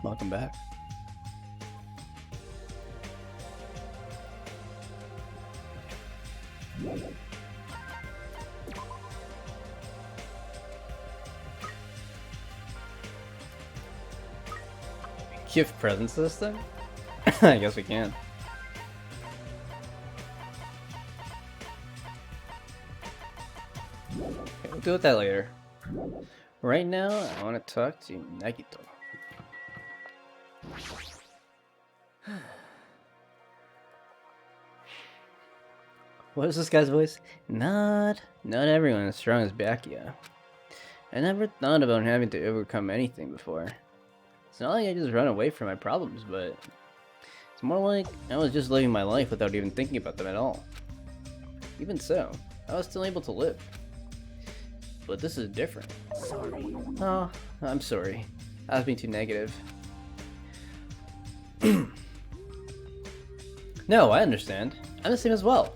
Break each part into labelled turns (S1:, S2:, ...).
S1: Welcome back. Gift presents this thing? I guess we can. Okay, we'll deal with that later. Right now, I want to talk to Nagito. What is this guy's voice? Not everyone is strong as Byakuya. I never thought about having to overcome anything before. It's not like I just run away from my problems, but it's more like I was just living my life without even thinking about them at all. Even so, I was still able to live. But this is different.
S2: Sorry.
S1: Oh, I'm sorry. I was being too negative. No, I understand. I'm the same as well.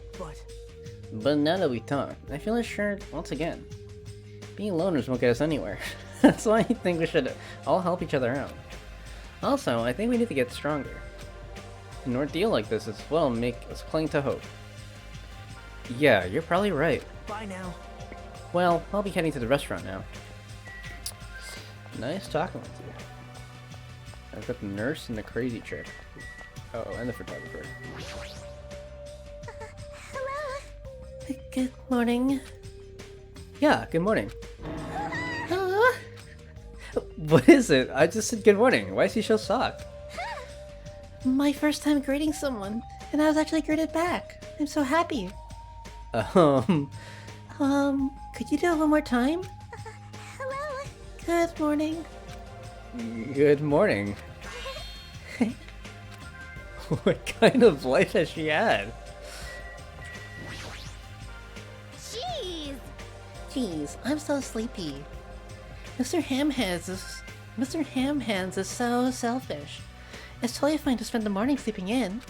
S1: But now that we talk, I feel assured once again. Being loners won't get us anywhere. That's why I think we should all help each other out. Also, I think we need to get stronger. An ordeal like this as well make us cling to hope. Yeah, you're probably right.
S2: Bye now.
S1: Well, I'll be heading to the restaurant now. Nice talking with you. I've got the nurse and the crazy chick. Oh, and the photographer.
S3: Hello.
S1: Good morning. Yeah, good morning. What is it? I just said good morning. Why is he so shocked?
S3: My first time greeting someone, and I was actually greeted back. I'm so happy. Could you do it one more time? Hello. Good morning.
S1: Good morning. What kind of life has she had?
S3: Jeez, I'm so sleepy. Mr. Hamhands is so selfish. It's totally fine to spend the morning sleeping in.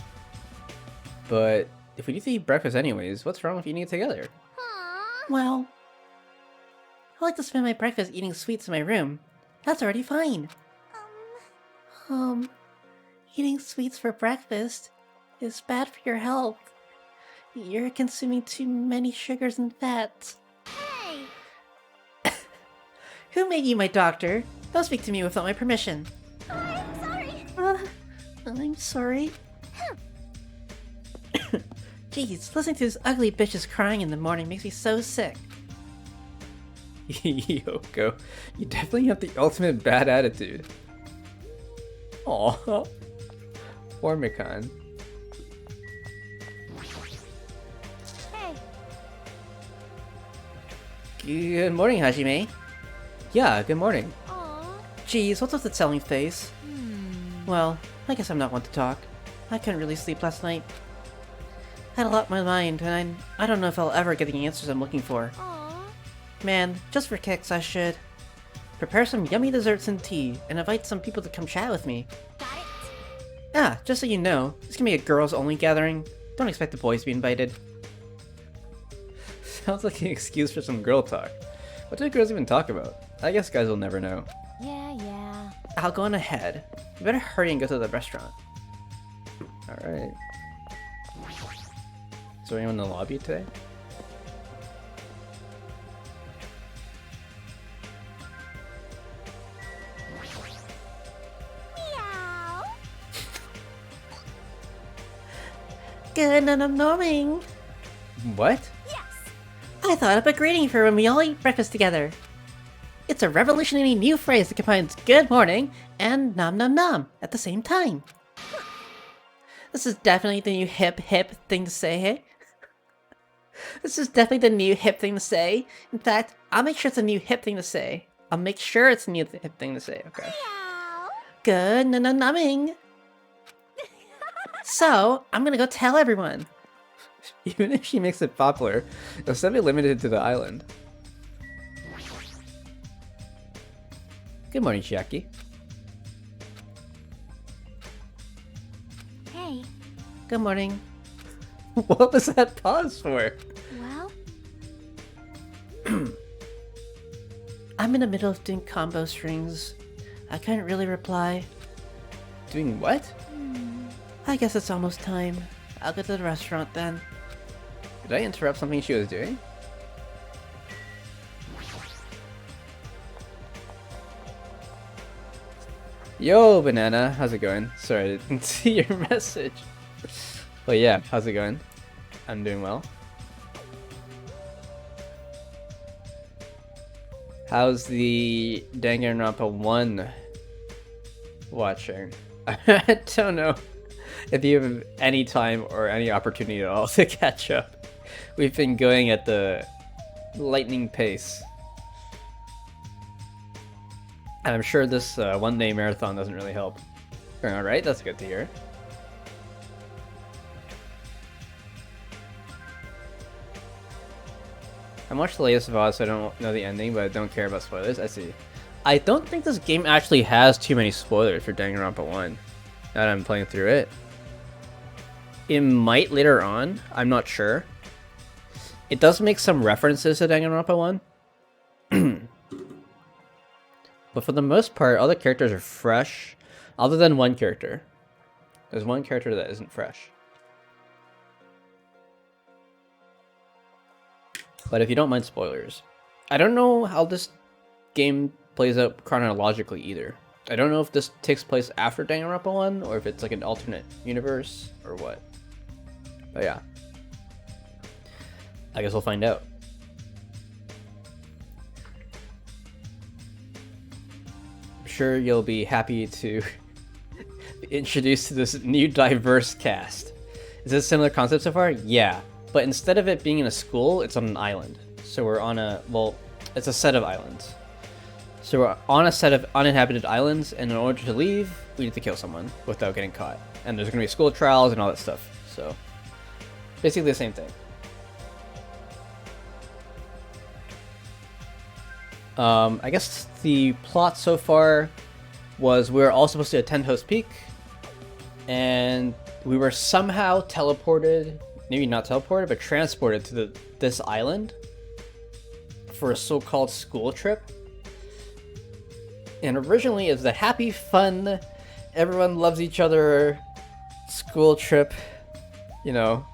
S1: But if we need to eat breakfast anyways, what's wrong with eating it together?
S3: Well, I like to spend my breakfast eating sweets in my room. That's already fine. Eating sweets for breakfast is bad for your health. You're consuming too many sugars and fats. Hey! Who made you my doctor? Don't speak to me without my permission. I'm sorry. I'm sorry. Jeez, listening to this ugly bitches crying in the morning makes me so sick.
S1: Yoko, you definitely have the ultimate bad attitude. Aw. Poor Mikan.
S3: Hey.
S1: Good morning, Hajime. Yeah, good morning.
S3: Aww.
S1: Jeez, what's with the selling face? Well, I guess I'm not one to talk. I couldn't really sleep last night. I had a lot on my mind, and I don't know if I'll ever get the answers I'm looking for. Man, just for kicks, I should prepare some yummy desserts and tea, and invite some people to come chat with me.
S3: Got it.
S1: Ah, just so you know, this can be a girls-only gathering. Don't expect the boys to be invited. Sounds like an excuse for some girl talk. What do girls even talk about? I guess guys will never know.
S3: Yeah.
S1: I'll go on ahead. You better hurry and go to the restaurant. Alright. Is there anyone in the lobby today?
S3: Meow. Good morning.
S1: What?
S3: Yes. I thought up a greeting for when we all eat breakfast together. It's a revolutionary new phrase that combines good morning and nom nom nom at the same time. This is definitely the new hip thing to say, hey? This is definitely the new hip thing to say. In fact, I'll make sure it's a new hip thing to say. I'll make sure it's a new hip thing to say, okay? Meow. Good numbing.
S1: So, I'm gonna go tell everyone. Even if she makes it popular, it'll still be limited to the island. Good morning, Chiaki.
S3: Hey.
S1: Good morning. What was that pause for?
S3: Well? I'm in the middle of doing combo strings. I couldn't really reply.
S1: Doing what?
S3: I guess it's almost time. I'll go to the restaurant then.
S1: Did I interrupt something she was doing? Yo, Banana, how's it going? Sorry, I didn't see your message. But yeah, how's it going? I'm doing well. How's the Danganronpa 1 watching? I don't know if you have any time or any opportunity at all to catch up. We've been going at the lightning pace. And I'm sure this one-day marathon doesn't really help. Alright, that's good to hear. I watched the latest VOD, so I don't know the ending, but I don't care about spoilers. I see. I don't think this game actually has too many spoilers for Danganronpa 1. Now that I'm playing through it. It might later on, I'm not sure. It does make some references to Danganronpa 1. But for the most part, all the characters are fresh, other than one character. There's one character that isn't fresh. But if you don't mind spoilers. I don't know how this game plays out chronologically either. I don't know if this takes place after Danganronpa 1, or if it's like an alternate universe, or what. But yeah. I guess we'll find out. I'm sure you'll be happy to be introduced to this new diverse cast. Is this a similar concept so far? Yeah. But instead of it being in a school, it's on an island. So we're on a, well, it's a set of islands. So we're on a set of uninhabited islands, and in order to leave, we need to kill someone without getting caught. And there's going to be school trials and all that stuff. So basically the same thing. I guess the plot so far was we were all supposed to attend Host Peak, and we were somehow teleported, maybe not teleported, but transported to this island for a so-called school trip. And originally it was a happy, fun, everyone loves each other school trip, you know.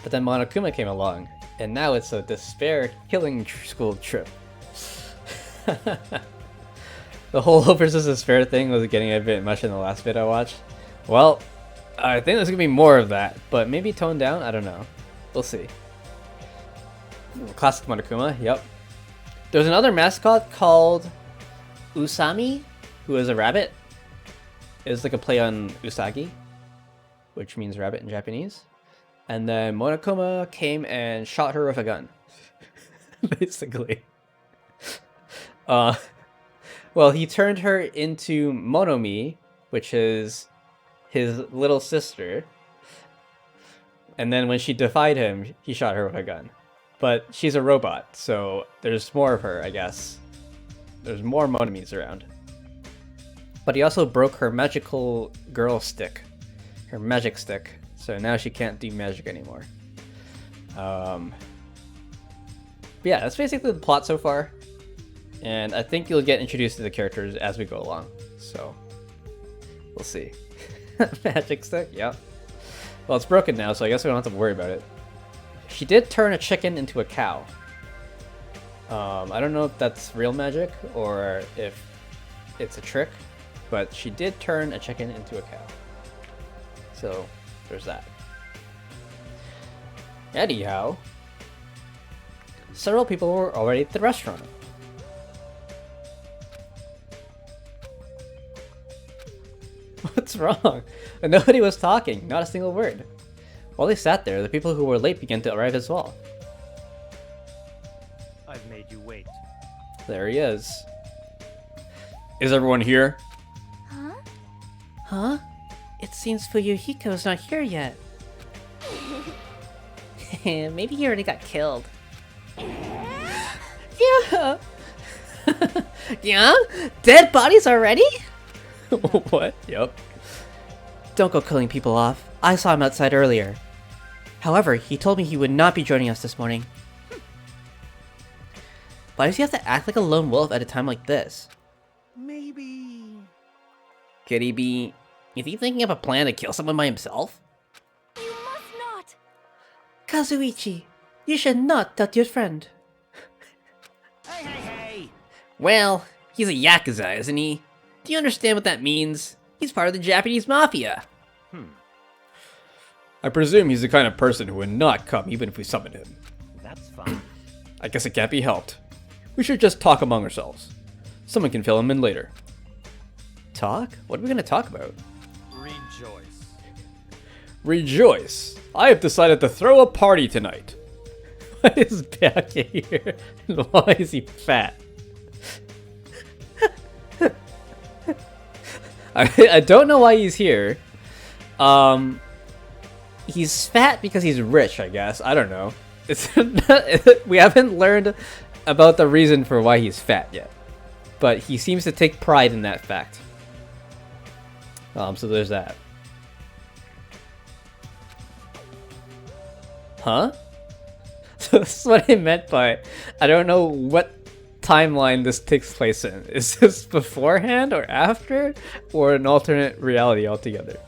S1: But then Monokuma came along, and now it's a despair killing school trip. The whole hope versus despair thing was getting a bit much in the last bit I watched. Well, I think there's gonna be more of that, but maybe toned down? I don't know. We'll see. Classic Monokuma, yep. There's another mascot called Usami, who is a rabbit. It's like a play on Usagi, which means rabbit in Japanese. And then Monokuma came and shot her with a gun. Basically. Well, he turned her into Monomi, which is his little sister. And then when she defied him, he shot her with a gun. But she's a robot, so there's more of her, I guess. There's more Monomis around. But he also broke her magical girl stick. Her magic stick. So now she can't do magic anymore. But yeah, that's basically the plot so far. And I think you'll get introduced to the characters as we go along. So, we'll see. Magic stick? Yep. Well, it's broken now, so I guess we don't have to worry about it. She did turn a chicken into a cow. I don't know if that's real magic or if it's a trick, but she did turn a chicken into a cow. So, there's that. Anyhow, several people were already at the restaurant. What's wrong? Nobody was talking, not a single word. While they sat there, the people who were late began to arrive as well.
S2: I've made you wait.
S1: There he is. Is everyone here?
S3: Huh? Huh? It seems Fuyuhiko's not here yet. Maybe he already got killed. Yeah! Yeah? Dead bodies already?
S1: What? Yep.
S3: Don't go killing people off. I saw him outside earlier. However, he told me he would not be joining us this morning. Why does he have to act like a lone wolf at a time like this?
S2: Maybe
S1: Could he be... Is he thinking of a plan to kill someone by himself?
S2: You must not!
S3: Kazuichi, you should not touch your friend.
S4: Hey!
S1: Well, he's a Yakuza, isn't he? Do you understand what that means? He's part of the Japanese mafia. I presume he's the kind of person who would not come even if we summoned him.
S4: That's fine.
S1: I guess it can't be helped. We should just talk among ourselves. Someone can fill him in later. Talk? What are we going to talk about?
S4: Rejoice.
S1: Rejoice! I have decided to throw a party tonight. Why is Byakuya here? And why is he fat? I don't know why he's here. He's fat because he's rich, I guess. I don't know. We haven't learned about the reason for why he's fat yet. But he seems to take pride in that fact. So there's that. Huh? So this is what I meant by, I don't know what timeline this takes place in. Is this beforehand or after, or an alternate reality altogether?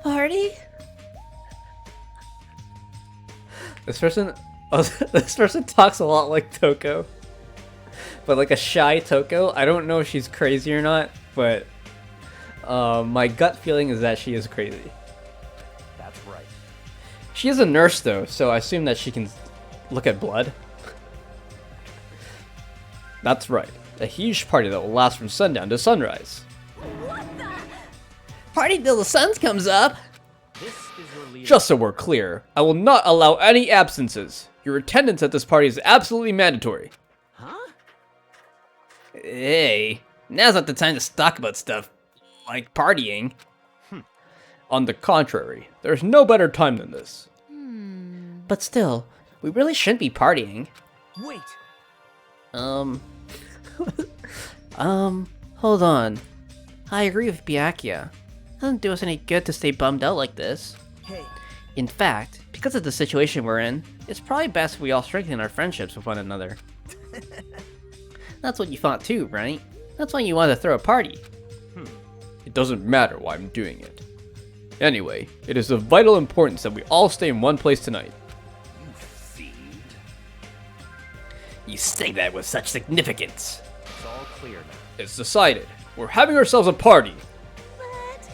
S3: Party?
S1: This person talks a lot like Toko, but like a shy Toko. I don't know if she's crazy or not, but my gut feeling is that she is crazy.
S4: That's right.
S1: She is a nurse though, so I assume that she can look at blood. That's right. A huge party that will last from sundown to sunrise.
S2: What the?
S1: Party till the sun comes up!
S4: This is your leader.
S1: Just so we're clear, I will not allow any absences. Your attendance at this party is absolutely mandatory.
S4: Huh?
S1: Hey, now's not the time to talk about stuff like partying. On the contrary, there's no better time than this.
S3: But still,
S1: We really shouldn't be partying.
S4: Wait.
S3: Hold on. I agree with Byakuya. It doesn't do us any good to stay bummed out like this.
S4: Hey.
S3: In fact, because of the situation we're in, it's probably best we all strengthen our friendships with one another. That's what you thought too, right? That's why you wanted to throw a party.
S1: It doesn't matter why I'm doing it. Anyway, it is of vital importance that we all stay in one place tonight.
S4: You fiend.
S1: You say that with such significance.
S4: It's all clear now.
S1: It's decided. We're having ourselves a party.
S2: But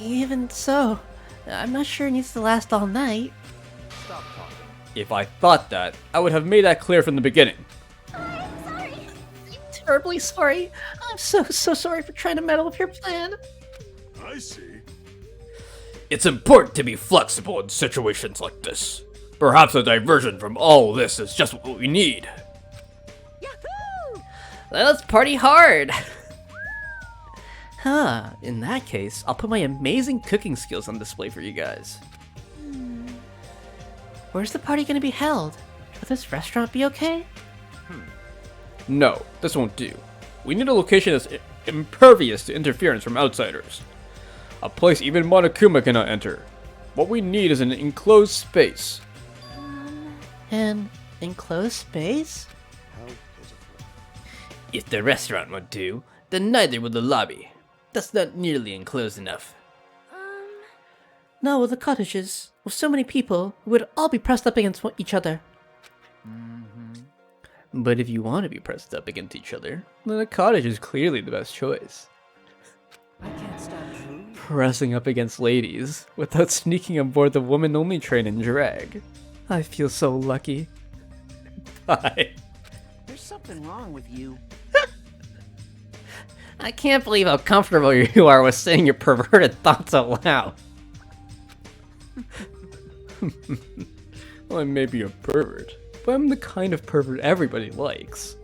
S3: Even so, I'm not sure it needs to last all night.
S4: Stop talking.
S1: If I thought that, I would have made that clear from the beginning.
S2: I'm sorry.
S3: I'm terribly sorry. I'm so sorry for trying to meddle with your plan.
S5: I see.
S1: It's important to be flexible in situations like this. Perhaps a diversion from all this is just what we need.
S2: Yahoo!
S3: Let's party hard! In that case, I'll put my amazing cooking skills on display for you guys. Where's the party gonna be held? Will this restaurant be okay?
S1: No, this won't do. We need a location that's impervious to interference from outsiders. A place even Monokuma cannot enter. What we need is an enclosed space.
S3: An enclosed space?
S4: How pitiful.
S1: If the restaurant won't do, then neither will the lobby. That's not nearly enclosed enough.
S3: No, with the cottages, with so many people, we would all be pressed up against each other.
S1: But if you want to be pressed up against each other, then a cottage is clearly the best choice.
S4: I can't stop Drew.
S1: Pressing up against ladies without sneaking aboard the woman-only train in drag. I feel so lucky. Bye.
S4: There's something wrong with you.
S1: I can't believe how comfortable you are with saying your perverted thoughts out loud. Well, I may be a pervert, but I'm the kind of pervert everybody likes.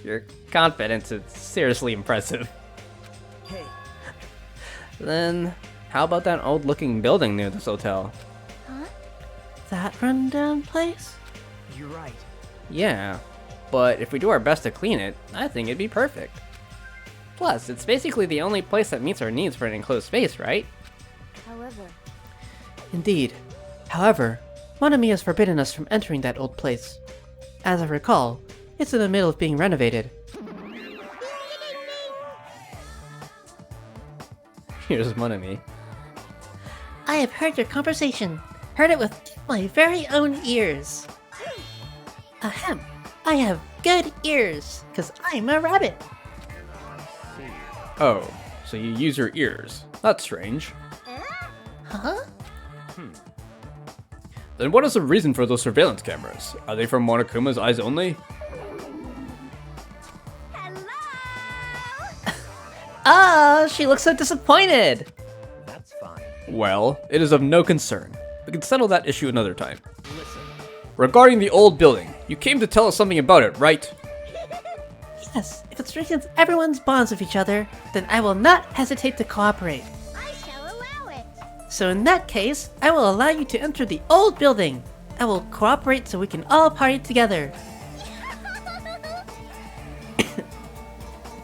S1: Your confidence is seriously impressive.
S4: Hey.
S1: Then, how about that old-looking building near this hotel?
S3: That rundown place?
S4: You're right.
S1: Yeah, but if we do our best to clean it, I think it'd be perfect. Plus, it's basically the only place that meets our needs for an enclosed space, right?
S2: However,
S3: Indeed. However, Monami has forbidden us from entering that old place. As I recall, It's in the middle of being renovated.
S1: Here's one of me.
S3: I have heard your conversation. Heard it with my very own ears. Ahem. I have good ears, because I'm a rabbit.
S1: Oh, so you use your ears. That's strange.
S3: Huh?
S1: Then what is the reason for those surveillance cameras? Are they from Monokuma's eyes only?
S2: Hello!
S3: Oh, she looks so disappointed.
S4: That's fine.
S1: Well, it is of no concern. We can settle that issue another time.
S4: Listen.
S1: Regarding the old building, you came to tell us something about it, right?
S3: Yes, if it strengthens everyone's bonds with each other, then I will not hesitate to cooperate.
S2: I shall allow it.
S3: So in that case, I will allow you to enter the old building. I will cooperate so we can all party together.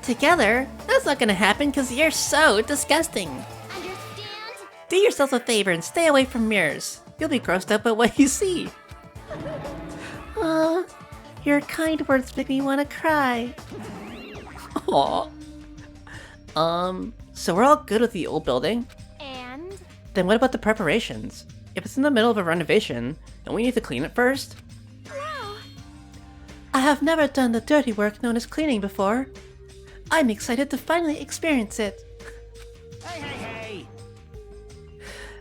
S3: Together? That's not gonna happen because you're so disgusting.
S2: Understand?
S3: Do yourself a favor and stay away from mirrors. You'll be grossed out by what you see. Aw, your kind words make me want to cry. Aw. So we're all good with the old building?
S2: And
S3: Then what about the preparations? If it's in the middle of a renovation, don't we need to clean it first?
S2: no.
S3: I have never done the dirty work known as cleaning before. I'm excited to finally experience it.
S4: Hey, hey, hey!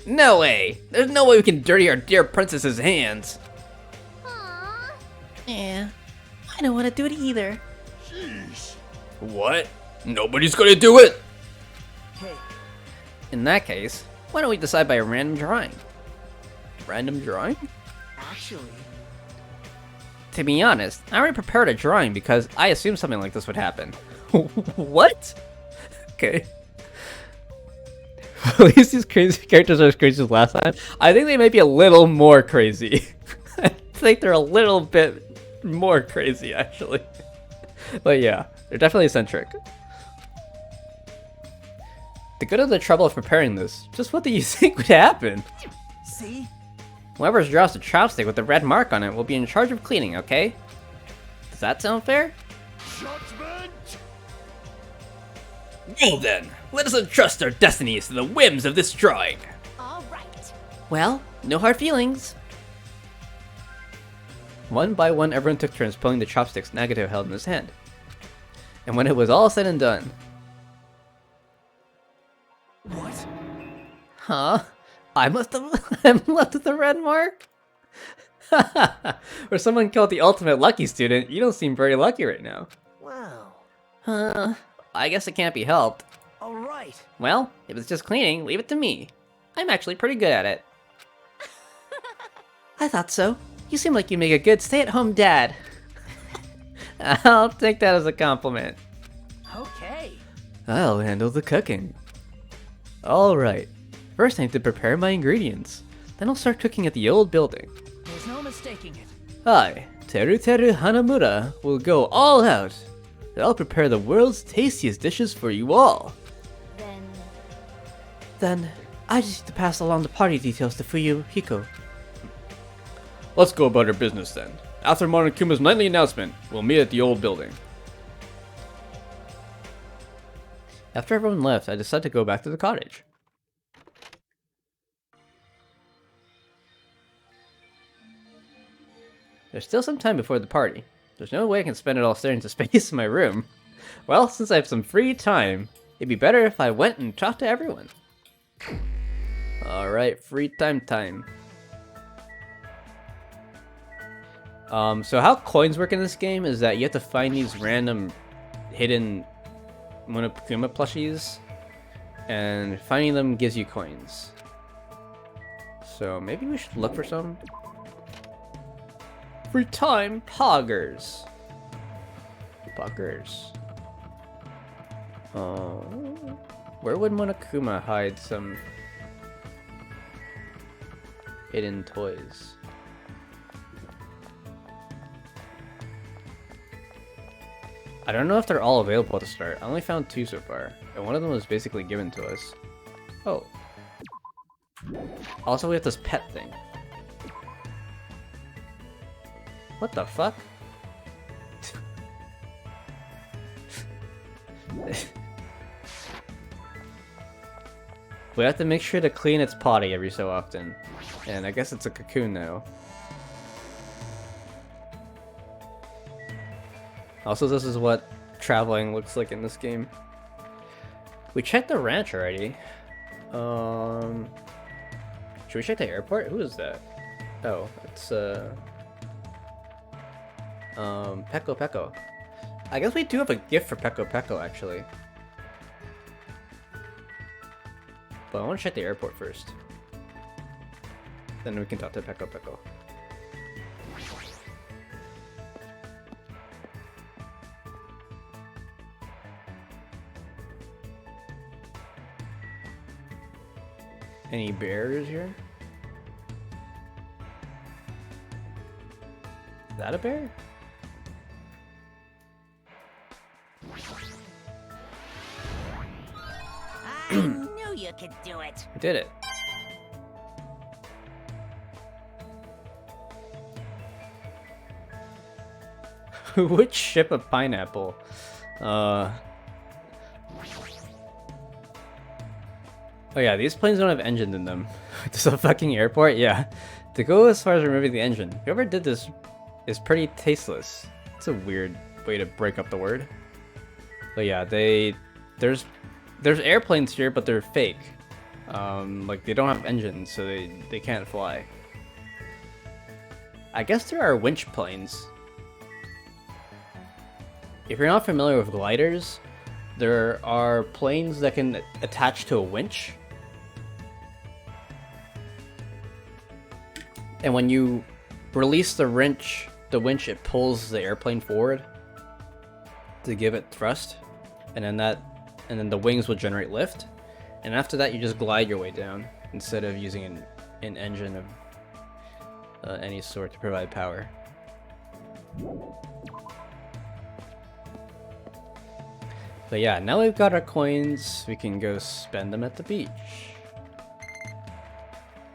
S1: No way! There's no way we can dirty our dear princess's hands.
S2: Aww.
S3: Yeah, I don't want to do it either.
S1: What? Nobody's gonna do it!
S4: Hey,
S1: In that case, why don't we decide by a random drawing? Random drawing?
S4: actually,
S1: To be honest, I already prepared a drawing because I assumed something like this would happen. What? Okay. At least these crazy characters are as crazy as last time. I think they might be a little more crazy. I think they're a little bit more crazy, actually. But yeah, they're definitely eccentric. To go to the trouble of preparing this, just what do you think would happen?
S4: see?
S1: Whoever draws the chopstick with the red mark on it will be in charge of cleaning, okay? Does that sound fair?
S5: Judgment!
S1: Well then, let us entrust our destinies to the whims of this drawing.
S2: All right.
S3: Well, no hard feelings.
S1: One by one, everyone took turns pulling the chopsticks Nagato held in his hand. And when it was all said and done...
S4: What?
S1: Huh? I must have I'm left with a red mark? Or someone called the ultimate lucky student, you don't seem very lucky right now.
S4: Wow.
S1: I guess it can't be helped.
S4: Alright.
S1: Well, if it's just cleaning, leave it to me. I'm actually pretty good at it.
S3: I thought so.
S1: You seem like you make a good stay-at-home dad. I'll take that as a compliment.
S4: Okay.
S1: I'll handle the cooking. Alright, first I need to prepare my ingredients. Then I'll start cooking at the old building.
S4: There's no mistaking it.
S1: I, Teru Hanamura, will go all out. I'll prepare the world's tastiest dishes for you all.
S3: Then, I just need to pass along the party details to Fuyu Hiko.
S1: Let's go about our business then. After Monokuma's nightly announcement, we'll meet at the old building. After everyone left, I decided to go back to the cottage. There's still some time before the party. There's no way I can spend it all staring into space in my room. Well, since I have some free time, it'd be better if I went and talked to everyone. Alright, free time. So how coins work in this game is that you have to find these random hidden Monokuma plushies, and finding them gives you coins. So maybe we should look for some. Free time poggers. Oh, where would Monokuma hide some hidden toys? I don't know if they're all available at the start. I only found 2 so far, and one of them was basically given to us. Oh. Also, we have this pet thing. What the fuck? We have to make sure to clean its potty every so often. And I guess it's a cocoon now. Also, this is what traveling looks like in this game. We checked the ranch already. Should we check the airport? Who is that? Oh, it's Peko Peko. I guess we do have a gift for Peko Peko actually. But I want to check the airport first. Then we can talk to Peko Peko. Any bears here? Is that a bear?
S2: I knew you could do it.
S1: I did it. Which ship a pineapple? Oh yeah, these planes don't have engines in them. There's a fucking airport? Yeah. To go as far as removing the engine. Whoever did this is pretty tasteless. It's a weird way to break up the word. But yeah, there's airplanes here, but they're fake. Like they don't have engines, so they can't fly. I guess there are winch planes. If you're not familiar with gliders, there are planes that can attach to a winch. And when you release the winch, it pulls the airplane forward to give it thrust, and then the wings will generate lift. And after that, you just glide your way down instead of using an engine of any sort to provide power. But yeah, now we've got our coins, we can go spend them at the beach.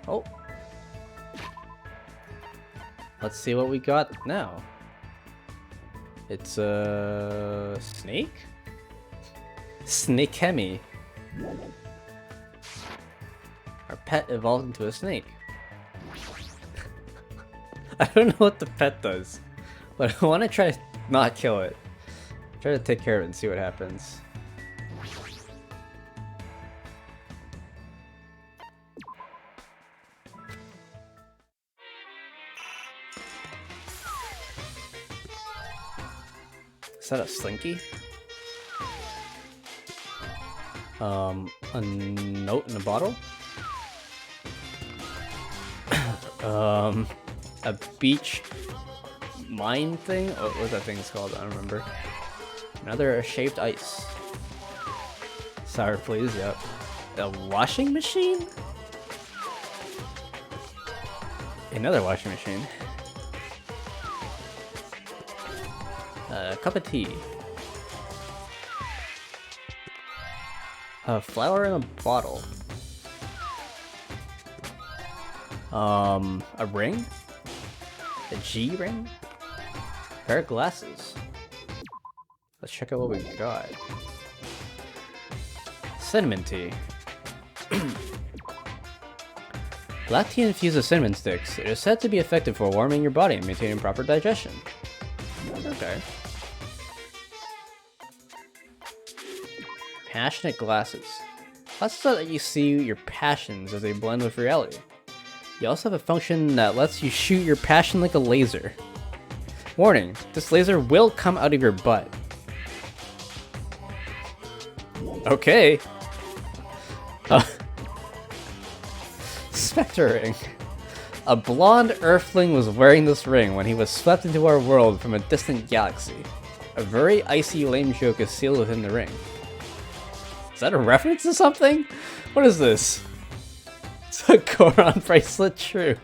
S1: Oh. Let's see what we got now. It's a snake? Snakemi. Our pet evolved into a snake. I don't know what the pet does, but I want to try to not kill it. Try to take care of it and see what happens. Is that a slinky? A note in a bottle? A beach mine thing? What was that thing called? I don't remember. Another shaved ice. Sour please, yep. A washing machine? Another washing machine. A cup of tea. A flower in a bottle. A ring? A G ring? A pair of glasses. Let's check out what we got. Cinnamon tea. Black tea infused with cinnamon sticks. It is said to be effective for warming your body and maintaining proper digestion. Okay. Passionate glasses. Glasses so that you see your passions as they blend with reality. You also have a function that lets you shoot your passion like a laser. Warning, this laser will come out of your butt. Okay. Spectre ring. A blonde earthling was wearing this ring when he was swept into our world from a distant galaxy. A very icy lame joke is sealed within the ring. Is that a reference to something? What is this? It's a Goron bracelet, true.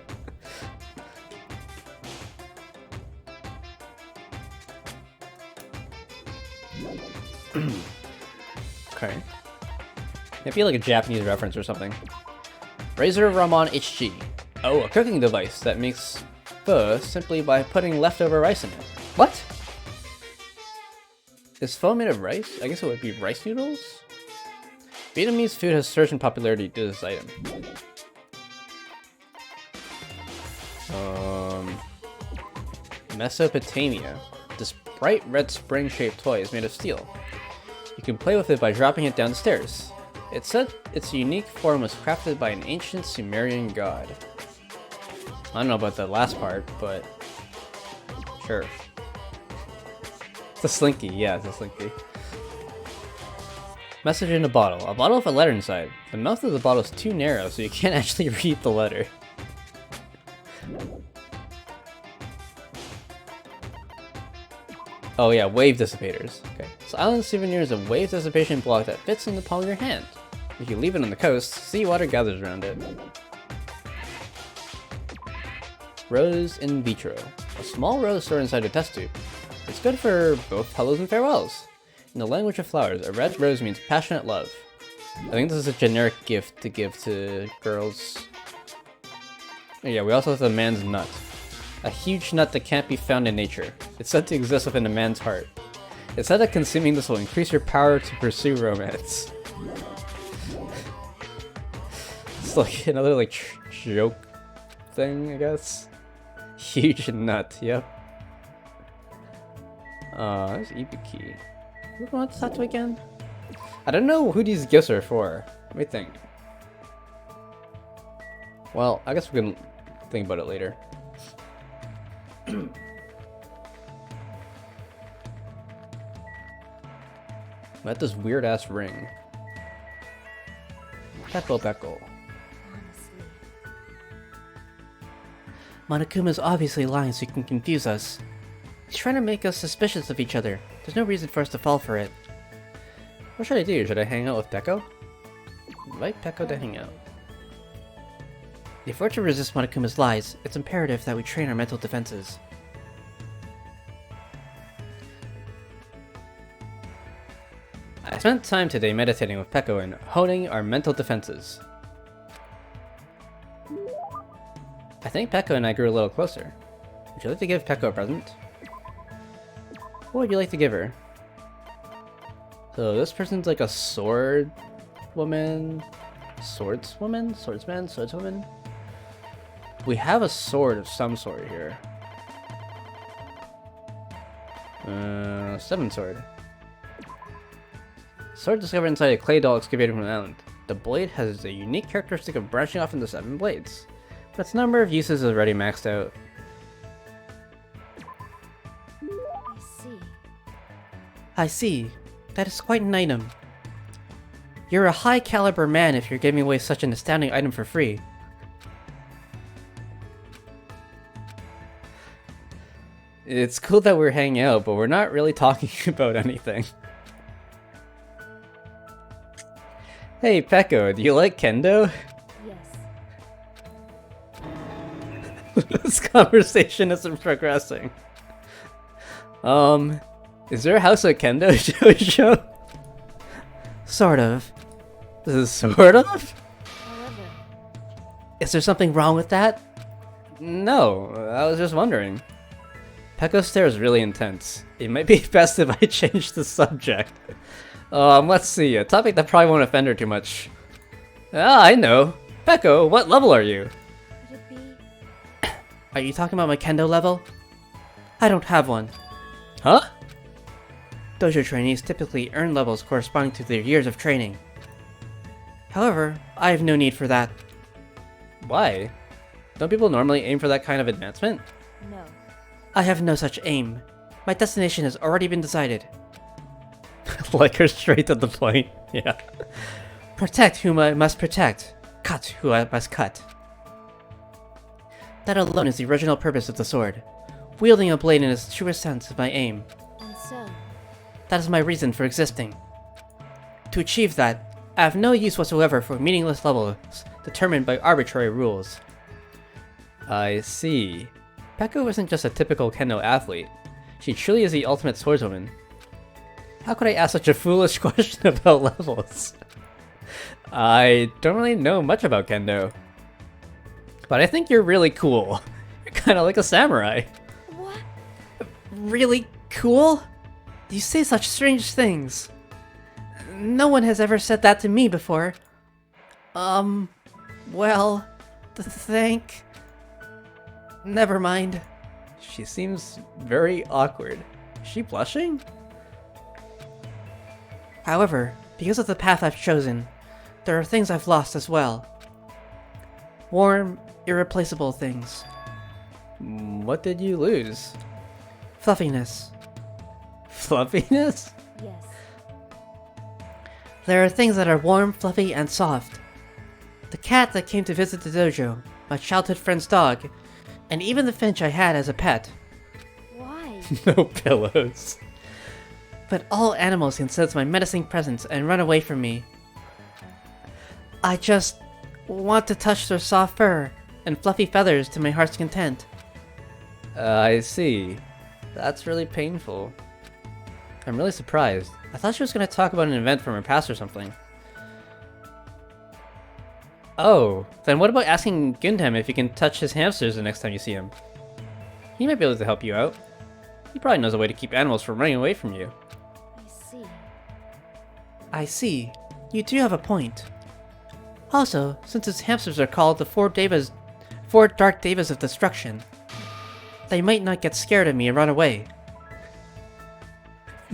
S1: Okay. I feel like a Japanese reference or something. Razor Ramon HG. Oh, a cooking device that makes pho simply by putting leftover rice in it. What? Is pho made of rice? I guess it would be rice noodles? Vietnamese food has surged in popularity due to this item. Mesopotamia. This bright red spring-shaped toy is made of steel. You can play with it by dropping it down the stairs. It said its unique form was crafted by an ancient Sumerian god. I don't know about the last part, but sure. It's a slinky, yeah, it's a slinky. Message in a bottle. A bottle with a letter inside. The mouth of the bottle is too narrow, so you can't actually read the letter. Oh yeah, wave dissipators. Okay. So Island Souvenir is a wave dissipation block that fits in the palm of your hand. If you leave it on the coast, seawater gathers around it. Rose in vitro. A small rose stored inside a test tube. It's good for both hellos and farewells. In the language of flowers, a red rose means passionate love. I think this is a generic gift to give to girls. Oh, yeah, we also have the man's nut. A huge nut that can't be found in nature. It's said to exist within a man's heart. It's said that consuming this will increase your power to pursue romance. It's like another like joke thing, I guess. Huge nut, yep. There's EP2. What wants that to again? I don't know who these gifts are for. Let me think. Well, I guess we can think about it later. Got this weird ass ring. Pecco.
S3: Monokuma's obviously lying so he can confuse us. He's trying to make us suspicious of each other. There's no reason for us to fall for it.
S1: What should I do? Should I hang out with Pecco? Invite Pecco to hang out.
S3: If we're to resist Monokuma's lies, it's imperative that we train our mental defenses.
S1: I spent time today meditating with Pecco and honing our mental defenses. I think Pecco and I grew a little closer. Would you like to give Pecco a present? What would you like to give her? So this person's like a sword woman? Swordswoman? Swordsman? Swordswoman? We have a sword of some sort here. 7 sword. Sword discovered inside a clay doll excavated from an island. The blade has a unique characteristic of branching off into 7 blades, but its number of uses is already maxed out.
S3: I see. That is quite an item. You're a high caliber man if you're giving away such an astounding item for free.
S1: It's cool that we're hanging out, but we're not really talking about anything. Hey Pecco, do you like kendo?
S5: Yes.
S1: This conversation isn't progressing. Is there a house of kendo show?
S3: Sort of.
S1: This is sort of?
S5: However,
S3: Is there something wrong with that?
S1: No, I was just wondering. Pecco's stare is really intense. It might be best if I change the subject. Let's see, a topic that probably won't offend her too much. Ah, I know. Pecco, what level are you?
S5: could it be?
S3: Are you talking about my kendo level? I don't have one.
S1: Huh?
S3: Dojo trainees typically earn levels corresponding to their years of training. However, I have no need for that.
S1: Why? Don't people normally aim for that kind of advancement?
S5: No.
S3: I have no such aim. My destination has already been decided.
S1: Like her straight to the point. Yeah.
S3: Protect whom I must protect. Cut who I must cut. That alone is the original purpose of the sword. Wielding a blade in its truest sense is my aim.
S5: And so,
S3: That is my reason for existing. To achieve that, I have no use whatsoever for meaningless levels determined by arbitrary rules.
S1: I see. Pecco isn't just a typical kendo athlete. She truly is the ultimate swordswoman. How could I ask such a foolish question about levels? I don't really know much about kendo. But I think you're really cool. You're kind of like a samurai.
S5: what?
S3: Really cool? You say such strange things. No one has ever said that to me before. Well, thank... Never mind.
S1: She seems very awkward. Is she blushing?
S3: However, because of the path I've chosen, there are things I've lost as well. Warm, irreplaceable things.
S1: What did you lose?
S3: Fluffiness.
S1: Fluffiness?
S5: Yes.
S3: There are things that are warm, fluffy, and soft. The cat that came to visit the dojo, my childhood friend's dog, and even the finch I had as a pet.
S5: Why?
S1: No pillows.
S3: But all animals can sense my menacing presence and run away from me. I just want to touch their soft fur and fluffy feathers to my heart's content.
S1: I see. That's really painful. I'm really surprised. I thought she was going to talk about an event from her past or something. Oh, then what about asking Gundam if you can touch his hamsters the next time you see him? He might be able to help you out. He probably knows a way to keep animals from running away from you.
S5: I see.
S3: I see. You do have a point. Also, since his hamsters are called the four dark devas of destruction, they might not get scared of me and run away.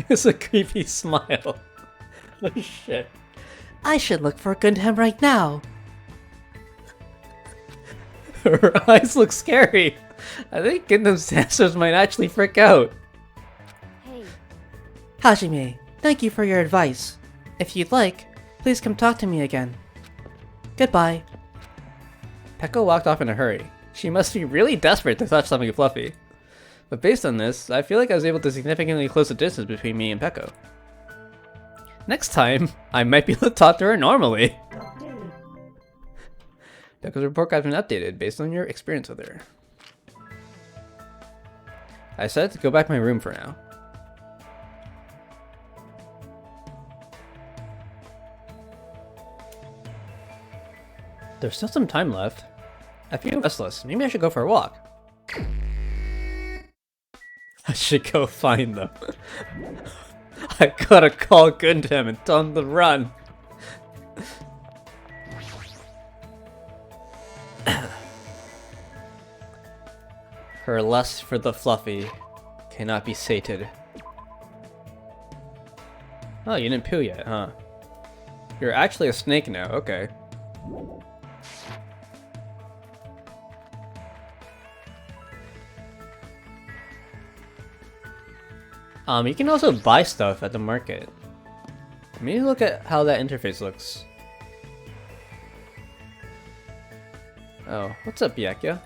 S1: It's a creepy smile. Oh shit.
S3: I should look for Gundam right now.
S1: Her eyes look scary. I think Gundam's hamsters might actually freak out.
S5: Hey,
S3: Hajime, thank you for your advice. If you'd like, please come talk to me again. Goodbye.
S1: Peko walked off in a hurry. She must be really desperate to touch something fluffy. But based on this, I feel like I was able to significantly close the distance between me and Peko. Next time, I might be able to talk to her normally. Peko's report card's been updated based on your experience with her. I said to go back to my room for now. There's still some time left. I feel restless. Maybe I should go for a walk. I should go find them. I gotta call Gundam and tell him to run. Her lust for the fluffy cannot be sated. Oh, you didn't poo yet, huh? You're actually a snake now, okay. You can also buy stuff at the market. Maybe look at how that interface looks. Oh, what's up, Byakuya?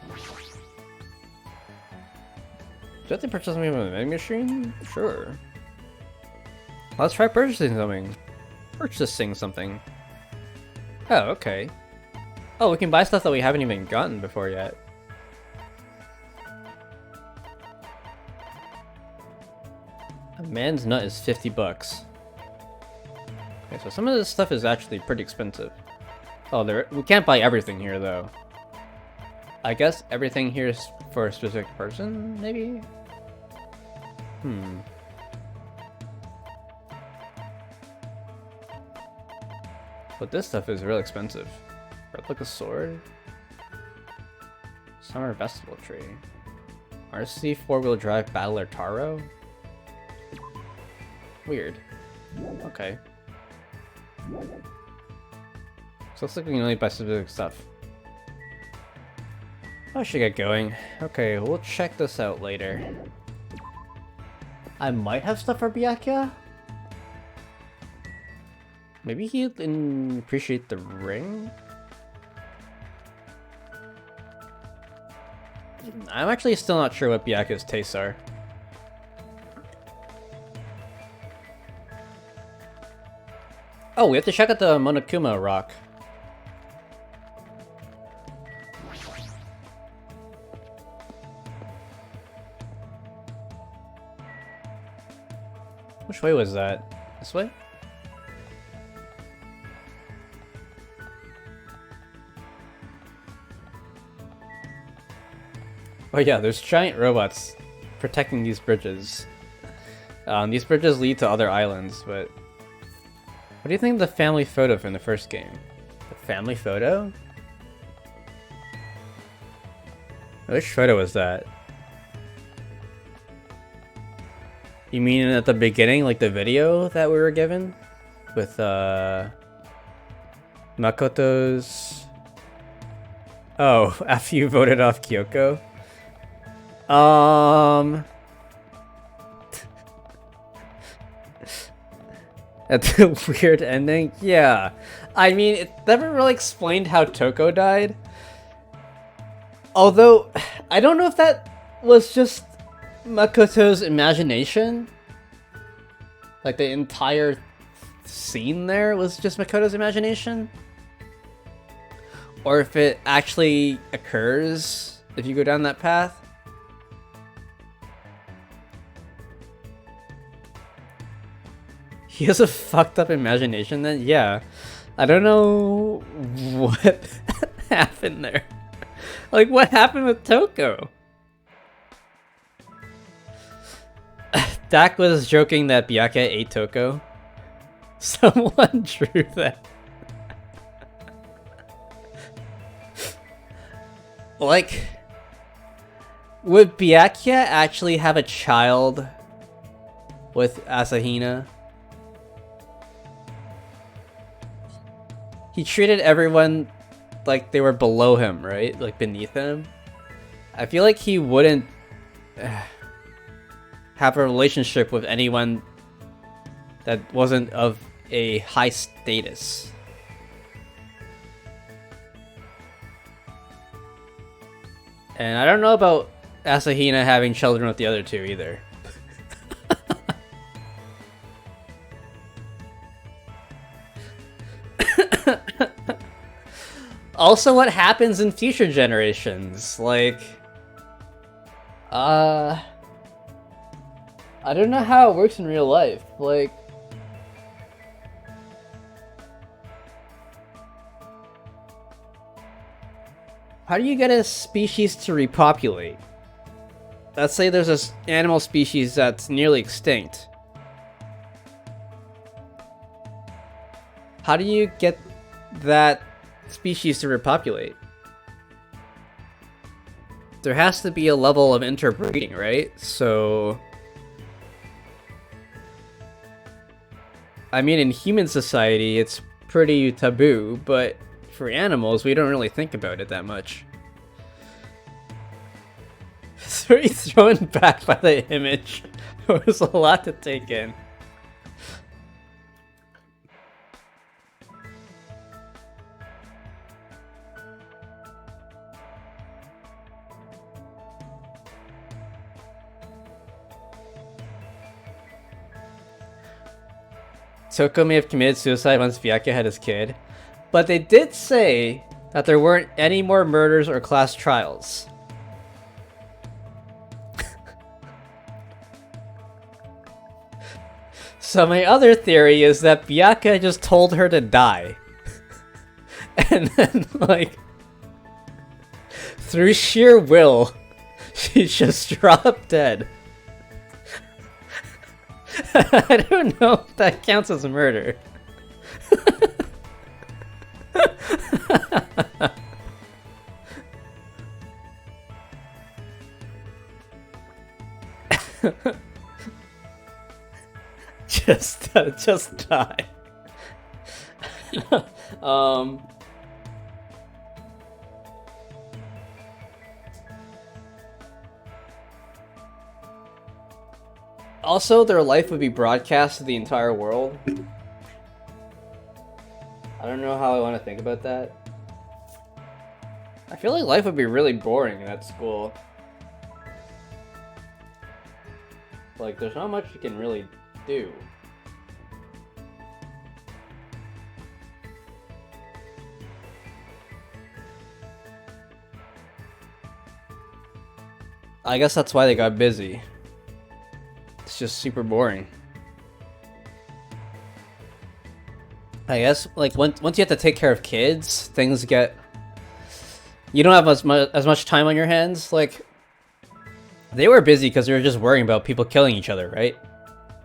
S1: Do I have to purchase something from the vending machine? Sure. Let's try purchasing something. Purchasing something. Oh, okay. Oh, we can buy stuff that we haven't even gotten before yet. A man's nut is 50 bucks. Okay, so some of this stuff is actually pretty expensive. Oh, we can't buy everything here, though. I guess everything here is for a specific person, maybe? But this stuff is real expensive. Replica sword? Summer vegetable tree. RC 4-wheel drive battler Taro? Weird. Okay. So looks like we can only buy specific stuff. I should get going. Okay, we'll check this out later. I might have stuff for Byakuya? Maybe he'd appreciate the ring? I'm actually still not sure what Byakuya's tastes are. Oh, we have to check out the Monokuma rock. Which way was that? This way? Oh yeah, there's giant robots protecting these bridges. These bridges lead to other islands, but what do you think of the family photo from the first game? The family photo? Which photo was that? You mean at the beginning, like the video that we were given? With, Makoto's... Oh, after you voted off Kyoko? At the weird ending? Yeah. I mean, it never really explained how Toko died. Although, I don't know if that was just Makoto's imagination. Like, the entire scene there was just Makoto's imagination. Or if it actually occurs if you go down that path. He has a fucked up imagination then? Yeah. I don't know what happened there. Like, what happened with Toko? Dak was joking that Byakuya ate Toko. Someone drew that. Like, would Byakuya actually have a child with Asahina? He treated everyone like they were below him, right? Like beneath him. I feel like he wouldn't have a relationship with anyone that wasn't of a high status. And I don't know about Asahina having children with the other two either. Also, what happens in future generations? Like, I don't know how it works in real life. Like, how do you get a species to repopulate? Let's say there's this animal species that's nearly extinct. How do you get that species to repopulate? There has to be a level of interbreeding, right? So, I mean, in human society, it's pretty taboo, but for animals, we don't really think about it that much. So he's thrown back by the image. It was a lot to take in. Toko may have committed suicide once Byakuya had his kid, but they did say that there weren't any more murders or class trials. So my other theory is that Byakuya just told her to die. And then, like, through sheer will, she just dropped dead. I don't know if that counts as a murder. just die. Also, their life would be broadcast to the entire world. I don't know how I want to think about that. I feel like life would be really boring at school. Like, there's not much you can really do. I guess that's why they got busy. It's just super boring. I guess, like, once you have to take care of kids, things get... You don't have as much time on your hands. Like, they were busy because they were just worrying about people killing each other, right?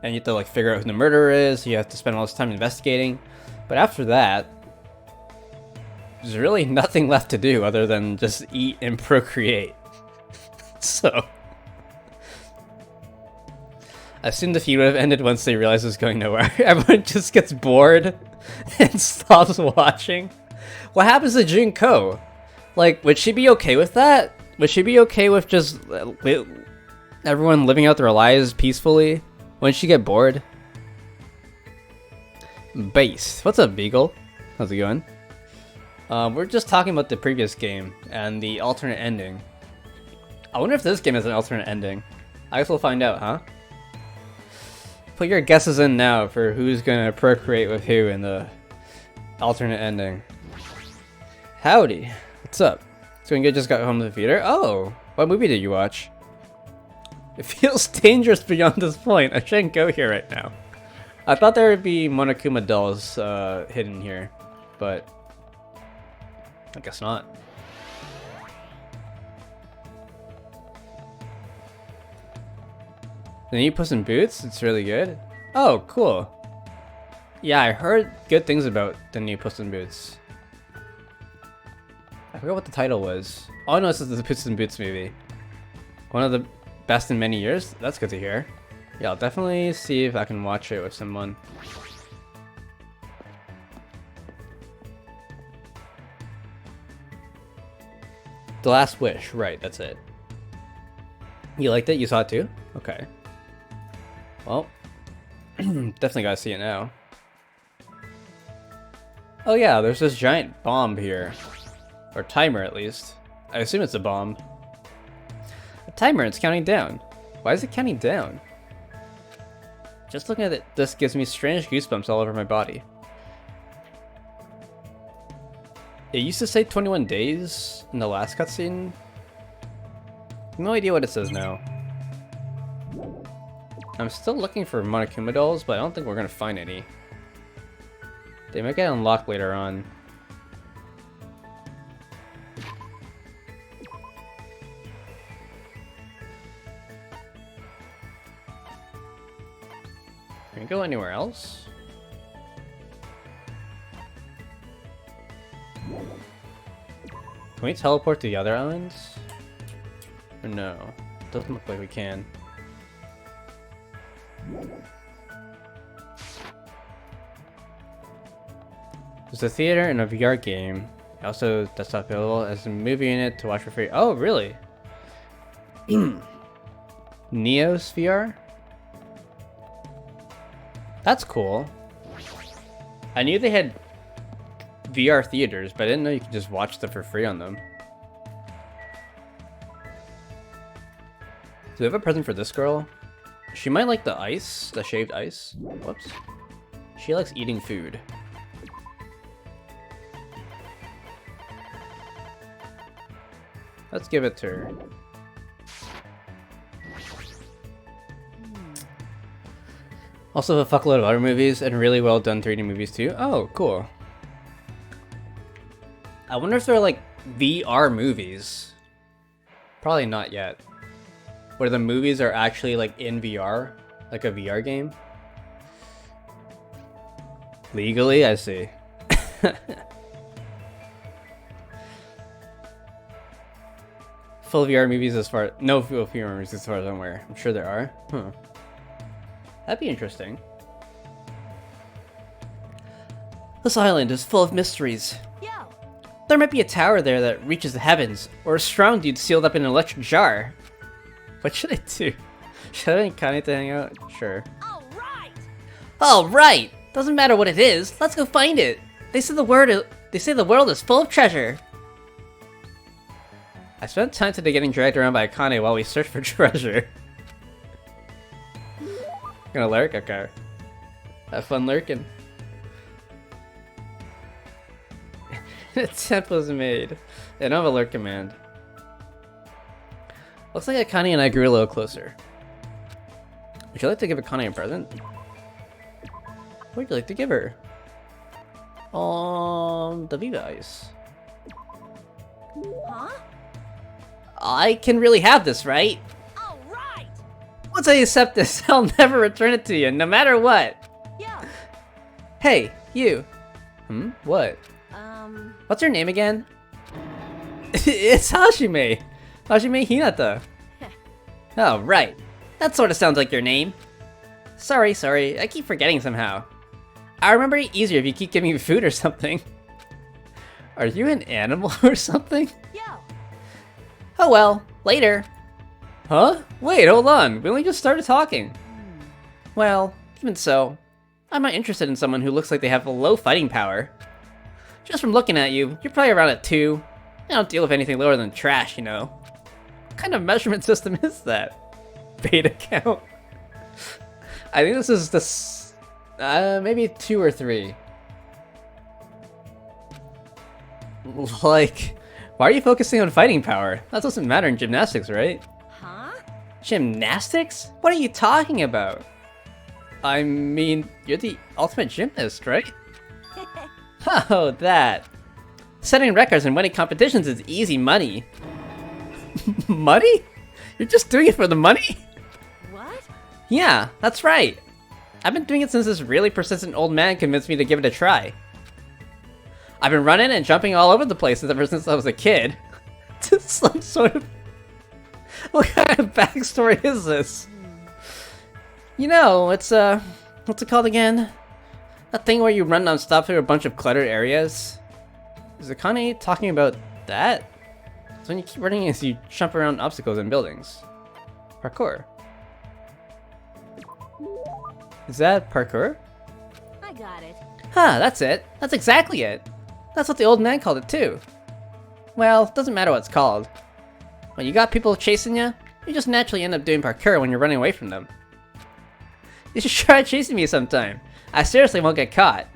S1: and you have to like figure out who the murderer is. You have to spend all this time investigating, but after that, there's really nothing left to do other than just eat and procreate. So I assume the feud would have ended once they realized it was going nowhere. Everyone just gets bored and stops watching. What happens to Junko? Like, would she be okay with that? Would she be okay with just everyone living out their lives peacefully? Wouldn't she get bored? Base. What's up, Beagle? How's it going? We're just talking about the previous game and the alternate ending. I wonder if this game has an alternate ending. I guess we'll find out, huh? Put your guesses in now for who's gonna procreate with who in the alternate ending. Howdy. What's up? So you just got home to the theater? Oh! What movie did you watch? It feels dangerous beyond this point. I shouldn't go here right now. I thought there would be Monokuma dolls hidden here, but I guess not. The new Puss in Boots? It's really good. Oh, cool. Yeah, I heard good things about the new Puss in Boots. I forgot what the title was. Oh no, this is the Puss in Boots movie. One of the best in many years? That's good to hear. Yeah, I'll definitely see if I can watch it with someone. The Last Wish, right, that's it. You liked it? You saw it too? Okay. Well, definitely gotta see it now. Oh yeah, there's this giant bomb here. Or timer, at least. I assume it's a bomb. A timer, it's counting down. Why is it counting down? Just looking at it, this gives me strange goosebumps all over my body. It used to say 21 days in the last cutscene. No idea what it says now. I'm still looking for Monokuma dolls, but I don't think we're gonna find any. They might get unlocked later on. Can we go anywhere else? Can we teleport to the other islands? Or no? Doesn't look like we can. There's a theater and a VR game. Also, desktop available as a movie in it to watch for free. Oh, really? Neos VR? That's cool. I knew they had VR theaters, but I didn't know you could just watch them for free on them. Do we have a present for this girl? She might like the ice, the shaved ice. Whoops. She likes eating food. Let's give it to her. Also a fuckload of other movies and really well done 3D movies too. Oh, cool. I wonder if they're like VR movies. Probably not yet. Where the movies are actually like in VR, like a VR game. Legally, I see. Full VR movies as far no full VR movies as far as I'm aware. I'm sure there are. Huh. That'd be interesting. This island is full of mysteries.
S2: Yo,
S3: There might be a tower there that reaches the heavens, or a strong dude sealed up in an electric jar.
S1: What should I do? Should I kind of hang out? Sure.
S2: all right.
S3: All right, doesn't matter what it is. Let's go find it. They say the world is full of treasure.
S1: I spent time today getting dragged around by Akane while we search for treasure. Gonna lurk? Okay. Have fun lurking. A temple's made. I don't have a lurk command. Looks like Akane and I grew a little closer. Would you like to give Akane a present? What would you like to give her? The Viva Ice.
S2: Huh?
S3: I can really have this, right?
S2: All right.
S1: Once I accept this, I'll never return it to you, no matter what.
S2: Yeah.
S1: Hey, you. What?
S2: Um.
S1: What's your name again? It's Hashime. Hashime Hinata. Oh, right. That sort of sounds like your name. Sorry, I keep forgetting somehow. I remember it easier if you keep giving me food or something. Are you an animal or something?
S2: Yeah.
S1: Oh well, later. Huh? Wait, hold on. We only just started talking. Well, even so, I'm not interested in someone who looks like they have a low fighting power. Just from looking at you, you're probably around a 2. I don't deal with anything lower than trash, you know. What kind of measurement system is that? Beta count? I think this is maybe 2 or 3. Like, why are you focusing on fighting power? That doesn't matter in gymnastics, right?
S2: Huh?
S1: Gymnastics? What are you talking about? I mean, you're the ultimate gymnast, right? Oh, that. Setting records and winning competitions is easy money. Money? You're just doing it for the money?
S2: What?
S1: Yeah, that's right. I've been doing it since this really persistent old man convinced me to give it a try. I've been running and jumping all over the place ever since I was a kid. Some sort of... What kind of backstory is this? You know, it's what's it called again? That thing where you run non-stop through a bunch of cluttered areas? Is Akane talking about that? So when you keep running as you jump around obstacles and buildings. Parkour. Is that parkour?
S2: I got it.
S1: Huh, that's it. That's exactly it. That's what the old man called it too. Well, doesn't matter what it's called. When you got people chasing you, you just naturally end up doing parkour when you're running away from them. You should try chasing me sometime. I seriously won't get caught.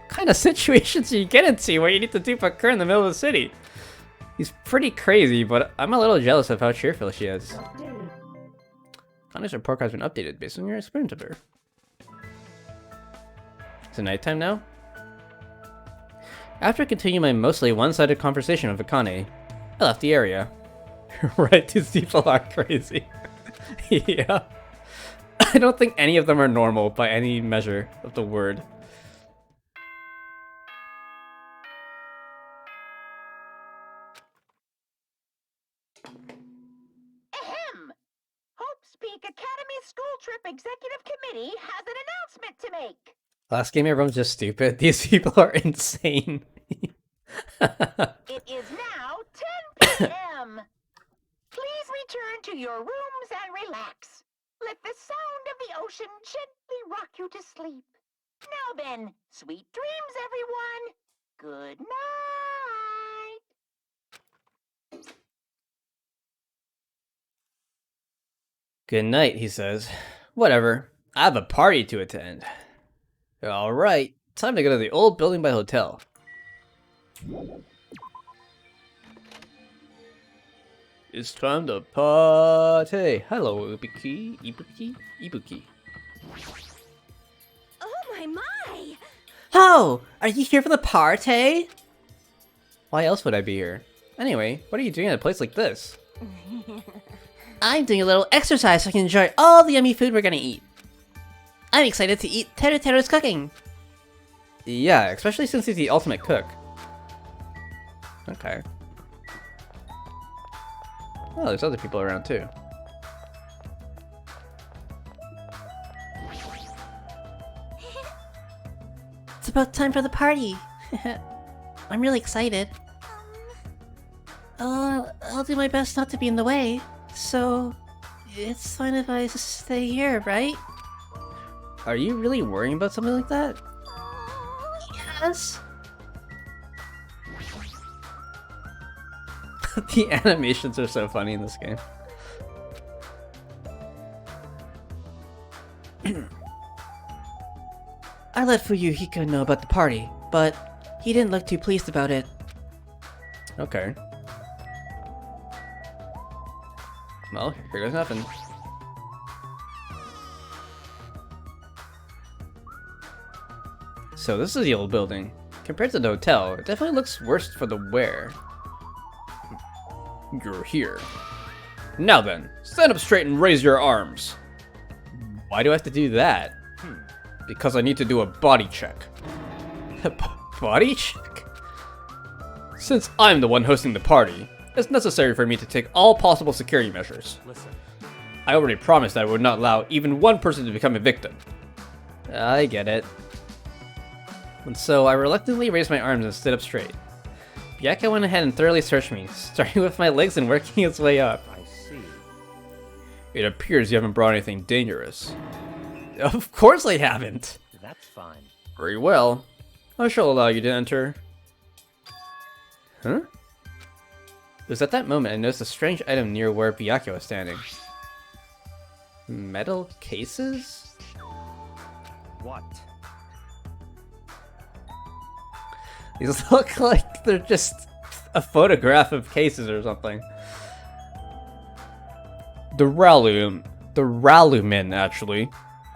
S1: What kind of situations do you get into where you need to do parkour in the middle of the city? He's pretty crazy, but I'm a little jealous of how cheerful she is. Connie's report card's been updated based on your experience of her. Is it nighttime now? After continuing my mostly one-sided conversation with Akane, I left the area. Right, these people are crazy. Yeah. I don't think any of them are normal by any measure of the word.
S2: Ahem! Hope's Peak Academy School Trip Executive Committee has an announcement to make.
S1: Last game everyone's just stupid. These people are insane.
S2: It is now 10 p.m. Please return to your rooms and relax. Let the sound of the ocean gently rock you to sleep. Now then, sweet dreams, everyone. Good night.
S1: Good night, he says. Whatever. I have a party to attend. Alright, time to go to the old building by the hotel. It's time to party. Hello, Ibuki.
S2: Oh my!
S3: Oh, are you here for the party?
S1: Why else would I be here? Anyway, what are you doing at a place like this?
S3: I'm doing a little exercise so I can enjoy all the yummy food we're gonna eat. I'm excited to eat Teru's cooking.
S1: Yeah, especially since he's the ultimate cook. Okay. Oh, there's other people around too.
S3: It's about time for the party. I'm really excited. I'll do my best not to be in the way. So, it's fine if I stay here, right?
S1: Are you really worrying about something like that?
S3: Yes.
S1: The animations are so funny in this game.
S3: I let Fuyuhiko know about the party, but he didn't look too pleased about it.
S1: Okay. Well, here goes nothing. So this is the old building. Compared to the hotel, it definitely looks worse for the wear. You're here. Now then, stand up straight and raise your arms. Why do I have to do that? Because I need to do a body check. A body check? Since I'm the one hosting the party, it's necessary for me to take all possible security measures.
S4: Listen.
S1: I already promised that I would not allow even one person to become a victim. I get it. And so I reluctantly raised my arms and stood up straight. Byakuya went ahead and thoroughly searched me, starting with my legs and working its way up.
S4: I see.
S1: It appears you haven't brought anything dangerous. Of course I haven't!
S4: That's fine.
S1: Very well. I shall allow you to enter. Huh? It was at that moment I noticed a strange item near where Byakuya was standing. Metal cases?
S4: What?
S1: These look like they're just a photograph of cases or something. The Ralumin, actually.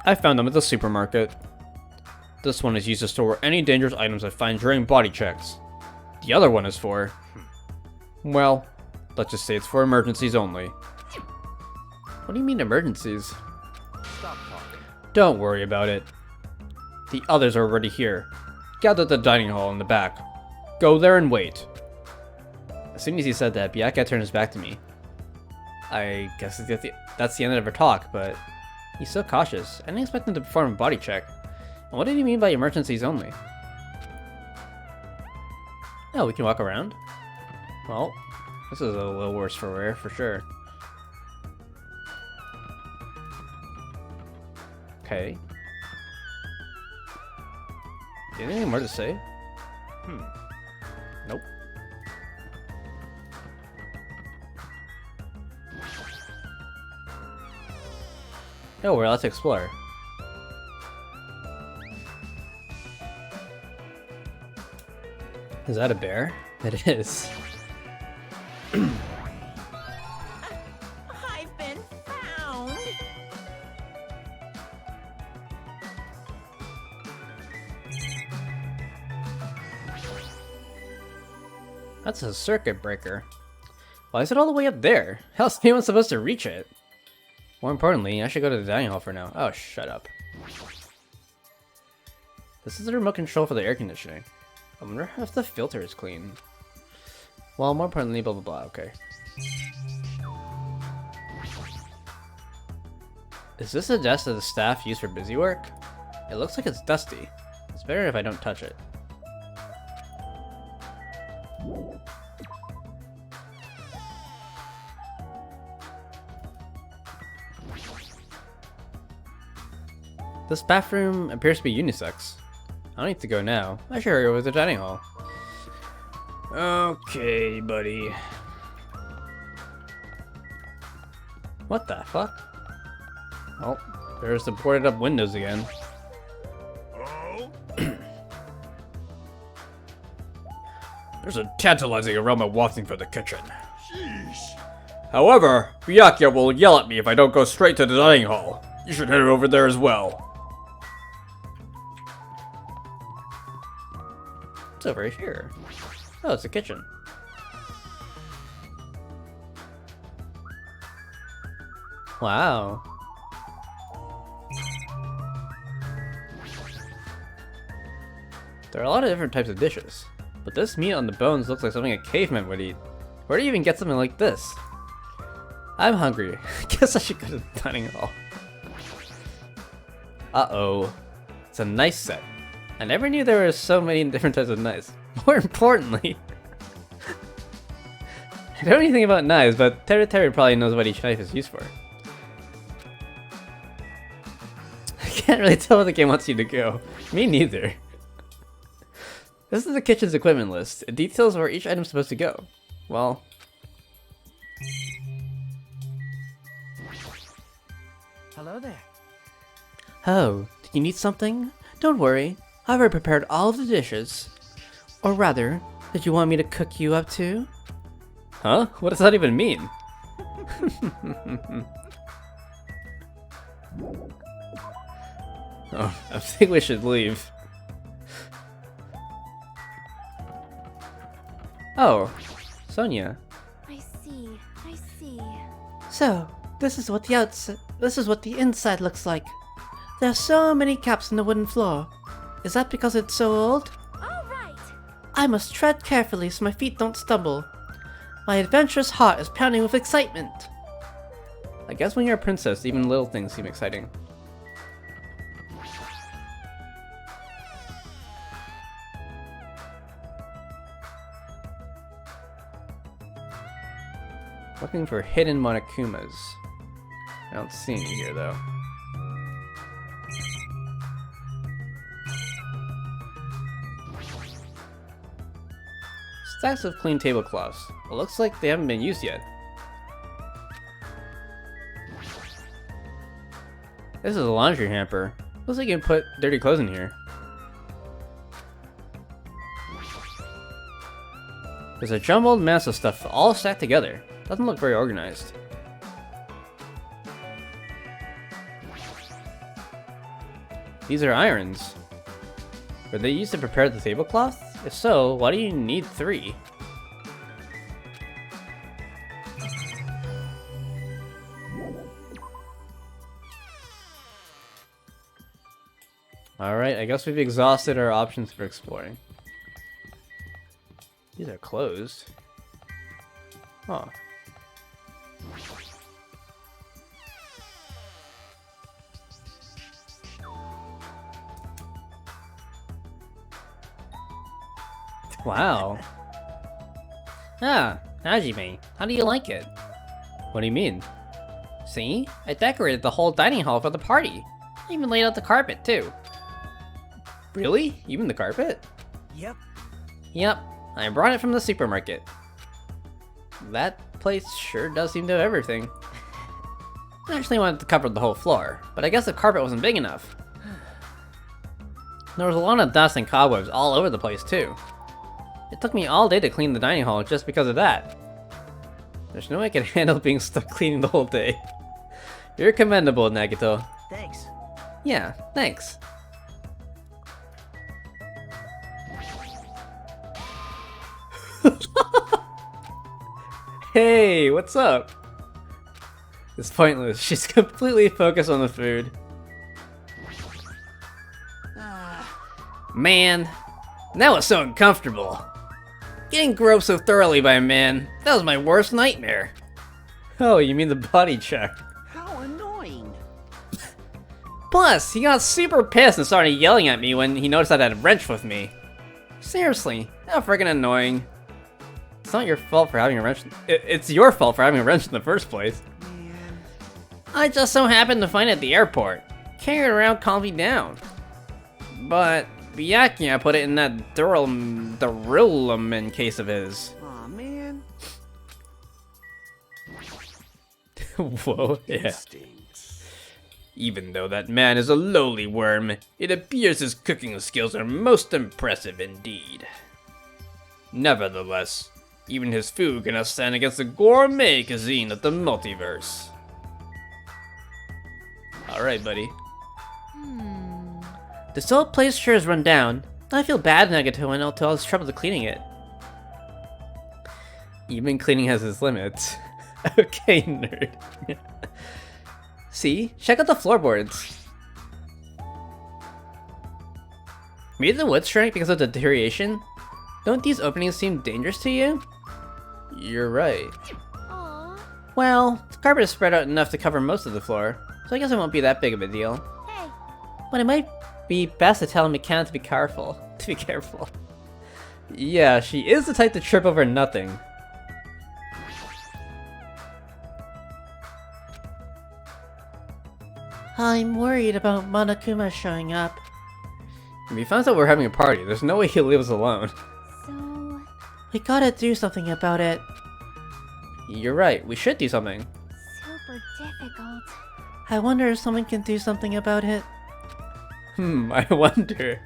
S1: I found them at the supermarket. This one is used to store any dangerous items I find during body checks. The other one is for... well, let's just say it's for emergencies only. What do you mean emergencies?
S4: Stop talking.
S1: Don't worry about it. The others are already here. Gather at the dining hall in the back. Go there and wait. As soon as he said that, Byakuya turned his back to me. I guess that's the end of our talk, but he's so cautious. I didn't expect him to perform a body check. And what did he mean by emergencies only? Oh, we can walk around? Well, this is a little worse for wear, for sure. Okay. Do you have anything more to say? Nope. Oh, well, let's explore. Is that a bear? It is.
S2: I've been found.
S1: That's a circuit breaker. Why is it all the way up there? How's anyone supposed to reach it? More importantly, I should go to the dining hall for now. Oh, shut up. This is the remote control for the air conditioning. I wonder if the filter is clean. Well, more importantly, blah blah blah, okay. Is this a desk that the staff use for busy work? It looks like it's dusty. It's better if I don't touch it. This bathroom appears to be unisex. I don't need to go now. I should hurry over to the dining hall. Okay, buddy. What the fuck? Oh, there's the boarded up windows again. There's a tantalizing aroma wafting from the kitchen. However, Byakuya will yell at me if I don't go straight to the dining hall. You should head over there as well. What's over here? Oh, it's a kitchen. Wow. There are a lot of different types of dishes, but this meat on the bones looks like something a caveman would eat. Where do you even get something like this? I'm hungry. Guess I should go to the dining hall. Uh-oh. It's a knife set. I never knew there were so many different types of knives. More importantly, I don't know anything about knives, but Terry probably knows what each knife is used for. I can't really tell where the game wants you to go. Me neither. This is the kitchen's equipment list. It details where each item's supposed to go. Well...
S4: Hello there.
S3: Oh, did you need something? Don't worry, I've already prepared all of the dishes. Or rather, did you want me to cook you up too?
S1: Huh? What does that even mean? Oh, I think we should leave. Oh, Sonia.
S5: I see.
S3: So, this is what the inside looks like. There are so many caps on the wooden floor. Is that because it's so old?
S5: All right.
S3: I must tread carefully so my feet don't stumble. My adventurous heart is pounding with excitement.
S1: I guess when you're a princess, even little things seem exciting. Looking for hidden Monokumas. I don't see any here though. Stacks of clean tablecloths. It looks like they haven't been used yet. This is a laundry hamper. Looks like you can put dirty clothes in here. There's a jumbled mass of stuff all stacked together. Doesn't look very organized. These are irons. Were they used to prepare the tablecloth? If so, why do you need 3? Alright, I guess we've exhausted our options for exploring. These are closed. Huh. Wow. Ah, Hajime, how do you like it? What do you mean? See? I decorated the whole dining hall for the party. I even laid out the carpet, too. Really? Even the carpet?
S4: Yep.
S1: Yep, I brought it from the supermarket. That place sure does seem to have everything. I actually wanted to cover the whole floor, but I guess the carpet wasn't big enough. There was a lot of dust and cobwebs all over the place, too. It took me all day to clean the dining hall just because of that. There's no way I can handle being stuck cleaning the whole day. You're commendable, Nagito.
S4: Thanks.
S1: Yeah, thanks. Hey, what's up? It's pointless. She's completely focused on the food. Man, that was so uncomfortable. Getting groped so thoroughly by a man, that was my worst nightmare. Oh, you mean the body check.
S4: How annoying.
S1: Plus, he got super pissed and started yelling at me when he noticed I had a wrench with me. Seriously, how freaking annoying. It's not your fault for having a wrench. It's your fault for having a wrench in the first place.
S4: Man.
S1: I just so happened to find it at the airport. Carrying it around calmed me down. But Byakuya put it in that Durillaman case of his.
S4: Aw, man.
S1: Whoa, yeah.
S4: Stinks.
S1: Even though that man is a lowly worm, it appears his cooking skills are most impressive indeed. Nevertheless, even his food cannot stand against the gourmet cuisine of the multiverse. Alright, buddy.
S3: This old place sure is run down. I feel bad Nagito went out to all this trouble to cleaning it.
S1: Even cleaning has its limits. Okay, nerd. See? Check out the floorboards. Maybe the wood shrank because of the deterioration? Don't these openings seem dangerous to you? You're right.
S5: Aw.
S1: Well, the carpet is spread out enough to cover most of the floor, so I guess it won't be that big of a deal.
S5: Hey.
S3: But it might be best to tell McKenna to be careful.
S1: Yeah, she is the type to trip over nothing.
S3: I'm worried about Monokuma showing up.
S1: If he finds out we're having a party, there's no way he'll leave us alone.
S5: So,
S3: We gotta do something about it.
S1: You're right, we should do something.
S5: super difficult.
S3: I wonder if someone can do something about it.
S1: I wonder.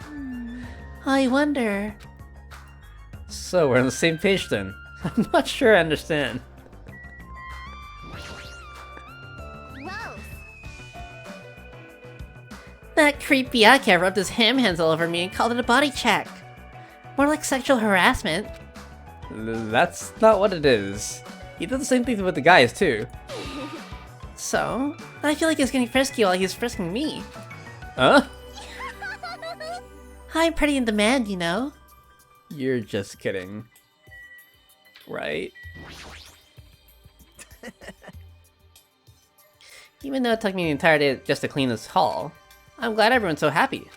S3: I wonder.
S1: So, we're on the same page then. I'm not sure I understand.
S5: Gross.
S3: That creep Byakuya rubbed his ham hands all over me and called it a body check. More like sexual harassment.
S1: That's not what it is. He did the same thing with the guys, too.
S3: So, I feel like he's getting frisky while he's frisking me.
S1: Huh?
S3: I'm pretty in demand, you know.
S1: You're just kidding. Right?
S3: Even though it took me the entire day just to clean this hall, I'm glad everyone's so happy.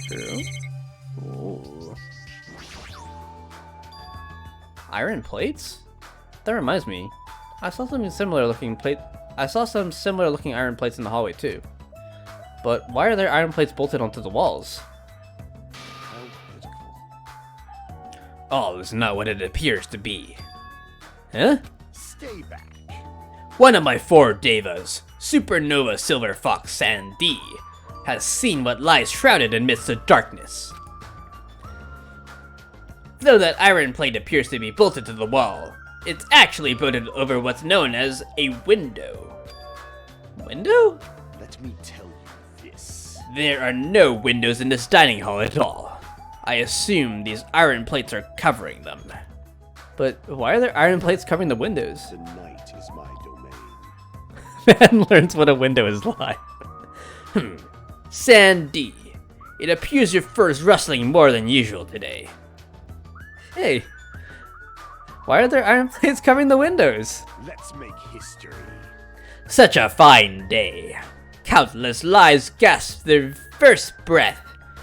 S1: True. Ooh. Iron plates? That reminds me. I saw some similar looking iron plates in the hallway too. But why are there iron plates bolted onto the walls? All is not what it appears to be. Huh?
S4: Stay back.
S1: One of my 4 devas, Supernova Silver Fox Sandy, has seen what lies shrouded amidst the darkness. Though that iron plate appears to be bolted to the wall, it's actually bolted over what's known as a window. Window?
S4: Let me tell you this.
S1: There are no windows in this dining hall at all. I assume these iron plates are covering them. But why are there iron plates covering the windows?
S4: The night is my domain.
S1: Man learns what a window is like. Sandy, it appears your fur is rustling more than usual today. Hey, why are there iron plates covering the windows?
S4: Let's make history.
S1: Such a fine day. Countless lives gasp their first breath,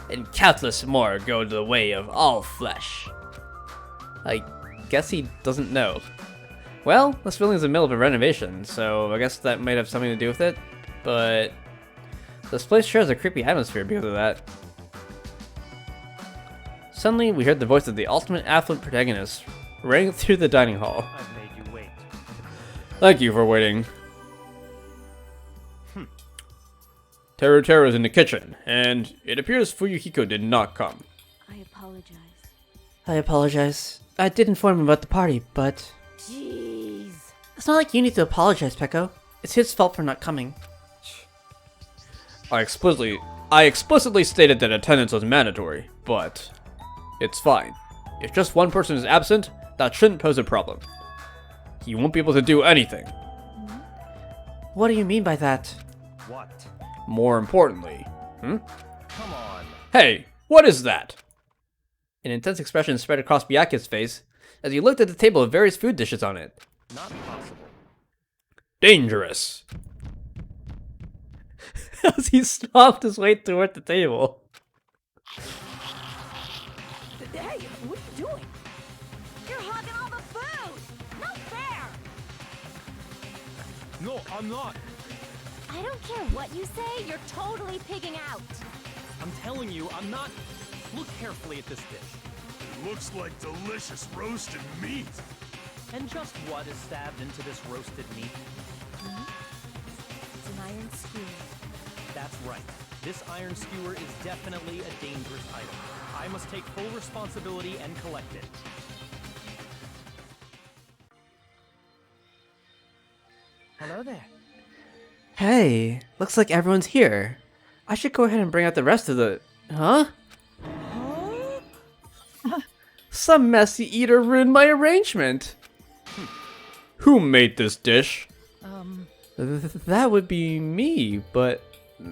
S1: and countless more go the way of all flesh. I guess he doesn't know. Well, this building's in the middle of a renovation, so I guess that might have something to do with it, but this place sure has a creepy atmosphere because of that. Suddenly, we heard the voice of the ultimate affluent protagonist ring through the dining hall.
S6: I've made you wait.
S1: Thank you for waiting. Teru is in the kitchen, and it appears Fuyuhiko did not come.
S5: I apologize.
S3: I apologize. I did inform him about the party, but...
S5: Jeez.
S3: It's not like you need to apologize, Peko. It's his fault for not coming.
S1: I explicitly stated that attendance was mandatory, but it's fine. If just one person is absent, that shouldn't pose a problem. He won't be able to do anything.
S3: What do you mean by that?
S6: What?
S1: More importantly,
S6: Come on.
S1: Hey, what is that? An intense expression spread across Byakuya's face as he looked at the table with various food dishes on it.
S6: Not possible.
S1: Dangerous. As he stomped his way toward the table.
S5: Hey, what are you doing? You're hogging all the food! Not fair!
S6: No, I'm not.
S5: I don't care what you say, you're totally pigging out.
S6: I'm telling you, I'm not. Look carefully at this dish.
S4: It looks like delicious roasted meat.
S6: And just what is stabbed into this roasted meat?
S5: It's an iron skewer.
S6: That's right. This iron skewer is definitely a dangerous item. I must take full responsibility and collect it.
S4: Hello there.
S3: Hey, looks like everyone's here. I should go ahead and bring out the rest of the... Huh?
S1: Some messy eater ruined my arrangement. Who made this dish? That would be me, but,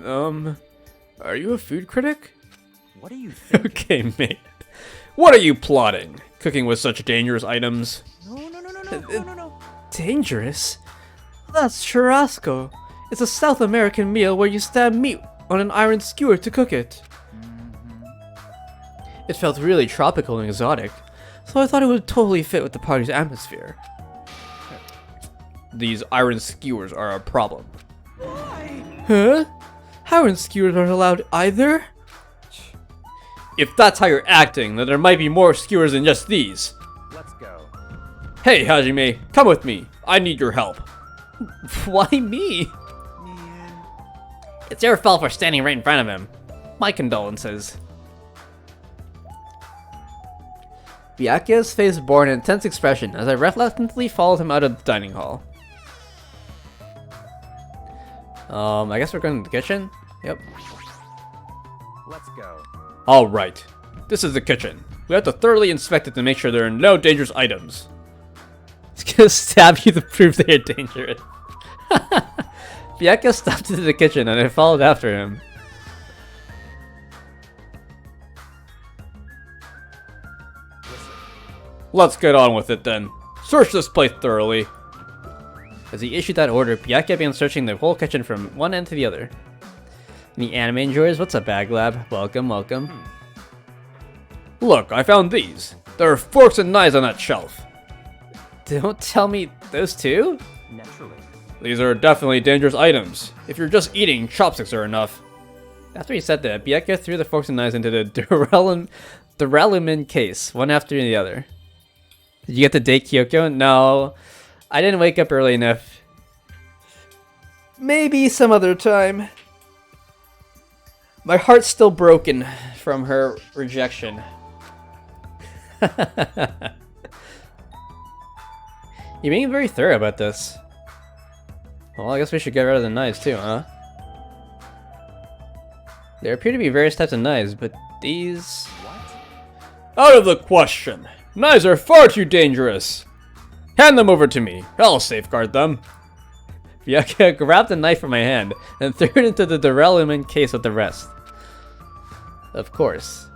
S1: are you a food critic?
S6: What are you thinking?
S1: Okay, mate. What are you plotting? Cooking with such dangerous items?
S6: No.
S3: Dangerous? That's churrasco. It's a South American meal where you stab meat on an iron skewer to cook it. It felt really tropical and exotic, so I thought it would totally fit with the party's atmosphere.
S1: These iron skewers are a problem.
S3: Huh? Iron skewers aren't allowed either?
S1: If that's how you're acting, then there might be more skewers than just these.
S6: Let's go.
S1: Hey, Hajime, come with me. I need your help. Why me?
S4: Man.
S1: It's your fault for standing right in front of him. My condolences. Byakuya's face bore an intense expression as I reluctantly followed him out of the dining hall. I guess we're going to the kitchen? Yep.
S6: Let's go.
S1: Alright. This is the kitchen. We have to thoroughly inspect it to make sure there are no dangerous items. It's gonna stab you to prove they are dangerous. Byakuya stopped into the kitchen and I followed after him. Let's get on with it then. Search this place thoroughly. As he issued that order, Byakuya began searching the whole kitchen from one end to the other. Any anime enjoyers? What's up, Bag Lab? Welcome, welcome. Look, I found these. There are forks and knives on that shelf. Don't tell me those two?
S6: Naturally.
S1: These are definitely dangerous items. If you're just eating, chopsticks are enough. After he said that, Byakuya threw the forks and knives into the duralumin case, one after the other. Did you get the date, Kyoko? No, I didn't wake up early enough. Maybe some other time. My heart's still broken from her rejection. You're being very thorough about this. Well, I guess we should get rid of the knives too, huh? There appear to be various types of knives, but these... What? Out of the question! Knives are far too dangerous! Hand them over to me. I'll safeguard them. Byakuya grabbed the knife from my hand and threw it into the duralumin case with the rest. Of course.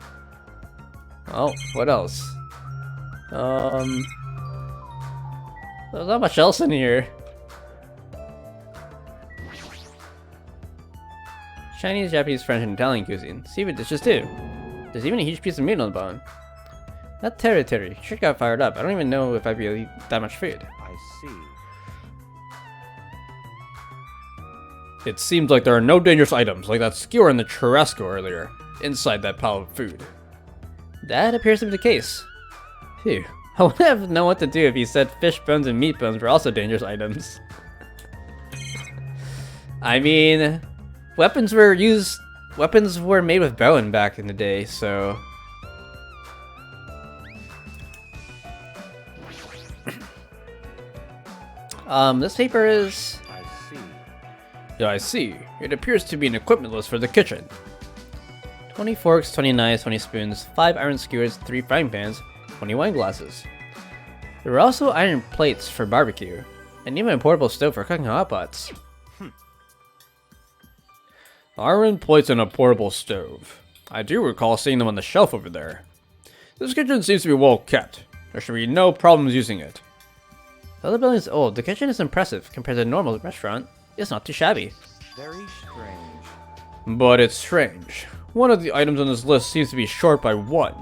S1: Oh, what else? There's not much else in here. Chinese, Japanese, French, and Italian cuisine. Seafood dishes too. There's even a huge piece of meat on the bone. That territory. Shit got fired up. I don't even know if I'd be able to eat that much food.
S6: I see.
S1: It seems like there are no dangerous items, like that skewer in the churrasco earlier, inside that pile of food. That appears to be the case. Phew. I wouldn't have known what to do if he said fish bones and meat bones were also dangerous items. I mean, weapons were made with bone back in the day, so... This paper is...
S6: I see.
S1: Yeah, I see. It appears to be an equipment list for the kitchen. 20 forks, 20 knives, 20 spoons, 5 iron skewers, 3 frying pans, 20 wine glasses. There were also iron plates for barbecue, and even a portable stove for cooking hot pots. Iron plates and a portable stove. I do recall seeing them on the shelf over there. This kitchen seems to be well kept. There should be no problems using it. Though the building is old, the kitchen is impressive compared to a normal restaurant. It's not too shabby.
S6: Very strange.
S1: But it's strange. One of the items on this list seems to be short by 1.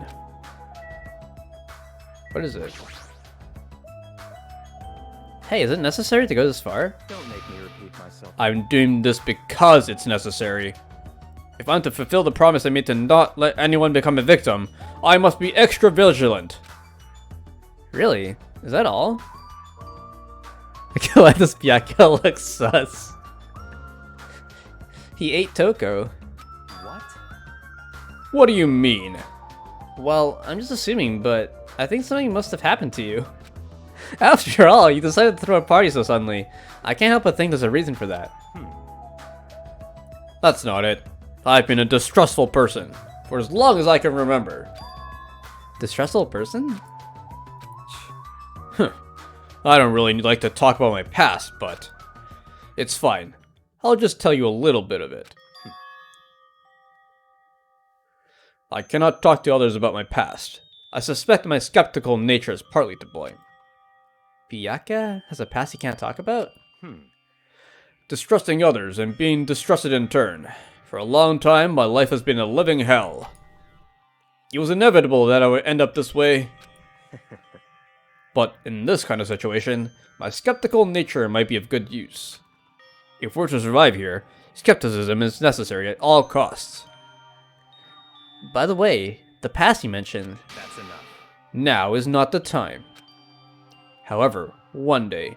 S1: What is it? Hey, is it necessary to go this far?
S6: Don't make me repeat myself.
S1: I'm doing this because it's necessary. If I'm to fulfill the promise I made to not let anyone become a victim, I must be extra vigilant. Really? Is that all? Why does Byakuya look sus? He ate Toko.
S6: What?
S1: What do you mean? Well, I'm just assuming, but I think something must have happened to you. After all, you decided to throw a party so suddenly. I can't help but think there's a reason for that. That's not it. I've been a distrustful person for as long as I can remember. Distrustful person? I don't really like to talk about my past, but it's fine. I'll just tell you a little bit of it. I cannot talk to others about my past. I suspect my skeptical nature is partly to blame. Byakuya has a past he can't talk about? Distrusting others and being distrusted in turn. For a long time, my life has been a living hell. It was inevitable that I would end up this way. But in this kind of situation, my skeptical nature might be of good use. If we're to survive here, skepticism is necessary at all costs. By the way, the past you mentioned,
S6: That's enough.
S1: now is not the time. However, one day,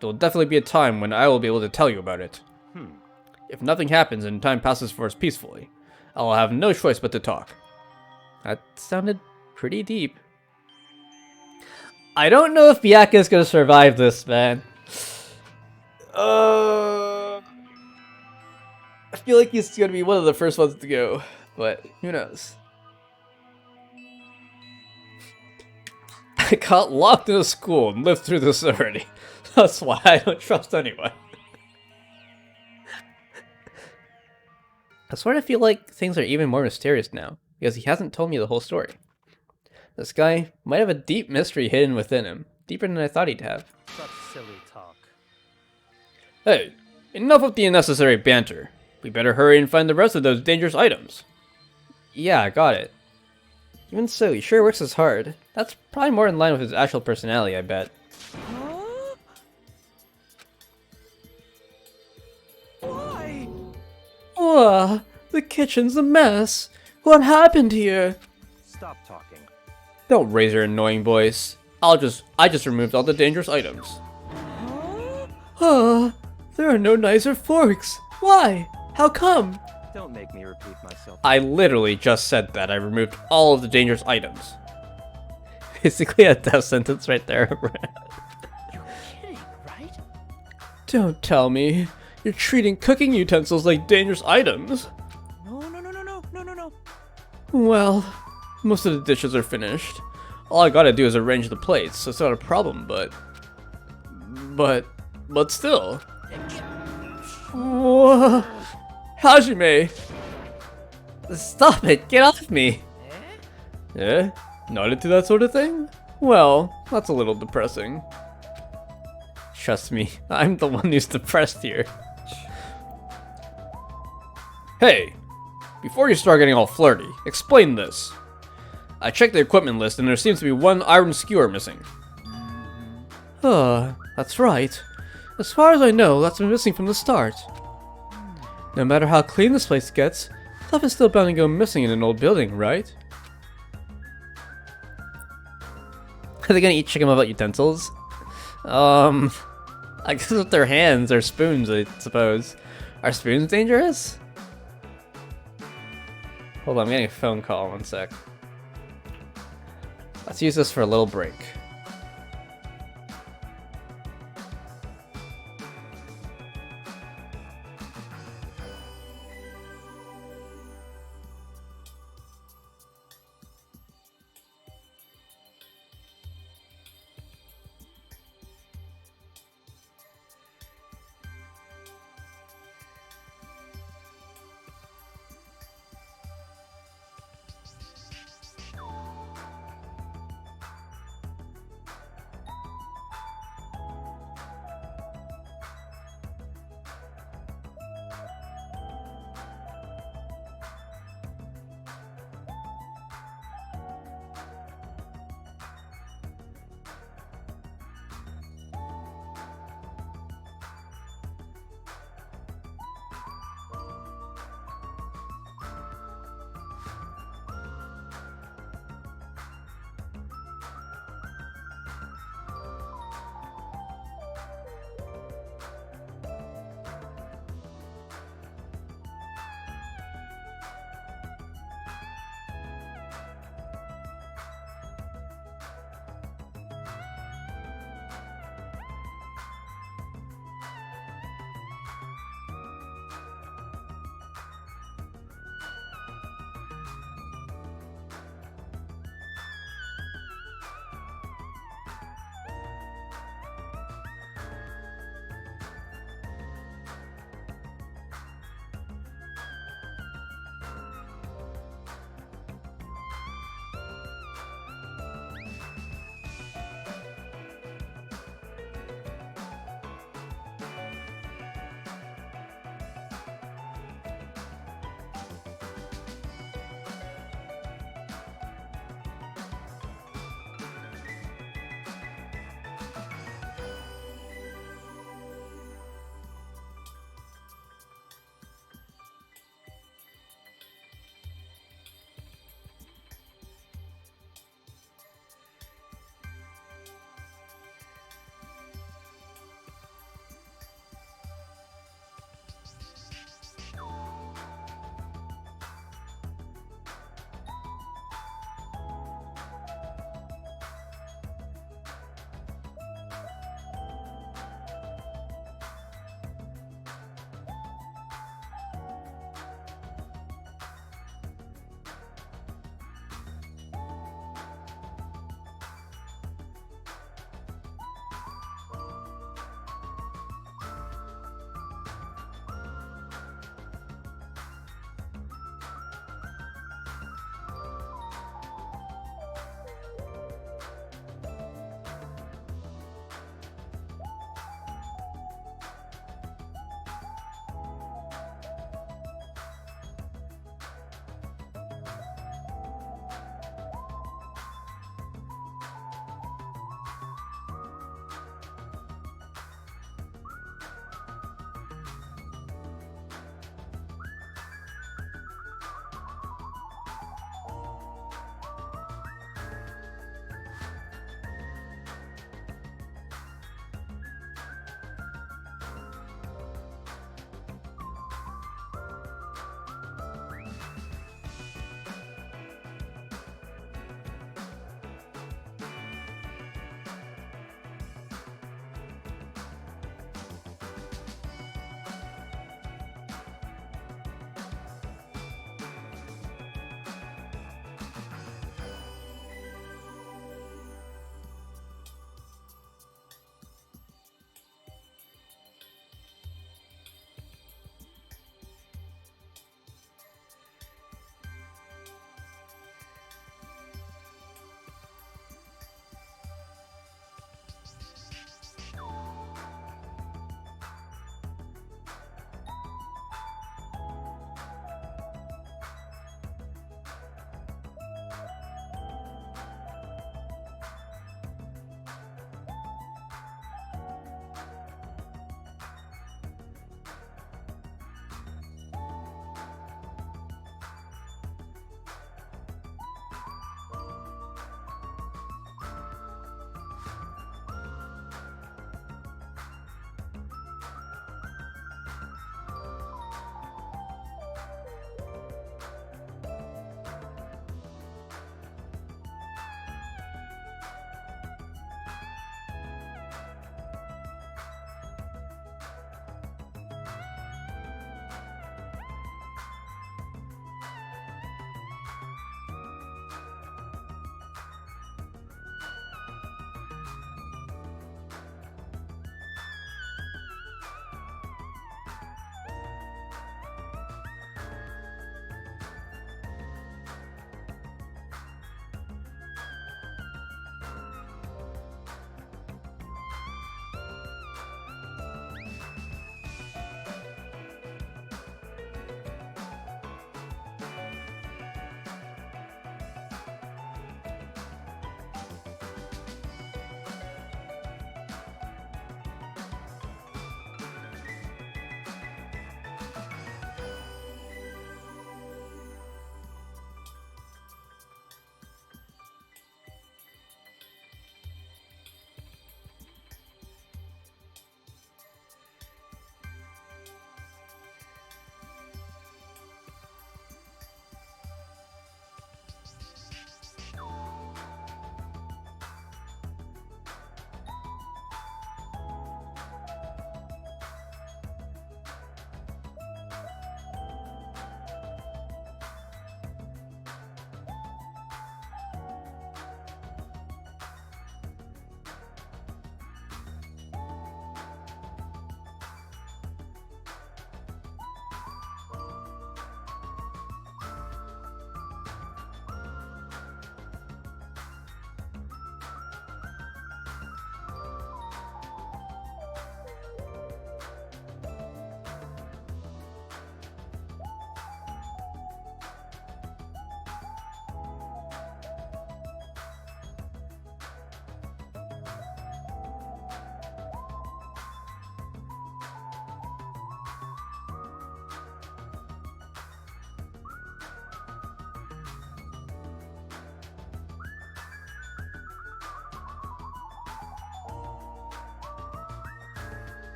S1: there will definitely be a time when I will be able to tell you about it. If nothing happens and time passes for us peacefully, I will have no choice but to talk. That sounded pretty deep. I don't know if Byakuya is going to survive this, man. I feel like he's going to be one of the first ones to go, but who knows. I got locked in a school and lived through this already. That's why I don't trust anyone. I sort of feel like things are even more mysterious now, because he hasn't told me the whole story. This guy might have a deep mystery hidden within him, deeper than I thought he'd have.
S6: Such silly talk.
S1: Hey, enough of the unnecessary banter. We better hurry and find the rest of those dangerous items. Yeah, I got it. Even so, he sure works as hard. That's probably more in line with his actual personality, I bet.
S5: Huh? Why?
S1: The kitchen's a mess. What happened here?
S6: Stop talking.
S1: Don't raise your annoying voice. I just removed all the dangerous items.
S5: Huh?
S1: There are no knives or forks. Why? How come?
S6: Don't make me repeat myself.
S1: I literally just said that I removed all of the dangerous items. Basically a death sentence right there.
S5: You're kidding, right?
S1: Don't tell me. You're treating cooking utensils like dangerous items.
S5: No.
S1: Well, most of the dishes are finished. All I gotta do is arrange the plates, so it's not a problem, but still. Whoa. Hajime! Stop it! Get off me! Eh? Not into that sort of thing? Well, that's a little depressing. Trust me, I'm the one who's depressed here. Hey! Before you start getting all flirty, explain this. I checked the equipment list and there seems to be one iron skewer missing. That's right. As far as I know, that's been missing from the start. No matter how clean this place gets, stuff is still bound to go missing in an old building, right? Are they gonna eat chicken without utensils? I guess with their hands or spoons, I suppose. Are spoons dangerous? Hold on, I'm getting a phone call, 1 sec. Let's use this for a little break.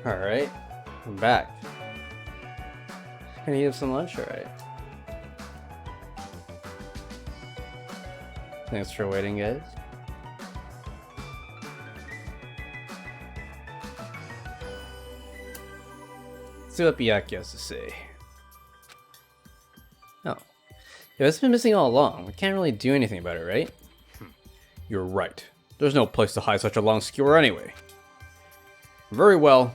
S1: Alright, I'm back. Gonna eat some lunch, alright. Thanks for waiting, guys. Let's see what Byakuya has to say. Oh. Yeah, it's been missing all along. We can't really do anything about it, right?
S7: You're right. There's no place to hide such a long skewer anyway. Very well.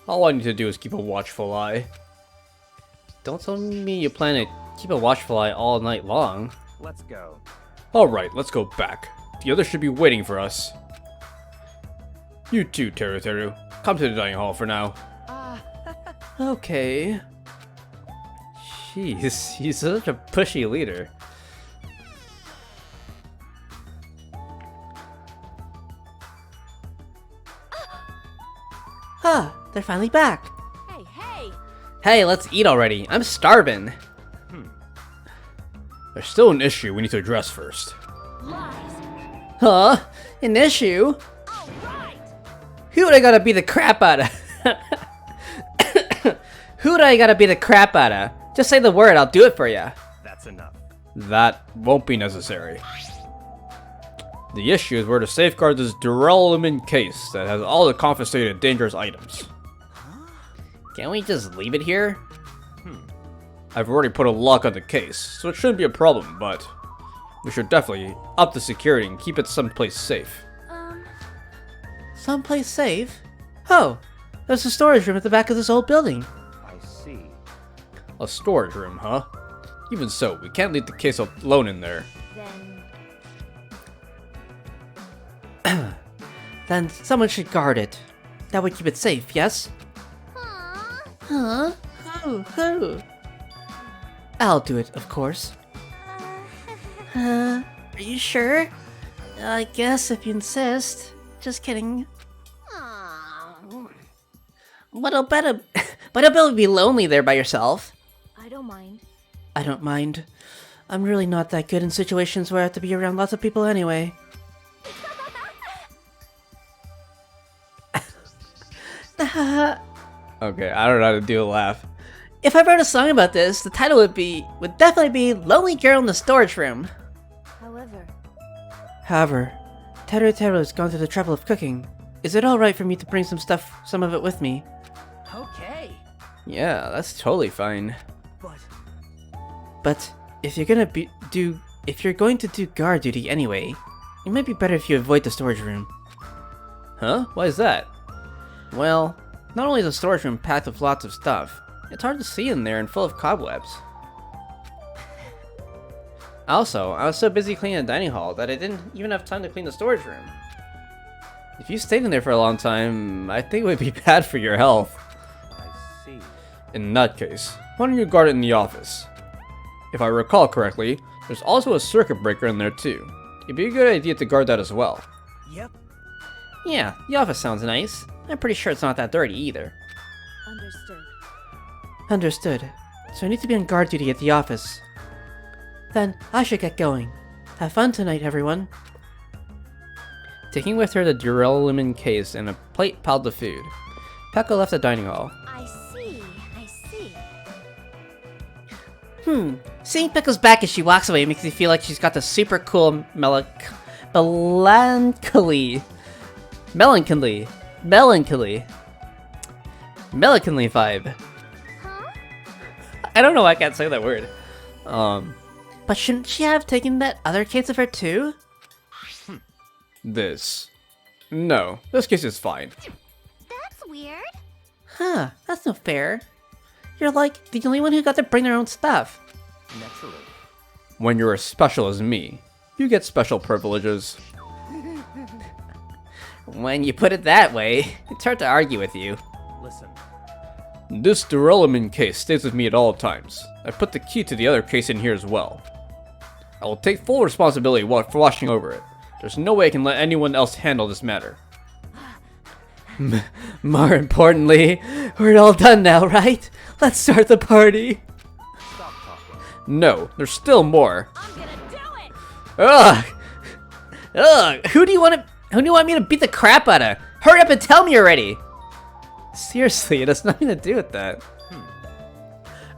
S7: All I need to do is keep a watchful eye.
S1: Don't tell me you plan to keep a watchful eye all night long.
S6: Let's go.
S7: Alright, let's go back. The others should be waiting for us. You too, Teru. Come to the dining hall for now.
S1: Okay. Jeez, he's such a pushy leader.
S3: Ah, they're finally back.
S5: Hey, hey!
S1: Hey, let's eat already. I'm starving.
S7: There's still an issue we need to address first.
S5: Lies!
S1: Huh? An issue?
S5: Alright!
S1: Who would I gotta beat the crap out of? Who do I gotta beat the crap out of? Just say the word, I'll do it for you.
S6: That's enough.
S7: That won't be necessary. The issue is where to safeguard this duralumin case that has all the confiscated dangerous items.
S1: Can't we just leave it here?
S7: I've already put a lock on the case, so it shouldn't be a problem, but we should definitely up the security and keep it someplace safe.
S3: Someplace safe? Oh, there's a storage room at the back of this old building.
S6: I see.
S7: A storage room, huh? Even so, we can't leave the case alone in there.
S5: Then...
S3: Then someone should guard it. That would keep it safe, yes? Huh? Who? I'll do it, of course. Are you sure? I guess if you insist. Just kidding. But I'll bet you'll be lonely there by yourself.
S5: I don't mind.
S3: I don't mind. I'm really not that good in situations where I have to be around lots of people anyway.
S1: Okay, I don't know how to do a laugh.
S3: If I wrote a song about this, the title would definitely be Lonely Girl in the Storage Room.
S5: However,
S3: Teru has gone through the trouble of cooking. Is it alright for me to bring some of it with me?
S6: Okay.
S1: Yeah, that's totally fine.
S3: But if you're going to do guard duty anyway, it might be better if you avoid the storage room.
S1: Huh? Why is that? Well, not only is the storage room packed with lots of stuff, it's hard to see in there and full of cobwebs. Also, I was so busy cleaning the dining hall that I didn't even have time to clean the storage room. If you stayed in there for a long time, I think it would be bad for your health.
S6: I see.
S7: In that case, why don't you guard it in the office? If I recall correctly, there's also a circuit breaker in there too. It'd be a good idea to guard that as well.
S6: Yep.
S1: Yeah, the office sounds nice. I'm pretty sure it's not that dirty either.
S5: understood.
S3: Understood. So I need to be on guard duty at the office. Then I should get going. Have fun tonight, everyone.
S1: Taking with her the duralumin case and a plate piled with food, Pekka left the dining hall.
S5: I see.
S3: Seeing Pickle's back as she walks away makes me feel like she's got the super cool melancholy vibe.
S5: Huh?
S1: I don't know why I can't say that word.
S3: But shouldn't she have taken that other case of her too?
S7: No, this case is fine.
S5: That's weird.
S3: Huh, that's no fair. You're like the only one who got to bring their own stuff.
S6: Naturally.
S7: When you're as special as me, you get special privileges.
S1: When you put it that way, it's hard to argue with you.
S6: Listen.
S7: This duralumin case stays with me at all times. I put the key to the other case in here as well. I will take full responsibility for watching over it. There's no way I can let anyone else handle this matter.
S3: More importantly, we're all done now, right? Let's start the party.
S6: Stop talking.
S7: No, there's still more.
S5: I'm gonna do it.
S1: Ugh! Ugh! Who do you want me to beat the crap out of? Hurry up and tell me already!
S7: Seriously, it has nothing to do with that.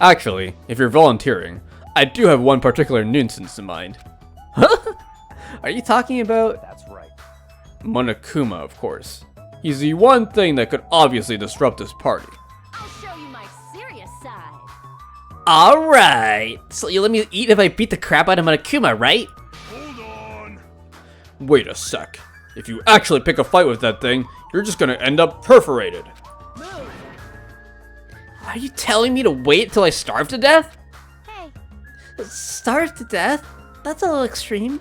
S7: Actually, if you're volunteering, I do have one particular nuisance in mind. Huh? Are you talking about
S6: That's right.
S7: Monokuma, of course? He's the one thing that could obviously disrupt this party.
S5: I'll show you my serious side.
S3: Alright! So you let me eat if I beat the crap out of Monokuma, right?
S4: Hold on.
S7: Wait a sec. If you actually pick a fight with that thing, you're just gonna end up perforated.
S5: Move.
S3: Are you telling me to wait till I starve to death?
S5: Hey,
S3: Starve to death? That's a little extreme.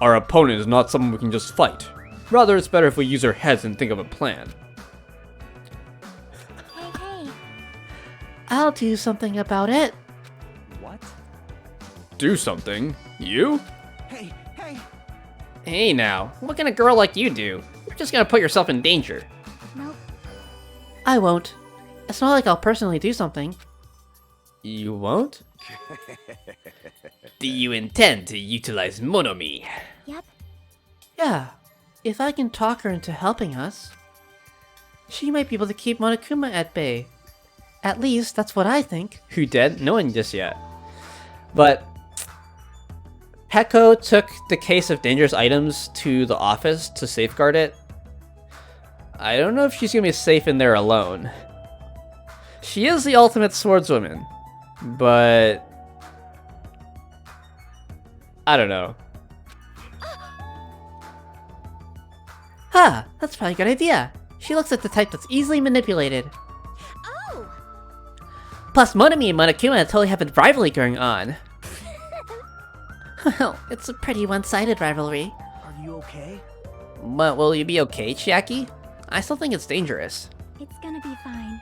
S7: Our opponent is not someone we can just fight. Rather, it's better if we use our heads and think of a plan.
S5: hey.
S3: I'll do something about it.
S6: What?
S7: Do something? You?
S6: Hey.
S3: Hey now, what can a girl like you do? You're just gonna put yourself in danger.
S5: Nope.
S3: I won't. It's not like I'll personally do something.
S7: You won't?
S3: Do you intend to utilize Monomi?
S5: Yep.
S3: Yeah, if I can talk her into helping us, she might be able to keep Monokuma at bay. At least, that's what I think.
S1: Who dead? No one just yet. But Heko took the case of dangerous items to the office to safeguard it. I don't know if she's gonna be safe in there alone. She is the ultimate swordswoman, but I don't know.
S3: Huh, that's probably a good idea. She looks like the type that's easily manipulated.
S5: Oh!
S3: Plus, Monomi and Monokuma totally have a rivalry going on. Well, it's a pretty one-sided rivalry.
S6: Are you okay?
S1: But will you be okay, Chiaki? I still think it's dangerous.
S5: It's gonna be fine.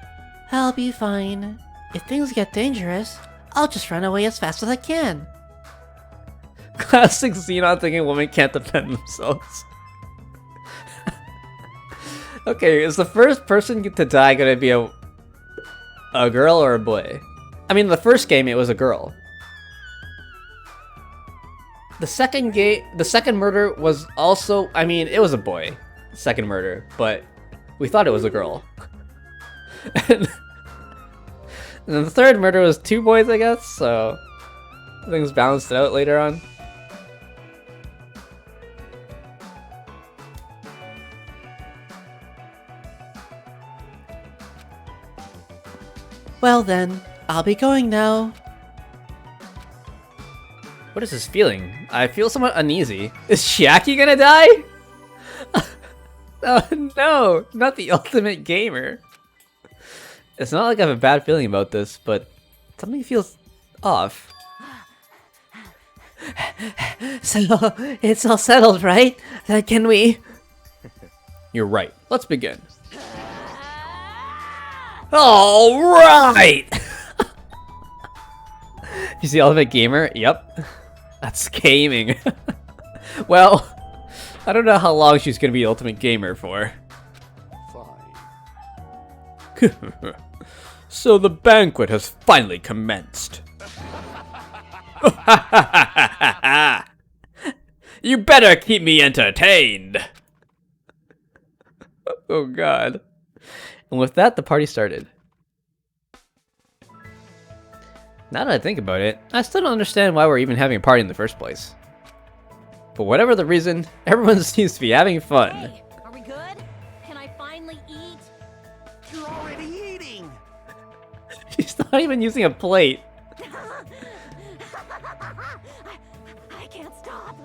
S3: I'll be fine. If things get dangerous, I'll just run away as fast as I can.
S1: Classic Xenon thinking women can't defend themselves. Okay, is the first person to die gonna be a girl or a boy? I mean, the first game it was a girl. The second murder was also, I mean, it was a boy. Second murder, but we thought it was a girl. And then the third murder was two boys, I guess, so things balanced out later on.
S3: Well then, I'll be going now.
S1: What is this feeling? I feel somewhat uneasy. Is Chiaki gonna die? Oh no, not the ultimate gamer. It's not like I have a bad feeling about this, but something feels off.
S3: So, it's all settled, right? Then can we...
S7: You're right. Let's begin.
S1: Alright! You see ultimate gamer? Yep. That's gaming. Well, I don't know how long she's gonna be ultimate gamer for.
S7: So the banquet has finally commenced.
S1: You better keep me entertained! Oh god. And with that, the party started. Now that I think about it, I still don't understand why we're even having a party in the first place. But whatever the reason, everyone seems to be having fun.
S5: Hey, are we good? Can I finally eat?
S6: You're already eating!
S1: She's not even using a plate.
S5: I can't stop.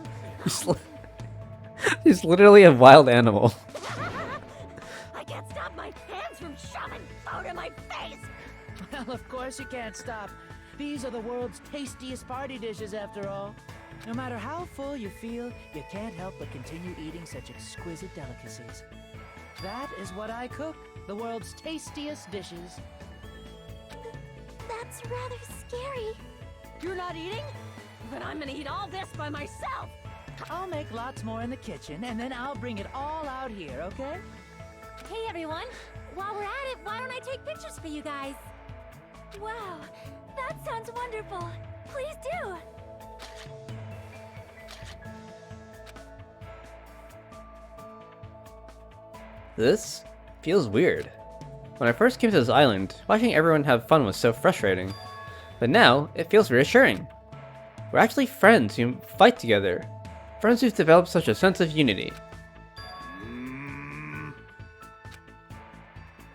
S1: She's literally a wild animal.
S5: I can't stop my hands from shoving food in my face.
S8: Well, of course you can't stop. These are the world's tastiest party dishes, after all. No matter how full you feel, you can't help but continue eating such exquisite delicacies. That is what I cook, the world's tastiest dishes.
S5: That's rather scary. You're not eating? Then I'm gonna eat all this by myself.
S8: I'll make lots more in the kitchen, and then I'll bring it all out here, okay?
S5: Hey everyone, while we're at it, why don't I take pictures for you guys? Wow, that sounds wonderful. Please do.
S1: This feels weird. When I first came to this island, watching everyone have fun was so frustrating. But now, it feels reassuring. We're actually friends who fight together. Friends who've developed such a sense of unity.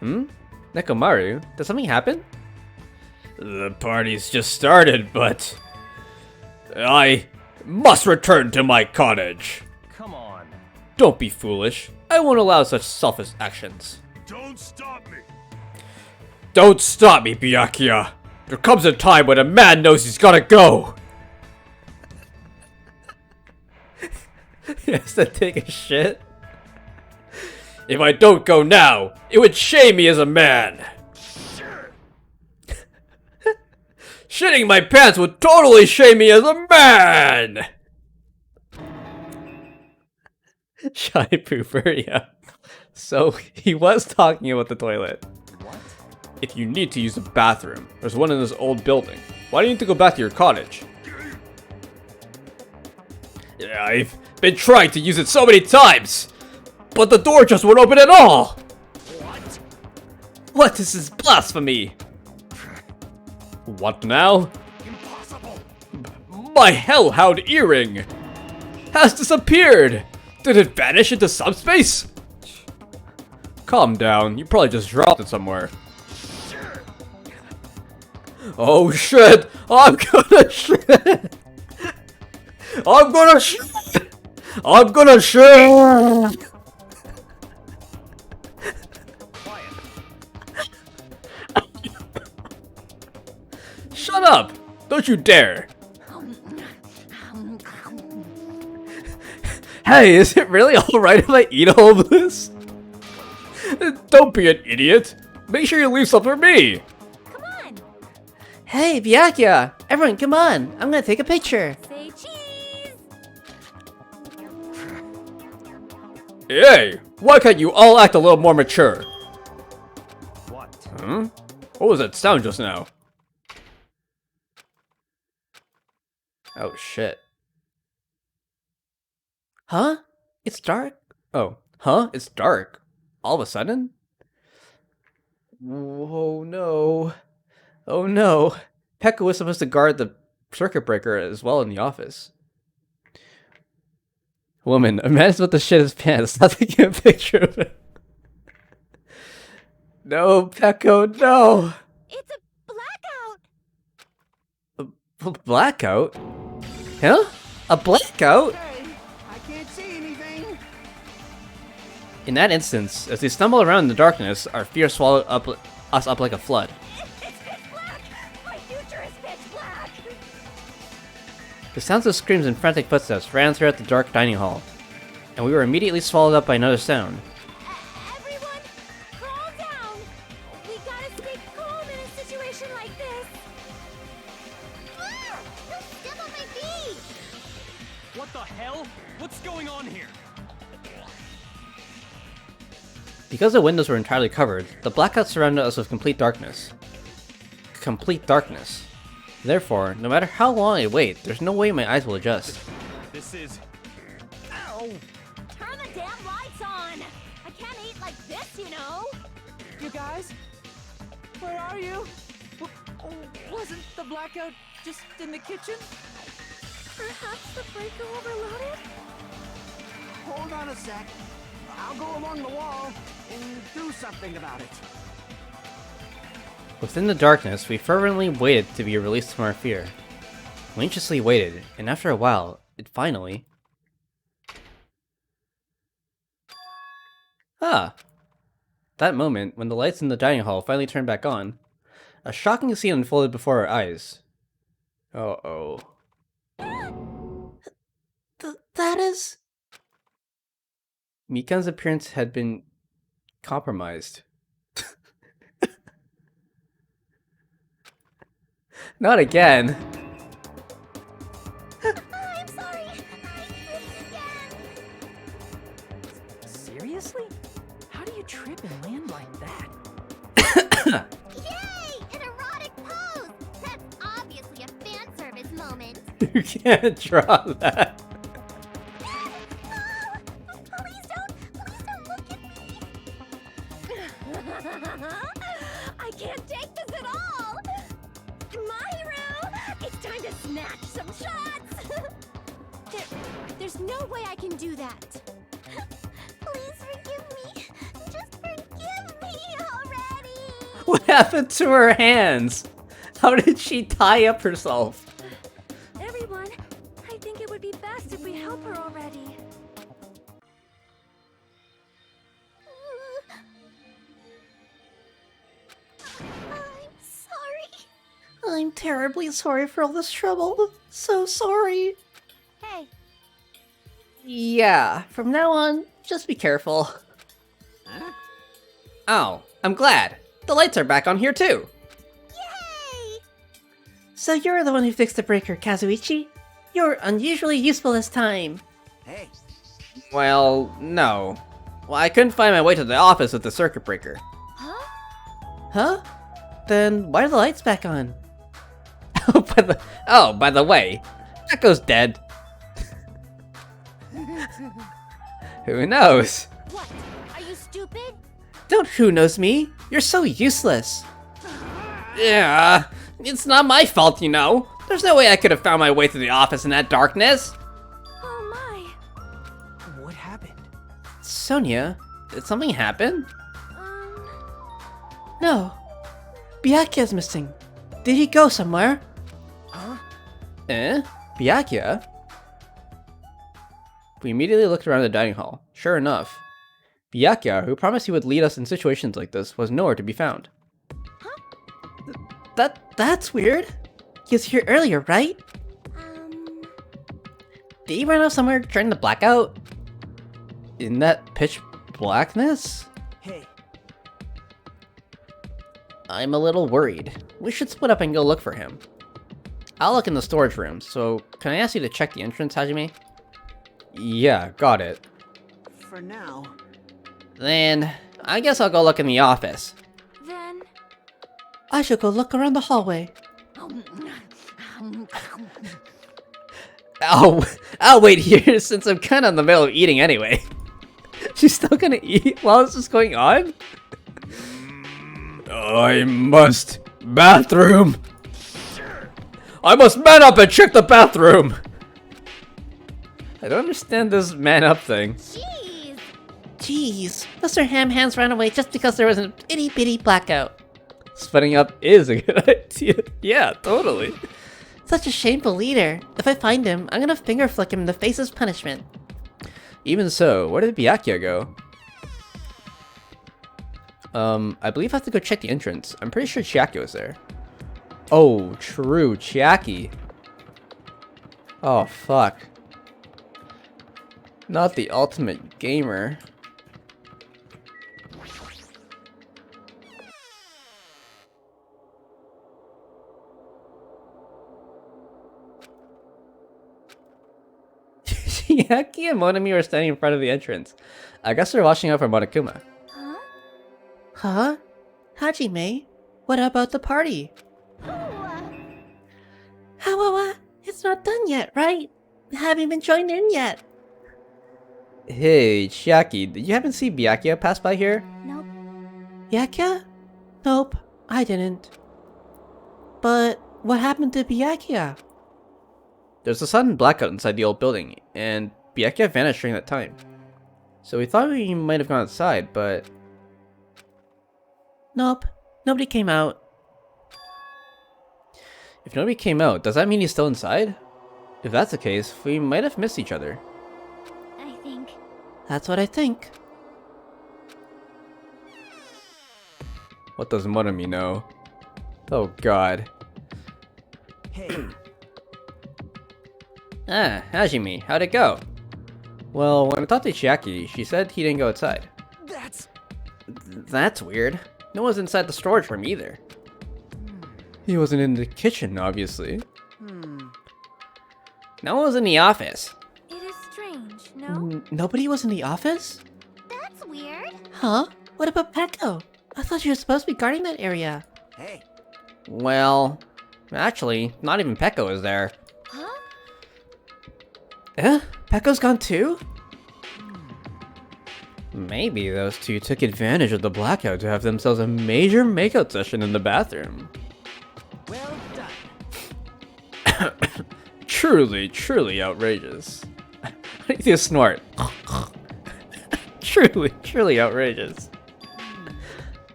S1: Nekomaru, did something happen?
S7: The party's just started, but I must return to my cottage.
S6: Come on.
S7: Don't be foolish. I won't allow such selfish actions.
S4: Don't stop me.
S7: Don't stop me, Byakuya. There comes a time when a man knows he's gotta go.
S1: He has to take a shit?
S7: If I don't go now, it would shame me as a man. Shitting my pants would totally shame me as a man.
S1: Shy pooper, yeah. So, he was talking about the toilet.
S6: What?
S7: If you need to use the bathroom, there's one in this old building. Why do you need to go back to your cottage? Yeah, I've been trying to use it so many times, but the door just won't open at all.
S4: What?
S7: What? This is blasphemy. What now?
S4: Impossible.
S7: My hellhound earring has disappeared. Did it vanish into subspace? Calm down. You probably just dropped it somewhere. Oh shit! I'm gonna shit! I'm gonna shit! I'm gonna shit! Shut up! Don't you dare!
S1: Hey, is it really alright if I eat all of this?
S7: Don't be an idiot! Make sure you leave some for me!
S5: Come on.
S3: Hey, Byakuya! Everyone, come on! I'm gonna take a picture.
S5: Say cheese.
S7: Hey! Why can't you all act a little more mature?
S6: What?
S7: Huh? What was that sound just now?
S1: Oh shit.
S3: Huh? It's dark?
S1: Oh, huh? It's dark. All of a sudden? Oh no. Oh no. Pekka was supposed to guard the circuit breaker as well in the office. Woman, a man's about to shit his pants. Stop taking a picture of it. No, Pekko, no.
S5: It's a blackout.
S1: A blackout? Huh? A blackout?
S8: Hey, I can't see anything.
S1: In that instance, as they stumble around in the darkness, our fear swallowed us up like a flood.
S5: It's pitch black. My future is pitch black.
S1: The sounds of screams and frantic footsteps ran throughout the dark dining hall, and we were immediately swallowed up by another sound.
S5: Everyone, calm down. We gotta stay calm in a situation like this. Ah! Don't step on my feet.
S6: What the hell? What's going on here?
S1: Because the windows were entirely covered, the blackout surrounded us with complete darkness. Complete darkness. Therefore, no matter how long I wait, there's no way my eyes will adjust.
S6: This is...
S8: Ow!
S5: Turn the damn lights on. I can't eat like this, you know.
S8: You guys? Where are you? Wasn't the blackout just in the kitchen?
S5: Perhaps the breaker overloaded?
S9: Hold on a sec. I'll go along the wall and do something about it.
S1: Within the darkness, we fervently waited to be released from our fear. We anxiously waited, and after a while, it finally... Ah! That moment, when the lights in the dining hall finally turned back on, a shocking scene unfolded before our eyes. Uh-oh.
S3: That is...
S1: Mikan's appearance had been compromised. Not again.
S5: I'm sorry. I did it again.
S8: Seriously? How do you trip and land like that?
S5: Yay! An erotic pose. That's obviously a fan service moment.
S1: You can't draw that.
S5: Please don't look at me. some shots! There's no way I can do that. Please forgive me. Just forgive me already.
S7: What happened to her hands? How did she tie up herself?
S5: Everyone, I think it would be best if we help her already. I'm sorry.
S3: I'm terribly sorry for all this trouble. So sorry.
S5: Hey,
S1: Yeah, from now on, just be careful. Oh, I'm glad. The lights are back on here too.
S5: yay!
S3: So you're the one who fixed the breaker, Kazuichi? You're unusually useful this time.
S9: Hey,
S1: Well, no. Well, I couldn't find my way to the office with the circuit breaker.
S5: Huh?
S3: Huh? Then why are the lights back on?
S1: By the way, Echo's dead. Who knows?
S5: What? Are you stupid?
S3: Don't who knows me. You're so useless.
S1: Yeah, it's not my fault, you know. There's no way I could have found my way to the office in that darkness.
S5: Oh my.
S8: What happened?
S1: Sonia, did something happen?
S3: No. Byakuya's missing. Did he go somewhere?
S8: Huh?
S1: Eh? Byakuya? We immediately looked around the dining hall. Sure enough, Byakuya, who promised he would lead us in situations like this, was nowhere to be found.
S3: That's weird. He was here earlier, right?
S1: Did he run off somewhere during the blackout? In that pitch blackness?
S8: Hey,
S1: I'm a little worried. We should split up and go look for him. I'll look in the storage room, so can I ask you to check the entrance, Hajime? Yeah, got it.
S9: for now.
S1: Then, I guess I'll go look in the office.
S5: Then,
S3: I should go look around the hallway.
S1: I'll wait here since I'm kinda in the middle of eating anyway. She's still gonna eat while this is going on? I must bathroom. I must man up and check the bathroom. I don't understand this man up thing.
S5: jeez!
S3: Jeez, Mr. Ham Hands ran away just because there was an itty bitty blackout.
S1: Splitting up is a good idea. Yeah, totally.
S3: Such a shameful leader. If I find him, I'm gonna finger flick him in the face as punishment.
S1: Even so, where did Byakuya go? I believe I have to go check the entrance. I'm pretty sure Chiaki was there. Oh, true, Chiaki. Oh, fuck. Not the ultimate gamer. Chiaki and Monami were standing in front of the entrance. I guess they're watching out for Monokuma.
S5: Huh?
S3: Huh? Hajime, what about the party? How, it's not done yet, right? Haven't even joined in yet.
S1: Hey, Chiaki, did you happen to see Byakuya pass by here?
S5: Nope.
S3: Byakuya? Nope, I didn't. But what happened to Byakuya?
S1: There's a sudden blackout inside the old building, and Byakuya vanished during that time. So we thought he might have gone outside, but...
S3: Nope, nobody came out.
S1: If nobody came out, does that mean he's still inside? If that's the case, we might have missed each other.
S5: I think.
S3: That's what I think.
S1: What does Monami know? Oh god.
S8: hey,
S1: Ah, Hajime, how'd it go? Well, when I talked to Chiaki, she said he didn't go outside. That's weird. No one's inside the storage room either. He wasn't in the kitchen, obviously. No one was in the office.
S5: It is strange, no?
S3: Nobody was in the office?
S5: That's weird.
S3: Huh? What about Peko? I thought you were supposed to be guarding that area.
S9: Hey,
S1: Well, actually, not even Peko was there.
S5: Huh?
S3: Eh? Peko's gone too?
S1: Maybe those two took advantage of the blackout to have themselves a major makeout session in the bathroom.
S8: well done.
S7: truly, truly outrageous. I need to snort. Truly, truly outrageous.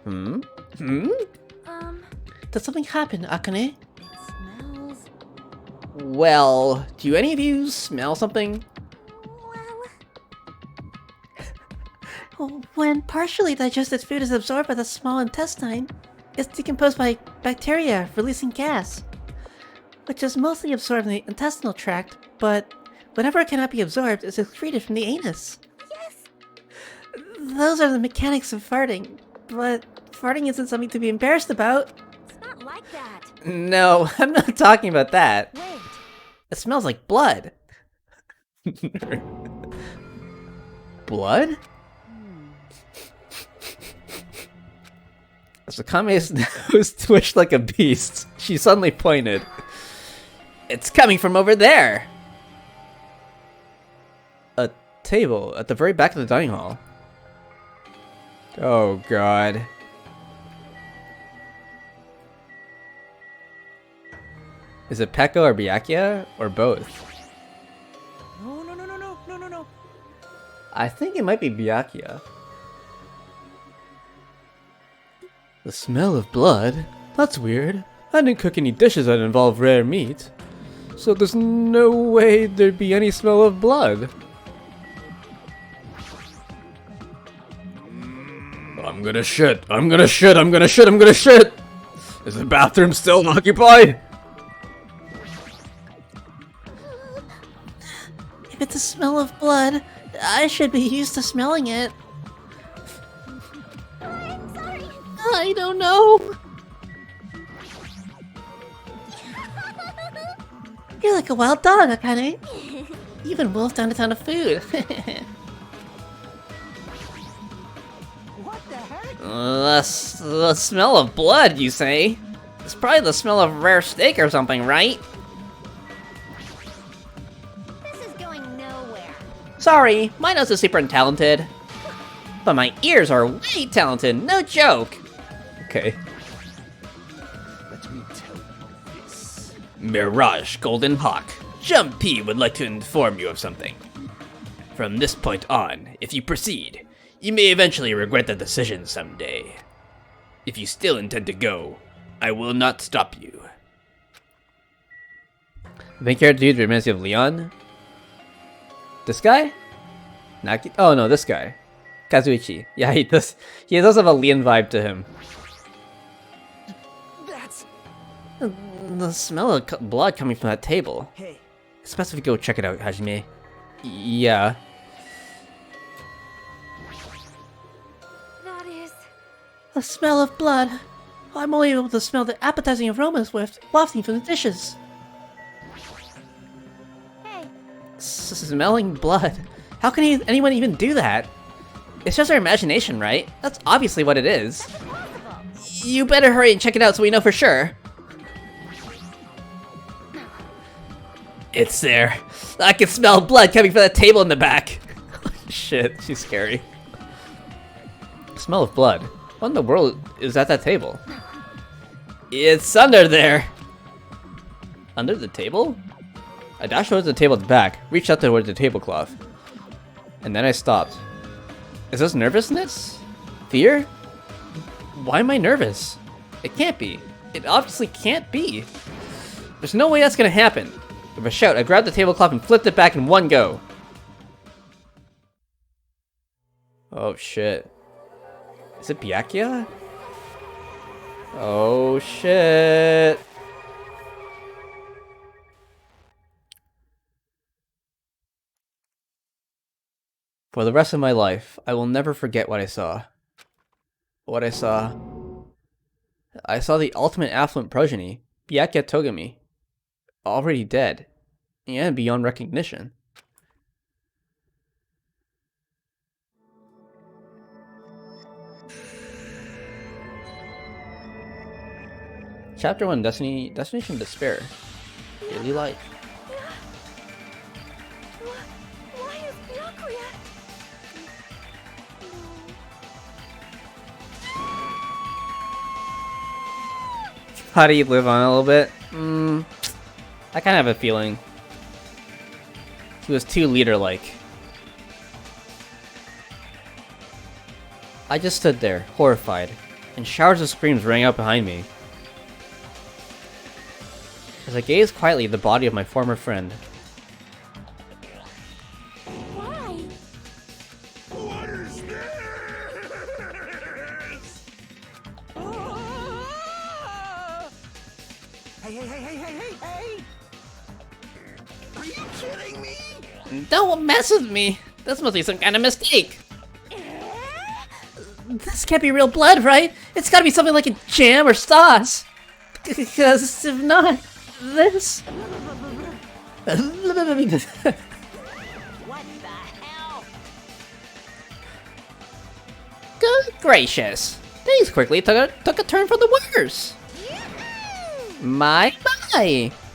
S7: Hmm? Hmm?
S3: Did something happen, Akane?
S5: It smells.
S7: Well, do any of you smell something?
S5: Well,
S3: When partially digested food is absorbed by the small intestine, it's decomposed by bacteria, releasing gas, which is mostly absorbed in the intestinal tract, but whenever it cannot be absorbed, it's excreted from the anus.
S5: yes.
S3: Those are the mechanics of farting, but farting isn't something to be embarrassed about.
S5: It's not like that.
S7: No, I'm not talking about that.
S5: Wait.
S3: It smells like blood.
S7: Blood? As Akame's nose twitched like a beast, she suddenly pointed. It's coming from over there! A table at the very back of the dining hall. Oh god. Is it Peko or Byakuya? Or both?
S8: No, no, no, no, no, no, no, no.
S7: I think it might be Byakuya. The smell of blood? That's weird. I didn't cook any dishes that involve rare meat. So there's no way there'd be any smell of blood. I'm gonna shit. I'm gonna shit. I'm gonna shit. I'm gonna shit. Is the bathroom still occupied?
S3: If it's a smell of blood, I should be used to smelling it.
S5: I'm sorry.
S3: I don't know. You're like a wild dog, Akane. You even wolfed down a ton of food.
S9: What the heck?
S3: The smell of blood, you say? It's probably the smell of rare steak or something, right?
S5: This is going nowhere.
S3: Sorry, my nose is super talented. But my ears are way talented, no joke.
S7: Okay.
S4: Let me tell you this.
S7: Mirage Golden Hawk. Jump P would like to inform you of something. From this point on, if you proceed, you may eventually regret the decision someday. If you still intend to go, I will not stop you. The main character dude reminds you of Leon? This guy? Naki? Oh no, this guy. Kazuichi. Yeah, he does have a Leon vibe to him.
S9: That's...
S3: The smell of blood coming from that table.
S9: Hey,
S3: It's best if we go check it out, Hajime.
S7: Yeah.
S5: That is.
S3: The smell of blood. I'm only able to smell the appetizing aromas wafting from the dishes.
S5: Hey,
S3: Smelling blood. How can anyone even do that? It's just our imagination, right? That's obviously what it is.
S5: impossible.
S3: You better hurry and check it out so we know for sure. It's there. I can smell blood coming from that table in the back. Shit, she's scary. Smell of blood. What in the world is at that table? It's under there. Under the table? I dashed towards the table at the back, reached out towards the tablecloth. And then I stopped. Is this nervousness? Fear? Why am I nervous? It can't be. It obviously can't be. There's no way that's gonna happen. With a shout, I grabbed the tablecloth and flipped it back in one go. Oh shit. Is it Byakuya? Oh shit. For the rest of my life, I will never forget what I saw. What I saw. I saw the ultimate affluent progeny, Byakuya Togami, already dead, and beyond recognition. Chapter 1, Destination Despair. Daily Light.
S5: Why is Byakuya?
S7: How do you live on a little bit? I kind of have a feeling. He was too leader-like. I just stood there, horrified, and showers of screams rang out behind me. As I gazed quietly at the body of my former friend.
S5: Why?
S4: What is this?
S9: Hey! Are you kidding me?
S3: Don't mess with me. This must be some kind of mistake. This can't be real blood, right? It's gotta be something like a jam or sauce. Because if not, this...
S2: What the hell?
S3: Good gracious. Things quickly took a turn for the worse. My.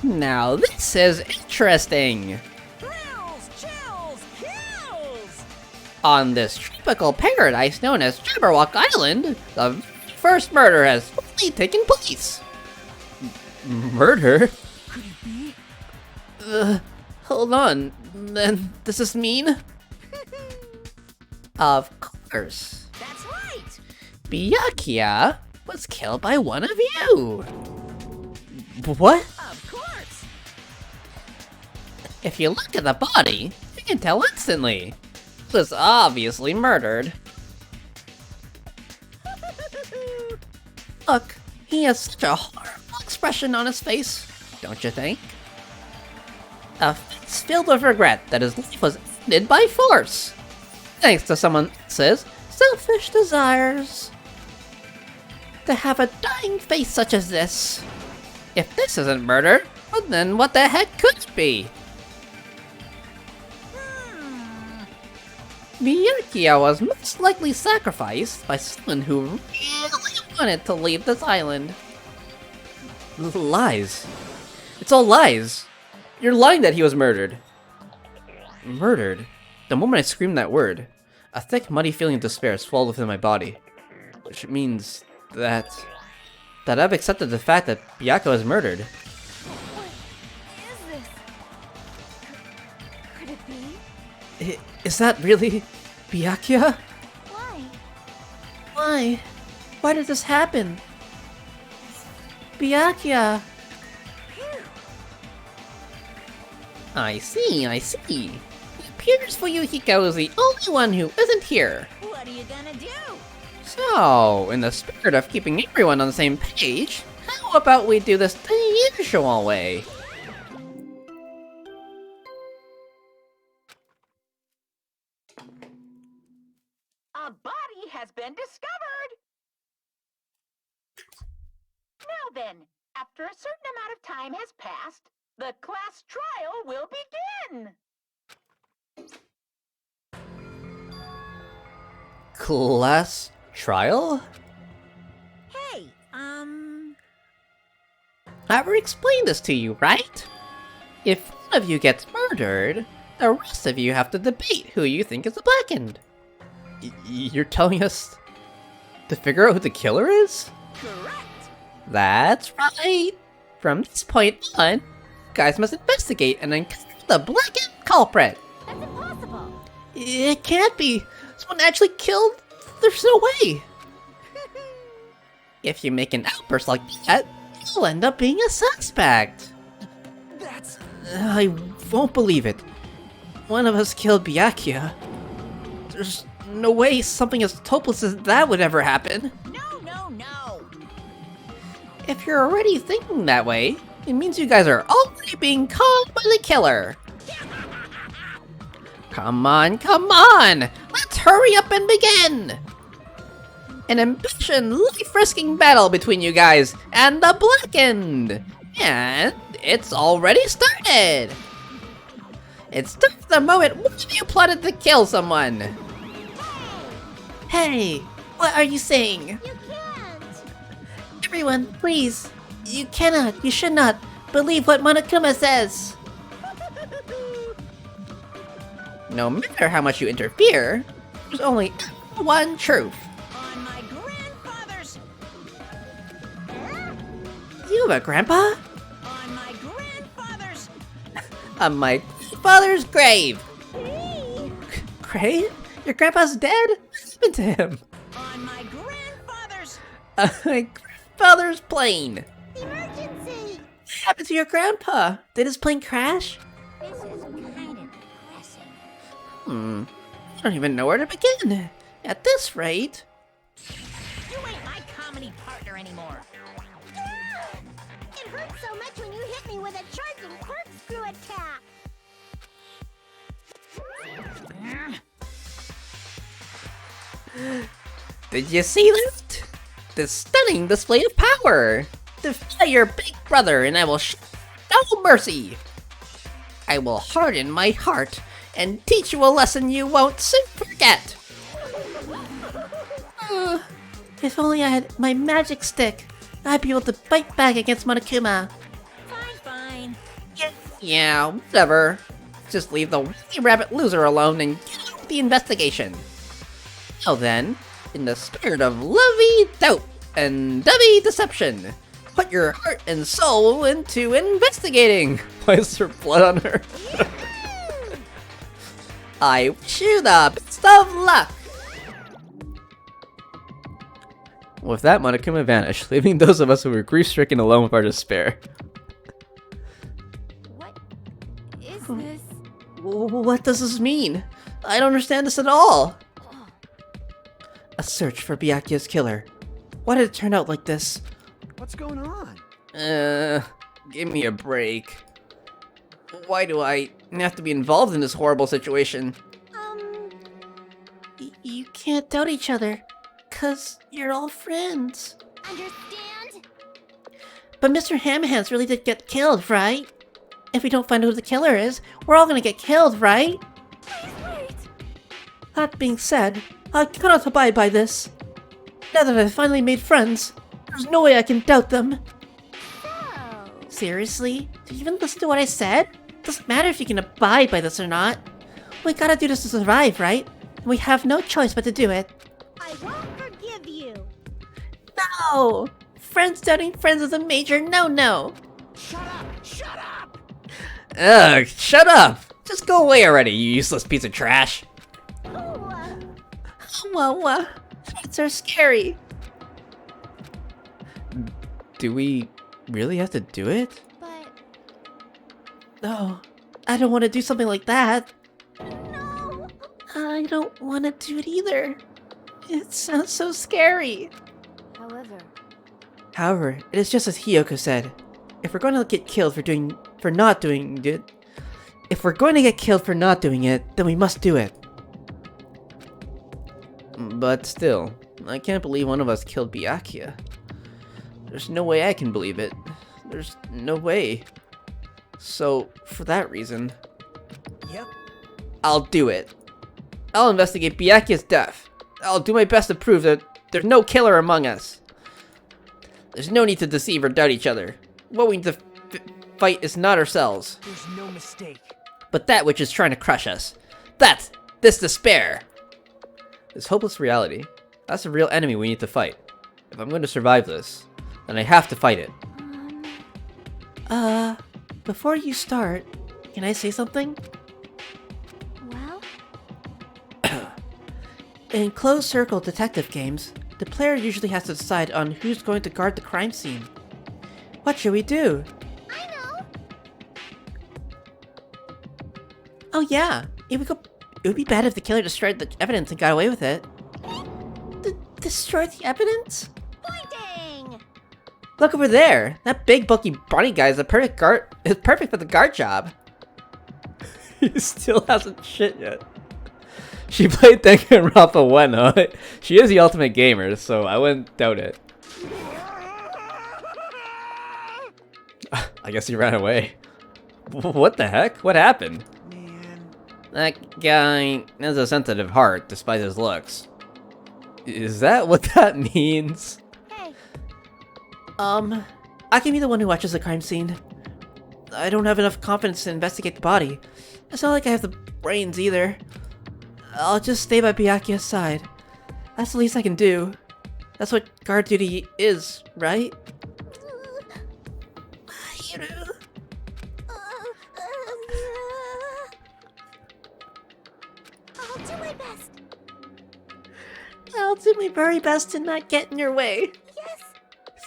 S3: Now this is interesting.
S8: Thrills, chills, kills!
S3: On this tropical paradise known as Jabberwock Island, the first murder has finally taken place.
S7: Murder?
S8: Could it be?
S3: Hold on. Then does this mean? Of course.
S8: That's right!
S3: Byakuya was killed by one of you. What?
S8: Of course!
S3: If you look at the body, you can tell instantly. It was obviously murdered. Look, he has such a horrible expression on his face, don't you think? A face filled with regret that his life was ended by force, thanks to someone else's selfish desires. To have a dying face such as this. If this isn't murder, well then what the heck could it be? Byakuya was most likely sacrificed by someone who really wanted to leave this island.
S7: Lies. It's all lies. You're lying that he was murdered. Murdered? The moment I screamed that word, a thick, muddy feeling of despair swelled within my body. Which means that I've accepted the fact that Byakuya was murdered.
S5: What is this? Could it be?
S7: Is that really Byakuya?
S5: Why?
S3: Why? Why did this happen? Byakuya! I see. It appears Fuyuhiko is the only one who isn't here.
S8: What are you gonna do?
S3: So, in the spirit of keeping everyone on the same page, how about we do this the usual way?
S2: A body has been discovered! Now then, after a certain amount of time has passed, the class trial will begin!
S7: Class trial?
S8: Hey,
S3: I already explained this to you, right? If one of you gets murdered, the rest of you have to debate who you think is the blackened.
S7: You're telling us to figure out who the killer is?
S8: correct!
S3: That's right! From this point on, you guys must investigate and uncover the blackened culprit.
S5: That's impossible.
S3: It can't be! Someone actually killed? There's no way! If you make an outburst like that, you'll end up being a suspect.
S8: That's...
S3: I won't believe it. One of us killed Byakuya. There's no way something as hopeless as that would ever happen.
S8: No!
S3: If you're already thinking that way, it means you guys are already being caught by the killer. Come on! Let's hurry up and begin! An ambitious, life-risking battle between you guys and the Blackened! And it's already started! It starts the moment one of you plotted to kill someone! Hey! What are you saying?
S5: You can't.
S3: Everyone, please! You cannot, you should not believe what Monokuma says! No matter how much you interfere, there's only one truth.
S8: On my grandfather's...
S3: You have a grandpa?
S8: On my grandfather's...
S3: My grandfather's grave! Grave? Your grandpa's dead? What happened to him?
S2: On my grandfather's...
S3: My grandfather's plane!
S5: Emergency!
S3: What happened to your grandpa? Did his plane crash?
S5: This is kind of depressing.
S3: I don't even know where to begin. At this rate...
S2: You ain't my comedy partner anymore.
S5: It hurts so much when you hit me with a charging corkscrew attack.
S3: Did you see that? The stunning display of power! Defy your big brother and I will show no mercy! I will harden my heart and teach you a lesson you won't soon forget! If only I had my magic stick, I'd be able to fight back against Monokuma.
S2: Fine.
S3: Yeah, whatever. Just leave the wacky rabbit loser alone and get on with the investigation. Now then, in the spirit of lovey-dope and dubby deception, put your heart and soul into investigating.
S7: Why is there blood on her?
S3: I wish you the best of luck.
S7: With that, Monokuma vanished, leaving those of us who were grief-stricken alone with our despair.
S5: What is this?
S3: What does this mean? I don't understand this at all. A search for Byakuya's killer. Why did it turn out like this?
S9: What's going on?
S3: Give me a break. Why do I have to be involved in this horrible situation? You can't doubt each other, 'cause you're all friends.
S5: Understand?
S3: But Mr. Hamhands really did get killed, right? If we don't find out who the killer is, we're all gonna get killed, right?
S5: Wait.
S3: That being said, I cannot abide by this. Now that I've finally made friends, there's no way I can doubt them.
S5: So,
S3: Seriously? Did you even listen to what I said? Doesn't matter if you can abide by this or not. We gotta do this to survive, right? And we have no choice but to do it.
S5: I won't forgive you.
S3: No! Friends doubting friends is a major no-no.
S9: Shut up!
S7: Ugh, shut up! Just go away already, you useless piece of trash!
S3: Well, friends are scary.
S7: Do we really have to do it?
S5: But
S3: No, I don't want to do something like that.
S5: no.
S3: I don't want to do it either. It sounds so scary. However, it is just as Hiyoko said. If we're going to get killed for not doing it, then we must do it.
S7: But still, I can't believe one of us killed Byakuya. There's no way I can believe it. There's no way. So, for that reason,
S9: Yep.
S7: I'll do it. I'll investigate Byakuya's death. I'll do my best to prove that there's no killer among us. There's no need to deceive or doubt each other. What we need to fight is not ourselves,
S9: There's no mistake.
S7: but that which is trying to crush us. That's this despair. This hopeless reality. That's the real enemy we need to fight. If I'm going to survive this, then I have to fight it.
S3: Before you start, can I say something?
S5: Well,
S3: In closed circle detective games, the player usually has to decide on who's going to guard the crime scene. What should we do?
S5: I know.
S3: Oh yeah, it would be bad if the killer destroyed the evidence and got away with it. Destroy the evidence?
S5: Pointing.
S3: Look over there! That big bulky bunny guy is perfect for the guard job.
S7: He still hasn't shit yet. She played Danganronpa 1, huh? She is the ultimate gamer, so I wouldn't doubt it. I guess he ran away. What the heck? What happened?
S9: Man.
S7: That guy has a sensitive heart, despite his looks. Is that what that means?
S5: Hey,
S3: I can be the one who watches the crime scene. I don't have enough confidence to investigate the body. It's not like I have the brains either. I'll just stay by Byakuya's side. That's the least I can do. That's what guard duty is, right? I'll do my very best to not get in your way.
S5: Yes.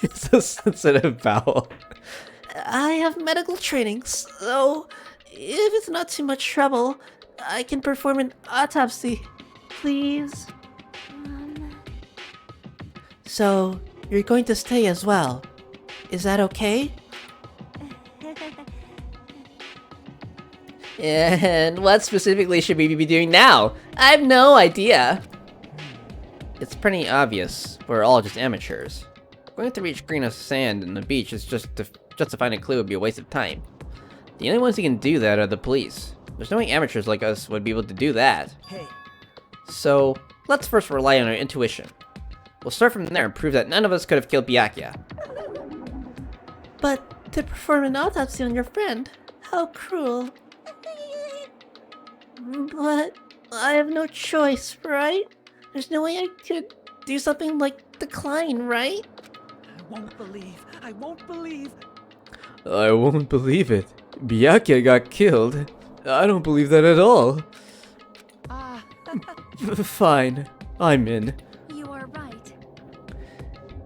S7: It's a sensitive vowel.
S3: I have medical training, so if it's not too much trouble, I can perform an autopsy. Please? So, you're going to stay as well. Is that okay?
S1: And what specifically should we be doing now? I have no idea. It's pretty obvious. We're all just amateurs. Going to reach green of sand in the beach is just to find a clue would be a waste of time. The only ones who can do that are the police. There's no way amateurs like us would be able to do that.
S8: Hey,
S1: So, let's first rely on our intuition. We'll start from there and prove that none of us could have killed Byakuya.
S3: But to perform an autopsy on your friend, how cruel. But I have no choice, right? There's no way I could do something like decline, right?
S8: I won't believe.
S7: I won't believe it. Byakuya got killed. I don't believe that at all.
S8: Ah,
S7: Fine. I'm in.
S5: You are right.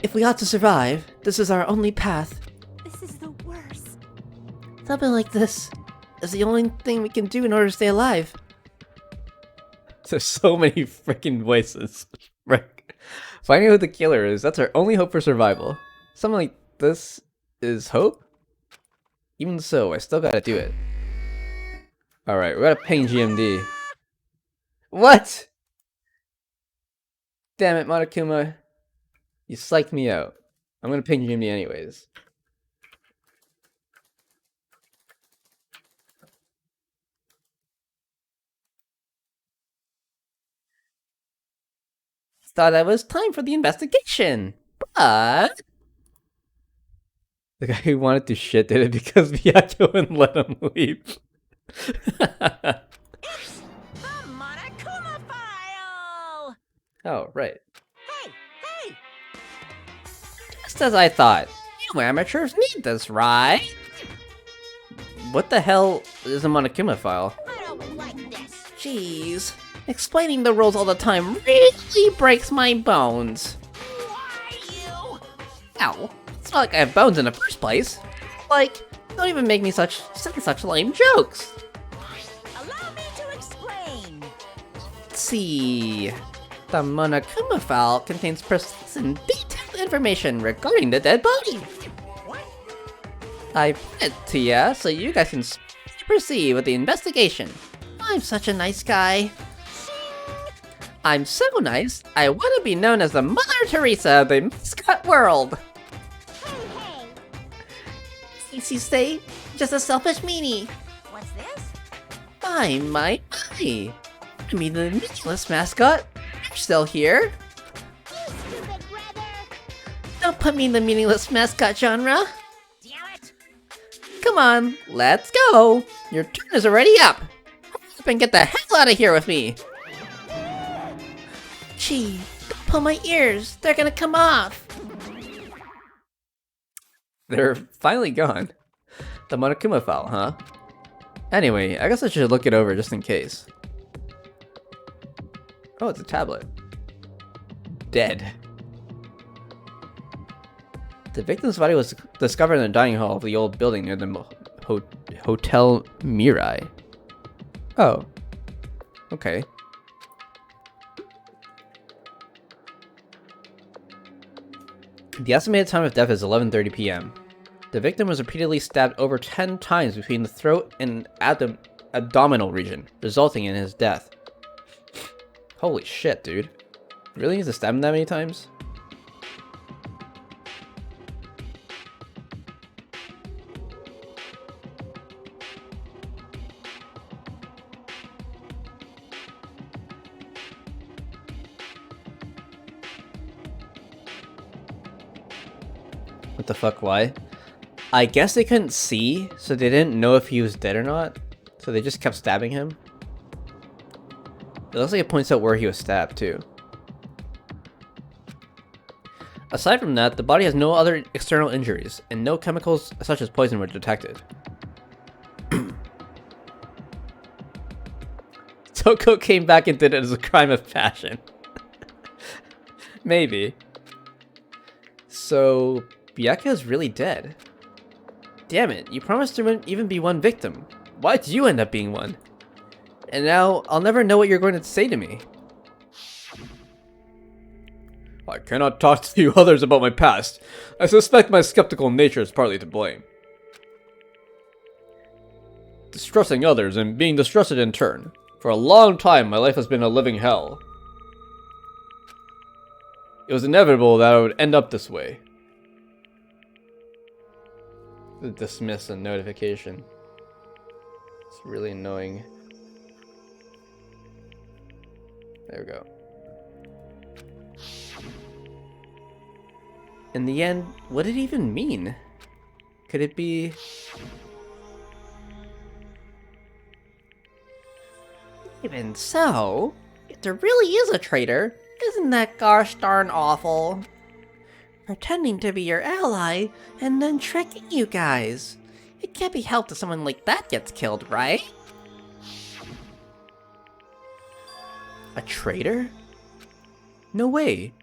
S3: If we ought to survive, this is our only path.
S5: This is the worst.
S3: Something like this is the only thing we can do in order to stay alive.
S7: There's so many freaking voices. Frick. Finding out who the killer is, that's our only hope for survival. Something like this is hope? Even so, I still gotta do it. Alright, we gotta ping GMD. What? Damn it, Monokuma. You psyched me out. I'm gonna ping GMD anyways.
S1: Thought it was time for the investigation, but
S7: The guy who wanted to shit did it because Byakuya wouldn't let him leave.
S2: The Monokuma file!
S1: oh right.
S2: Hey!
S1: Just as I thought. You amateurs need this, right? What the hell is a Monokuma file?
S2: I don't like this.
S1: Jeez, explaining the rules all the time really breaks my bones.
S2: Why you?
S1: Ow, it's not like I have bones in the first place. Like, don't even make me say such lame jokes.
S2: Allow me to explain.
S1: Let's see. The Monokuma file contains precise and detailed information regarding the dead body.
S2: What?
S1: I put it to ya so you guys can proceed with the investigation.
S3: I'm such a nice guy.
S1: I'm so nice, I want to be known as the Mother Teresa of the mascot world.
S5: Hey!
S3: Easy say, just a selfish meanie.
S2: What's this?
S3: My. I mean the meaningless mascot. You're still here.
S5: You stupid brother!
S3: Don't put me in the meaningless mascot genre.
S2: Damn it!
S3: Come on, let's go. Your turn is already up. Hurry up and get the hell out of here with me. Gee, don't pull my ears. They're gonna come off.
S7: They're finally gone. The Monokuma file, huh? Anyway, I guess I should look it over just in case. Oh, it's a tablet. Dead. The victim's body was discovered in the dining hall of the old building near the Hotel Mirai. Oh. Okay. The estimated time of death is 11:30 p.m. The victim was repeatedly stabbed over 10 times between the throat and abdominal region, resulting in his death. Holy shit, dude. Really need to stab him that many times? What the fuck, why? I guess they couldn't see, so they didn't know if he was dead or not. So they just kept stabbing him. It looks like it points out where he was stabbed, too. Aside from that, the body has no other external injuries, and no chemicals such as poison were detected. Toko came back and did it as a crime of passion. Maybe. So, Byakuya is really dead. Damn it, you promised there wouldn't even be one victim. Why'd you end up being one? And now, I'll never know what you're going to say to me. I cannot talk to you others about my past. I suspect my skeptical nature is partly to blame. Distrusting others and being distrusted in turn. For a long time, my life has been a living hell. It was inevitable that I would end up this way. Dismiss a notification. It's really annoying. There we go. In the end, what did it even mean? Could it be...
S3: Even so, if there really is a traitor, isn't that gosh darn awful? Pretending to be your ally, and then tricking you guys. It can't be helped if someone like that gets killed, right?
S7: A traitor? No way.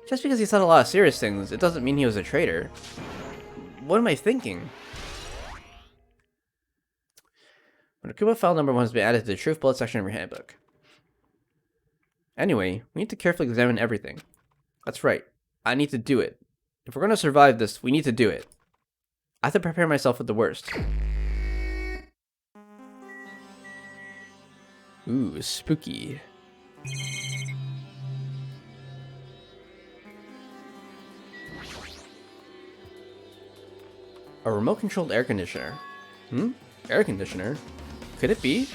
S7: Just because he said a lot of serious things, it doesn't mean he was a traitor. What am I thinking? When Akuma file number 1 has been added to the Truth Bullet section of your handbook. Anyway, we need to carefully examine everything. That's right. I need to do it. If we're going to survive this, we need to do it. I have to prepare myself for the worst. Ooh, spooky. A remote-controlled air conditioner. Air conditioner? Could it be?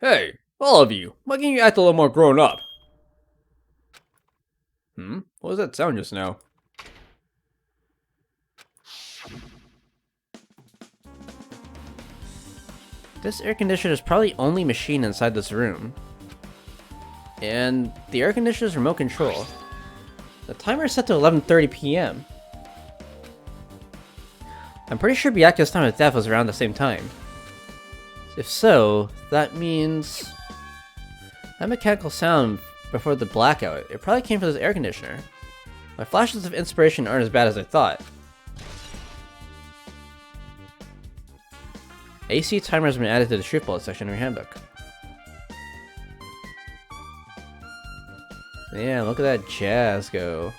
S7: Hey, all of you, why can't you act a little more grown up? What was that sound just now? This air conditioner is probably the only machine inside this room. And the air conditioner is remote control. The timer is set to 11:30 p.m. I'm pretty sure Byakuya's time of death was around the same time. If so, that means... that mechanical sound before the blackout, it probably came from this air conditioner. My flashes of inspiration aren't as bad as I thought. AC timer has been added to the Truth Bullet section of your handbook. Yeah, look at that jazz go.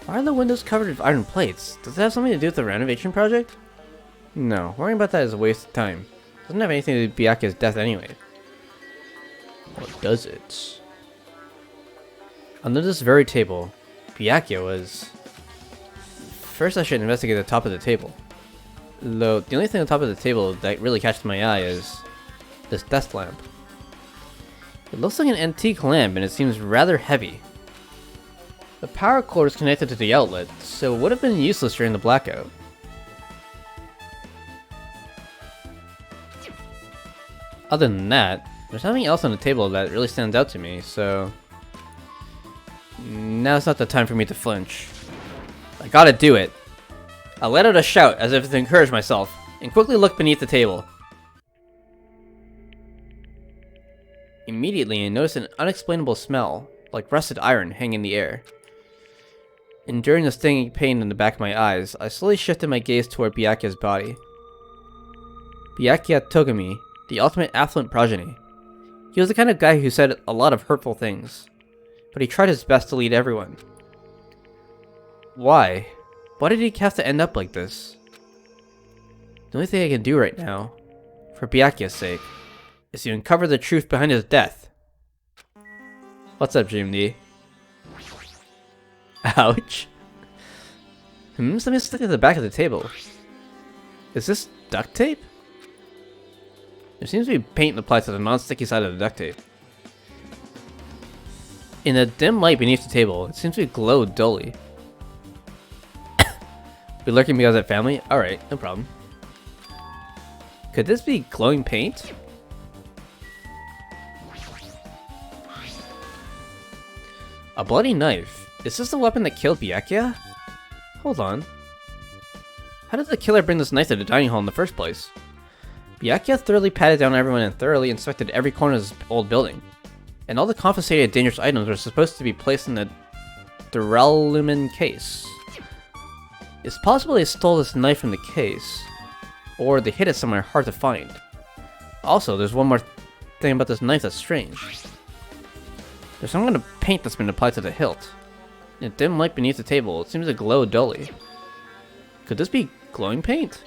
S7: Why are the windows covered with iron plates? Does it have something to do with the renovation project? No, worrying about that is a waste of time. It doesn't have anything to do with Byakuya's death anyway. Or does it? Under this very table, Byakuya was... First I should investigate the top of the table. Though, the only thing on top of the table that really catches my eye is... this desk lamp. It looks like an antique lamp and it seems rather heavy. The power cord is connected to the outlet, so it would have been useless during the blackout. Other than that, there's nothing else on the table that really stands out to me, so... now's not the time for me to flinch. I gotta do it. I let out a shout as if to encourage myself, and quickly looked beneath the table. Immediately, I noticed an unexplainable smell, like rusted iron, hang in the air. Enduring the stinging pain in the back of my eyes, I slowly shifted my gaze toward Byakuya's body. Byakuya Togami, the ultimate affluent progeny. He was the kind of guy who said a lot of hurtful things, but he tried his best to lead everyone. Why? Why did he have to end up like this? The only thing I can do right now, for Byakuya's sake, is to uncover the truth behind his death. What's up, GMD? Ouch. Something stuck at the back of the table. Is this duct tape? There seems to be paint applied to the non-sticky side of the duct tape. In the dim light beneath the table, it seems to glow dully. Be lurking because of family? Alright, no problem. Could this be glowing paint? A bloody knife. Is this the weapon that killed Byakuya? Hold on. How did the killer bring this knife to the dining hall in the first place?
S1: Byakuya thoroughly patted down everyone and thoroughly inspected every corner of his old building. And all the confiscated dangerous items were supposed to be placed in the duralumin case. It's possible they stole this knife from the case, or they hid it somewhere hard to find. Also, there's one more thing about this knife that's strange. There's some kind of paint that's been applied to the hilt. In a dim light beneath the table, it seems to glow dully. Could this be glowing paint?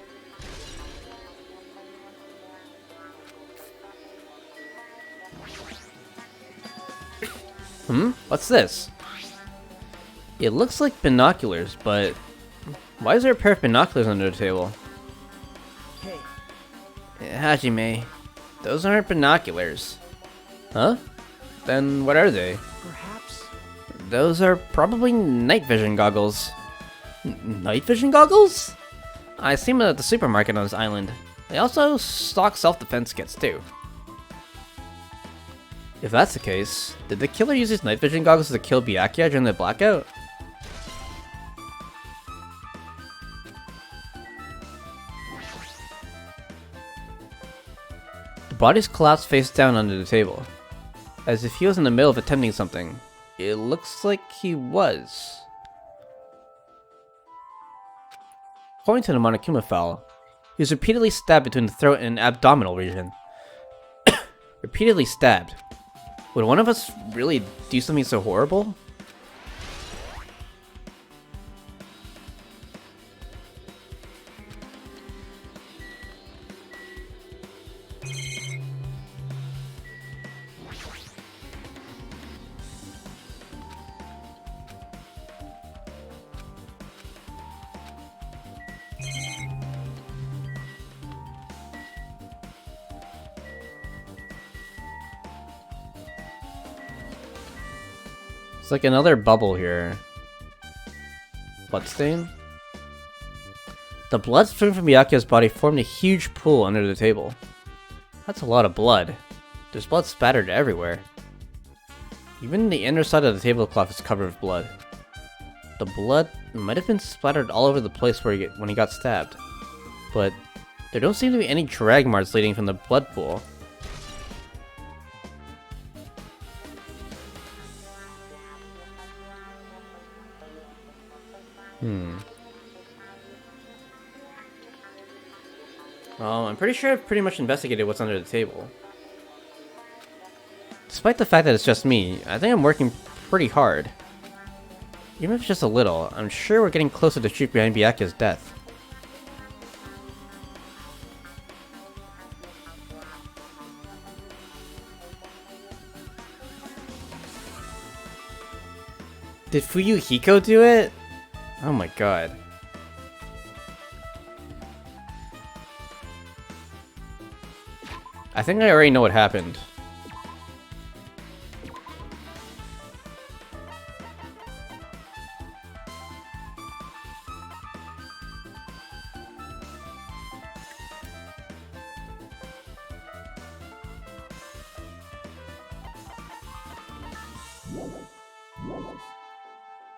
S1: What's this? It looks like binoculars, but why is there a pair of binoculars under the table?
S8: Hey,
S1: Hajime, those aren't binoculars. Huh? Then what are they?
S8: perhaps?
S1: Those are probably night vision goggles. Night vision goggles? I see them at the supermarket on this island. They also stock self-defense kits too. If that's the case, did the killer use these night vision goggles to kill Byakuya during the blackout? The bodies collapsed face down under the table, as if he was in the middle of attempting something. It looks like he was. According to the Monokuma file, he was repeatedly stabbed between the throat and abdominal region. Repeatedly stabbed. Would one of us really do something so horrible? It's like another bubble here. Bloodstain? The blood stream from Byakuya's body formed a huge pool under the table. That's a lot of blood. There's blood spattered everywhere. Even the inner side of the tablecloth is covered with blood. The blood might have been splattered all over the place when he got stabbed. But there don't seem to be any drag marks leading from the blood pool. Well, I'm pretty sure I've pretty much investigated what's under the table. Despite the fact that it's just me, I think I'm working pretty hard. Even if it's just a little, I'm sure we're getting closer to the truth behind Byakuya's death. Did Fuyuhiko do it? Oh my god. I think I already know what happened.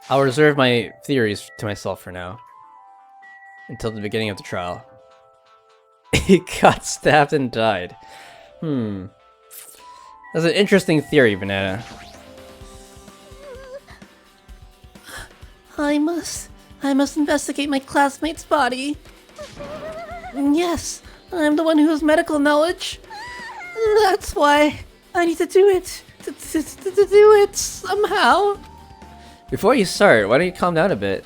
S1: I'll reserve my theories to myself for now. Until the beginning of the trial. He got stabbed and died. That's an interesting theory, Banana.
S3: I must investigate my classmate's body. Yes, I'm the one who has medical knowledge. That's why I need to do it. To do it somehow.
S1: Before you start, why don't you calm down a bit?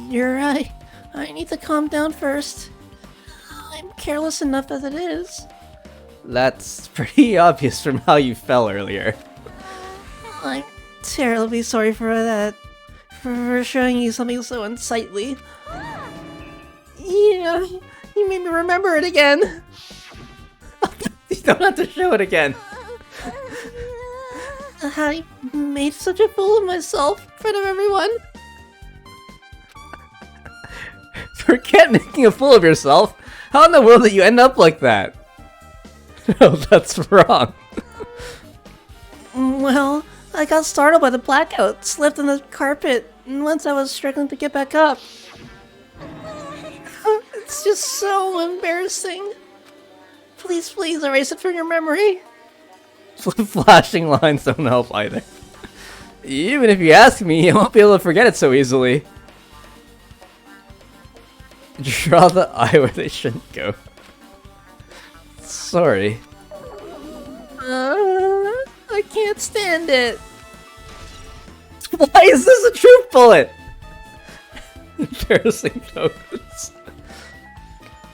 S3: You're right. I need to calm down first. I'm careless enough as it is.
S1: That's pretty obvious from how you fell earlier.
S3: I'm terribly sorry for that. For showing you something so unsightly. Yeah, you made me remember it again.
S1: You don't have to show it again.
S3: I made such a fool of myself in front of everyone.
S1: Forget making a fool of yourself. How in the world did you end up like that? No, that's wrong.
S3: Well, I got startled by the blackout, slipped on the carpet, and once I was struggling to get back up. It's just so embarrassing. Please, please erase it from your memory.
S7: Flashing lines don't help either. Even if you ask me, I won't be able to forget it so easily. Draw the eye where they shouldn't go. Sorry.
S3: I can't stand it.
S7: Why is this a truth bullet? Embarrassing photos.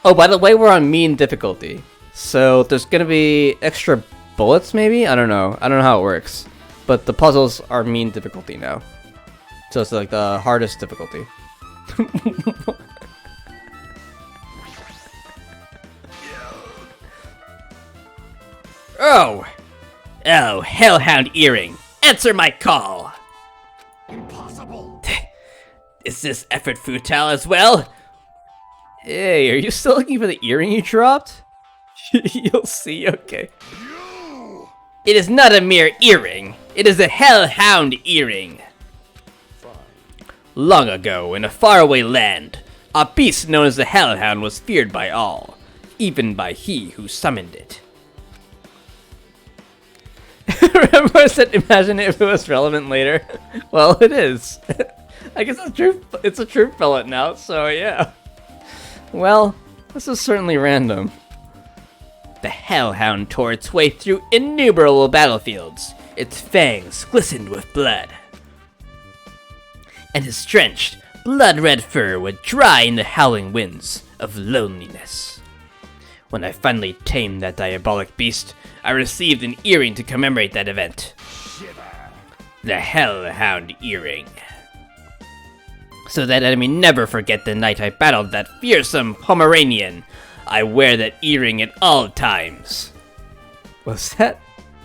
S7: Oh, by the way, we're on mean difficulty. So there's gonna be extra bullets, maybe? I don't know. I don't know how it works. But the puzzles are mean difficulty now. So it's like the hardest difficulty.
S3: Oh, Hellhound Earring, answer my call.
S4: Impossible.
S3: Is this effort futile as well?
S7: Hey, are you still looking for the earring you dropped? You'll see, okay.
S4: You.
S3: It is not a mere earring. It is a Hellhound Earring. Long ago, in a faraway land, a beast known as the Hellhound was feared by all, even by he who summoned it.
S7: Remember I said imagine if it was relevant later? Well, it is. I guess it's a truth pellet now, so yeah. Well, this is certainly random.
S3: The Hellhound tore its way through innumerable battlefields. Its fangs glistened with blood. And his drenched, blood-red fur would dry in the howling winds of loneliness. When I finally tamed that diabolic beast, I received an earring to commemorate that event. The Hellhound Earring. So that I may never forget the night I battled that fearsome Pomeranian, I wear that earring at all times.
S7: Was that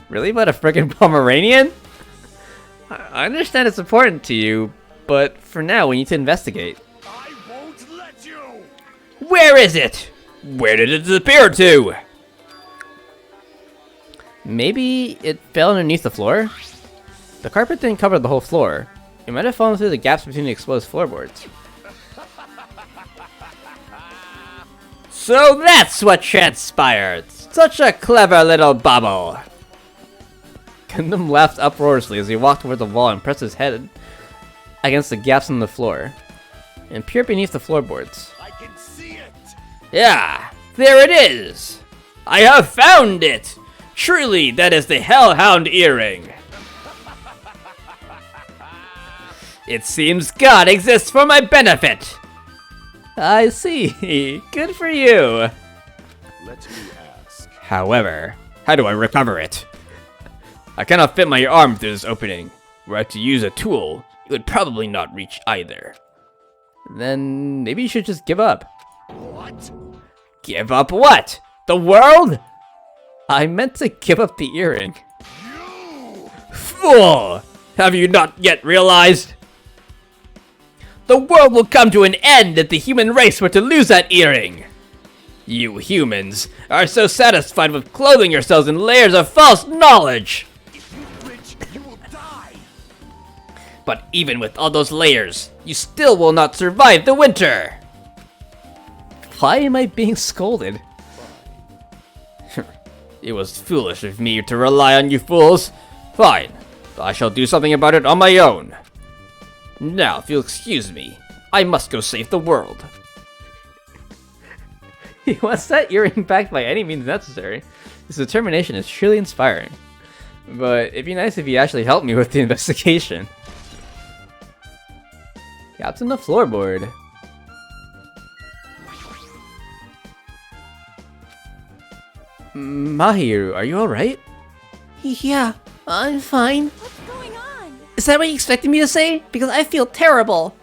S7: really about a friggin' Pomeranian? I understand it's important to you, but for now we need to investigate.
S4: I won't let you.
S3: Where is it? Where did it disappear to?
S7: Maybe it fell underneath the floor? The carpet didn't cover the whole floor. It might have fallen through the gaps between the exposed floorboards.
S3: So that's what transpired. Such a clever little bubble.
S7: Gundam laughed uproariously as he walked toward the wall and pressed his head against the gaps in the floor and peered beneath the floorboards.
S4: I can see it.
S3: Yeah, there it is. I have found it. Truly, that is the Hellhound Earring. It seems God exists for my benefit.
S7: I see. Good for you.
S4: Let me ask.
S3: However, how do I recover it? I cannot fit my arm through this opening. Were I to use a tool, it would probably not reach either.
S7: Then maybe you should just give up.
S4: What?
S3: Give up what? The world?
S7: I meant to give up the earring.
S4: You.
S3: Fool! Have you not yet realized? The world will come to an end if the human race were to lose that earring. You humans are so satisfied with clothing yourselves in layers of false knowledge.
S4: If you flinch, you will die.
S3: But even with all those layers, you still will not survive the winter.
S7: Why am I being scolded?
S3: It was foolish of me to rely on you fools. Fine, I shall do something about it on my own. Now, if you'll excuse me, I must go save the world.
S7: He wants that earring back by any means necessary. His determination is truly inspiring. But it'd be nice if he actually helped me with the investigation. Gaps in the floorboard. Mahiru, are you alright?
S3: Yeah, I'm fine.
S5: What's going on?
S3: Is that what you expected me to say? Because I feel terrible.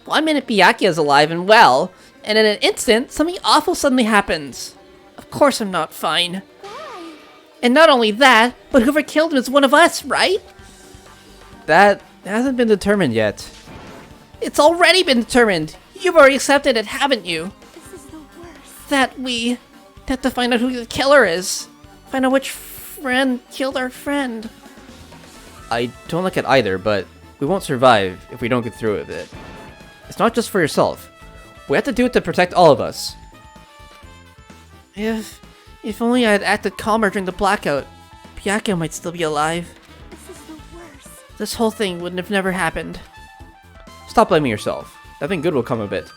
S3: 1 minute Byakuya is alive and well, and in an instant, something awful suddenly happens. Of course I'm not fine.
S5: Why?
S3: And not only that, but whoever killed him is one of us, right?
S7: That hasn't been determined yet.
S3: It's already been determined. You've already accepted it, haven't you?
S5: This is the worst.
S3: That we have to find out who the killer is. Find out which friend killed our friend.
S7: I don't like it either, but we won't survive if we don't get through with it. It's not just for yourself. We have to do it to protect all of us.
S3: If If only I had acted calmer during the blackout, Byakuya might still be alive.
S5: This is the worst.
S3: This whole thing wouldn't have never happened.
S7: Stop blaming yourself. Nothing good will come of it.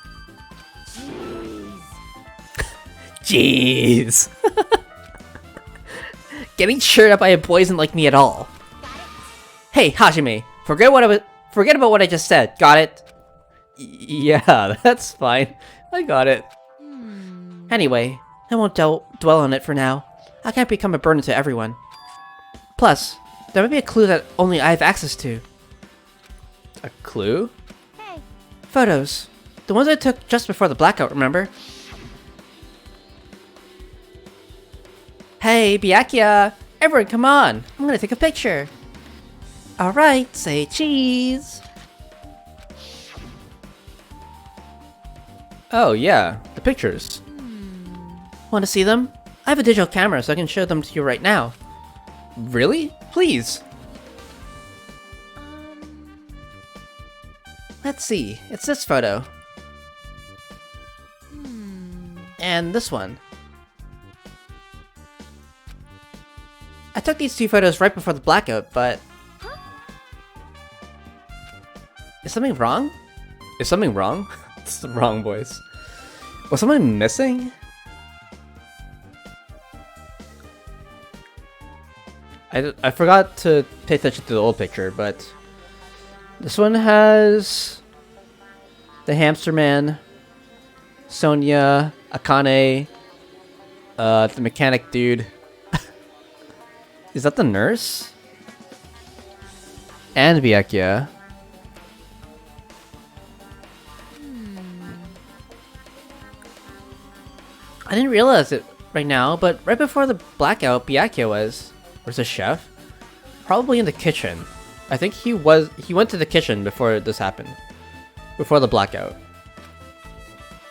S3: Jeez. Getting cheered up by a boy isn't like me at all. Hey, Hajime, forget about what I just said. Got it?
S7: Yeah, that's fine. I got it.
S3: Anyway, I won't dwell on it for now. I can't become a burden to everyone. Plus, there might be a clue that only I have access to.
S7: A clue?
S5: Hey,
S3: Photos. The ones I took just before the blackout, remember? Hey, Byakuya! Everyone, come on! I'm gonna take a picture. Alright, say cheese!
S7: Oh, yeah. The pictures.
S3: Want to see them? I have a digital camera, so I can show them to you right now.
S7: Really? Please.
S3: Let's see. It's this photo. And this one. I took these two photos right before the blackout, but... Is something wrong?
S7: Is something wrong? It's the wrong voice. Was someone missing? I forgot to pay attention to the old picture, but this one has the hamster man, Sonia, Akane, the mechanic dude. Is that the nurse? And Byakuya.
S3: I didn't realize it right now, but right before the blackout, Byakuya was a chef?
S7: Probably in the kitchen. I think he went to the kitchen before this happened. Before the blackout.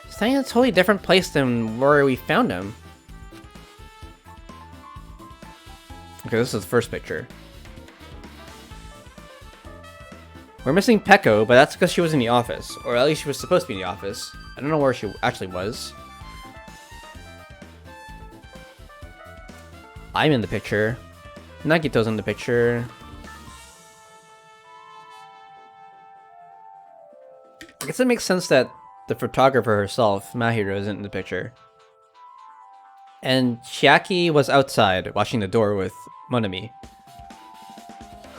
S3: Staying in a totally different place than where we found him.
S7: Okay, this is the first picture. We're missing Peko, but that's because she was in the office. Or at least she was supposed to be in the office. I don't know where she actually was. I'm in the picture. Nagito's in the picture. I guess it makes sense that the photographer herself, Mahiro, isn't in the picture. And Chiaki was outside, watching the door with Monami.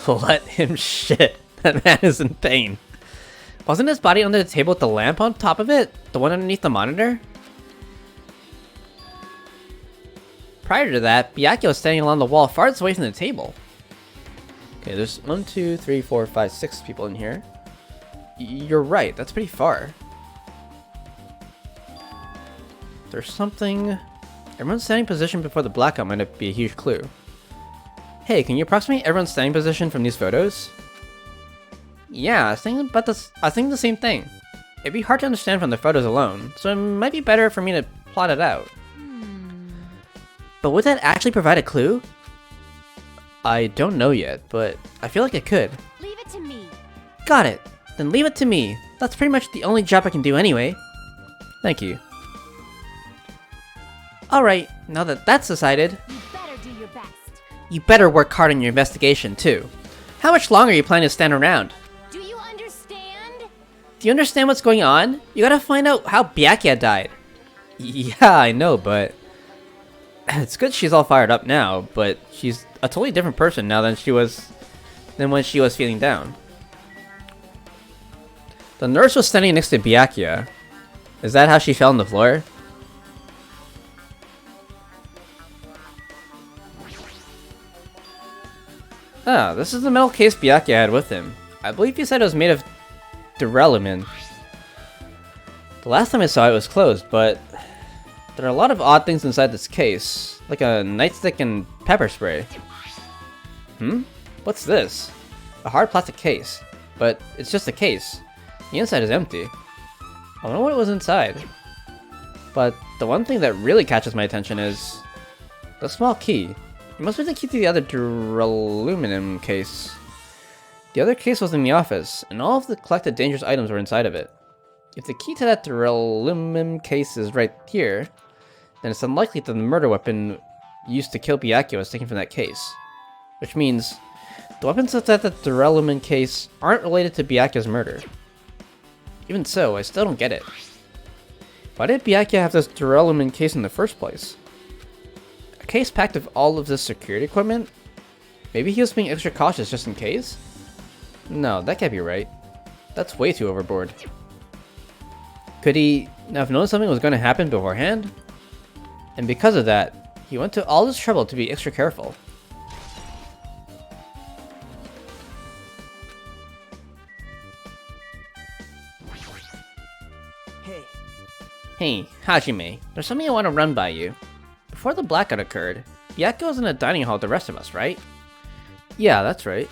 S7: Let him shit. That man is in pain. Wasn't his body under the table with the lamp on top of it? The one underneath the monitor? Prior to that, Byakuya was standing along the wall farthest away from the table. Okay, there's 1, 2, 3, 4, 5, 6 people in here. You're right, that's pretty far. There's something... Everyone's standing position before the blackout might be a huge clue. Hey, can you approximate everyone's standing position from these photos? Yeah, I was thinking the same thing. It'd be hard to understand from the photos alone, so it might be better for me to plot it out. But would that actually provide a clue? I don't know yet, but I feel like it could.
S5: leave it to me.
S3: Got it. Then leave it to me. That's pretty much the only job I can do anyway.
S7: Thank you.
S3: Alright, now that that's decided,
S5: You better do your best.
S3: you better work hard on your investigation too. How much longer are you planning to stand around?
S5: Do you understand?
S3: Do you understand what's going on? You gotta find out how Byakuya died.
S7: Yeah, I know, but... It's good she's all fired up now, but she's a totally different person now than when she was feeling down. The nurse was standing next to Byakuya. Is that how she fell on the floor? Ah, this is the metal case Byakuya had with him. I believe he said it was made of duralumin. The last time I saw it was closed, but there are a lot of odd things inside this case, like a nightstick and pepper spray. What's this? A hard plastic case, but it's just a case. The inside is empty. I wonder what was inside. But the one thing that really catches my attention is the small key. It must be the key to the other duralumin case. The other case was in the office, and all of the collected dangerous items were inside of it. If the key to that duralumin case is right here, then it's unlikely that the murder weapon used to kill Byakuya was taken from that case. Which means, the weapons inside the duralumin case aren't related to Byakuya's murder. Even so, I still don't get it. Why did Byakuya have this duralumin case in the first place? A case packed with all of this security equipment? Maybe he was being extra cautious just in case? No, that can't be right. That's way too overboard. Could he have known something was going to happen beforehand? And because of that, he went to all this trouble to be extra careful.
S8: Hey,
S7: Hey, Hajime, there's something I want to run by you. Before the blackout occurred, Byakuya was in a dining hall with the rest of us, right? Yeah, that's right.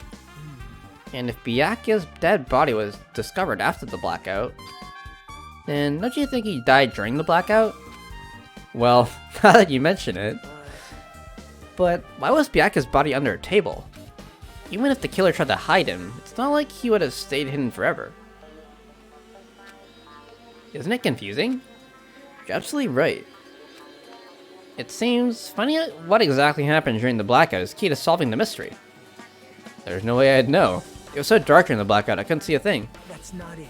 S7: And if Byakuya's dead body was discovered after the blackout, then don't you think he died during the blackout? Well, now that you mention it. But why was Byakuya's body under a table? Even if the killer tried to hide him, it's not like he would have stayed hidden forever. Isn't it confusing? You're absolutely right. It seems funny what exactly happened during the blackout is key to solving the mystery. There's no way I'd know. It was so dark during the blackout I couldn't see a thing.
S8: that's not it.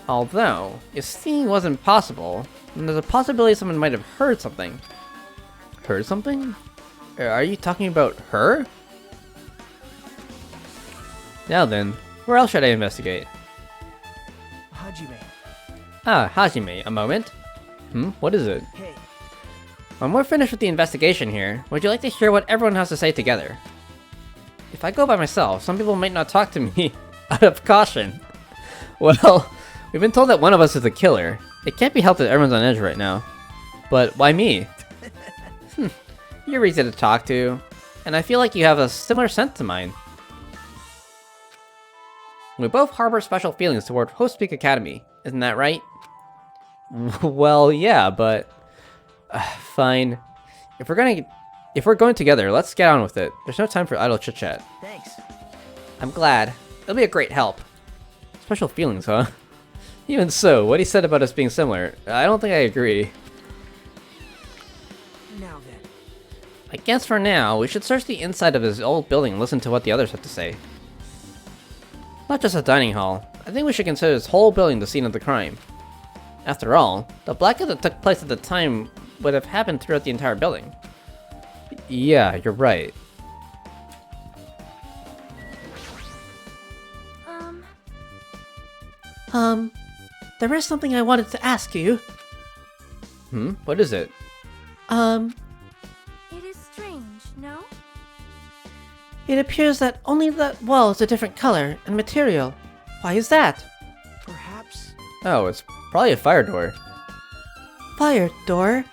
S7: Although, if seeing wasn't possible, then there's a possibility someone might have heard something. Heard something? Are you talking about her? Now then, where else should I investigate?
S8: Hajime,
S7: Ah, Hajime, a moment. What is it?
S8: hey,
S7: When we're finished with the investigation here, would you like to hear what everyone has to say together? If I go by myself, some people might not talk to me out of caution. Well, we've been told that one of us is the killer. It can't be helped that everyone's on edge right now. But why me? You're easy to talk to, and I feel like you have a similar sense to mine. We both harbor special feelings toward Host Peak Academy, isn't that right? Well, yeah, but... fine. If we're going together, let's get on with it. There's no time for idle chit-chat.
S8: thanks.
S7: I'm glad. It'll be a great help. Special feelings, huh? Even so, what he said about us being similar, I don't think I agree.
S8: Now then,
S7: I guess for now, we should search the inside of his old building and listen to what the others have to say. Not just a dining hall. I think we should consider this whole building the scene of the crime. After all, the blackout that took place at the time would have happened throughout the entire building. Yeah, you're right.
S3: There is something I wanted to ask you.
S7: What is it?
S5: It is strange, no?
S3: It appears that only the wall is a different color and material. Why is that?
S8: perhaps.
S7: Oh, it's probably a fire door.
S3: Fire door?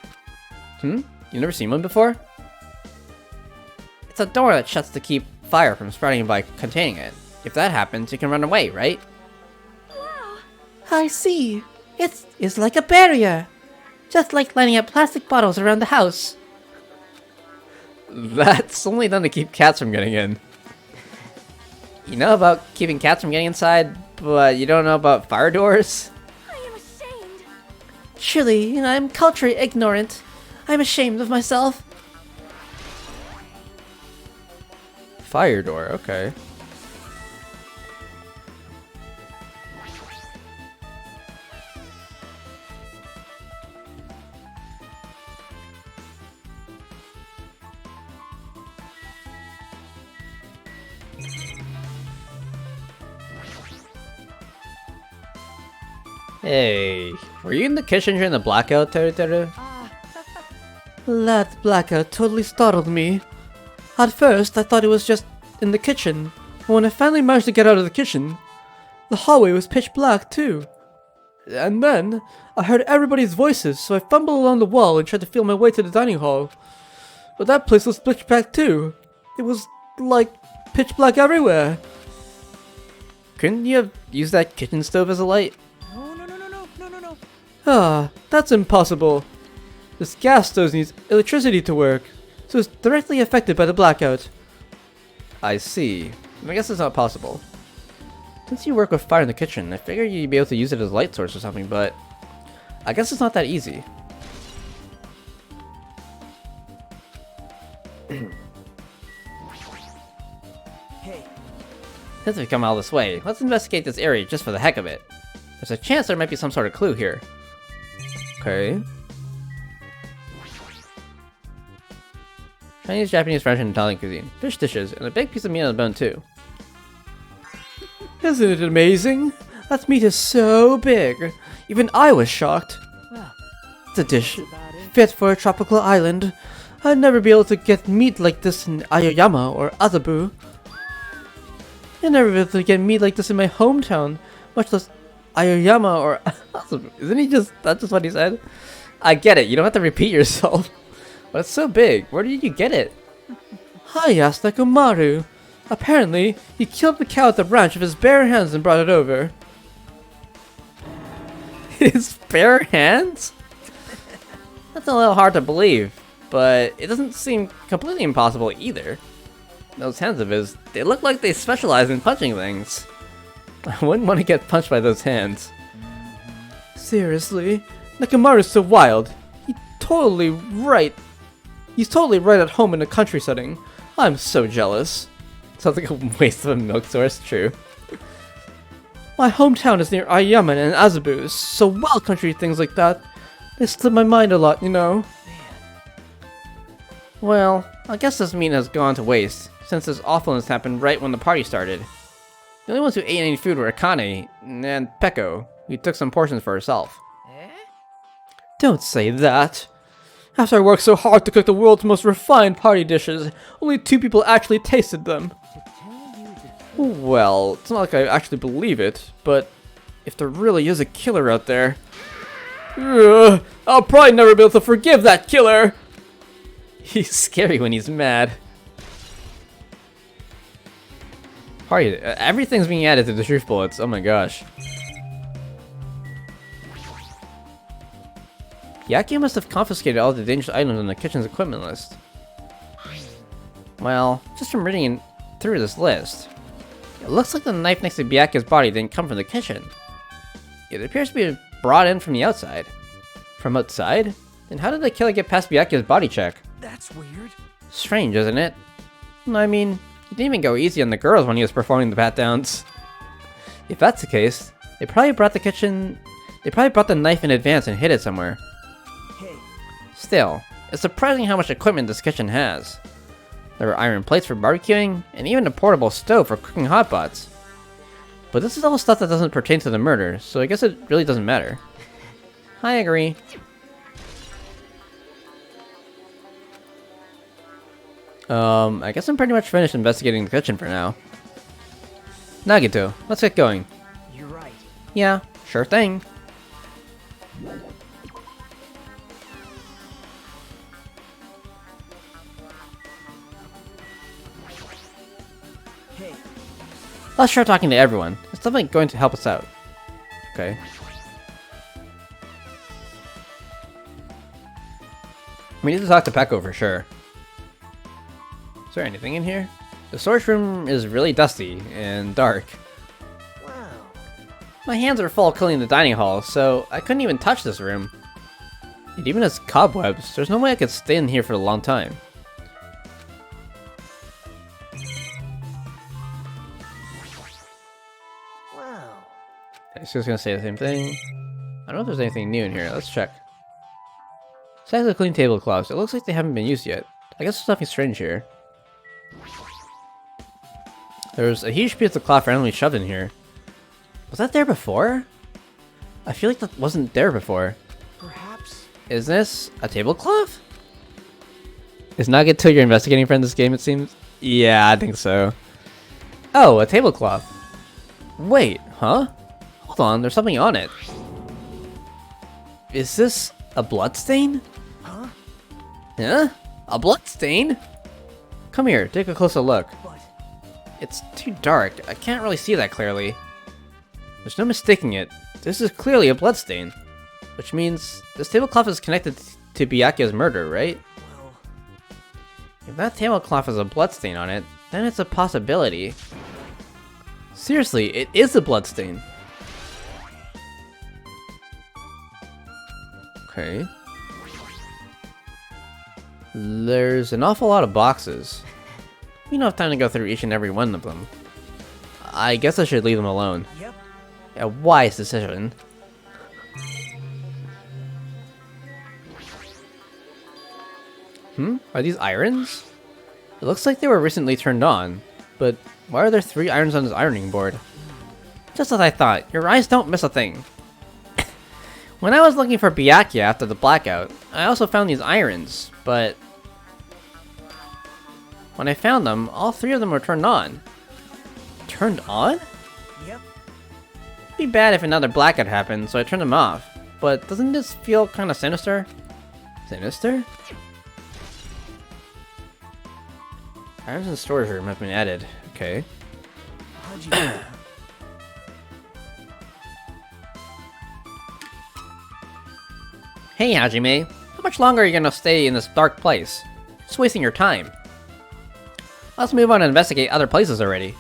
S7: You never seen one before? It's a door that shuts to keep fire from spreading by containing it. If that happens, you can run away, right?
S5: Wow!
S3: I see. It's like a barrier. Just like lining up plastic bottles around the house.
S7: That's only done to keep cats from getting in. You know about keeping cats from getting inside, but you don't know about fire doors?
S5: I am ashamed.
S3: Truly, I'm culturally ignorant. I'm ashamed of myself.
S7: Fire door, okay. Hey, were you in the kitchen during the blackout, Teru?
S3: That blackout totally startled me. At first, I thought it was just in the kitchen. But when I finally managed to get out of the kitchen, the hallway was pitch black too. And then, I heard everybody's voices, so I fumbled along the wall and tried to feel my way to the dining hall. But that place was pitch black too. It was, like, pitch black everywhere.
S7: Couldn't you have used that kitchen stove as a light?
S8: No.
S3: Ah, that's impossible. This gas stove needs electricity to work, so it's directly affected by the blackout.
S7: I see. I guess it's not possible. Since you work with fire in the kitchen, I figured you'd be able to use it as a light source or something, but I guess it's not that easy.
S8: Hey,
S7: Since we've come all this way, let's investigate this area just for the heck of it. There's a chance there might be some sort of clue here. Okay. Chinese, Japanese, French, and Italian cuisine. Fish dishes, and a big piece of meat on the bone too. Isn't it amazing? That meat is so big. Even I was shocked.
S8: well,
S3: It's a dish
S8: about it.
S3: fit for a tropical island. I'd never be able to get meat like this in Aoyama or Azabu. I'd never be able to get meat like this in my hometown, much less Aoyama or Azabu. That's just what he said? I get it, you don't have to repeat yourself. But it's so big, where did you get it? I asked Nekomaru. Apparently, he killed the cow at the ranch with his bare hands and brought it over.
S7: His bare hands? That's a little hard to believe, but it doesn't seem completely impossible either. Those hands of his, they look like they specialize in punching things. I wouldn't want to get punched by those hands.
S3: Seriously? Nekomaru's so wild. He's totally right at home in a country setting. I'm so jealous.
S7: Sounds like a waste of a milk source, true.
S3: My hometown is near Aoyama and Azabu, so wild country things like that, they slip my mind a lot, you know?
S7: Well, I guess this meat has gone to waste, since this awfulness happened right when the party started. The only ones who ate any food were Akane and Peko, who took some portions for herself.
S8: Eh?
S3: Don't say that. After I worked so hard to cook the world's most refined party dishes, only 2 people actually tasted them.
S8: To tell you the
S7: Well, it's not like I actually believe it, but if there really is a killer out there,
S3: I'll probably never be able to forgive that killer.
S7: he's scary when he's mad. Party, everything's being added to the truth bullets. Oh my gosh. Yaki must have confiscated all the dangerous items on the kitchen's equipment list. Well, just from reading through this list, it looks like the knife next to Byakuya's body didn't come from the kitchen. It appears to be brought in from the outside. From outside? Then how did the killer get past Byakuya's body check?
S8: That's weird.
S7: Strange, isn't it? I mean, he didn't even go easy on the girls when he was performing the pat-downs. If that's the case, they probably brought the knife in advance and hid it somewhere.
S8: Hey,
S7: Still, it's surprising how much equipment this kitchen has. There are iron plates for barbecuing, and even a portable stove for cooking hot pots. But this is all stuff that doesn't pertain to the murder, so I guess it really doesn't matter. I agree. I guess I'm pretty much finished investigating the kitchen for now. Nagito, let's get going.
S8: you're right.
S7: Yeah, sure thing.
S8: Hey,
S7: Let's try talking to everyone. It's definitely going to help us out. Okay. We need to talk to Peko for sure. Is there anything in here? The storage room is really dusty and dark.
S8: wow.
S7: My hands are full cleaning the dining hall, so I couldn't even touch this room. It even has cobwebs. There's no way I could stay in here for a long time.
S8: Wow.
S7: I was just gonna say the same thing. I don't know if there's anything new in here. Let's check. Besides the clean tablecloths, it looks like they haven't been used yet. I guess there's nothing strange here. There's a huge piece of cloth randomly shoved in here. Was that there before? I feel like that wasn't there before.
S8: Perhaps.
S7: Is this a tablecloth? Is Nagito your investigating friend this game, it seems? Yeah, I think so. Oh, a tablecloth. Wait, huh? Hold on, there's something on it. Is this a bloodstain?
S8: Huh?
S7: Huh? A bloodstain? Come here, take a closer look.
S8: But
S7: It's too dark. I can't really see that clearly. There's no mistaking it. This is clearly a bloodstain. Which means this tablecloth is connected to Byakuya's murder, right?
S8: well,
S7: If that tablecloth has a bloodstain on it, then it's a possibility. Seriously, it is a bloodstain. Okay. There's an awful lot of boxes.
S1: We don't have time to go through each and every one of them. I guess I should leave them alone.
S8: Yep.
S1: A wise decision. Are these irons? It looks like they were recently turned on, but why are there 3 irons on this ironing board? Just as I thought, your eyes don't miss a thing. When I was looking for Byakuya after the blackout, I also found these irons, but when I found them, all 3 of them were turned on. Turned on?
S8: Yep.
S1: It'd be bad if another blackout happened, so I turned them off. But doesn't this feel kind of sinister? Sinister? Irons in the storage room have been added. Okay. Hey Hajime, how much longer are you gonna stay in this dark place? Just wasting your time. Let's move on and investigate other places already.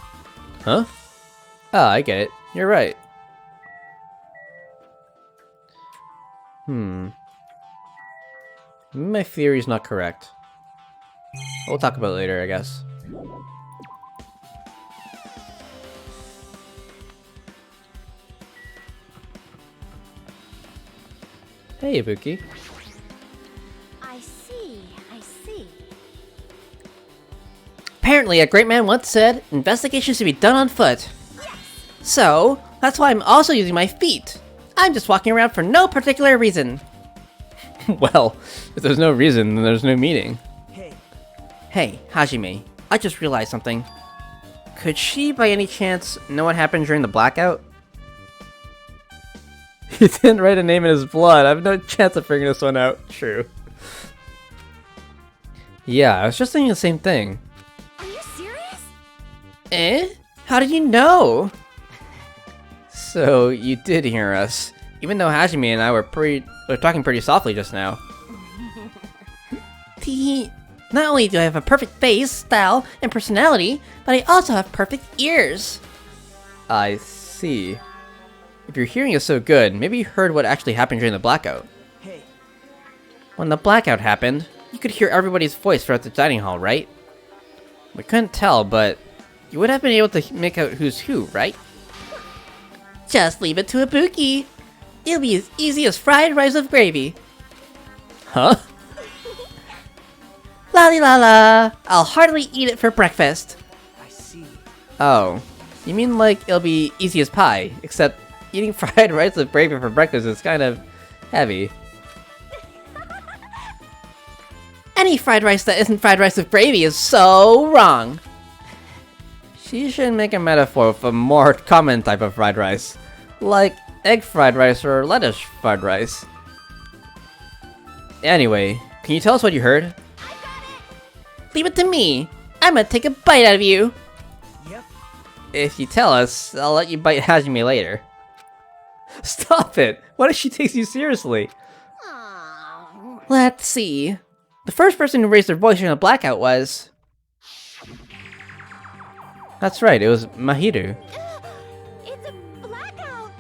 S1: Huh? Ah, I get it. You're right. Maybe my theory's not correct. We'll talk about it later, I guess. Hey, Ibuki.
S5: I see, I see.
S3: Apparently, a great man once said, investigations should be done on foot. So, that's why I'm also using my feet. I'm just walking around for no particular reason.
S1: Well, if there's no reason, then there's no meaning.
S3: Hey, Hajime, I just realized something.
S1: Could she, by any chance, know what happened during the blackout? He didn't write a name in his blood. I have no chance of figuring this one out. True. Yeah, I was just thinking the same thing.
S5: Are you serious?
S3: Eh? How did you know?
S1: So, you did hear us. Even though Hajime and I were talking pretty softly just now.
S3: Tee. Not only do I have a perfect face, style, and personality, but I also have perfect ears.
S1: I see. If your hearing is so good, maybe you heard what actually happened during the blackout.
S8: Hey.
S1: When the blackout happened, you could hear everybody's voice throughout the dining hall, right? We couldn't tell, but you would have been able to make out who's who, right?
S3: Just leave it to Ibuki. It'll be as easy as fried rice with gravy.
S1: Huh?
S3: La la la. I'll heartily eat it for breakfast.
S8: I see.
S1: Oh, you mean like it'll be easy as pie, except eating fried rice with gravy for breakfast is kind of heavy.
S3: Any fried rice that isn't fried rice with gravy is so wrong.
S1: She should make a metaphor for a more common type of fried rice, like egg fried rice or lettuce fried rice. Anyway, can you tell us what you heard?
S3: Leave it to me. I'm gonna take a bite out of you.
S8: Yep.
S1: If you tell us, I'll let you bite Hajime later. Stop it! What if she takes you seriously?
S3: Let's see. The first person who raised their voice during the blackout was...
S1: That's right, it was Mahiru.
S5: It's a blackout.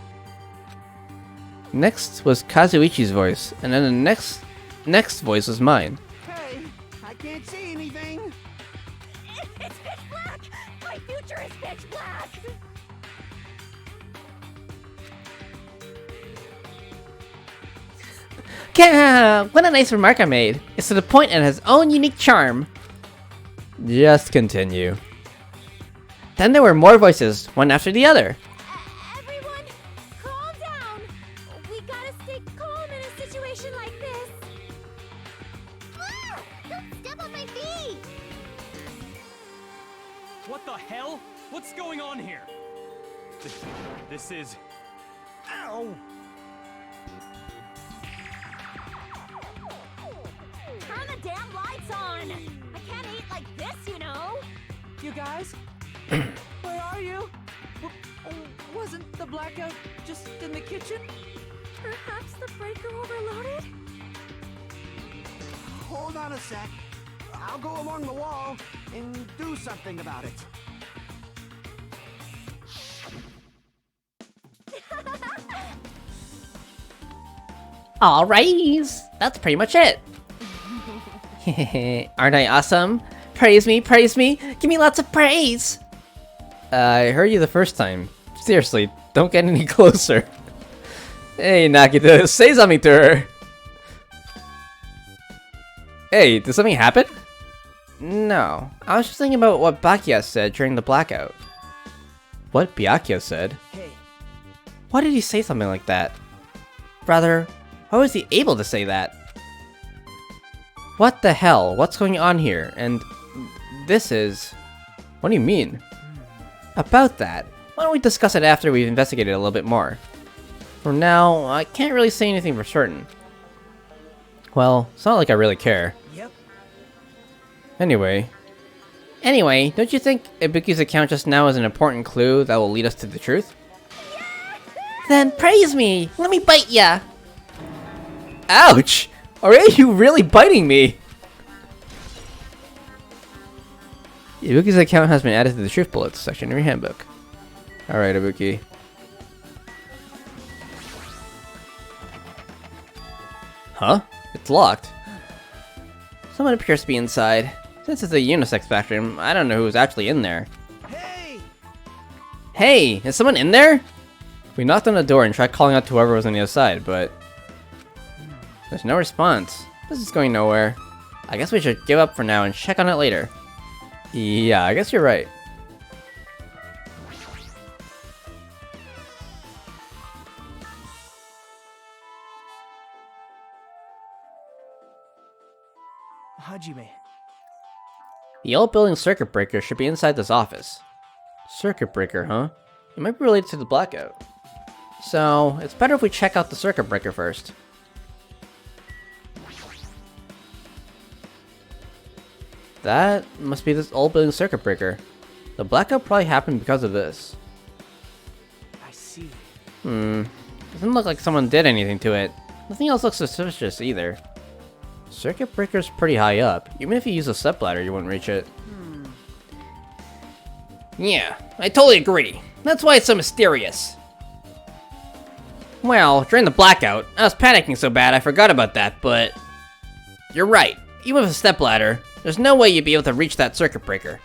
S1: Next was Kazuichi's voice, and then the next voice was mine.
S9: Hey, I can't see anything.
S5: It's pitch black. My future is pitch black.
S3: What a nice remark I made. It's to the point and has own unique charm.
S1: Just continue.
S3: Then there were more voices, one after the other.
S5: Everyone, calm down. We gotta stay calm in a situation like this. Ah! Don't step on my feet.
S6: What the hell? What's going on here? This is... Ow!
S5: Turn the damn lights on. I can't eat like this, you know.
S8: You guys? Where are you? Wasn't the blackout just in the kitchen?
S5: Perhaps the breaker overloaded?
S9: Hold on a sec. I'll go along the wall and do something about it.
S3: Alrighties, that's pretty much it. Aren't I awesome? Praise me, praise me. Give me lots of praise.
S7: I heard you the first time. Seriously, don't get any closer. Hey, Nakita, say something to her. Hey, did something happen?
S1: No, I was just thinking about what Byakuya said during the blackout.
S7: What Byakuya said?
S8: Hey,
S1: Why did he say something like that? Rather, how was he able to say that? What the hell? What's going on here? And this is...
S7: What do you mean?
S1: About that. Why don't we discuss it after we've investigated a little bit more? For now, I can't really say anything for certain.
S7: Well, it's not like I really care.
S8: yep.
S7: Anyway,
S1: Don't you think Ibuki's account just now is an important clue that will lead us to the truth?
S3: Then praise me. Let me bite ya.
S7: ouch! Are you really biting me?
S1: Ibuki's account has been added to the truth bullets section of your handbook. Alright, Ibuki.
S7: Huh? It's locked.
S1: Someone appears to be inside. Since it's a unisex bathroom, I don't know who's actually in there.
S8: Hey!
S1: Hey, is someone in there?
S7: We knocked on the door and tried calling out to whoever was on the other side, but
S1: There's no response. This is going nowhere. I guess we should give up for now and check on it later.
S7: yeah, I guess you're right.
S8: Hajime.
S1: The old building circuit breaker should be inside this office. Circuit breaker, huh? It might be related to the blackout. So, it's better if we check out the circuit breaker first. That must be this old building circuit breaker. The blackout probably happened because of this.
S8: I see.
S1: Doesn't look like someone did anything to it. Nothing else looks suspicious either. Circuit breaker's pretty high up. Even if you use a stepladder, you wouldn't reach it.
S3: Yeah, I totally agree. That's why it's so mysterious.
S1: Well, during the blackout, I was panicking so bad I forgot about that, but... You're right. Even with a stepladder, there's no way you'd be able to reach that circuit breaker.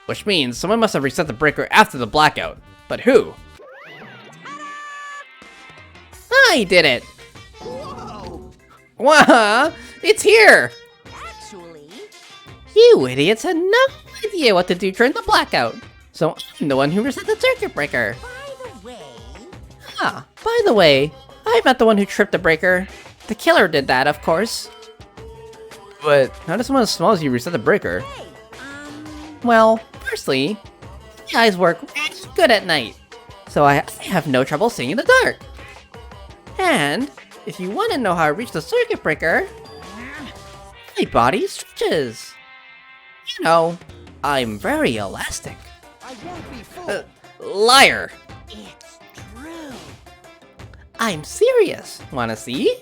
S1: Which means someone must have reset the breaker after the blackout. But who? I did it!
S9: Whoa!
S1: Wah! It's here!
S5: Actually,
S1: You idiots had no idea what to do during the blackout. So I'm the one who reset the circuit breaker.
S5: by the way,
S1: Ah, by the way, I'm not the one who tripped the breaker. The killer did that, of course. But how does someone as small as you reset the breaker?
S5: hey,
S1: Well, firstly, my eyes work good at night, so I have no trouble seeing in the dark. And if you want to know how I reach the circuit breaker, my body stretches. You know, I'm very elastic.
S9: I won't be fooled.
S1: Liar!
S5: it's true.
S1: I'm serious. Wanna see?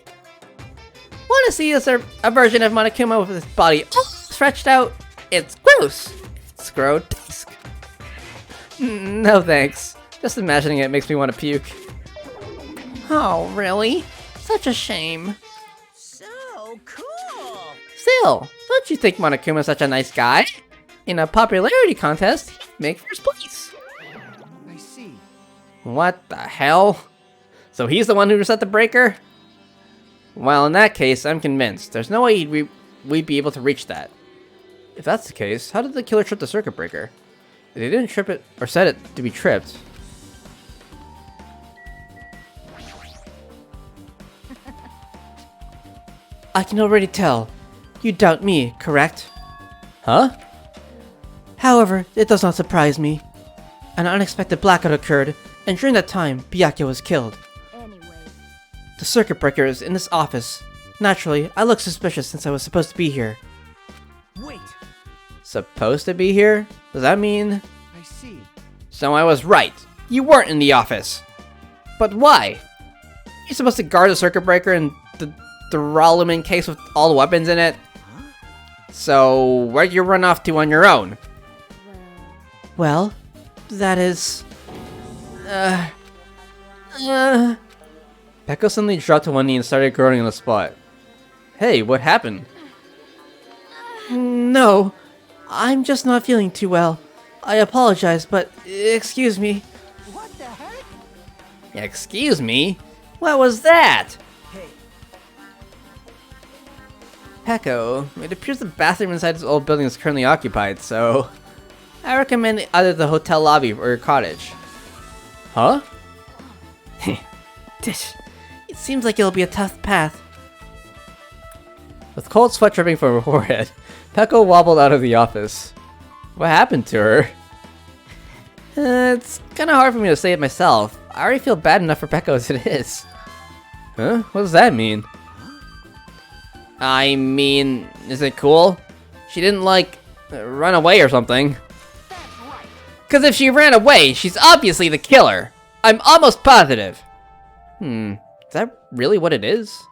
S1: Wanna see a version of Monokuma with his body all stretched out? It's gross. It's grotesque. No thanks. Just imagining it makes me want to puke. Oh, really? Such a shame.
S5: So cool.
S1: Still, don't you think Monokuma's such a nice guy? In a popularity contest, he'd make first place.
S9: I see.
S1: What the hell? So he's the one who reset the breaker? Well, in that case, I'm convinced. There's no way we'd be able to reach that. If that's the case, how did the killer trip the circuit breaker? If they didn't trip it, or set it to be tripped... I can already tell. You doubt me, correct?
S7: Huh?
S1: However, it does not surprise me. An unexpected blackout occurred, and during that time, Byakuya was killed.
S5: Anyway,
S1: The circuit breaker is in this office. Naturally, I look suspicious since I was supposed to be here.
S9: Wait.
S1: Supposed to be here? Does that mean...
S9: I see.
S1: So I was right. You weren't in the office. But why? You're supposed to guard the circuit breaker in the Rollerman case with all the weapons in it? So, where'd you run off to on your own? Well, that is... Peko suddenly dropped to one knee and started groaning on the spot. Hey, what happened? No,
S3: I'm just not feeling too well. I apologize, but excuse me.
S9: What the heck?
S1: Excuse me? What was that?
S9: Hey,
S1: Pecco, it appears the bathroom inside this old building is currently occupied, so I recommend either the hotel lobby or your cottage. Huh?
S3: Tish, it seems like it'll be a tough path.
S1: With cold sweat dripping from her forehead, Pecco wobbled out of the office. What happened to her? It's kinda hard for me to say it myself. I already feel bad enough for Pecco as it is. Huh? What does that mean? I mean, is it cool? She didn't, like, run away or something.
S9: that's right.
S1: Cause if she ran away, she's obviously the killer. I'm almost positive. Is that really what it is?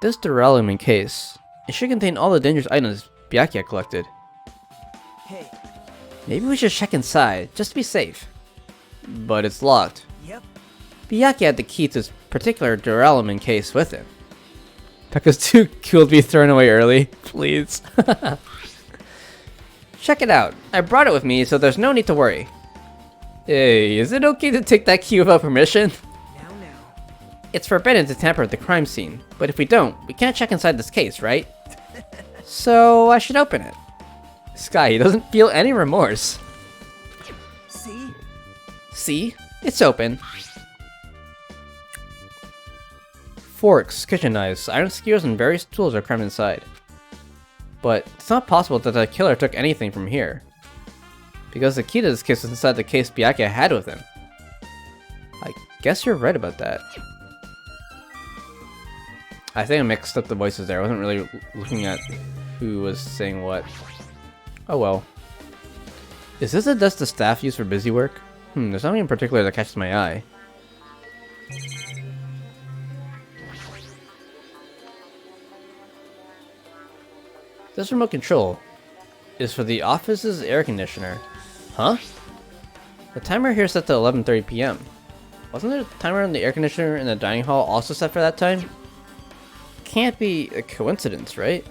S1: This duralumin case. It should contain all the dangerous items Byakuya collected.
S9: Hey,
S1: Maybe we should check inside, just to be safe. But it's locked.
S9: yep.
S1: Byakuya had the key to this particular duralumin case with him. Pekka's too cool to be thrown away early. Please. Check it out. I brought it with me, so there's no need to worry. Hey, is it okay to take that key without permission?
S9: Now.
S1: It's forbidden to tamper with the crime scene, but if we don't, we can't check inside this case, right? So I should open it. Sky, he doesn't feel any remorse.
S9: See?
S1: See? It's open. Forks, kitchen knives, iron skewers, and various tools are crammed inside. But it's not possible that the killer took anything from here. Because the key to this case was inside the case Byakuya had with him. I guess you're right about that. I think I mixed up the voices there. I wasn't really looking at who was saying what. Oh well. Is this a desk the staff use for busy work? There's nothing in particular that catches my eye. This remote control is for the office's air conditioner. Huh? The timer here is set to 11:30 p.m. Wasn't there a timer on the air conditioner in the dining hall also set for that time? Can't be a coincidence, right?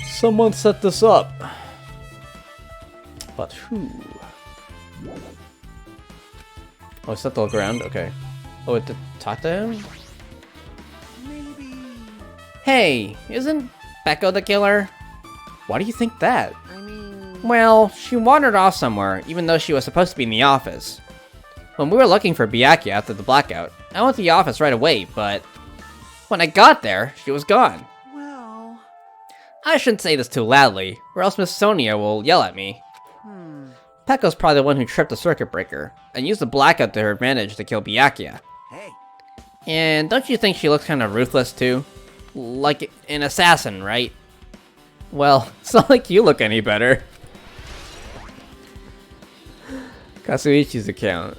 S1: Someone set this up. But who? Oh, set to look around? Okay. Oh, to talk to him?
S9: Maybe.
S1: Hey, isn't Pecco the killer? Why do you think that?
S9: I mean.
S1: Well, she wandered off somewhere, even though she was supposed to be in the office. When we were looking for Byakuya after the blackout, I went to the office right away, but when I got there, she was gone.
S9: Well.
S1: I shouldn't say this too loudly, or else Miss Sonia will yell at me. Pecco's probably the one who tripped the circuit breaker, and used the blackout to her advantage to kill Byakuya.
S9: Hey.
S1: And don't you think she looks kind of ruthless too? Like an assassin, right? Well, it's not like you look any better. Katsuichi's account.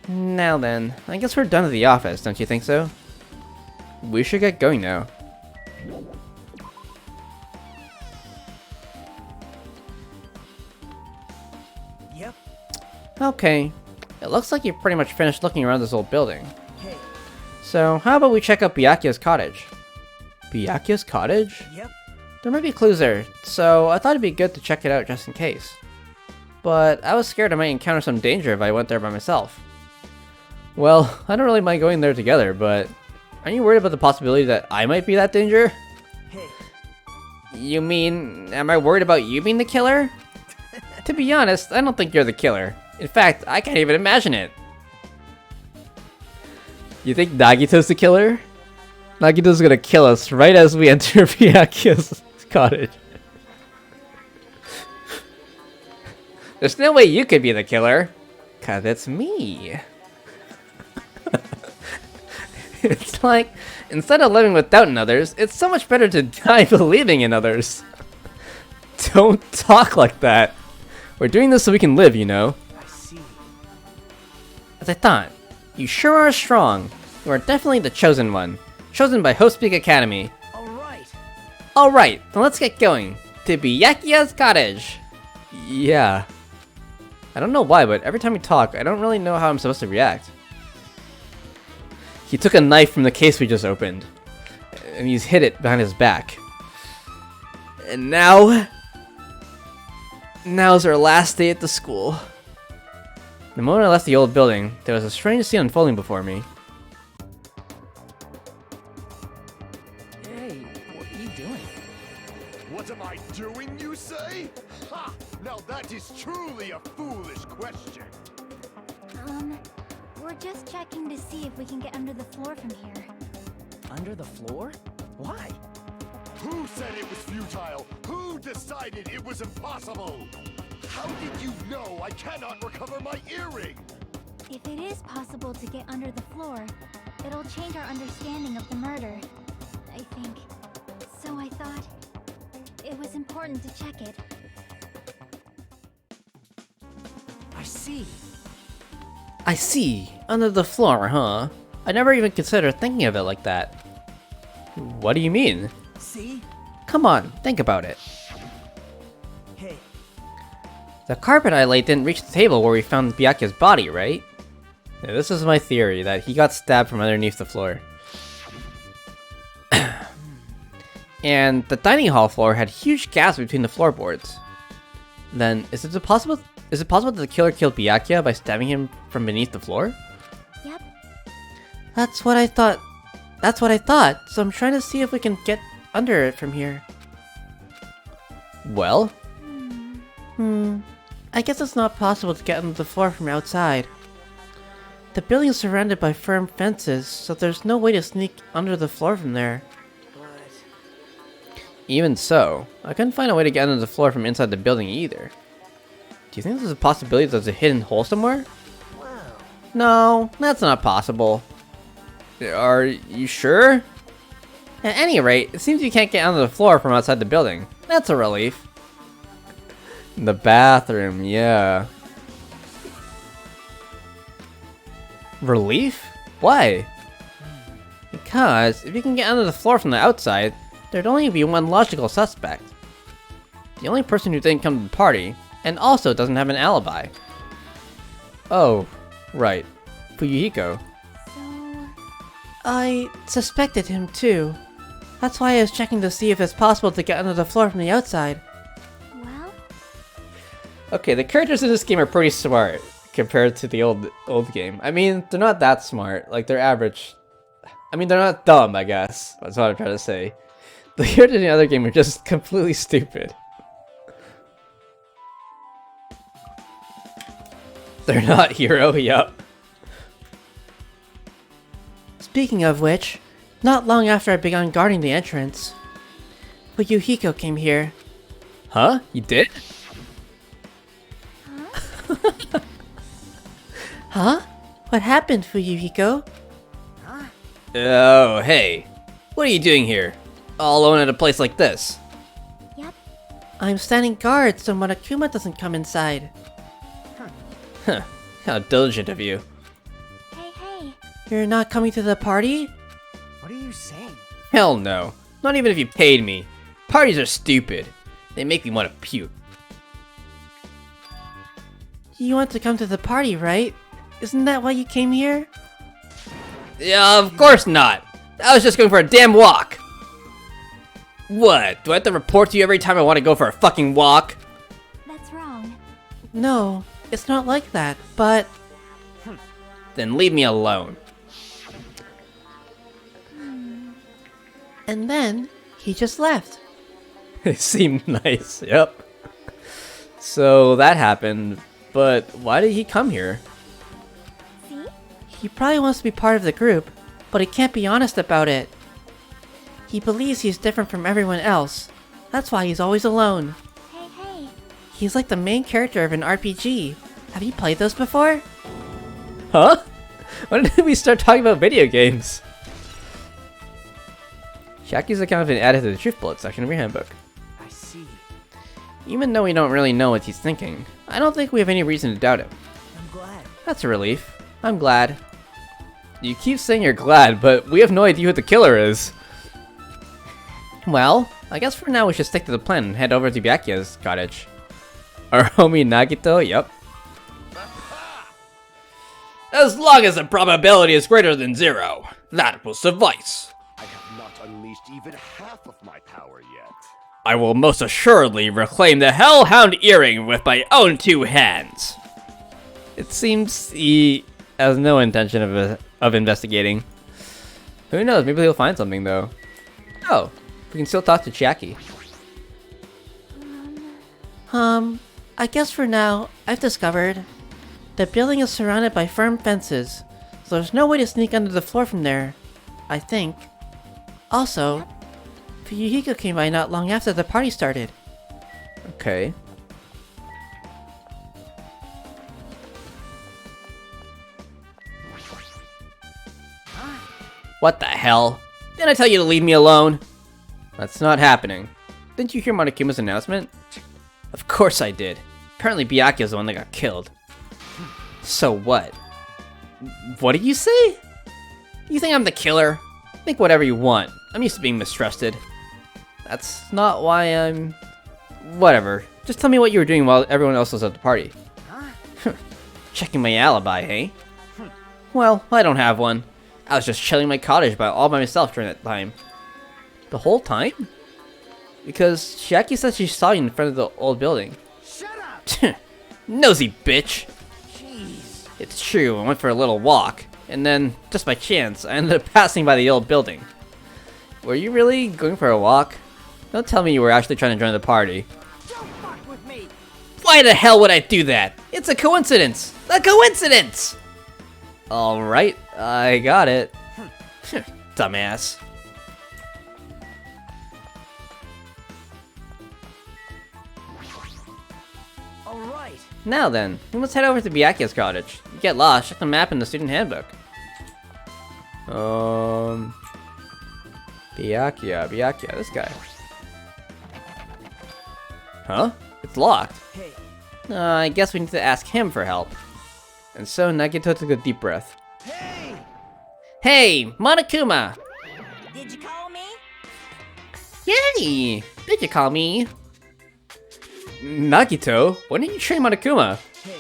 S1: Now then, I guess we're done at the office, don't you think so? We should get going now.
S9: Yep.
S1: Okay, it looks like you've pretty much finished looking around this old building.
S9: Hey.
S1: So, how about we check out Byakuya's cottage? Byakuya's cottage?
S9: Yep.
S1: There might be clues there, so I thought it'd be good to check it out just in case. But I was scared I might encounter some danger if I went there by myself. Well, I don't really mind going there together, but aren't you worried about the possibility that I might be that danger?
S9: Hey.
S1: You mean, am I worried about you being the killer? To be honest, I don't think you're the killer. In fact, I can't even imagine it. You think Nagito's the killer? Nagito's gonna kill us right as we enter Byakuya's cottage. There's no way you could be the killer. 'Cause it's me. It's like, instead of living with doubt in others, it's so much better to die believing in others. Don't talk like that. We're doing this so we can live, you know.
S9: I see.
S1: As I thought, you sure are strong. You are definitely the chosen one. Chosen by Host Peak Academy.
S9: Alright.
S1: Alright, then let's get going. To Byakuya's cottage. Yeah.
S7: I don't know why, but every time we talk, I don't really know how I'm supposed to react. He took a knife from the case we just opened, and he's hid it behind his back. And now's our last day at the school. The moment I left the old building, there was a strange scene unfolding before me.
S8: Hey, what are you doing?
S4: What am I doing, you say? Ha! Now that is truly a foolish question.
S5: We're just checking to see if we can get under the floor from here.
S8: Under the floor? Why?
S4: Who said it was futile? Who decided it was impossible? How did you know I cannot recover my earring?
S5: If it is possible to get under the floor, it'll change our understanding of the murder, I think. So I thought it was important to check it.
S8: I see.
S7: I see. Under the floor, huh? I never even considered thinking of it like that. What do you mean?
S8: See?
S7: Come on, think about it.
S8: Hey,
S7: The carpet I laid didn't reach the table where we found Byakuya's body, right? Yeah, this is my theory, that he got stabbed from underneath the floor. And the dining hall floor had huge gaps between the floorboards. Then, is it possible that the killer killed Byakuya by stabbing him from beneath the floor?
S5: Yep.
S3: That's what I thought, so I'm trying to see if we can get under it from here.
S7: Well,
S3: I guess it's not possible to get under the floor from outside. The building is surrounded by firm fences, so there's no way to sneak under the floor from there.
S8: but...
S7: even so, I couldn't find a way to get under the floor from inside the building either. Do you think there's a possibility there's a hidden hole somewhere?
S8: Wow.
S7: No, that's not possible. Are you sure? At any rate, it seems you can't get under the floor from outside the building. That's a relief. The bathroom, yeah. Relief? Why? Because if you can get under the floor from the outside, there'd only be one logical suspect. The only person who didn't come to the party, and also doesn't have an alibi. Oh, right. Fuyuhiko.
S5: So,
S3: I suspected him too. That's why I was checking to see if it's possible to get under the floor from the outside.
S5: well,
S7: Okay, the characters in this game are pretty smart compared to the old game. I mean, they're not that smart. Like, they're average. I mean, they're not dumb, I guess. That's what I'm trying to say. The characters in the other game are just completely stupid. They're not hero, yup.
S3: Speaking of which, not long after I began guarding the entrance, Fuyuhiko came here.
S7: Huh? You did?
S3: Huh? What happened, Fuyuhiko?
S7: Oh, hey. What are you doing here? All alone at a place like this?
S5: yep.
S3: I'm standing guard so Monokuma doesn't come inside.
S7: Huh. How diligent of you.
S5: Hey.
S3: You're not coming to the party?
S8: What are you saying?
S7: Hell no. Not even if you paid me. Parties are stupid. They make me want to puke.
S3: You want to come to the party, right? Isn't that why you came here?
S7: Yeah, of course not. I was just going for a damn walk. What? Do I have to report to you every time I want to go for a fucking walk?
S5: That's wrong.
S3: No, it's not like that, but...
S7: Then leave me alone.
S3: And then, he just left.
S7: It seemed nice, yep. So that happened, but why did he come here?
S5: See?
S3: He probably wants to be part of the group, but he can't be honest about it. He believes he's different from everyone else. That's why he's always alone.
S5: Hey.
S3: He's like the main character of an RPG. Have you played those before?
S7: Huh? When did we start talking about video games? Shaki's account has been added to the truth bullet section of your handbook.
S8: I see.
S7: Even though we don't really know what he's thinking, I don't think we have any reason to doubt him.
S8: I'm glad.
S7: That's a relief. I'm glad. You keep saying you're glad, but we have no idea who the killer is. Well, I guess for now we should stick to the plan and head over to Byakuya's cottage. Our homie Nagito, yep. As long as the probability is greater than 0, that will suffice.
S4: I have not unleashed even half of my power yet.
S7: I will most assuredly reclaim the Hellhound earring with my own 2 hands. It seems he has no intention of investigating. Who knows, maybe he'll find something though. Oh, we can still talk to Jackie.
S3: I guess for now, I've discovered the building is surrounded by firm fences, so there's no way to sneak under the floor from there, I think. Also, Fuyuhiko came by not long after the party started.
S7: Okay. What the hell? Didn't I tell you to leave me alone? That's not happening. Didn't you hear Monokuma's announcement? Of course I did. Apparently Byakuya's the one that got killed. So what? What did you say? You think I'm the killer? Think whatever you want. I'm used to being mistrusted. That's not why I'm... Whatever. Just tell me what you were doing while everyone else was at the party. Checking my alibi, hey? Well, I don't have one. I was just chilling in my cottage all by myself during that time. The whole time? Because Jackie said she saw you in front of the old building.
S9: Shut up!
S7: Nosy bitch!
S9: Jeez.
S7: It's true, I went for a little walk, and then, just by chance, I ended up passing by the old building. Were you really going for a walk? Don't tell me you were actually trying to join the party.
S9: Don't fuck with me!
S7: Why the hell would I do that? It's a coincidence! A coincidence! Alright, I got it. Dumbass.
S9: Alright.
S7: Now then, we must head over to Byakuya's cottage. If you get lost, check the map in the student handbook. Byakuya, this guy. Huh? It's locked.
S9: Hey.
S7: I guess we need to ask him for help. And so Nagito took a deep breath.
S9: Hey!
S7: Hey, Monokuma!
S2: Did you call me?
S7: Yay! Did you call me? Nagito, why didn't you train Monokuma?
S9: Hey.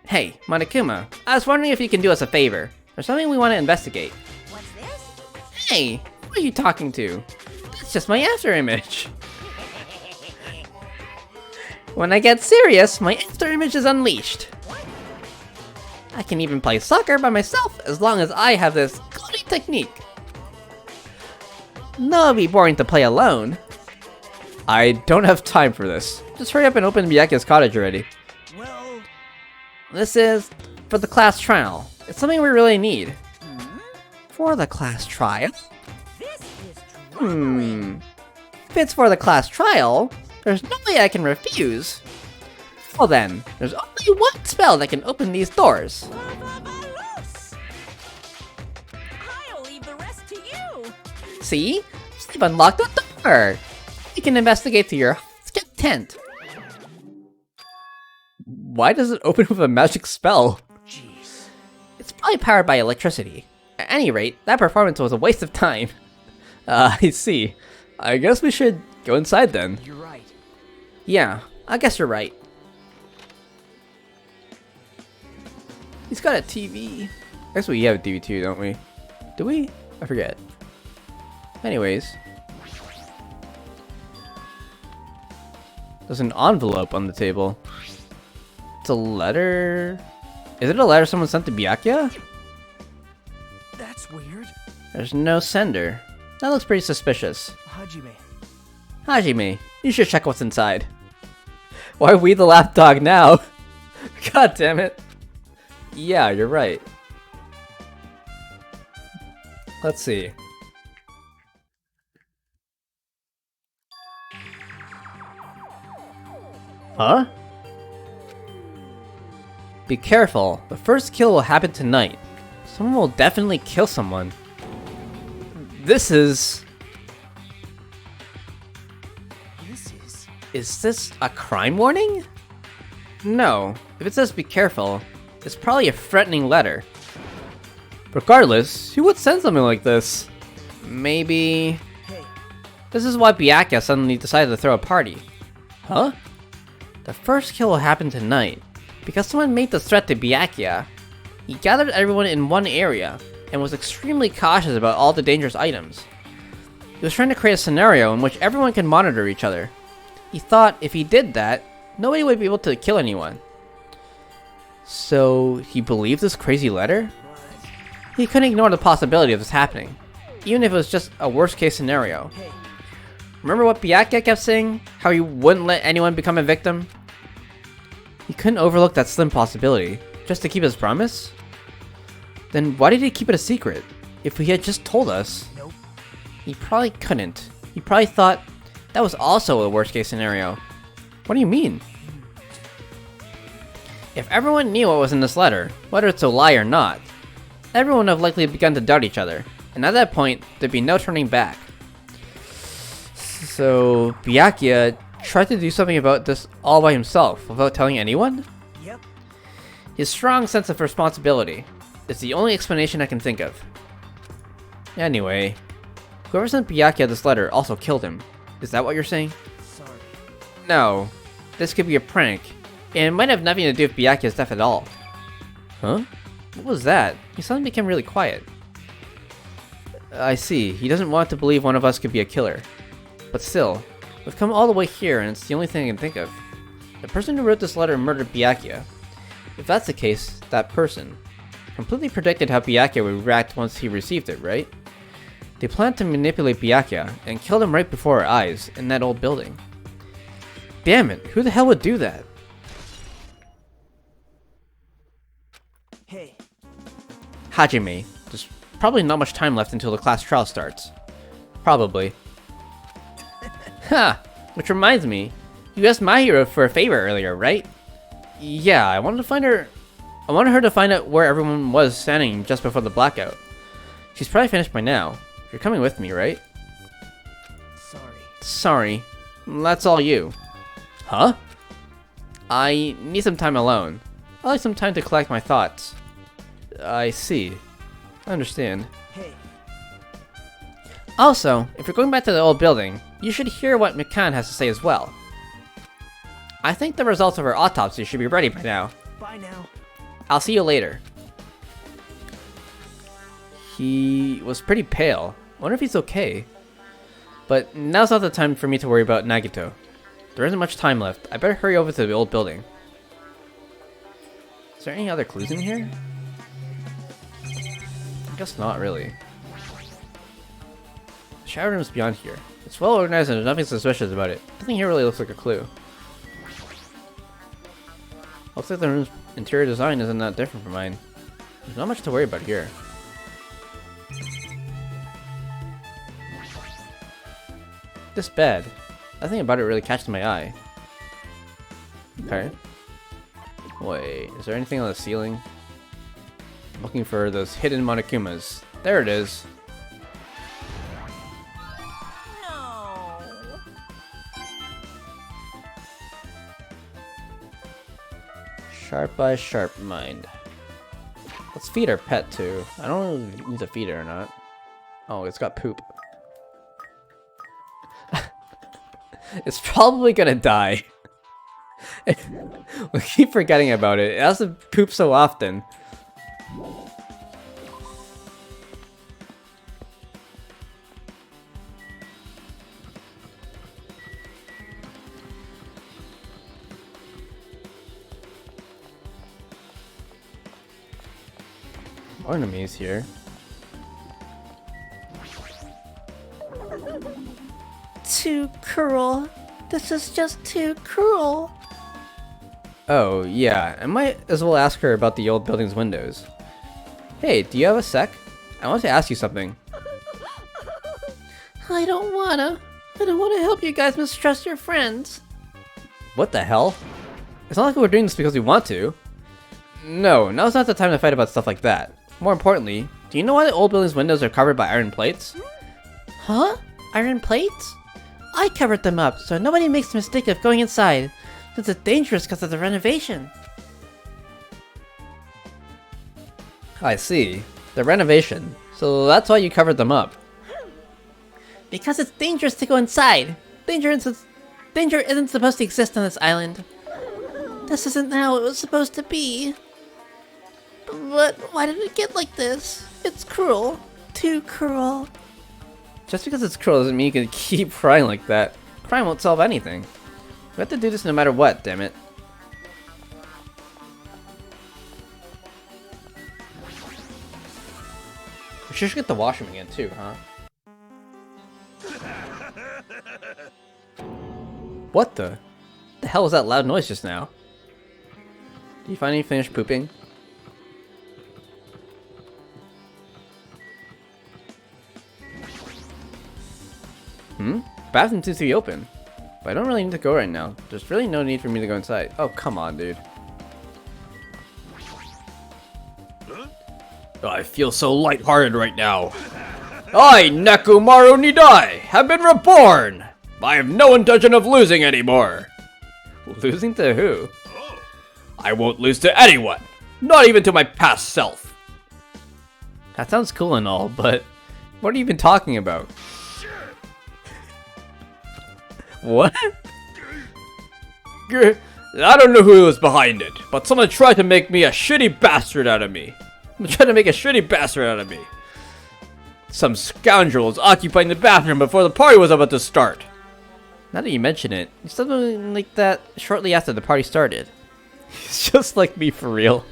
S7: Hey, Monokuma, I was wondering if you can do us a favor. There's something we want to investigate.
S2: What's this?
S7: Hey, who are you talking to? That's just my after image. When I get serious, my after image is unleashed. I can even play soccer by myself as long as I have this coding technique. No, it'd be boring to play alone. I don't have time for this. Just hurry up and open Byakuya's cottage already.
S9: Well...
S7: This is for the class trial. It's something we really need. For the class trial?
S2: This is troubling.
S7: If it's for the class trial, there's no way I can refuse. Well then, there's only one spell that can open these doors.
S2: I'll leave the rest to you.
S7: See? I've unlocked the door. You can investigate to your heart's content. Why does it open with a magic spell?
S9: Jeez.
S7: It's probably powered by electricity. At any rate, that performance was a waste of time. I see. I guess we should go inside then.
S9: You're right.
S7: Yeah, I guess you're right. He's got a TV. I guess we have a TV too, don't we? Do we? I forget. Anyways. There's an envelope on the table. It's a letter... Is it a letter someone sent to Byakuya?
S9: That's weird.
S7: There's no sender. That looks pretty suspicious.
S9: Hajime.
S7: Hajime, you should check what's inside. Why are we the lapdog now? God damn it. Yeah, you're right. Let's see. Huh? Be careful. The first kill will happen tonight. Someone will definitely kill someone. This is... Is this a crime warning? No. If it says be careful, it's probably a threatening letter. Regardless, who would send something like this? Maybe...
S9: Hey.
S7: This is why Byakuya suddenly decided to throw a party. Huh? The first kill will happen tonight. Because someone made the threat to Byakuya.
S1: He gathered everyone in one area, and was extremely cautious about all the dangerous items. He was trying to create a scenario in which everyone can monitor each other. He thought if he did that, nobody would be able to kill anyone. So, he believed this crazy letter? He couldn't ignore the possibility of this happening, even if it was just a worst case scenario. Remember what Byakuya kept saying? How he wouldn't let anyone become a victim? He couldn't overlook that slim possibility, just to keep his promise? Then why did he keep it a secret? If he had just told us?
S8: Nope.
S1: He probably couldn't. He probably thought that was also a worst case scenario. What do you mean? If everyone knew what was in this letter, whether it's a lie or not, everyone would have likely begun to doubt each other, and at that point, there'd be no turning back. So, Byakuya tried to do something about this all by himself, without telling anyone?
S8: Yep.
S1: His strong sense of responsibility is the only explanation I can think of. Anyway, whoever sent Byakuya this letter also killed him. Is that what you're saying?
S8: Sorry.
S1: No. This could be a prank, and it might have nothing to do with Byakuya's death at all. Huh? What was that? He suddenly became really quiet. I see. He doesn't want to believe one of us could be a killer. But still, we've come all the way here and it's the only thing I can think of. The person who wrote this letter murdered Byakuya. If that's the case, that person completely predicted how Byakuya would react once he received it, right? They planned to manipulate Byakuya and killed him right before our eyes in that old building. Damn it, who the hell would do that?
S8: Hey.
S1: Hajime, there's probably not much time left until the class trial starts. Probably. Ha! Which reminds me, you asked my hero for a favor earlier, right? Yeah, I wanted her to find out where everyone was standing just before the blackout. She's probably finished by now. You're coming with me, right? Sorry. That's all you. Huh? I need some time alone. I'd like some time to collect my thoughts. I see. I understand.
S8: Hey.
S1: Also, if you're going back to the old building, you should hear what Mikan has to say as well. I think the results of her autopsy should be ready by now.
S8: Bye now.
S1: I'll see you later. He was pretty pale. Wonder if he's okay. But now's not the time for me to worry about Nagito. There isn't much time left. I better hurry over to the old building. Is there any other clues in here? I guess not really. The shower room is beyond here. It's well organized and there's nothing suspicious about it. Nothing here really looks like a clue. Looks like the room's interior design isn't that different from mine. There's not much to worry about here. This bed. Nothing about it really catches my eye. Okay. Wait, is there anything on the ceiling? I'm looking for those hidden Monokumas. There it is.
S5: No.
S1: Sharp eye, sharp mind. Let's feed our pet too. I don't know if we need to feed it or not. Oh, it's got poop. It's probably gonna die. We keep forgetting about it. It has to poop so often. More enemies here.
S3: Too cruel. This is just too cruel.
S1: Oh, yeah. I might as well ask her about the old building's windows. Hey, do you have a sec? I want to ask you something.
S3: I don't wanna. I don't wanna help you guys mistrust your friends.
S1: What the hell? It's not like we're doing this because we want to. No, now's not the time to fight about stuff like that. More importantly, do you know why the old building's windows are covered by iron plates?
S3: Huh? Iron plates? I covered them up so nobody makes the mistake of going inside, since it's dangerous because of the renovation.
S1: I see. The renovation. So that's why you covered them up.
S3: Because it's dangerous to go inside. Danger isn't supposed to exist on this island. This isn't how it was supposed to be. But why did it get like this? It's cruel. Too cruel.
S1: Just because it's cruel doesn't mean you can keep crying like that. Crying won't solve anything. We have to do this no matter what, damn it. We should get the washroom again too, huh? What the hell was that loud noise just now? Did you finally finish pooping? Bathroom seems to be open. But I don't really need to go right now. There's really no need for me to go inside. Oh, come on, dude. I feel so lighthearted right now. I, Nekomaru Nidai, have been reborn! I have no intention of losing anymore. Losing to who? I won't lose to anyone. Not even to my past self. That sounds cool and all, but what are you even talking about? What? I don't know who was behind it, but someone tried to make me a shitty bastard out of me. Some scoundrel was occupying the bathroom before the party was about to start. Now that you mention it, you said something like that shortly after the party started. It's just like me for real.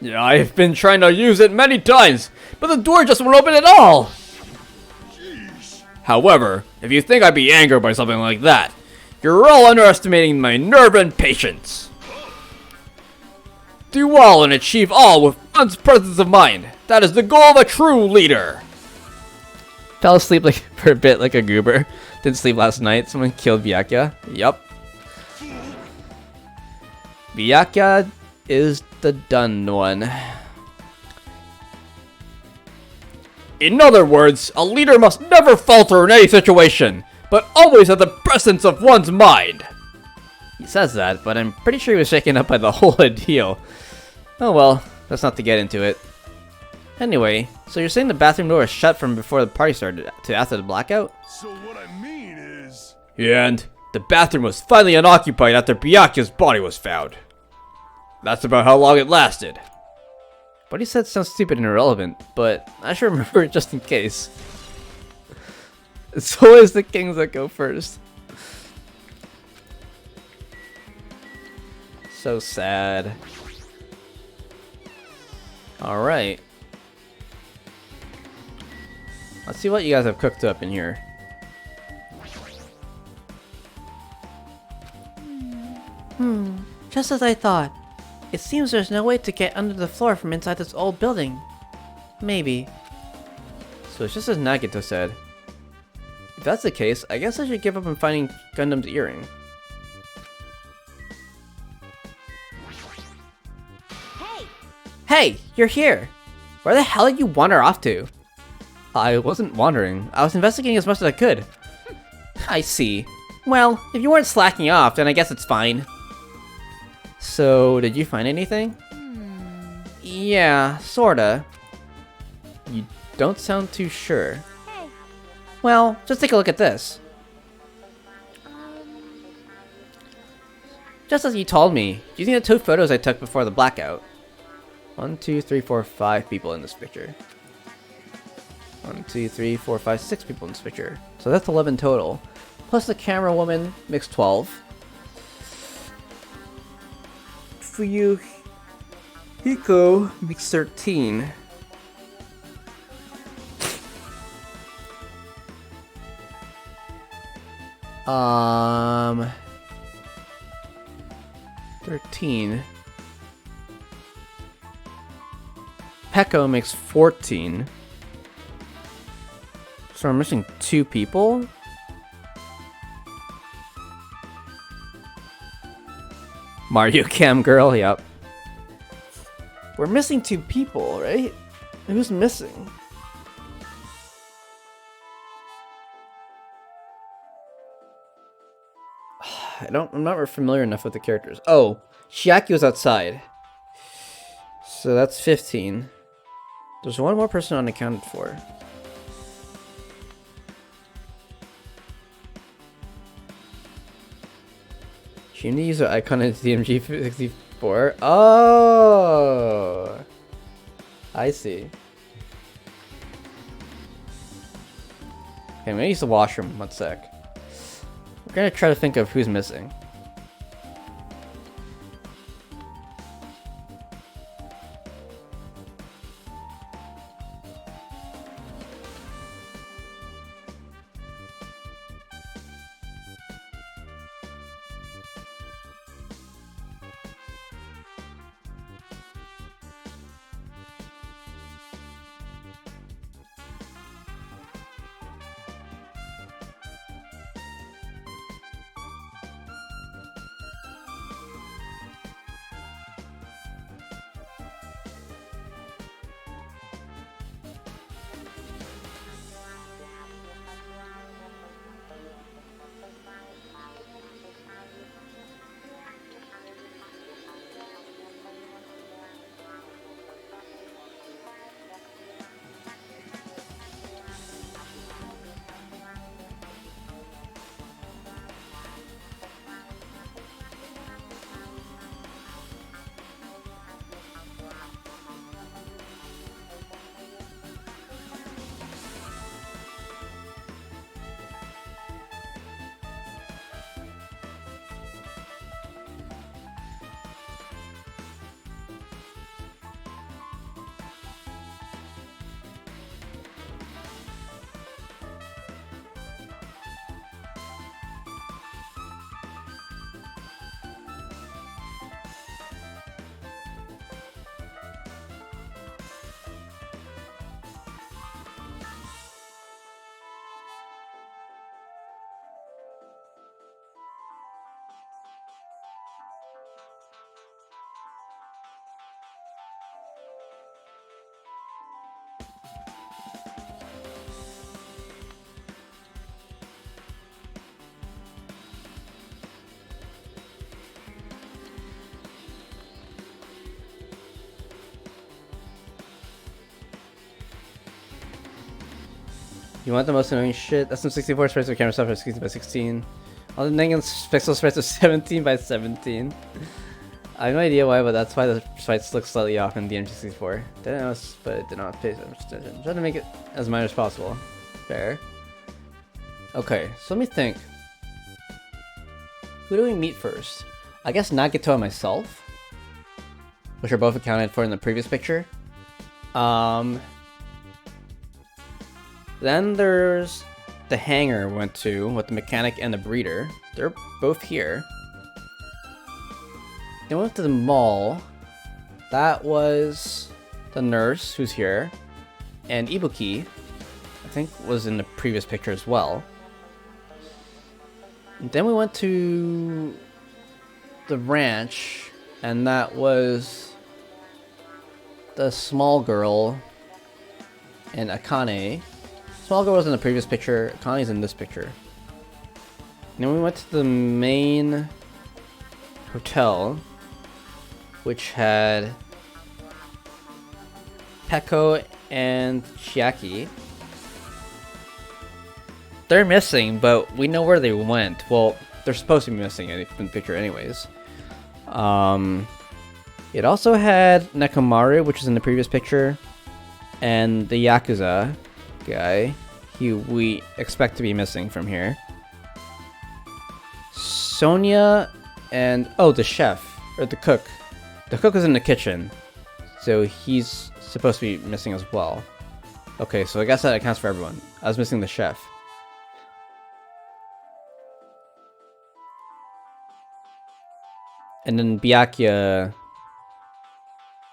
S1: Yeah, I've been trying to use it many times, but the door just won't open at all. However, if you think I'd be angered by something like that, you're all underestimating my nerve and patience. Do all and achieve all with one's presence of mind. That is the goal of a true leader. Fell asleep like for a bit like a goober. Didn't sleep last night. Someone killed Byakuya. Yup. Byakuya is the done one. In other words, a leader must never falter in any situation, but always have the presence of one's mind. He says that, but I'm pretty sure he was shaken up by the whole ordeal. Oh well, that's not to get into it. Anyway, so you're saying the bathroom door was shut from before the party started to after the blackout?
S4: So what I mean is...
S7: Yeah, and the bathroom was finally unoccupied after Byakuya's body was found. That's about how long it lasted.
S1: What he said sounds stupid and irrelevant, but I should remember it just in case. It's always the kings that go first. So sad. Alright. Let's see what you guys have cooked up in here.
S3: Just as I thought. It seems there's no way to get under the floor from inside this old building. Maybe.
S1: So it's just as Nagito said. If that's the case, I guess I should give up on finding Gundam's earring.
S3: Hey, you're here.
S1: Where the hell did you wander off to? I wasn't wandering. I was investigating as much as I could. I see. Well, if you weren't slacking off, then I guess it's fine. So, did you find anything? Yeah, sorta. You don't sound too sure.
S5: Hey.
S1: Well, just take a look at this. Just as you told me, using the 2 photos I took before the blackout. 1, 2, 3, 4, 5 people in this picture. 1, 2, 3, 4, 5, 6 people in this picture. So that's 11 total. Plus the camera woman makes 12. Fuyu Hiko makes 13. Um, 13. Peko makes 14. So I'm missing 2 people? Mario Cam Girl, yep. We're missing 2 people, right? Who's missing? I'm not familiar enough with the characters. Oh, Chiaki was outside. So that's 15. There's one more person unaccounted for. She needs an icon in DMG 64. Oh! I see. Okay, I'm gonna use the washroom. 1 sec. We're gonna try to think of who's missing. You want the most annoying shit? SM64 sprites with camera software 16 by 16. All the negative pixel sprites are 17 by 17. I have no idea why, but that's why the sprites look slightly off in the DR2. Didn't notice, but it did not pay so much attention. Trying to make it as minor as possible. Fair. Okay, so let me think. Who do we meet first? I guess Nagito and myself, which are both accounted for in the previous picture. Then there's the hangar we went to with the mechanic and the breeder. They're both here. Then we went to the mall. That was the nurse who's here. And Ibuki, I think, was in the previous picture as well. And then we went to the ranch, and that was the small girl and Akane. Small girl was in the previous picture, Akane's in this picture. And then we went to the main hotel, which had Peko and Chiaki. They're missing, but we know where they went. Well, they're supposed to be missing in the picture anyways. It also had Nekomaru, which is in the previous picture, and the Yakuza guy, we expect to be missing from here. Sonia and, oh, the chef, or the cook. The cook is in the kitchen, so he's supposed to be missing as well. Okay, so I guess that accounts for everyone. I was missing the chef. And then Byakuya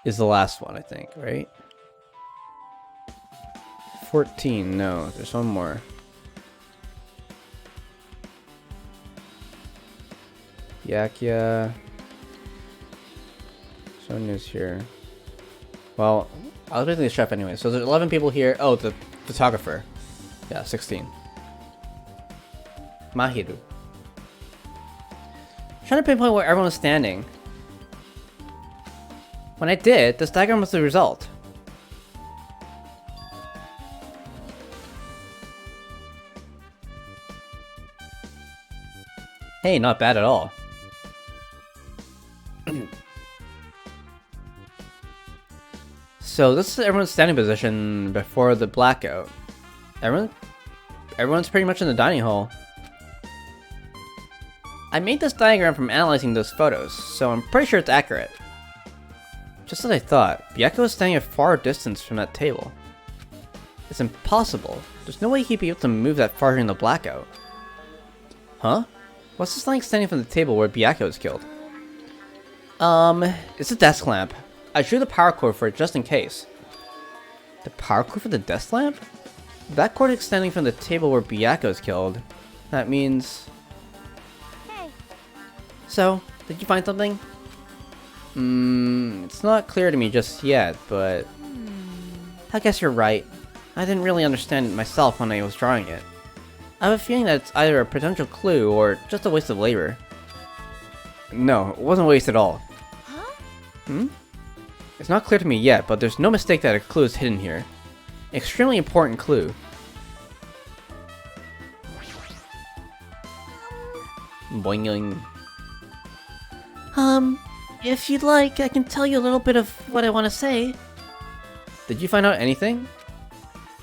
S1: is the last one, I think, right? 14, no, there's one more. Byakuya. Sonia's here. Well, I was missing the chef anyway, so there's 11 people here. Oh, the photographer. Yeah, 16. Mahiru. Trying to pinpoint where everyone was standing. When I did, this diagram was the result. Hey, not bad at all. So this is everyone's standing position before the blackout. Everyone's pretty much in the dining hall. I made this diagram from analyzing those photos, so I'm pretty sure it's accurate. Just as I thought, Byakko is standing a far distance from that table. It's impossible. There's no way he'd be able to move that far during the blackout. Huh? What's this thing standing from the table where Byakko is killed? It's a desk lamp. I drew the power cord for it just in case. The power cord for the desk lamp? That cord extending from the table where Byakko is killed. That means...
S5: Hey,
S1: So, did you find something? It's not clear to me just yet, but... I guess you're right. I didn't really understand it myself when I was drawing it. I have a feeling that it's either a potential clue or just a waste of labor. No, it wasn't a waste at all.
S5: huh?
S1: It's not clear to me yet, but there's no mistake that a clue is hidden here. Extremely important clue. Boing.
S3: If you'd like, I can tell you a little bit of what I want to say.
S1: Did you find out anything?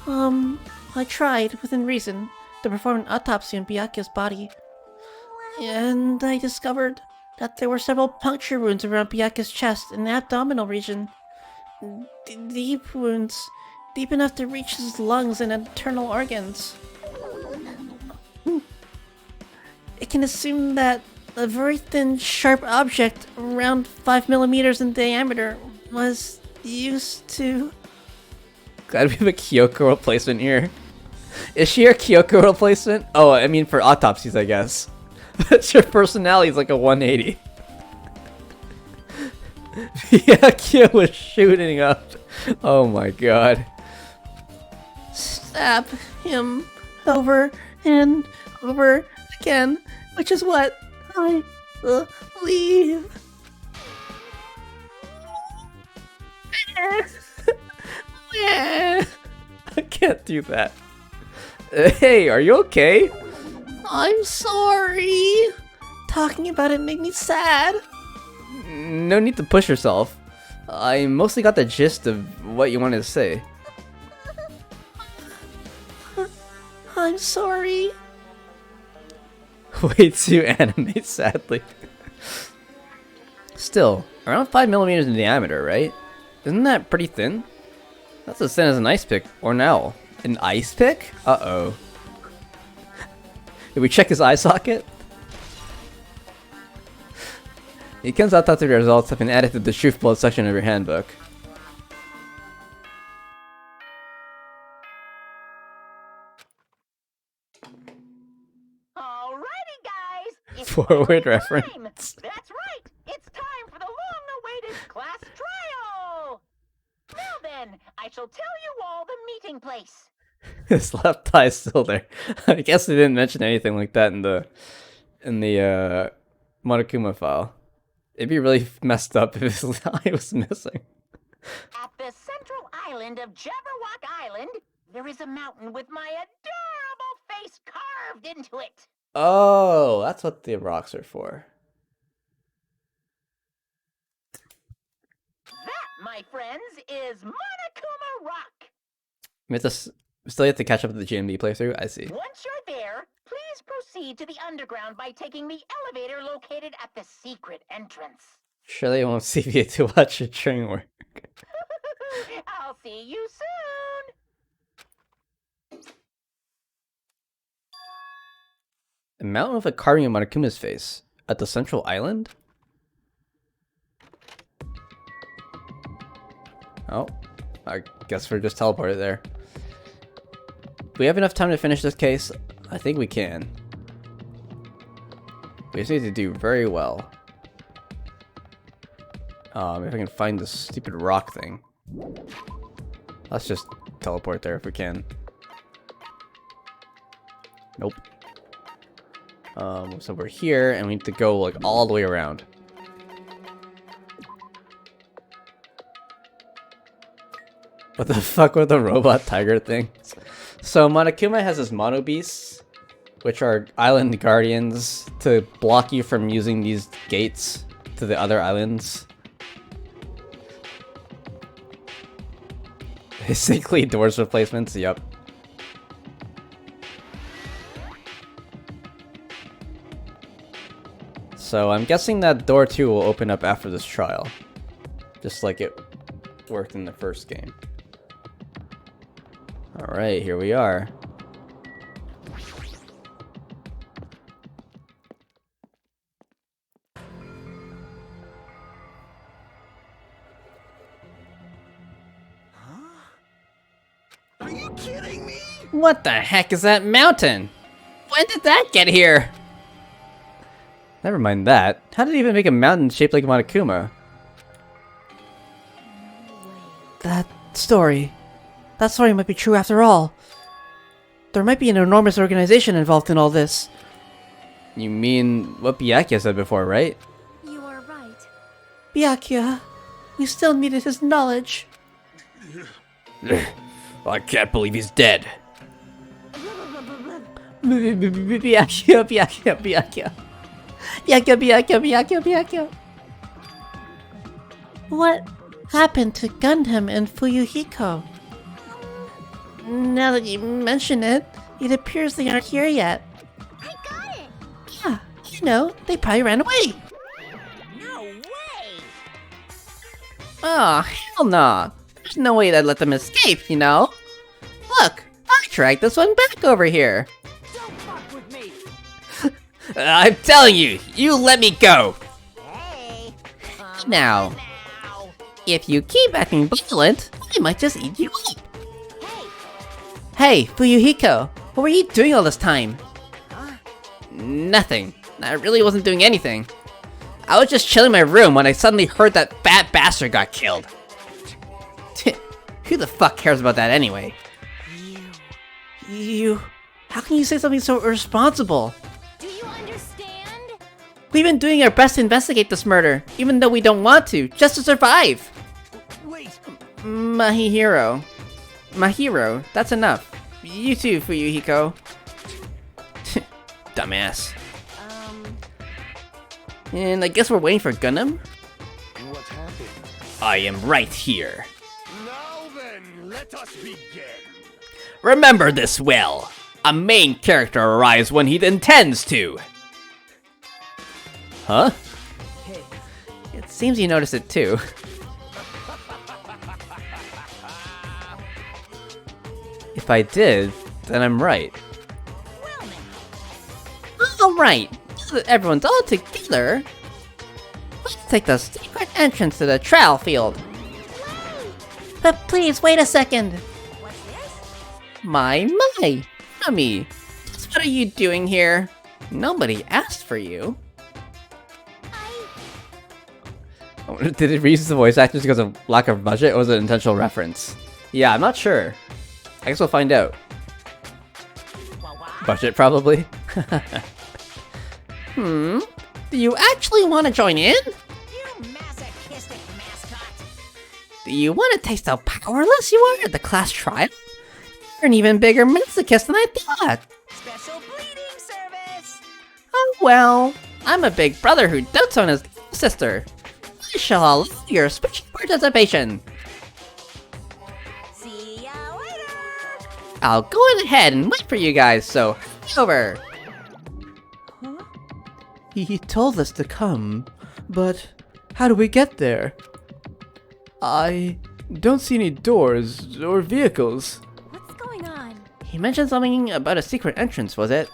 S3: I tried, within reason, to perform an autopsy on Byakko's body. And I discovered that there were several puncture wounds around Byakko's chest and abdominal region. Deep wounds, deep enough to reach his lungs and internal organs. It can assume that a very thin, sharp object around 5 millimeters in diameter was used to...
S1: Glad we have a Kyoko replacement here. Is she our Kyoko replacement? Oh, I mean for autopsies, I guess. But your personality is like a 180. Yeah, Kyo was shooting up. Oh my god.
S3: stab him over and over again, which is what I believe.
S1: I can't do that. Hey, are you okay?
S3: I'm sorry. Talking about it made me sad.
S1: No need to push yourself. I mostly got the gist of what you wanted to say.
S3: I'm sorry.
S1: Way too anime, sadly. Still, around 5 millimeters in diameter, right? Isn't that pretty thin? That's as thin as an ice pick or an owl. An ice pick? Uh-oh. Did we check his eye socket? It turns out that the results have been added to the truth blood section of your handbook.
S2: Alrighty, guys. It's
S1: Forward
S2: party
S1: reference.
S2: time. That's right. It's time for the long-awaited class trial. Now then, I shall tell you all the meeting place.
S1: His left eye's still there. I guess they didn't mention anything like that in the Monokuma file. It'd be really messed up if his eye was missing.
S2: At the central island of Jabberwock Island, there is a mountain with my adorable face carved into it.
S1: Oh, that's what the rocks are for.
S2: That, my friends, is Monokuma Rock.
S1: We have to still have to catch up with the GMB playthrough. I see.
S2: Once you're there, please proceed to the underground by taking the elevator located at the secret entrance.
S1: Surely I won't see you to watch your train work.
S2: I'll see you soon.
S1: A mountain with a carving of Monokuma's face at the central island. Oh, I guess we're just teleported there. We have enough time to finish this case. I think we can. We just need to do very well. If I can find this stupid rock thing. Let's just teleport there if we can. Nope. So we're here and we need to go like all the way around. What the fuck with the robot tiger thing? So Monokuma has his mono beasts, which are island guardians to block you from using these gates to the other islands.
S7: Basically, doors replacements, yep. So I'm guessing that door 2 will open up after this trial. Just like it worked in the first game. Alright, here we are.
S4: Are you kidding me?
S1: What the heck is that mountain? When did that get here?
S7: Never mind that. How did it even make a mountain shaped like Monokuma?
S3: That story might be true after all. There might be an enormous organization involved in all this.
S7: You mean what Byakuya said before, right?
S5: You are right.
S3: Byakuya, we still needed his knowledge.
S7: I can't believe he's dead.
S3: Byakuya. What happened to Gundam and Fuyuhiko? Now that you mention it, it appears they aren't here yet.
S5: I got it!
S3: Yeah, you know, they probably ran away.
S2: No way!
S1: Oh, hell nah. There's no way I'd let them escape, you know? Look, I dragged this one back over here.
S2: Don't fuck with me!
S1: I'm telling you, you let me go.
S2: Hey!
S1: Now, if you keep acting violent, I might just eat you up. Hey, Fuyuhiko, what were you doing all this time? Nothing. I really wasn't doing anything. I was just chilling in my room when I suddenly heard that fat bastard got killed. Who the fuck cares about that anyway?
S3: You... How can you say something so irresponsible?
S5: Do you understand?
S1: We've been doing our best to investigate this murder, even though we don't want to, just to survive.
S9: Wait,
S1: My hero, that's enough. You too, Fuyuhiko. Dumbass. And I guess we're waiting for Gundam?
S4: What happened?
S7: I am right here.
S4: Now then, let us begin.
S7: Remember this well. A main character arrives when he intends to. Huh?
S1: It seems you noticed it too.
S7: If I did, then I'm right.
S1: Alright, now that everyone's all together, let's take the secret entrance to the trial field.
S3: But please, wait a second.
S2: What's this?
S1: My, Mummy, just what are you doing here? Nobody asked for you.
S7: Did it reuse the voice actors because of lack of budget, or was it an intentional reference? Yeah, I'm not sure. I guess we'll find out. Budget, probably.
S1: Do you actually want to join in?
S2: You masochistic mascot!
S1: Do you want to taste how powerless you are at the class trial? You're an even bigger masochist than I thought.
S2: Special bleeding service!
S1: Oh well, I'm a big brother who dotes on his sister. I shall allow your special participation.
S2: See ya later!
S1: I'll go ahead and wait for you guys, so hurry over.
S3: He told us to come, but how do we get there? I don't see any doors or vehicles.
S5: What's going on?
S1: He mentioned something about a secret entrance, was it?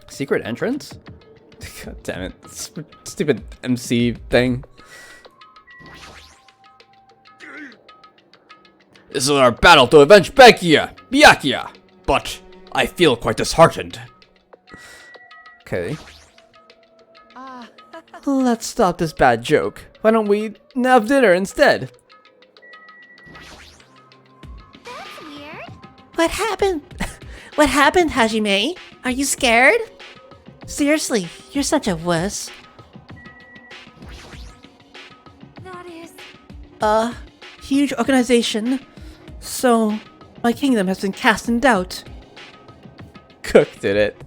S7: Secret entrance? God damn it. Stupid MC thing. This is our battle to avenge Byakuya! But I feel quite disheartened. Okay.
S3: Let's stop this bad joke. Why don't we have dinner instead?
S5: That's weird.
S3: What happened? What happened, Hajime? Are you scared? Seriously, you're such a wuss.
S5: That is...
S3: Huge organization. So, my kingdom has been cast in doubt.
S7: Cook did it.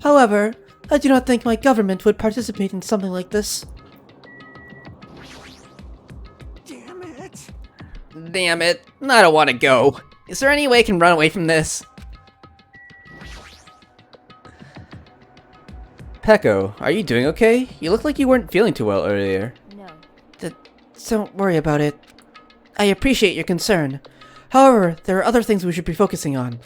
S3: However, I do not think my government would participate in something like this.
S9: damn it.
S3: damn it. I don't want to go. Is there any way I can run away from this?
S1: Peko, are you doing okay? You look like you weren't feeling too well earlier.
S5: No.
S3: Don't worry about it. I appreciate your concern. However, there are other things we should be focusing on.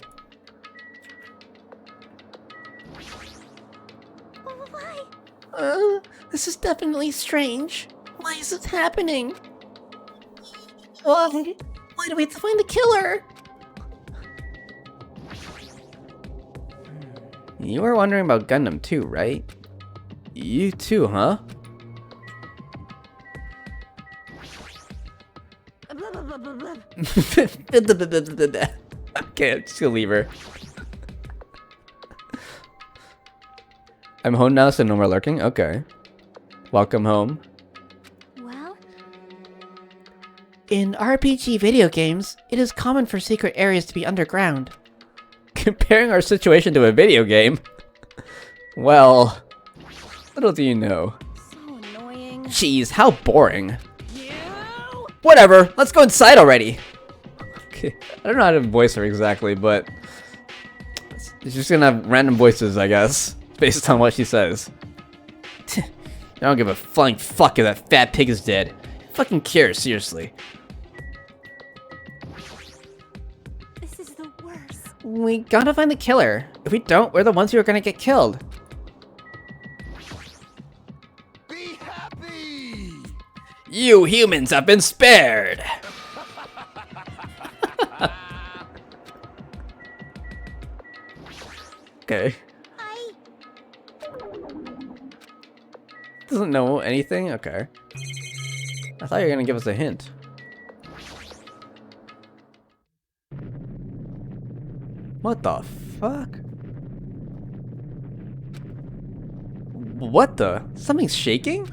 S5: Why?
S3: This is definitely strange. Why is this happening? Why? Why do we have to find the killer?
S1: You were wondering about Gundam too, right? You too, huh? Okay, I'm just gonna leave her. I'm home now, so no more lurking? Okay. Welcome home.
S5: Well,
S3: In RPG video games, it is common for secret areas to be underground.
S1: Comparing our situation to a video game? Well, little do you know.
S5: so annoying.
S1: Jeez, how boring. Whatever, let's go inside already. Okay, I don't know how to voice her exactly, but it's just gonna have random voices, I guess, based on what she says. I don't give a flying fuck if that fat pig is dead. Fucking care, seriously.
S5: This is the worst.
S3: We gotta find the killer. If we don't, we're the ones who are gonna get killed.
S4: Be happy!
S1: You humans have been spared! Okay. Doesn't know anything? Okay. I thought you were gonna give us a hint. What the fuck? What the? Something's shaking?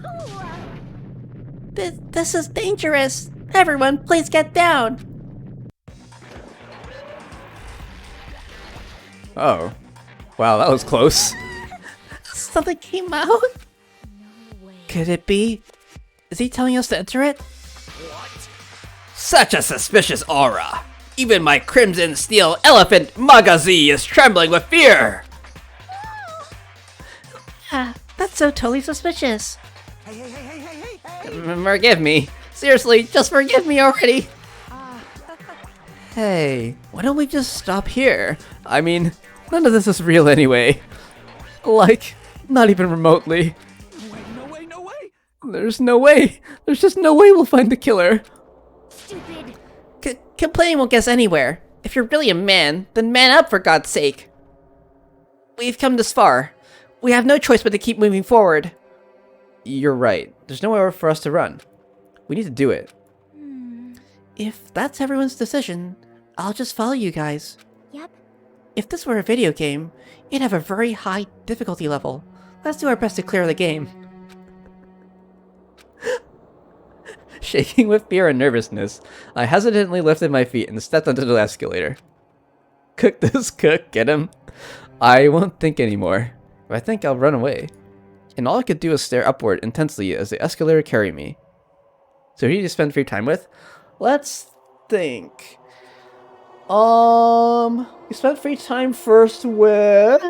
S3: This is dangerous. Everyone, please get down.
S1: Oh. Wow, that was close.
S3: Something came out. Could it be? Is he telling us to enter it?
S1: Such a suspicious aura! Even my crimson steel elephant Magazi is trembling with fear!
S3: That's so totally suspicious.
S1: Forgive me. Seriously, just forgive me already. Hey, why don't we just stop here? I mean, none of this is real anyway. Like, not even remotely.
S9: No way, no way!
S1: There's no way. There's just no way we'll find the killer.
S5: Stupid.
S3: Complaining won't get us anywhere. If you're really a man, then man up for God's sake. We've come this far. We have no choice but to keep moving forward.
S1: You're right. There's nowhere for us to run. We need to do it.
S3: If that's everyone's decision, I'll just follow you guys.
S5: Yep.
S3: If this were a video game, it'd have a very high difficulty level. Let's do our best to clear the game.
S1: Shaking with fear and nervousness, I hesitantly lifted my feet and stepped onto the escalator. Cook this cook, get him. I won't think anymore. If I think, I'll run away. And all I could do was stare upward intensely as the escalator carried me. So who did you spend free time with? Let's think. We spent free time first with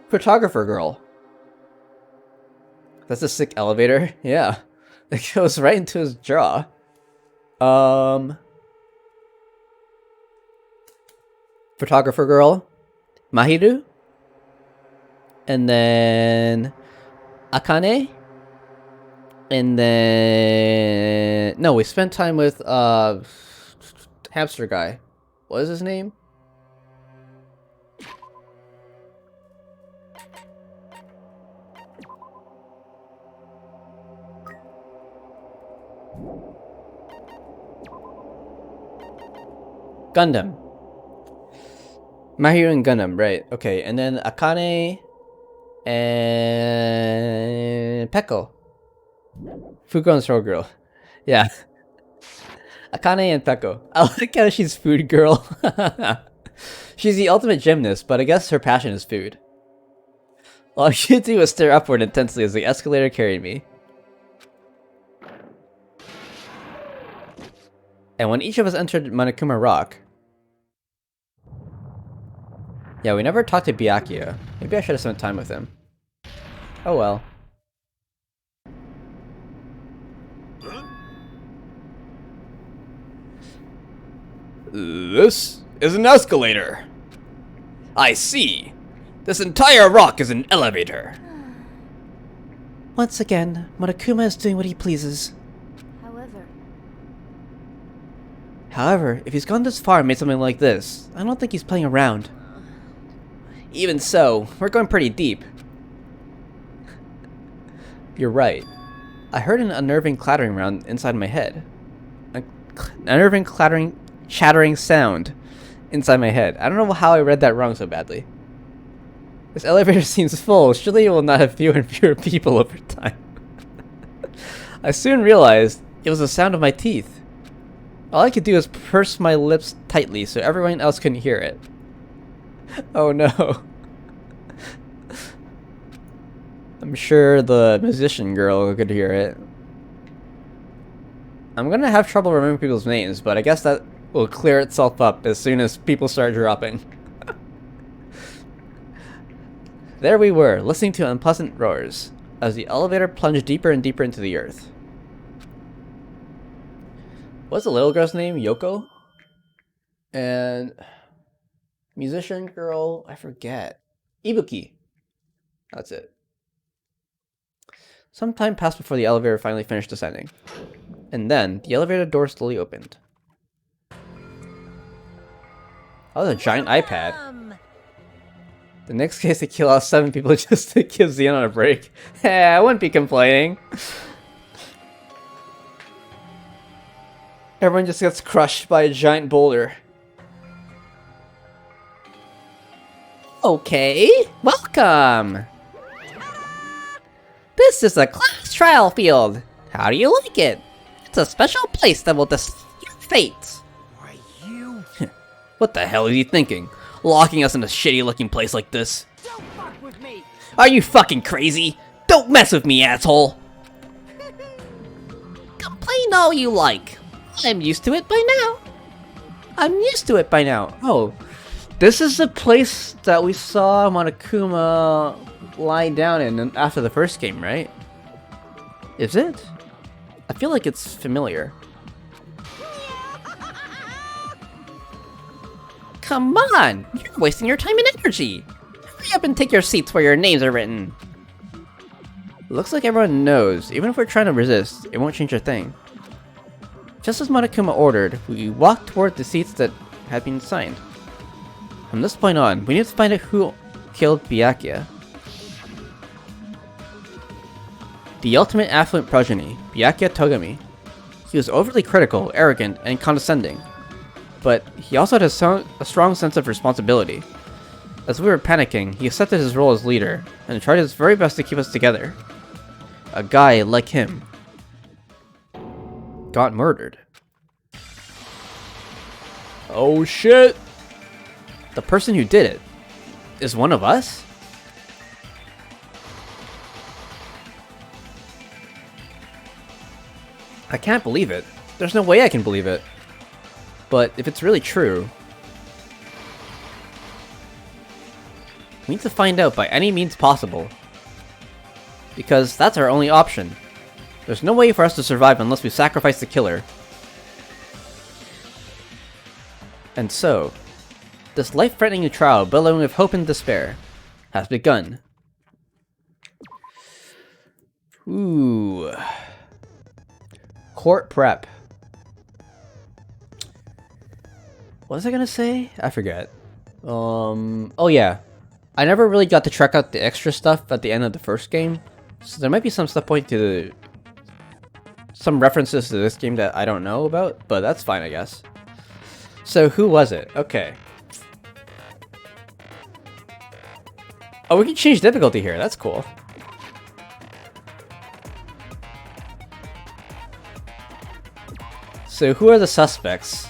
S1: Photographer Girl. That's a sick elevator. Yeah. It goes right into his jaw. Photographer Girl. Mahiru. And then Akane. And then no, we spent time with hamster guy. What is his name? Gundam. Mahiru and Gundam, right. Okay, and then Akane and Peko. Fuko and Stroll Girl. Yeah. Akane and Peko. I like how she's food girl. She's the ultimate gymnast, but I guess her passion is food. All I could do was stare upward intensely as the escalator carried me. And when each of us entered Monokuma Rock... Yeah, we never talked to Byakuya. Maybe I should have spent time with him. Oh well.
S7: This is an escalator. I see. This entire rock is an elevator.
S3: Once again, Monokuma is doing what he pleases.
S1: However, if he's gone this far and made something like this, I don't think he's playing around. Even so, we're going pretty deep. You're right. I heard an unnerving clattering around inside my head. An unnerving chattering sound inside my head. I don't know how I read that wrong so badly. This elevator seems full. Surely it will not have fewer and fewer people over time. I soon realized it was the sound of my teeth. All I could do was purse my lips tightly so everyone else couldn't hear it. Oh no. I'm sure the musician girl could hear it. I'm gonna have trouble remembering people's names, but I guess that will clear itself up as soon as people start dropping. There we were, listening to unpleasant roars, as the elevator plunged deeper and deeper into the earth. What's the little girl's name? Yoko? And... musician girl, I forget. Ibuki. That's it. Some time passed before the elevator finally finished descending. And then, the elevator door slowly opened. Oh, a giant iPad. The next case to kill all 7 people just to give Xenon a break. Hey, I wouldn't be complaining. Everyone just gets crushed by a giant boulder.
S3: Okay, welcome! This is a class trial field. How do you like it? It's a special place that will decide your fate.
S9: Why, you...
S7: What the hell is he thinking? Locking us in a shitty looking place like this?
S9: Don't fuck with me!
S7: Are you fucking crazy? Don't mess with me, asshole!
S3: Complain all you like. I'm used to it by now.
S1: Oh, this is the place that we saw Monokuma lie down in after the first game, right? Is it? I feel like it's familiar.
S3: Come on! You're wasting your time and energy! Hurry up and take your seats where your names are written.
S1: Looks like everyone knows. Even if we're trying to resist, it won't change a thing. Just as Monokuma ordered, we walked toward the seats that had been assigned. From this point on, we need to find out who killed Byakuya. The ultimate affluent progeny, Byakuya Togami. He was overly critical, arrogant, and condescending. But he also had a strong sense of responsibility. As we were panicking, he accepted his role as leader, and tried his very best to keep us together. A guy like him got murdered.
S7: Oh shit!
S1: The person who did it is one of us? I can't believe it. There's no way I can believe it. But if it's really true, we need to find out by any means possible. Because that's our only option. There's no way for us to survive unless we sacrifice the killer. And so, this life-threatening trial, billowing with hope and despair, has begun. Ooh. Court prep. What was I gonna say? I forget. Oh yeah. I never really got to check out the extra stuff at the end of the first game. So there might be some stuff pointing to some references to this game that I don't know about, but that's fine, I guess. So who was it? Okay. Oh, we can change difficulty here. That's cool. So who are the suspects?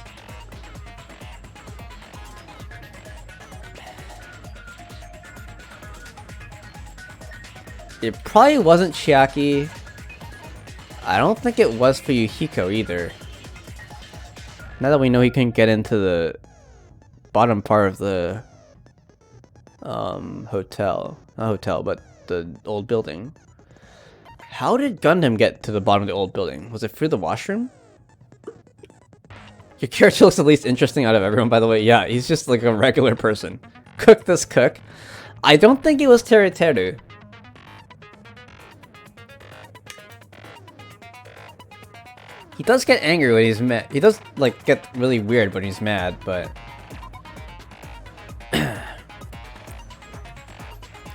S1: It probably wasn't Chiaki. I don't think it was Fuyuhiko either. Now that we know he couldn't get into the bottom part of the hotel. Not hotel, but the old building. How did Gundam get to the bottom of the old building? Was it through the washroom? Your character looks the least interesting out of everyone, by the way. Yeah, he's just like a regular person. Cook this cook. I don't think it was Teru Teru. He does get angry when he's mad. He does like get really weird when he's mad, but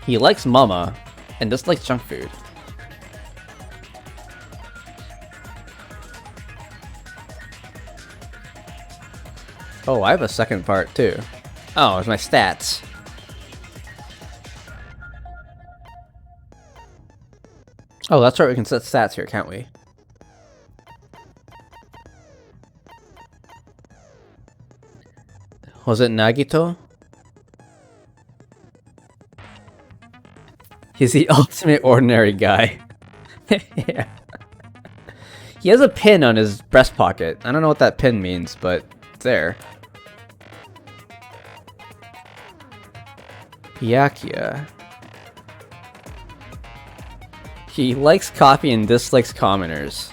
S1: he likes mama and dislikes junk food. Oh, I have a second part too. Oh, it's my stats. Oh, that's right, we can set stats here, can't we? Was it Nagito? He's the ultimate ordinary guy. Yeah. He has a pin on his breast pocket. I don't know what that pin means, but it's there. Byakuya. He likes coffee and dislikes commoners.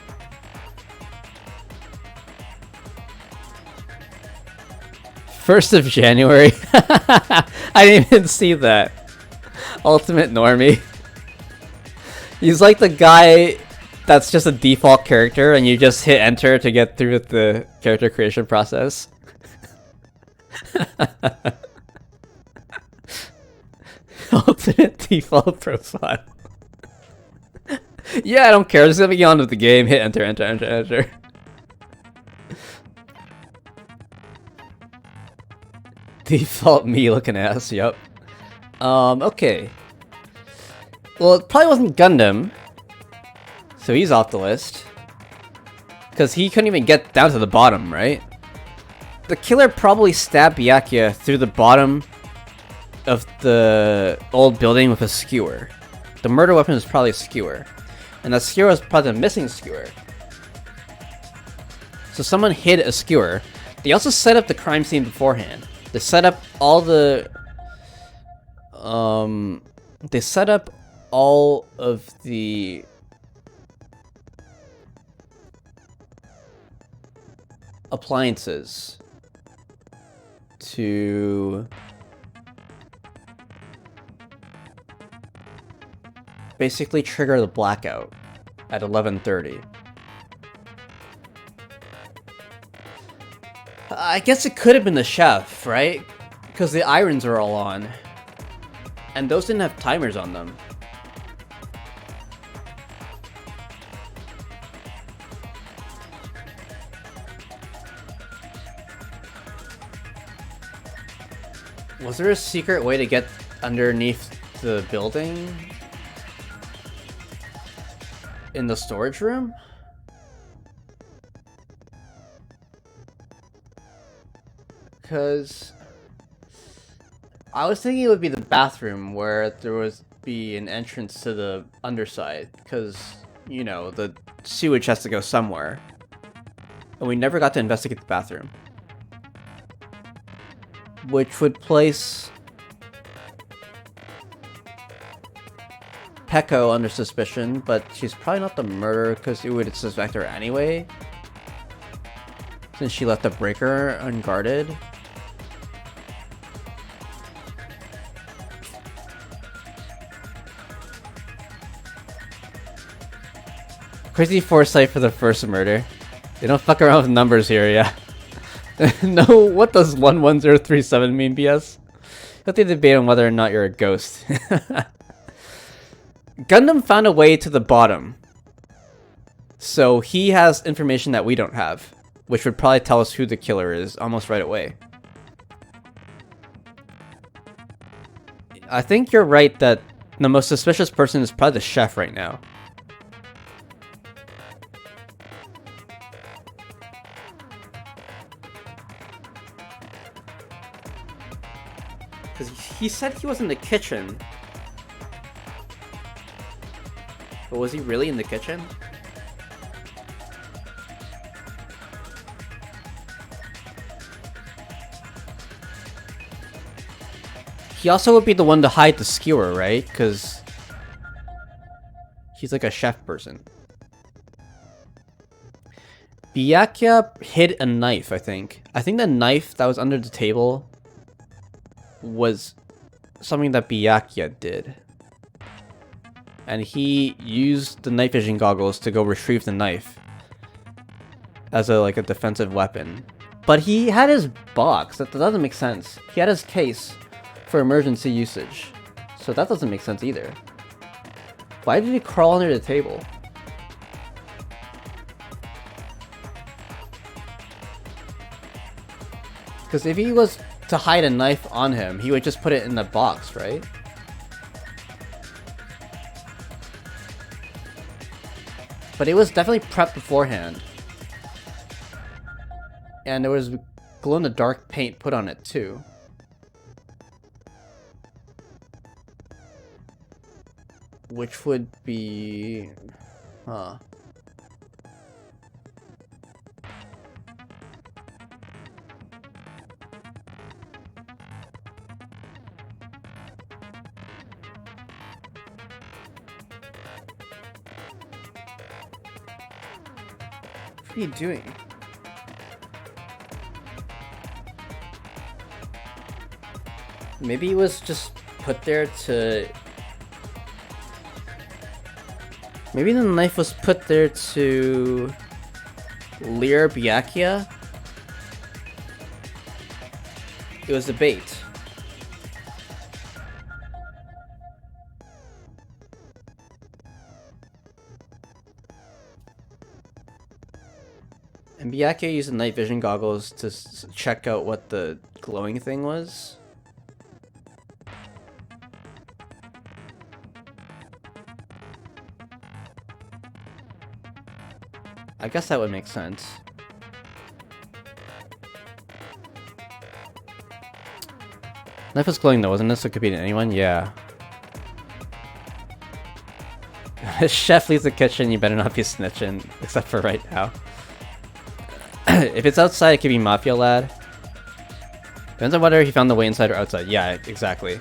S1: First of January? I didn't even see that. Ultimate normie. He's like the guy that's just a default character and you just hit enter to get through with the character creation process. Ultimate default profile. Yeah, I don't care. Just let me get on with the game. Hit enter, enter, enter, enter. Default me looking ass, yep. Okay. Well, it probably wasn't Gundam. So he's off the list. Because he couldn't even get down to the bottom, right? The killer probably stabbed Byakuya through the bottom of the old building with a skewer. The murder weapon is probably a skewer. And the skewer is probably the missing skewer. So someone hid a skewer. They also set up the crime scene beforehand. They set up all the... They set up all of the... appliances to... basically trigger the blackout at 11:30. I guess it could have been the chef, right? Because the irons are all on. And those didn't have timers on them. Was there a secret way to get underneath the building? In the storage room? Because I was thinking it would be the bathroom where there was be an entrance to the underside. Because, you know, the sewage has to go somewhere. And we never got to investigate the bathroom. Which would place Peko under suspicion, but she's probably not the murderer because it would suspect her anyway. Since she left the breaker unguarded. Crazy foresight for the first murder. They don't fuck around with numbers here, yeah. No, what does 11037 mean, BS? You'll have to debate on whether or not you're a ghost. Gundam found a way to the bottom. So he has information that we don't have. Which would probably tell us who the killer is almost right away. I think you're right that the most suspicious person is probably the chef right now. Because he said he was in the kitchen. But was he really in the kitchen?
S7: He also would be the one to hide the skewer, right? Because he's like a chef person. Byakuya hid a knife, I think. I think the knife that was under the table was something that Byakuya did. And he used the night vision goggles to go retrieve the knife as a defensive weapon. But he had his box. That doesn't make sense. He had his case for emergency usage. So that doesn't make sense either. Why did he crawl under the table? Because if he was to hide a knife on him, he would just put it in the box, right? But it was definitely prepped beforehand. And there was glow-in-the-dark paint put on it too. Which would be... Huh. What are you doing? Maybe it was just put there to... Maybe the knife was put there to lure Byakuya? It was a bait. And Byakuya used the night vision goggles to check out what the glowing thing was. I guess that would make sense. Knife was glowing though, wasn't it? So it could be anyone? Yeah. Chef leaves the kitchen, you better not be snitching, except for right now. If it's outside, it could be Mafia Lad. Depends on whether he found the way inside or outside. Yeah, exactly.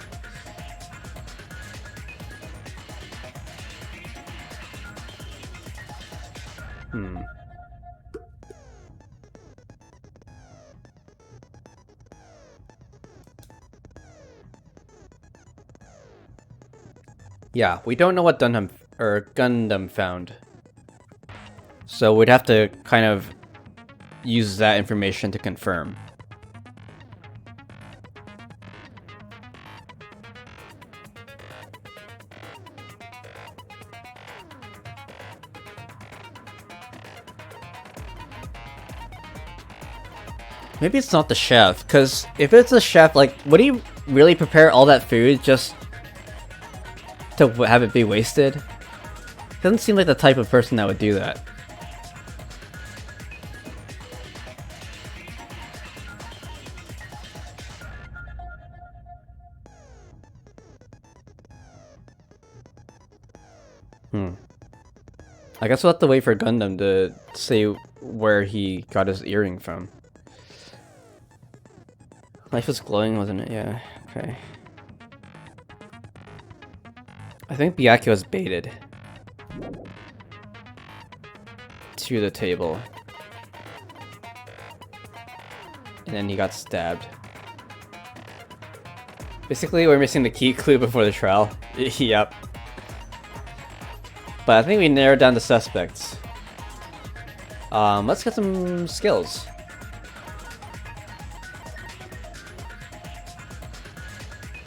S7: Yeah, we don't know what Gundam found. So we'd have to kind of use that information to confirm. Maybe it's not the chef, because if it's a chef, like, would he really prepare all that food just to have it be wasted? Doesn't seem like the type of person that would do that. I guess we'll have to wait for Gundam to say where he got his earring from. Life was glowing, wasn't it? Yeah, okay. I think Byakuya was baited to the table. And then he got stabbed. Basically, we're missing the key clue before the trial. Yep. But I think we narrowed down the suspects. Let's get some skills.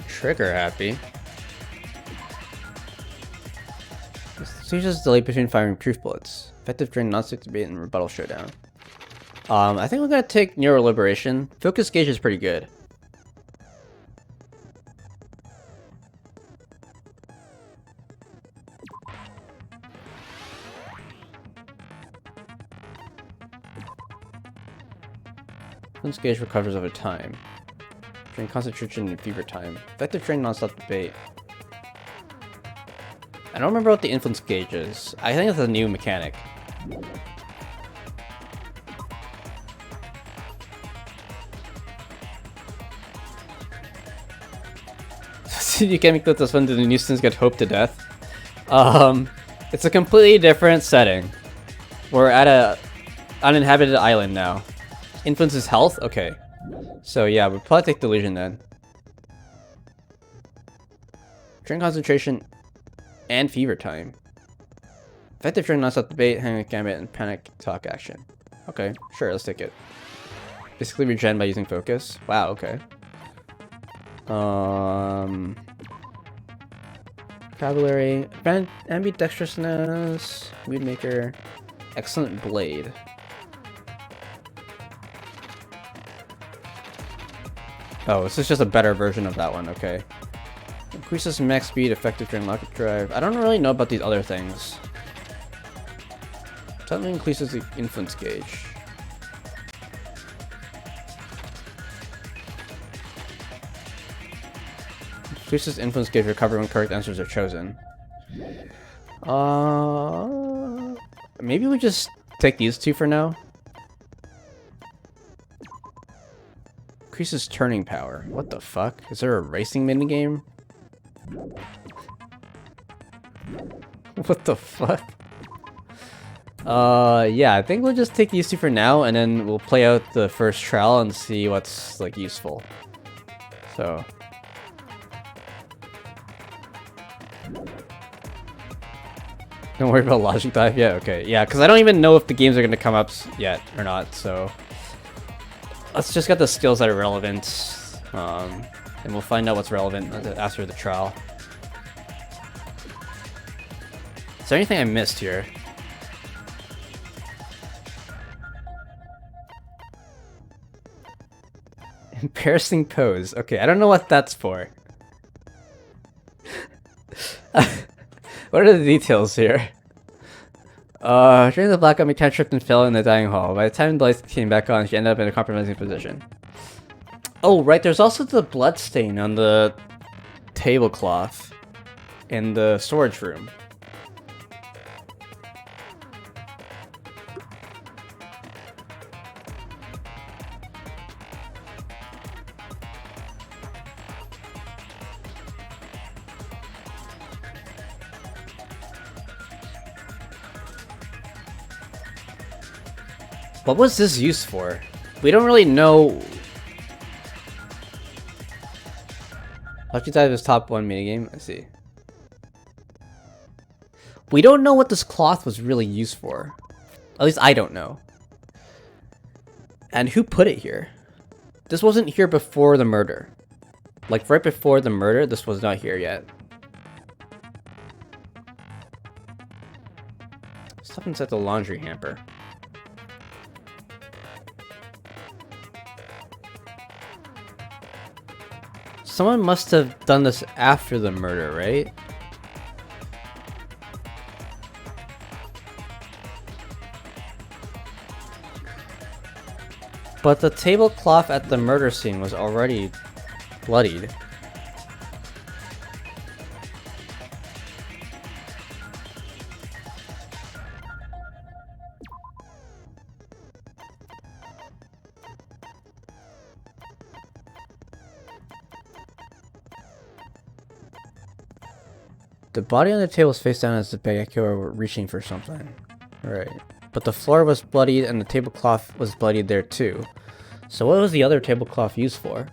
S7: Trigger happy. Seizures delay between firing proof bullets. Effective during non-stick debate and rebuttal showdown. I think we're gonna take Neuro Liberation. Focus gauge is pretty good. Focus gauge recovers over time. Drain concentration and fever time. Effective drain non-stop debate. I don't remember what the influence gauge is. I think it's a new mechanic. You can't make this one. Did the nuisance get hoped to death? It's a completely different setting. We're at a uninhabited island now. Influences health? Okay. So yeah, we'll probably take delusion then. Drain concentration and fever time. Effective during non-stop debate, hanging gambit, and panic talk action. Okay, sure, let's take it. Basically regen by using focus. Wow, okay. Vocabulary, ambidextrousness, weed maker, excellent blade. Oh, this is just a better version of that one, okay. Increases max speed, effective during rocket drive. I don't really know about these other things. Suddenly increases the influence gauge. Increases influence gauge recovery when correct answers are chosen. Maybe we just take these two for now. Increases turning power. What the fuck? Is there a racing minigame? What the fuck? Yeah, I think we'll just take these two for now, and then we'll play out the first trial and see what's, like, useful. So... Don't worry about logic dive yet? Okay, yeah, because I don't even know if the games are going to come up yet or not, so... Let's just get the skills that are relevant, and we'll find out what's relevant after the trial. Is there anything I missed here? Embarrassing pose. Okay, I don't know what that's for. What are the details here? During the blackout, McCann tripped and fell in the dining hall. By the time the lights came back on, she ended up in a compromising position. Oh, right, there's also the blood stain on the tablecloth in the storage room. What was this used for? We don't really know. Lucky Dive is top 1 minigame. I see. We don't know what this cloth was really used for. At least I don't know. And who put it here? This wasn't here before the murder. Like right before the murder, this was not here yet. Stuff inside the laundry hamper. Someone must have done this after the murder, right? But the tablecloth at the murder scene was already bloodied. The body on the table was face down as the Bagekyo were reaching for something. Right. But the floor was bloodied and the tablecloth was bloodied there too. So what was the other tablecloth used for?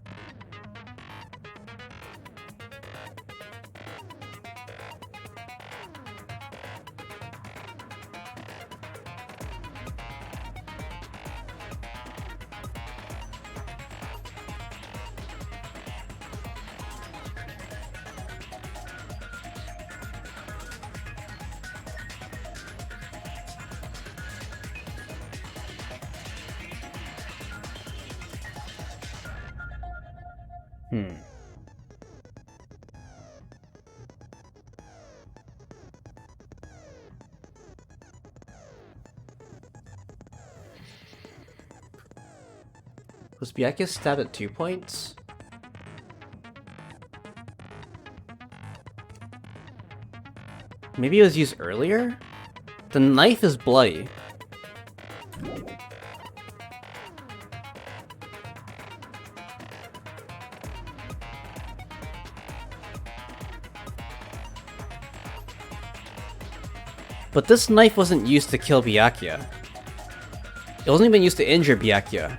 S7: Was Byakuya stabbed at 2 points? Maybe it was used earlier? The knife is bloody.
S1: But this knife wasn't used to kill Byakuya. It wasn't even used to injure Byakuya.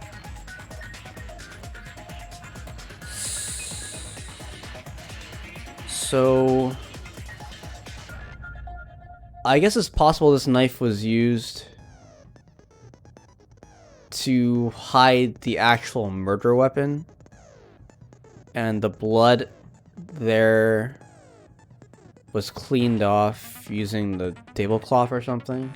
S1: So... I guess it's possible this knife was used to hide the actual murder weapon, and the blood there was cleaned off using the tablecloth or something.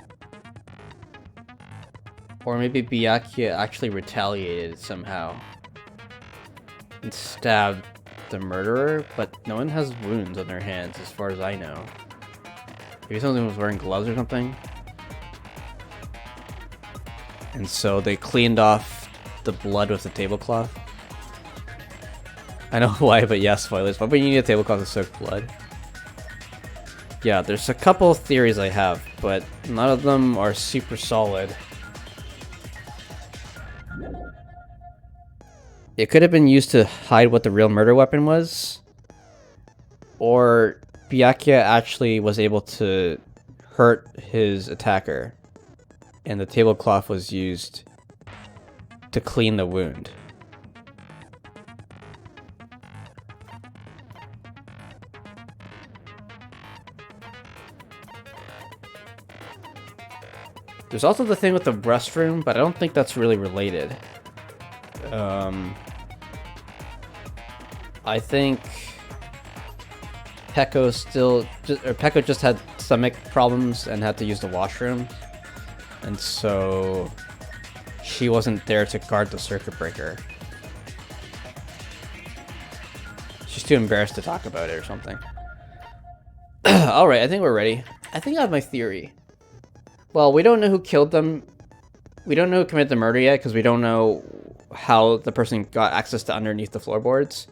S1: Or maybe Byakuya actually retaliated somehow and stabbed the murderer, but no one has wounds on their hands as far as I know. Maybe someone was wearing gloves or something. And so they cleaned off the blood with the tablecloth. I know why, but yeah, spoilers. Why would you need a tablecloth to soak blood? Yeah, there's a couple of theories I have, but none of them are super solid. It could have been used to hide what the real murder weapon was. Or Byakuya actually was able to hurt his attacker, and the tablecloth was used to clean the wound. There's also the thing with the restroom, but I don't think that's really related. I think Peko just had stomach problems and had to use the washroom, and so she wasn't there to guard the circuit breaker. She's too embarrassed to talk about it or something. Alright, I think we're ready. I think I have my theory. Well, we don't know who killed them. We don't know who committed the murder yet, because we don't know how the person got access to underneath the floorboards.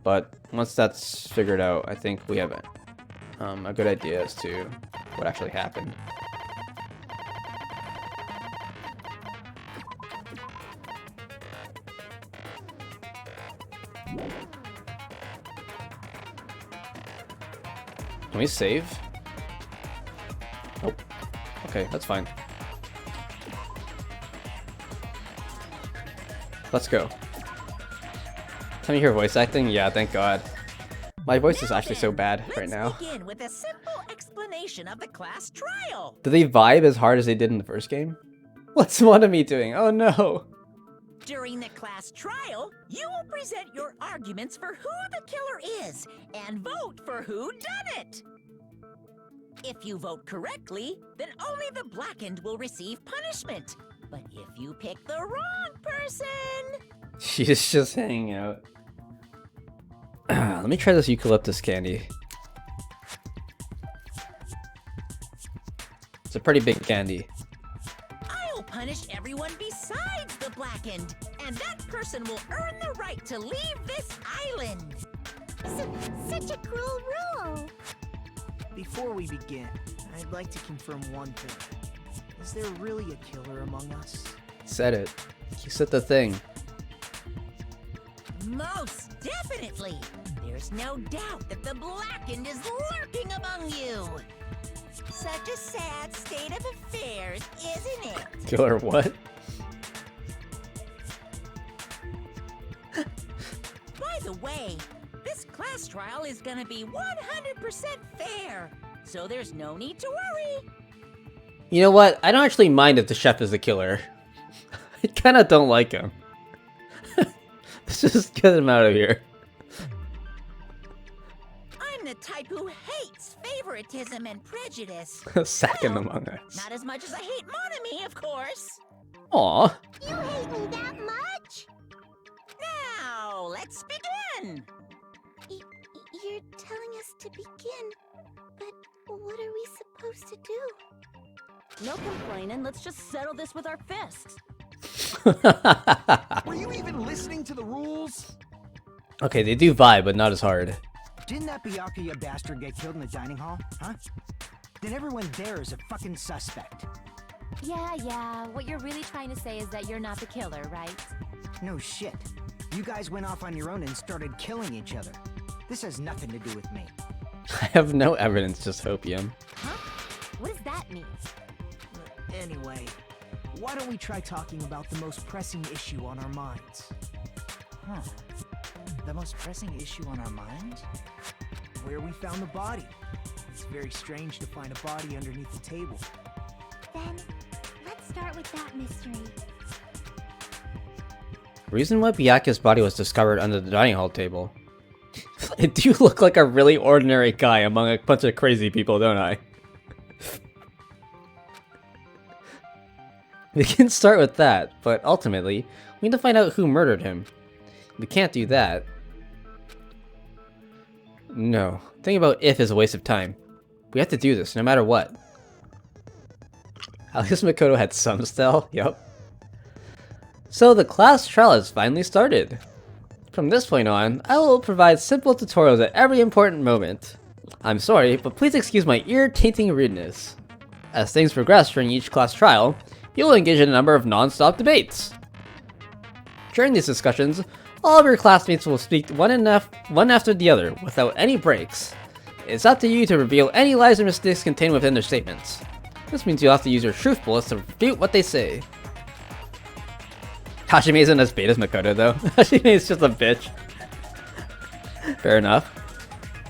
S1: But once that's figured out, I think we have a good idea as to what actually happened. Can we save? Nope. Okay, that's fine. Let's go. Tell me your voice acting? Yeah, thank God. My voice is actually so bad right now.
S2: Let's begin with a simple explanation of the class trial.
S1: Did they vibe as hard as they did in the first game? What's one of me doing? Oh no!
S2: During the class trial, you will present your arguments for who the killer is and vote for who done it. If you vote correctly, then only the blackened will receive punishment. But if you pick the wrong person...
S1: She's just hanging out. Let me try this eucalyptus candy. It's a pretty big candy.
S2: I'll punish everyone besides the blackened, and that person will earn the right to leave this island.
S5: Such a cruel rule.
S8: Before we begin, I'd like to confirm one thing. Is there really a killer among us?
S1: Said it. You said the thing.
S2: Most definitely. There's no doubt that the blackened is lurking among you. Such a sad state of affairs, isn't it?
S1: Killer what?
S2: By the way, this class trial is gonna be 100% fair, so there's no need to worry.
S1: You know what? I don't actually mind if the chef is the killer. I kinda don't like him. Let's just get him out of here.
S2: I'm the type who hates favoritism and prejudice.
S1: Second
S2: Well,
S1: among us.
S2: Not as much as I hate Monami, of course.
S1: Aw.
S5: You hate me that much?
S2: Now, let's begin.
S5: You're telling us to begin, but what are we supposed to do?
S10: No complaining, let's just settle this with our fists.
S9: Were you even listening to the rules?
S1: Okay, they do vibe, but not as hard.
S9: Didn't that Byakuya bastard get killed in the dining hall, huh? Then everyone there is a fucking suspect.
S10: Yeah, what you're really trying to say is that you're not the killer, right?
S9: No shit. You guys went off on your own and started killing each other. This has nothing to do with me.
S1: I have no evidence, just hopium.
S10: Huh? What does that that mean?
S8: Anyway, why don't we try talking about the most pressing issue on our minds? Huh. The most pressing issue on our minds? Where we found the body. It's very strange to find a body underneath the table.
S5: Then, let's start with that mystery.
S1: Reason why Byakuya's body was discovered under the dining hall table. I do look like a really ordinary guy among a bunch of crazy people, don't I? We can start with that, but ultimately, we need to find out who murdered him. We can't do that. No, thinking about if is a waste of time. We have to do this, no matter what. At least Makoto had some style, yup. So the class trial has finally started. From this point on, I will provide simple tutorials at every important moment. I'm sorry, but please excuse my ear-tainting rudeness. As things progress during each class trial, you will engage in a number of non-stop debates. During these discussions, all of your classmates will speak one after the other, without any breaks. It's up to you to reveal any lies or mistakes contained within their statements. This means you'll have to use your truth bullets to refute what they say. Hashime isn't as bait as Makoto though. Hashime is just a bitch. Fair enough.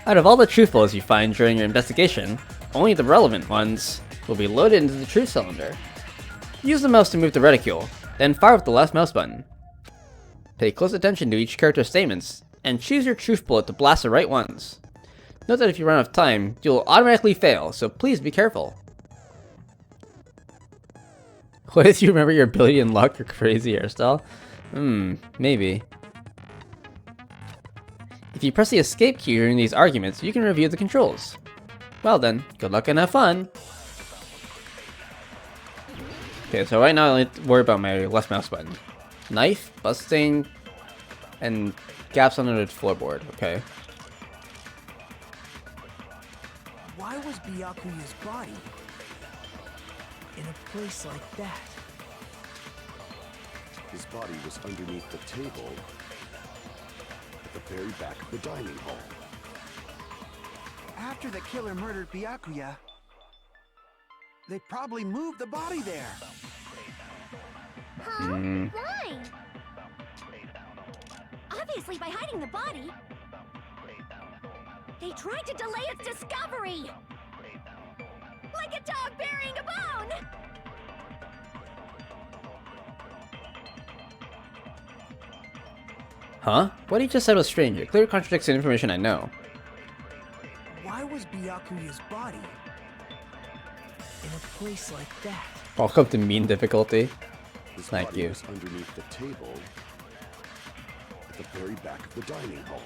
S1: Out of all the truth bullets you find during your investigation, only the relevant ones will be loaded into the truth cylinder. Use the mouse to move the reticule, then fire with the left mouse button. Pay close attention to each character's statements, and choose your truth bullet to blast the right ones. Note that if you run out of time, you will automatically fail, so please be careful. What if you remember your ability and luck or crazy hairstyle? Maybe. If you press the escape key during these arguments, you can review the controls. Well then, good luck and have fun! Okay, so right now I need to worry about my left mouse button. Knife, busting, and gaps under the floorboard, okay.
S8: Why was Byakuya's body in a place like that?
S4: His body was underneath the table at the very back of the dining hall.
S9: After the killer murdered Byakuya, they probably moved the body there.
S5: Huh? Why? Obviously by hiding the body. They tried to delay its discovery! Like a dog burying a bone!
S1: Huh? What he just said was strange. It clearly contradicts the information I know.
S8: Why was Byakuya's body in a place like that?
S1: Welcome to mean difficulty.
S4: His
S1: Thank
S4: body
S1: you.
S4: was underneath the table at the very back of the dining hall.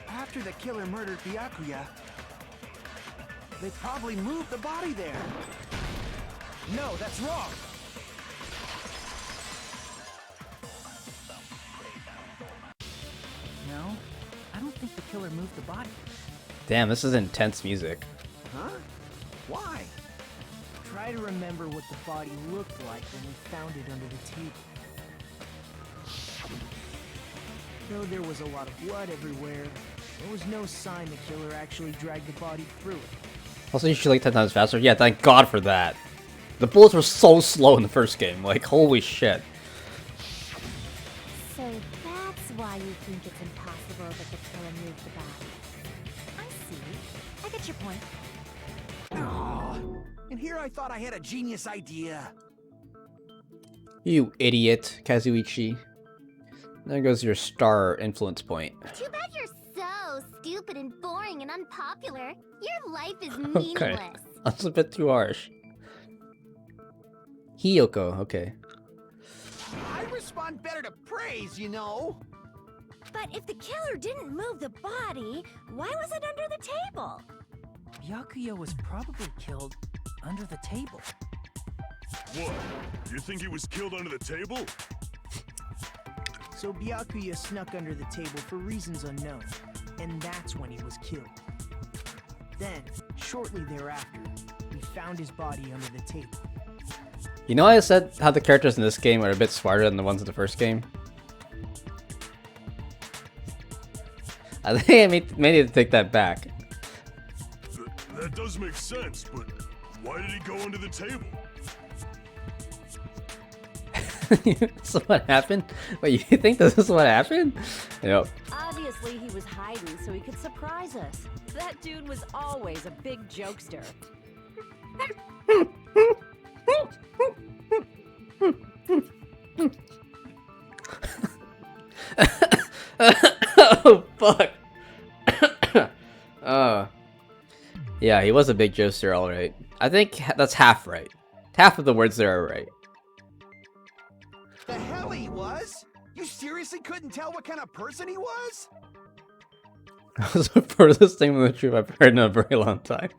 S9: After the killer murdered Byakuya, they probably moved the body there.
S8: No, that's wrong! No, I don't think the killer moved the body.
S1: Damn, this is intense music.
S9: Huh? Why?
S8: Try to remember what the body looked like when we found it under the table. Though there was a lot of blood everywhere, there was no sign the killer actually dragged the body through it.
S1: Also, you should like 10 times faster. Yeah, thank God for that. The bullets were so slow in the first game. Like, holy shit.
S5: So that's why you think it's impossible that the killer moved the body. I see. I get your point.
S9: Aw, and here I thought I had a genius idea.
S1: You idiot, Kazuichi. There goes your star influence point.
S5: Too bad you're so stupid and boring and unpopular. Your life is meaningless.
S1: Okay. That's a bit too harsh. Hiyoko, okay.
S9: I respond better to praise, you know.
S5: But if the killer didn't move the body, why was it under the table?
S8: Byakuya was probably killed under the table.
S4: What? You think he was killed under the table?
S8: So Byakuya snuck under the table for reasons unknown, and that's when he was killed. Then, shortly thereafter, we found his body under the table.
S1: You know I said how the characters in this game are a bit smarter than the ones in the first game? I think I may need to take that back.
S4: That does make sense, but why did he go under the table?
S1: So what happened? Wait, you think this is what happened? Yep.
S10: Obviously, he was hiding so he could surprise us. That dude was always a big jokester.
S1: Oh, fuck. Yeah, he was a big jokester, alright. I think that's half right. Half of the words there are right.
S9: The hell he was? You seriously couldn't tell what kind of person he was?
S1: That was the furthest thing from the truth I've heard in a very long time.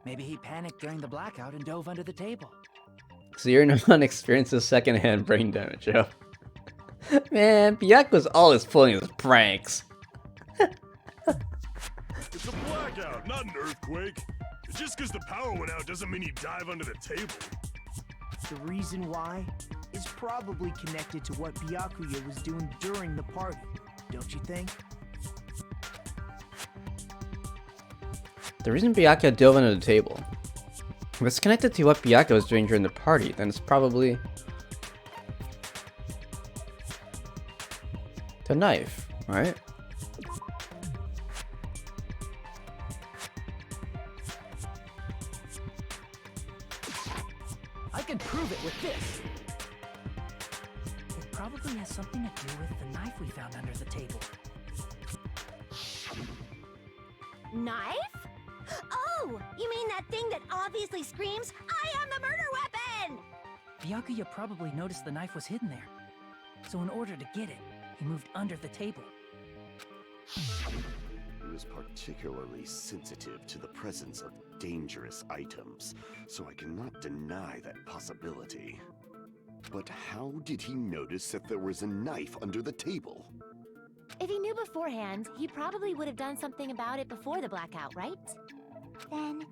S8: Maybe he panicked during the blackout and dove under the table.
S1: So you're not experiencing secondhand brain damage, yo. Man, Byakuya's always pulling his pranks.
S4: It's a blackout, not an earthquake. Just because the power went out doesn't mean you dive under the table.
S8: The reason why is probably connected to what Byakuya was doing during the party, don't you think?
S1: The reason Byakuya dove under the table. If it's connected to what Byakuya was doing during the party, then it's probably the knife, right?
S8: I can prove it with this. It probably has something to do with the knife we found under the table.
S5: Knife? Oh, you mean that thing that obviously screams, "I am the murder weapon"?
S8: Byakuya probably noticed the knife was hidden there. So in order to get it, he moved under the table.
S4: He was particularly sensitive to the presence of dangerous items, so I cannot deny that possibility. But how did he notice that there was a knife under the table?
S10: If he knew beforehand, he probably would have done something about it before the blackout, right?
S5: Then,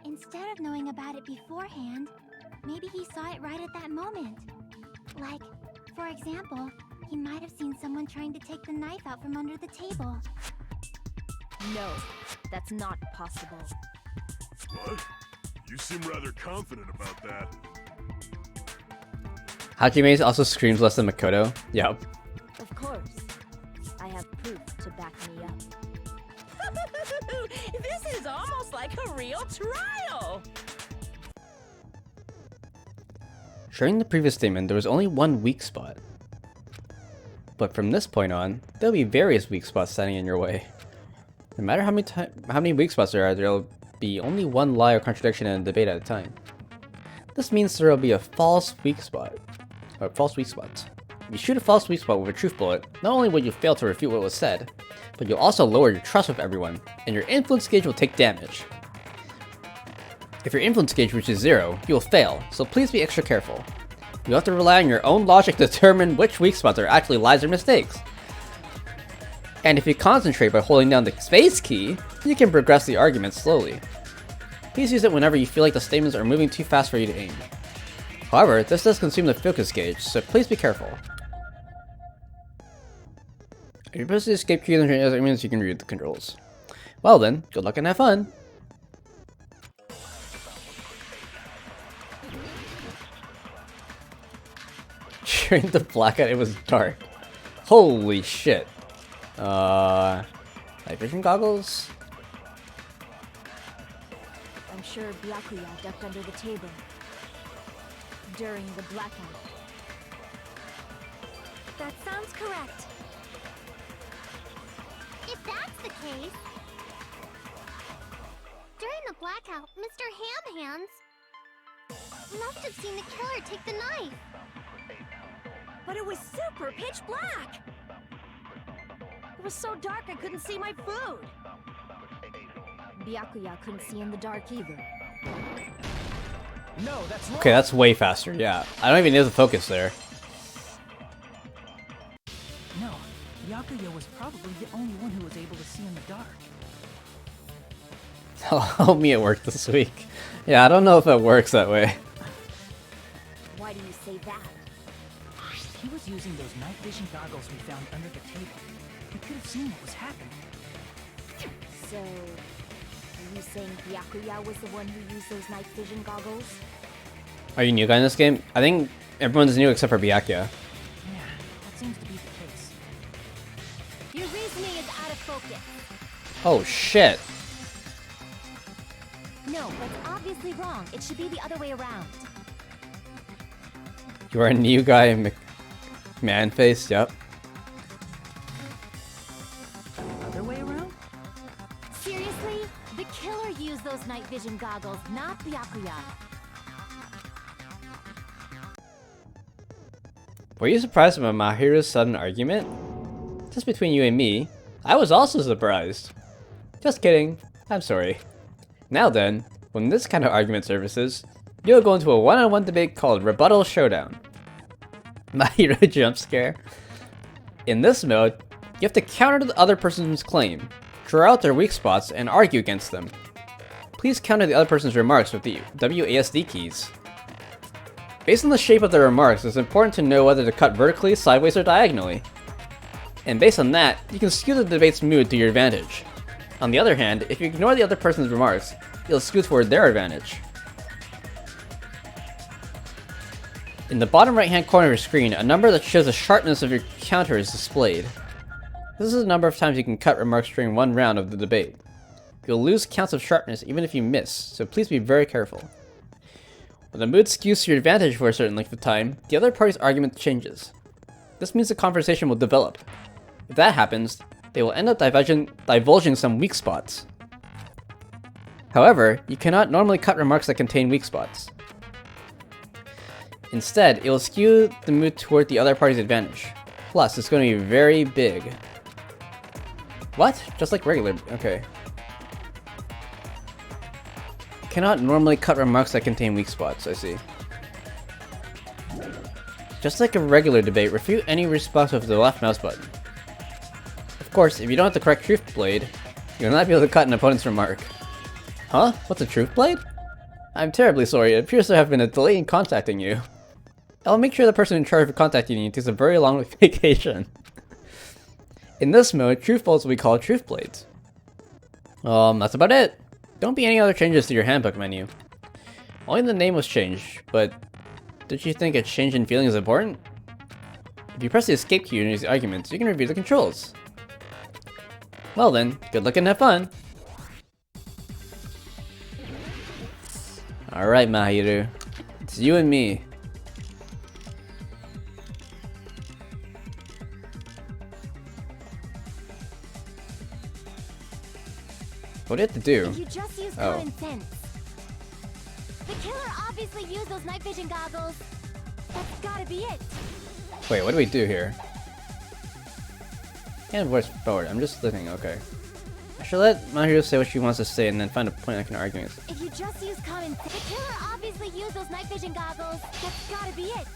S5: instead of knowing about it beforehand, maybe he saw it right at that moment. Like, for example, he might have seen someone trying to take the knife out from under the table.
S10: No, that's not possible.
S4: What? You seem rather confident about that.
S1: Hajime also screams less than Makoto. Yep.
S10: Of course. I have proof to back me up.
S2: This is almost like a real trial.
S1: During the previous statement, there was only one weak spot. But from this point on, there'll be various weak spots standing in your way. No matter how many weak spots there are, there'll be only one lie or contradiction in a debate at a time. This means there will be a false weak spot. Or false weak spots. If you shoot a false weak spot with a truth bullet, not only will you fail to refute what was said, but you'll also lower your trust with everyone, and your influence gauge will take damage. If your influence gauge reaches 0, you'll fail, so please be extra careful. You'll have to rely on your own logic to determine which weak spots are actually lies or mistakes. And if you concentrate by holding down the space key, you can progress the argument slowly. Please use it whenever you feel like the statements are moving too fast for you to aim. However, this does consume the focus gauge, so please be careful. If you press the escape key, then it means you can read the controls. Well then, good luck and have fun! During the blackout, it was dark. Holy shit. Night vision goggles?
S10: I'm sure Byakuya ducked under the table during the blackout.
S5: That sounds correct. If that's the case... During the blackout, Mr. Ham Hands must have seen the killer take the knife.
S10: But it was super pitch black! It was so dark I couldn't see my food! Byakuya couldn't see in the dark either.
S8: No, that's wrong.
S1: Okay, that's way faster, yeah. I don't even need the focus there.
S8: No, Byakuya was probably the only one who was able to see in the dark.
S1: Help me at work this week. Yeah, I don't know if it works that way.
S10: Why do you say that?
S8: He was using those night vision goggles we found under the table. He could have seen what was happening.
S10: So, are you saying Byakuya was the one who used those night vision goggles?
S1: Are you new guy in this game? I think everyone's new except for Byakuya.
S8: Yeah, that seems to be the case.
S10: Your reasoning is out of focus.
S1: Oh shit.
S10: No, that's obviously wrong. It should be the other way around.
S1: You are a new guy, man face, yep.
S8: Other way around?
S10: Seriously? The killer used those night vision goggles, not Byakuya.
S1: Were you surprised by Mahiru's sudden argument? Just between you and me, I was also surprised. Just kidding, I'm sorry. Now then, when this kind of argument surfaces, you'll go into a one-on-one debate called Rebuttal Showdown. Mahiru jump scare. In this mode, you have to counter the other person's claim, draw out their weak spots, and argue against them. Please counter the other person's remarks with the WASD keys. Based on the shape of their remarks, it's important to know whether to cut vertically, sideways, or diagonally. And based on that, you can skew the debate's mood to your advantage. On the other hand, if you ignore the other person's remarks, you'll skew toward their advantage. In the bottom right hand corner of your screen, a number that shows the sharpness of your counter is displayed. This is the number of times you can cut remarks during one round of the debate. You'll lose counts of sharpness even if you miss, so please be very careful. When the mood skews to your advantage for a certain length of time, the other party's argument changes. This means the conversation will develop. If that happens, they will end up divulging some weak spots. However, you cannot normally cut remarks that contain weak spots. Instead, it will skew the mood toward the other party's advantage. Plus, it's going to be very big. What? Just like regular, okay. Cannot normally cut remarks that contain weak spots, I see. Just like a regular debate, refute any response with the left mouse button. Of course, if you don't have the correct truth blade, you'll not be able to cut an opponent's remark. Huh? What's a truth blade? I'm terribly sorry, it appears to have been a delay in contacting you. I'll make sure the person in charge of contacting you takes a very long vacation. In this mode, truth bolts will be called truth blades. That's about it. Don't be any other changes to your handbook menu. Only the name was changed, but did you think a change in feeling is important? If you press the escape key in these arguments, you can review the controls. Well then, good luck and have fun! Alright Mahiru, it's you and me. What do you have to do?
S10: If you just use common sense. The killer obviously used those night vision goggles. That's gotta be it.
S1: Wait, what do we do here? And voice forward. I'm just listening. Okay. I should let Mahiru say what she wants to say and then find a point I can argue against.
S10: If you just use common sense, the killer obviously used those night vision goggles. That's gotta be it.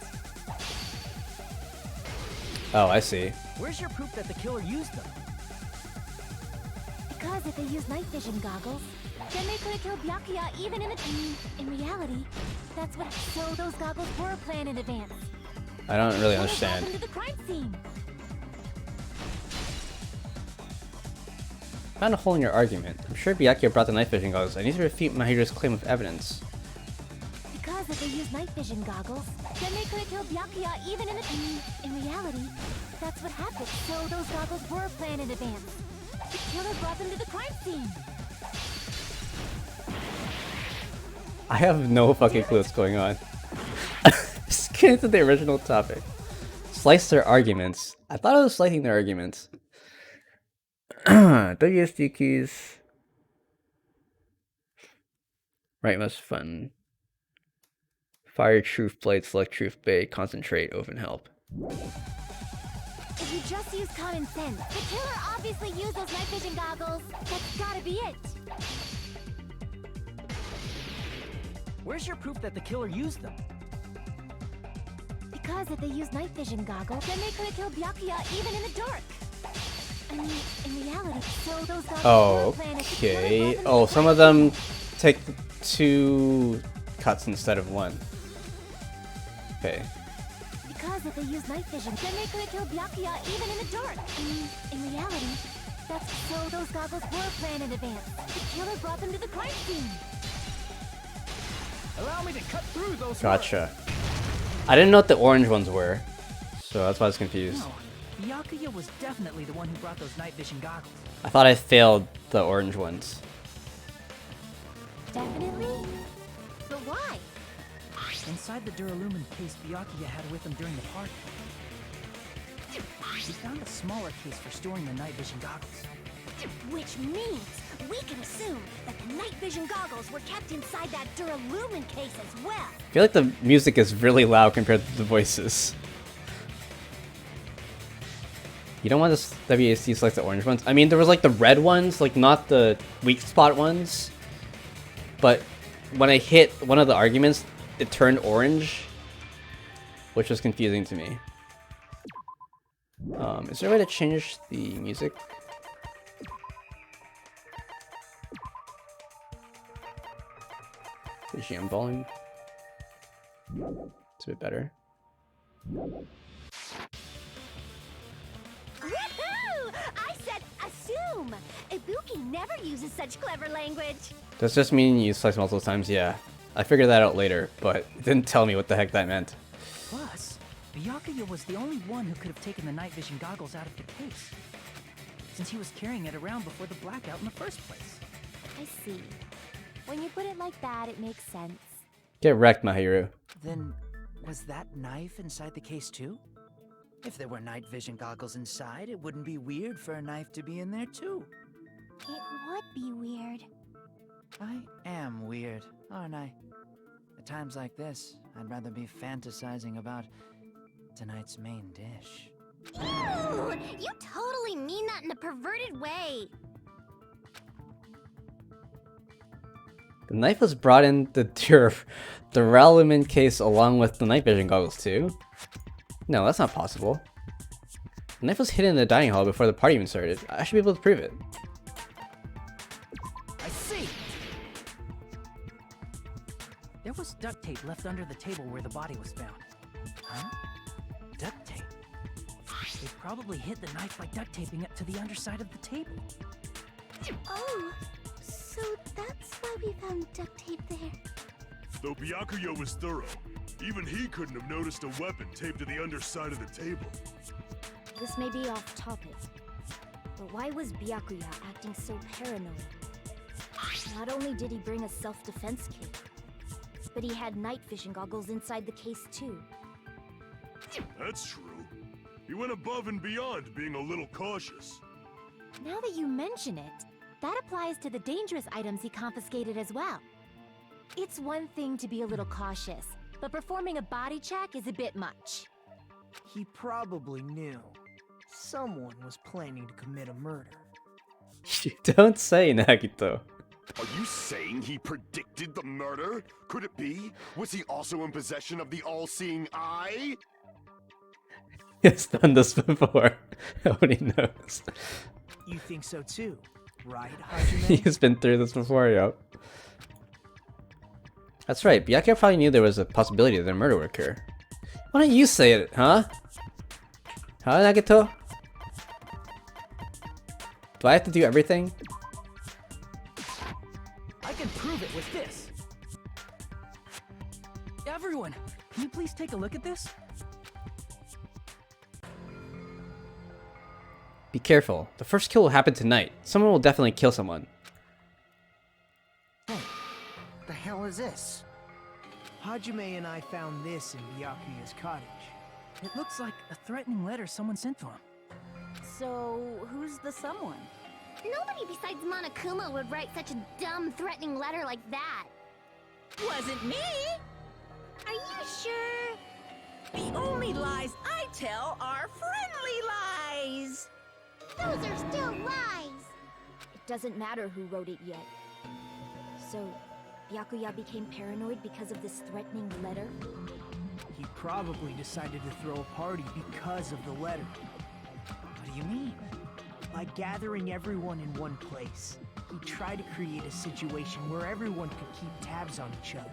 S1: Oh, I see.
S8: Where's your proof that the killer used them?
S10: Because if they use night vision goggles, then they could have killed Byakuya even in reality. That's what. So those goggles were planned in advance.
S1: I don't really
S10: What
S1: understand.
S10: happened to the crime scene?
S1: Found a hole in your argument. I'm sure Byakuya brought the night vision goggles. I need to refute Mahiru's claim of evidence.
S10: Because if they use night vision goggles, then they could have killed Byakuya even in reality. That's what happened. So those goggles were planned in advance. The killer brought them to the crime scene.
S1: I have no fucking clue what's going on. Just get into the original topic. Slice their arguments. I thought I was slicing their arguments. WSD keys. Right mouse button. Fire truth blade, select truth blade, concentrate, open help.
S10: If you just use common sense, the killer obviously used those night vision goggles. That's gotta be it.
S8: Where's your proof that the killer used them?
S10: Because if they use night vision goggles, then they could have killed Byakuya even in the dark. I mean, in reality, so those goggles were planned if the killer
S1: Okay.
S10: brought them to
S1: Oh,
S10: the
S1: some
S10: crime
S1: of them take 2 cuts instead of 1. Okay.
S10: Because if they use night vision, then they could have killed Byakuya even in the dark. I mean, in reality, So those goggles were planned in advance. The killer brought them to the crime scene.
S8: Allow me to cut through those.
S7: Gotcha. I didn't know what the orange ones were, so that's why I was confused.
S8: No, Byakuya was definitely the one who brought those night vision goggles.
S7: I thought I failed the orange ones.
S10: Definitely? But why?
S8: Inside the Duralumin case Byakuya had with him during the party, he found a smaller case for storing the night vision goggles.
S10: Which means we can assume that the night vision goggles were kept inside that Duralumin case as well.
S7: I feel like the music is really loud compared to the voices. You don't want this WAC to select the orange ones? I mean, there was like the red ones, like not the weak spot ones. But when I hit one of the arguments, it turned orange, which was confusing to me. Is there a way to change the music? BGM volume. It's a bit better.
S10: Woohoo! I said assume! Ibuki never uses such clever language.
S7: Does this mean you slice multiple times? Yeah. I figured that out later, but it didn't tell me what the heck that meant.
S8: Plus, Byakuya was the only one who could have taken the night vision goggles out of the case, since he was carrying it around before the blackout in the first place.
S10: I see. When you put it like that, it makes sense.
S7: Get wrecked, Mahiru.
S8: Then, was that knife inside the case too? If there were night vision goggles inside, it wouldn't be weird for a knife to be in there too.
S10: It would be weird.
S8: I am weird, aren't I? At times like this, I'd rather be fantasizing about tonight's main dish.
S10: Ew! You totally mean that in a perverted way.
S7: The knife was brought in the Duralumin case along with the night vision goggles too? No, that's not possible. The knife was hidden in the dining hall before the party even started. I should be able to prove it.
S8: I see! There was duct tape left under the table where the body was found. Huh? Duct tape? They probably hid the knife by duct taping it to the underside of the table.
S10: Oh, so that's why we found duct tape there.
S11: Though Byakuya was thorough, even he couldn't have noticed a weapon taped to the underside of the table.
S10: This may be off topic, but why was Byakuya acting so paranoid? Not only did he bring a self-defense kit, but he had night vision goggles inside the case too.
S11: That's true. He went above and beyond being a little cautious.
S10: Now that you mention it, that applies to the dangerous items he confiscated as well. It's one thing to be a little cautious, but performing a body check is a bit much.
S9: He probably knew. Someone was planning to commit a murder.
S7: You don't say, Nagito.
S4: Are you saying he predicted the murder? Could it be? Was he also in possession of the all-seeing eye?
S7: He's done this before. Nobody knows.
S9: You think so too, right, Hajime?
S7: He's been through this before, yo. That's right, Byakuya probably knew there was a possibility that a murder would occur. Why don't you say it, huh? Huh, Nagito? Do I have to do everything?
S8: I can prove it with this. Everyone, can you please take a look at this?
S7: Be careful. The first kill will happen tonight. Someone will definitely kill someone.
S9: Hey, the hell is this? Hajime and I found this in Byakuya's cottage.
S8: It looks like a threatening letter someone sent to him.
S10: So, who's the someone?
S5: Nobody besides Monokuma would write such a dumb, threatening letter like that.
S2: Wasn't me!
S5: Are you sure?
S2: The only lies I tell are friendly lies!
S5: Those are still lies.
S10: It doesn't matter who wrote it yet. So, Byakuya became paranoid because of this threatening letter?
S9: He probably decided to throw a party because of the letter.
S8: What do you mean?
S9: By gathering everyone in one place, he tried to create a situation where everyone could keep tabs on each other.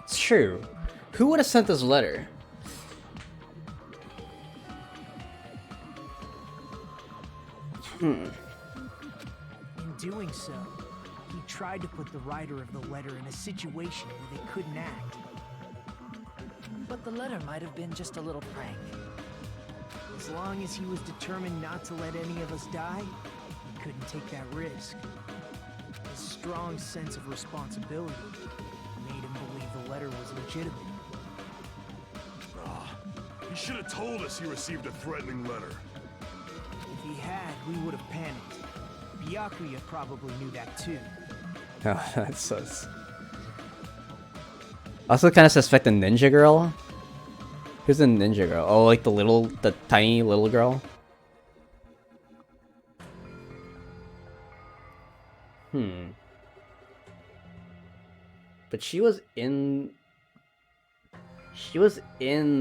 S7: It's true. Who would have sent this letter?
S9: doing so, he tried to put the writer of the letter in a situation where they couldn't act.
S8: But the letter might have been just a little prank.
S9: As long as he was determined not to let any of us die, he couldn't take that risk. His strong sense of responsibility made him believe the letter was legitimate.
S11: He should have told us he received a threatening letter.
S9: If he had, we would have panicked. Byakuya probably knew that too.
S7: Oh, that's sus. Also kind of suspect the ninja girl. Who's the ninja girl? Oh, like the tiny little girl? But she was in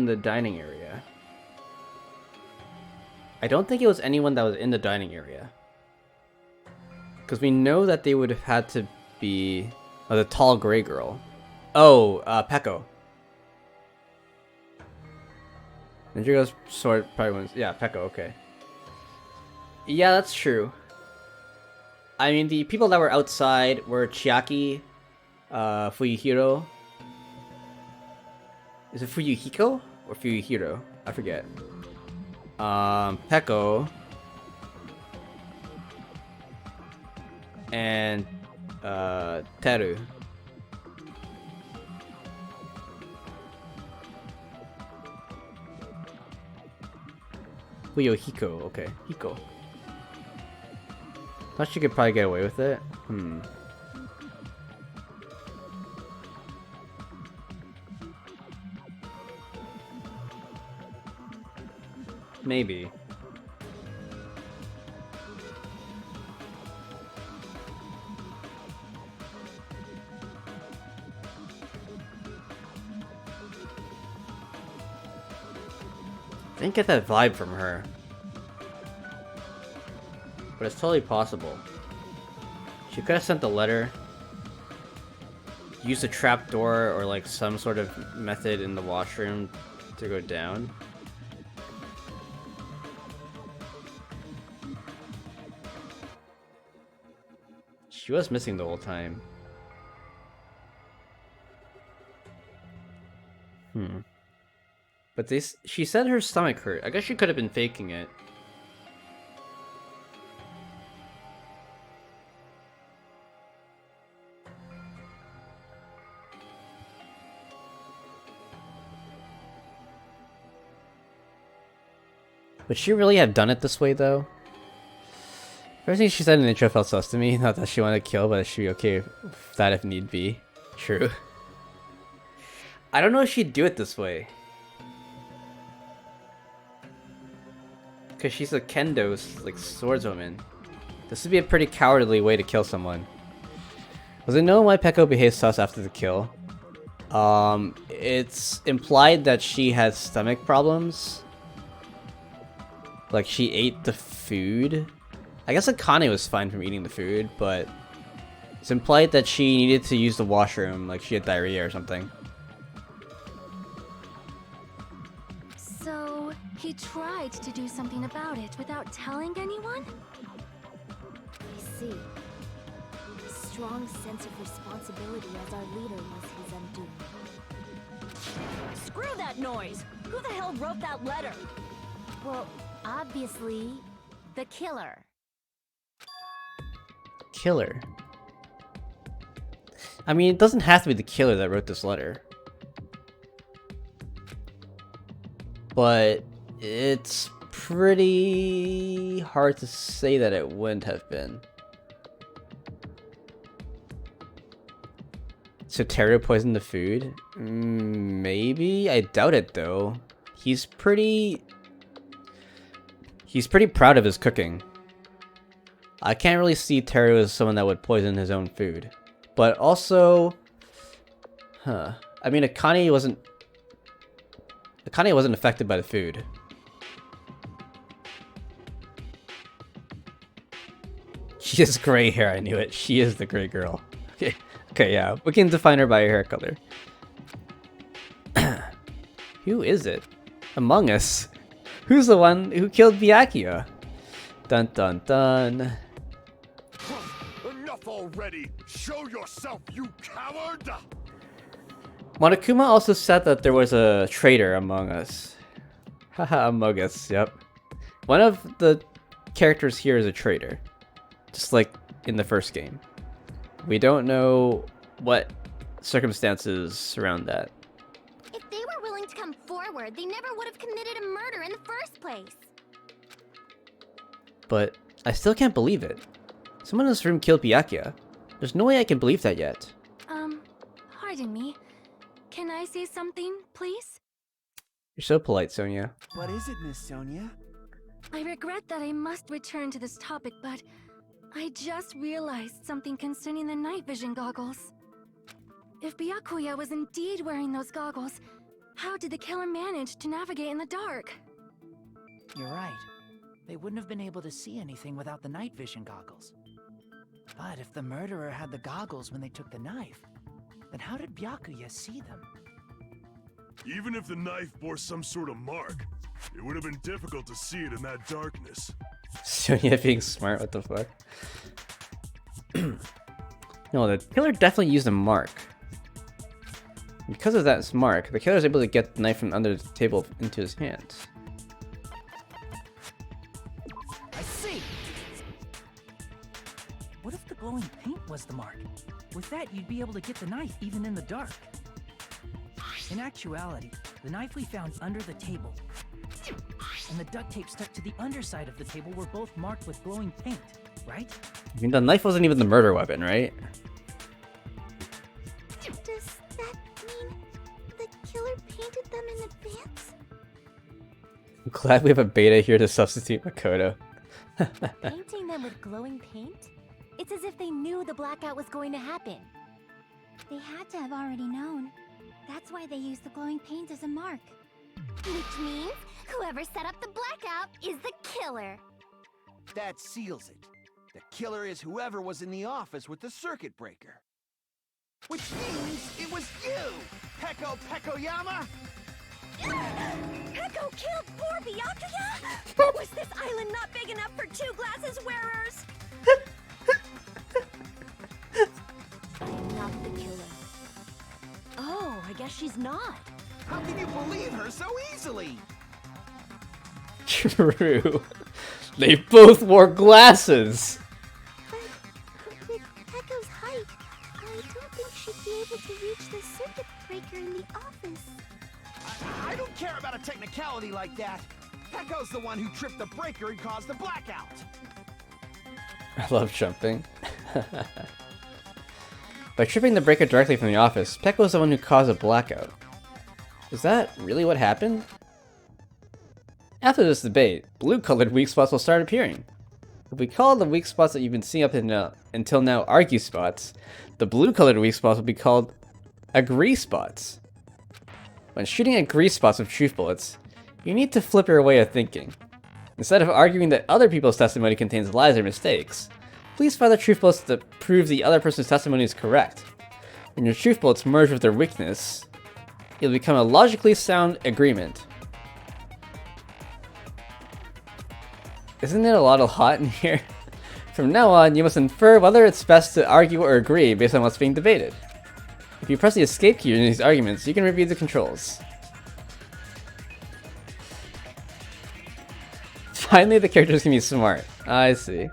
S7: the dining area. I don't think it was anyone that was in the dining area. Because we know that they would have had to be the tall gray girl. Oh, Peko. Ninja Girl's sword probably wins. Yeah, Peko, okay. Yeah, that's true. I mean, the people that were outside were Chiaki, Fuyuhiro. Is it Fuyuhiko or Fuyuhiro? I forget. Peko. And, Teru. Hiko, okay. Hiko. Thought she could probably get away with it. Maybe. I didn't get that vibe from her. But it's totally possible. She could have sent the letter, used a trap door or like some sort of method in the washroom to go down. She was missing the whole time. But she said her stomach hurt. I guess she could have been faking it. Would she really have done it this way, though? Everything she said in the intro felt sus to me. Not that she wanted to kill, but she'd be okay with that if need be. True. I don't know if she'd do it this way. Because she's a kendo, like, swordswoman. This would be a pretty cowardly way to kill someone. Was it known why Peko behaved sus after the kill? It's implied that she has stomach problems. Like, she ate the food. I guess Akane was fine from eating the food, but it's implied that she needed to use the washroom, like she had diarrhea or something.
S10: So, he tried to do something about it without telling anyone? I see. A strong sense of responsibility as our leader was his undoing.
S12: Screw that noise! Who the hell wrote that letter?
S10: Well, obviously, the killer.
S7: Killer? I mean, it doesn't have to be the killer that wrote this letter. But it's pretty hard to say that it wouldn't have been. So Teru poisoned the food? Maybe? I doubt it though. He's pretty proud of his cooking. I can't really see Teru as someone that would poison his own food. But also... I mean, Akane wasn't affected by the food. She has gray hair, I knew it. She is the gray girl. Okay, yeah. We can define her by her hair color. Who is it? Among Us? Who's the one who killed Byakuya? Dun dun dun.
S4: already! Show yourself, you coward!
S7: Monokuma also said that there was a traitor among us. Haha, among us, yep. One of the characters here is a traitor. Just like in the first game. We don't know what circumstances surround that.
S5: If they were willing to come forward, they never would have committed a murder in the first place.
S1: But I still can't believe it. Someone in this room killed Byakuya. There's no way I can believe that yet.
S10: Pardon me. Can I say something, please?
S1: You're so polite, Sonia.
S9: What is it, Miss Sonia?
S10: I regret that I must return to this topic, but I just realized something concerning the night vision goggles. If Byakuya was indeed wearing those goggles, how did the killer manage to navigate in the dark?
S8: You're right. They wouldn't have been able to see anything without the night vision goggles. But if the murderer had the goggles when they took the knife, then how did Byakuya see them?
S11: Even if the knife bore some sort of mark, it would have been difficult to see it in that darkness.
S1: Sonia being smart, what the fuck? No, the killer definitely used a mark. Because of that mark, the killer is able to get the knife from under the table into his hands.
S8: I see! What if the glowing paint was the mark? With that, you'd be able to get the knife even in the dark. In actuality, the knife we found under the table and the duct tape stuck to the underside of the table were both marked with glowing paint, right?
S1: I mean, the knife wasn't even the murder weapon, right?
S5: Does that mean the killer painted them in advance?
S1: I'm glad we have a beta here to substitute Makoto.
S10: Painting them with glowing paint? It's as if they knew the blackout was going to happen.
S5: They had to have already known. That's why they used the glowing paint as a mark.
S10: Which means whoever set up the blackout is the killer.
S9: That seals it. The killer is whoever was in the office with the circuit breaker. Which means it was you, Peko Pekoyama!
S10: Peko killed poor Byakuya? Was this island not big enough for two glasses wearers? I am not the killer. Oh, I guess she's not.
S9: How can you believe her so easily?
S1: True. They both wore glasses.
S5: But with Peko's height, I don't think she'd be able to reach the circuit breaker in the office.
S9: I don't care about a technicality like that. Peko's the one who tripped the breaker and caused the blackout.
S1: I love jumping. By tripping the breaker directly from the office, Peko was the one who caused a blackout. Is that really what happened? After this debate, blue-colored weak spots will start appearing. If we call the weak spots that you've been seeing up until now argue spots, the blue-colored weak spots will be called agree spots. When shooting agree spots with truth bullets, you need to flip your way of thinking. Instead of arguing that other people's testimony contains lies or mistakes, please fire the truth bullets to prove the other person's testimony is correct. When your truth bullets merge with their weakness, it'll become a logically sound agreement. Isn't it a lot of hot in here? From now on, you must infer whether it's best to argue or agree based on what's being debated. If you press the escape key in these arguments, you can review the controls. Finally, the characters can be smart. I see.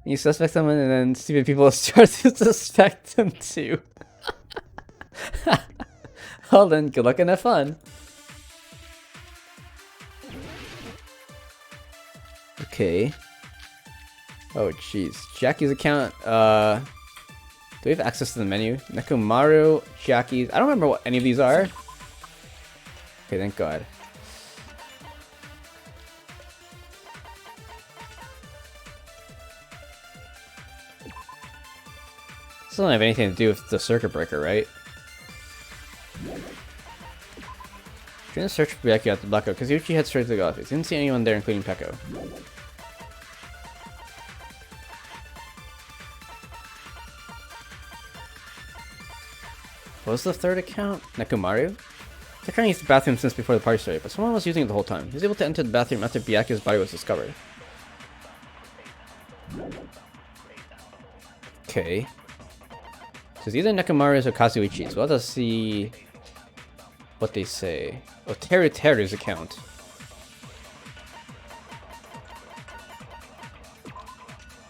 S1: You suspect someone and then stupid people start to suspect them too. Well then, good luck and have fun. Okay. Oh jeez. Jackie's account, do we have access to the menu? Nekomaru, Jackie's. I don't remember what any of these are. Okay, thank God. This doesn't have anything to do with the circuit breaker, right? Trying to search for Byakuya at the blackout, because Yuichi head straight to the office. Didn't see anyone there, including Peko. What was the third account? Nekomaru? They're trying to use the bathroom since before the party started, but someone was using it the whole time. He was able to enter the bathroom after Byakuya's body was discovered. Okay. So it's either Nekomaru's or Kazuichi's. We'll have to see what they say. Oh, Teru's account.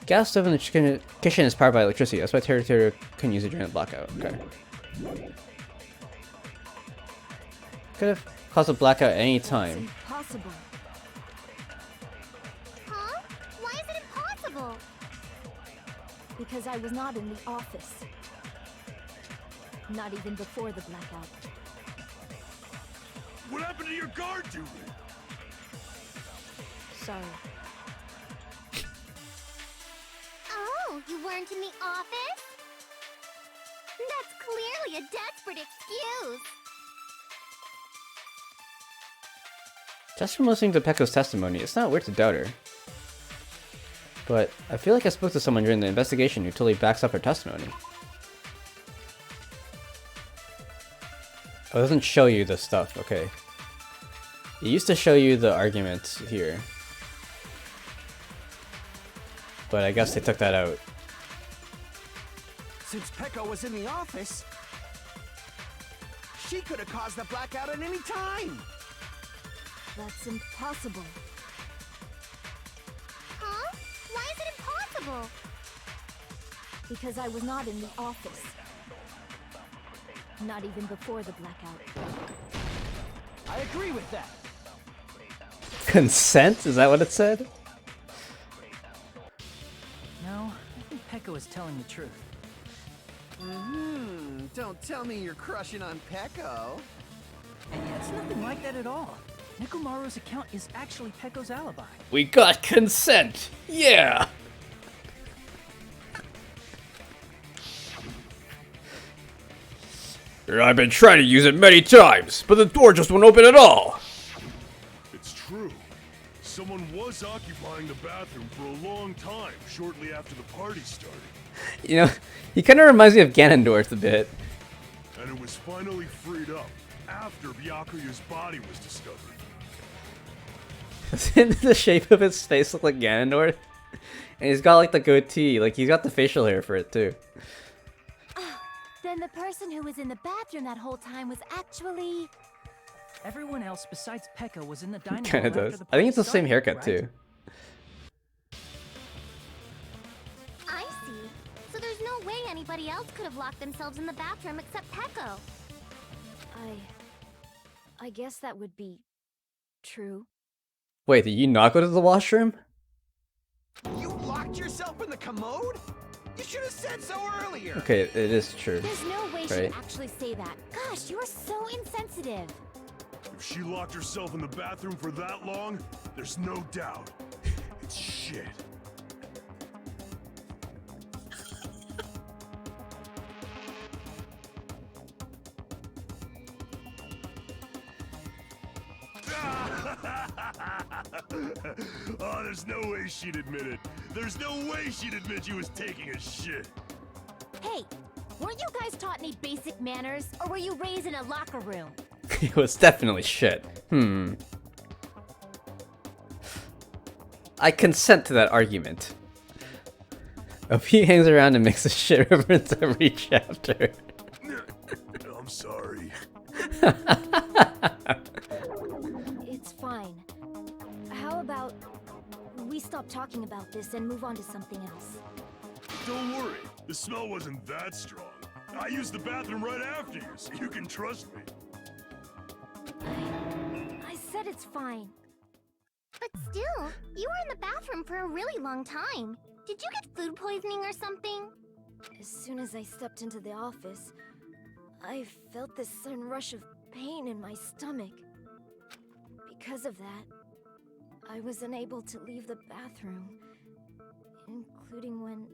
S1: Gas stove in the kitchen is powered by electricity. That's why Teru can use it during the blackout. Okay. Could have caused a blackout at any time.
S10: Impossible.
S5: Huh? Why is it impossible?
S10: Because I was not in the office. Not even before the blackout.
S11: What happened to your guard duty?
S10: Sorry.
S5: Oh, you weren't in the office? That's clearly a desperate excuse.
S1: Just from listening to Pekko's testimony, it's not weird to doubt her. But I feel like I spoke to someone during the investigation who totally backs up her testimony. Oh, it doesn't show you the stuff, okay. It used to show you the arguments here. But I guess they took that out.
S9: Since Pekko was in the office, she could have caused the blackout at any time.
S10: That's impossible.
S5: Huh? Why is it impossible?
S10: Because I was not in the office. Not even before the blackout.
S6: I agree with that.
S1: Consent? Is that what it said?
S8: No, I think Pekko is telling the truth.
S9: Don't tell me you're crushing on Pekko.
S8: And yeah, it's nothing like that at all. Nekomaru's account is actually Pekko's alibi.
S7: We got consent! Yeah! I've been trying to use it many times, but the door just won't open at all!
S11: It's true. Someone was occupying the bathroom for a long time, shortly after the party started.
S1: You know, he kind of reminds me of Ganondorf a bit.
S11: And it was finally freed up after Byakuya's body was discovered.
S1: Doesn't the shape of his face look like Ganondorf? And he's got like the goatee, like he's got the facial hair for it too.
S5: Then the person who was in the bathroom that whole time was actually...
S8: Everyone else besides Pekko was in the dining room.
S1: Kind of
S8: after
S1: does.
S8: the
S1: I think it's the
S8: party
S1: same
S8: started,
S1: haircut
S8: right?
S1: too.
S5: I see. So there's no way anybody else could have locked themselves in the bathroom except Pekko.
S10: I guess that would be true.
S1: Wait, did you not go to the washroom?
S9: You locked yourself in the commode? You should have said so earlier.
S1: Okay, it is true.
S5: There's no way
S1: Right.
S5: she'd actually say that. Gosh, you are so insensitive.
S11: If she locked herself in the bathroom for that long, there's no doubt. It's shit. Oh, there's no way she'd admit it. There's no way she'd admit she was taking a shit.
S5: Hey, weren't you guys taught any basic manners, or were you raised in a locker room?
S1: It was definitely shit. I consent to that argument. OP hangs around and makes a shit reference every chapter.
S11: I'm sorry.
S10: It's fine. How about we stop talking about this and move on to something else?
S11: Don't worry, the smell wasn't that strong. I used the bathroom right after you, so you can trust me.
S10: I said it's fine.
S5: But still, you were in the bathroom for a really long time. Did you get food poisoning or something?
S10: As soon as I stepped into the office, I felt this sudden rush of pain in my stomach. Because of that, I was unable to leave the bathroom, including when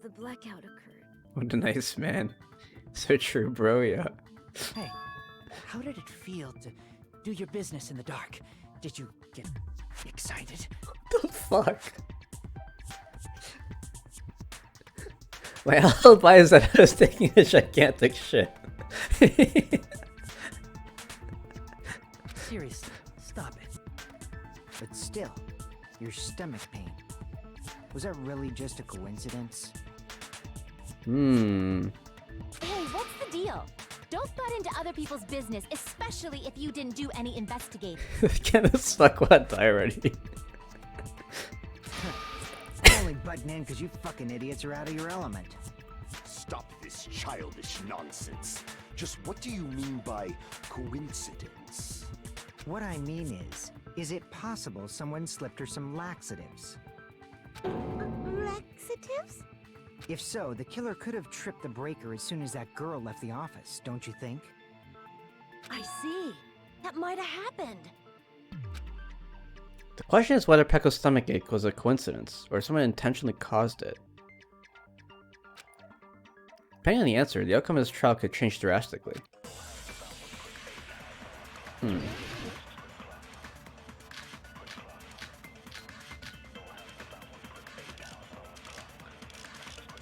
S10: the blackout occurred.
S1: What a nice man. So true, bro, yeah.
S8: Hey, how did it feel to do your business in the dark? Did you get excited?
S1: What the fuck? My alibi is that I was taking a gigantic shit.
S8: Seriously, stop it.
S13: But still, your stomach pain. Was that really just a coincidence?
S10: Hey, what's the deal? Don't butt into other people's business, especially if you didn't do any investigating.
S7: Kenneth stuck what die already.
S13: I'm only butting in because you fucking idiots are out of your element.
S4: Stop this childish nonsense. Just what do you mean by coincidence?
S13: What I mean is it possible someone slipped her some laxatives?
S5: Laxatives?
S13: If so, the killer could have tripped the breaker as soon as that girl left the office, don't you think?
S12: I see. That might have happened.
S7: The question is whether Pekko's stomachache was a coincidence, or someone intentionally caused it. Depending on the answer, the outcome of this trial could change drastically.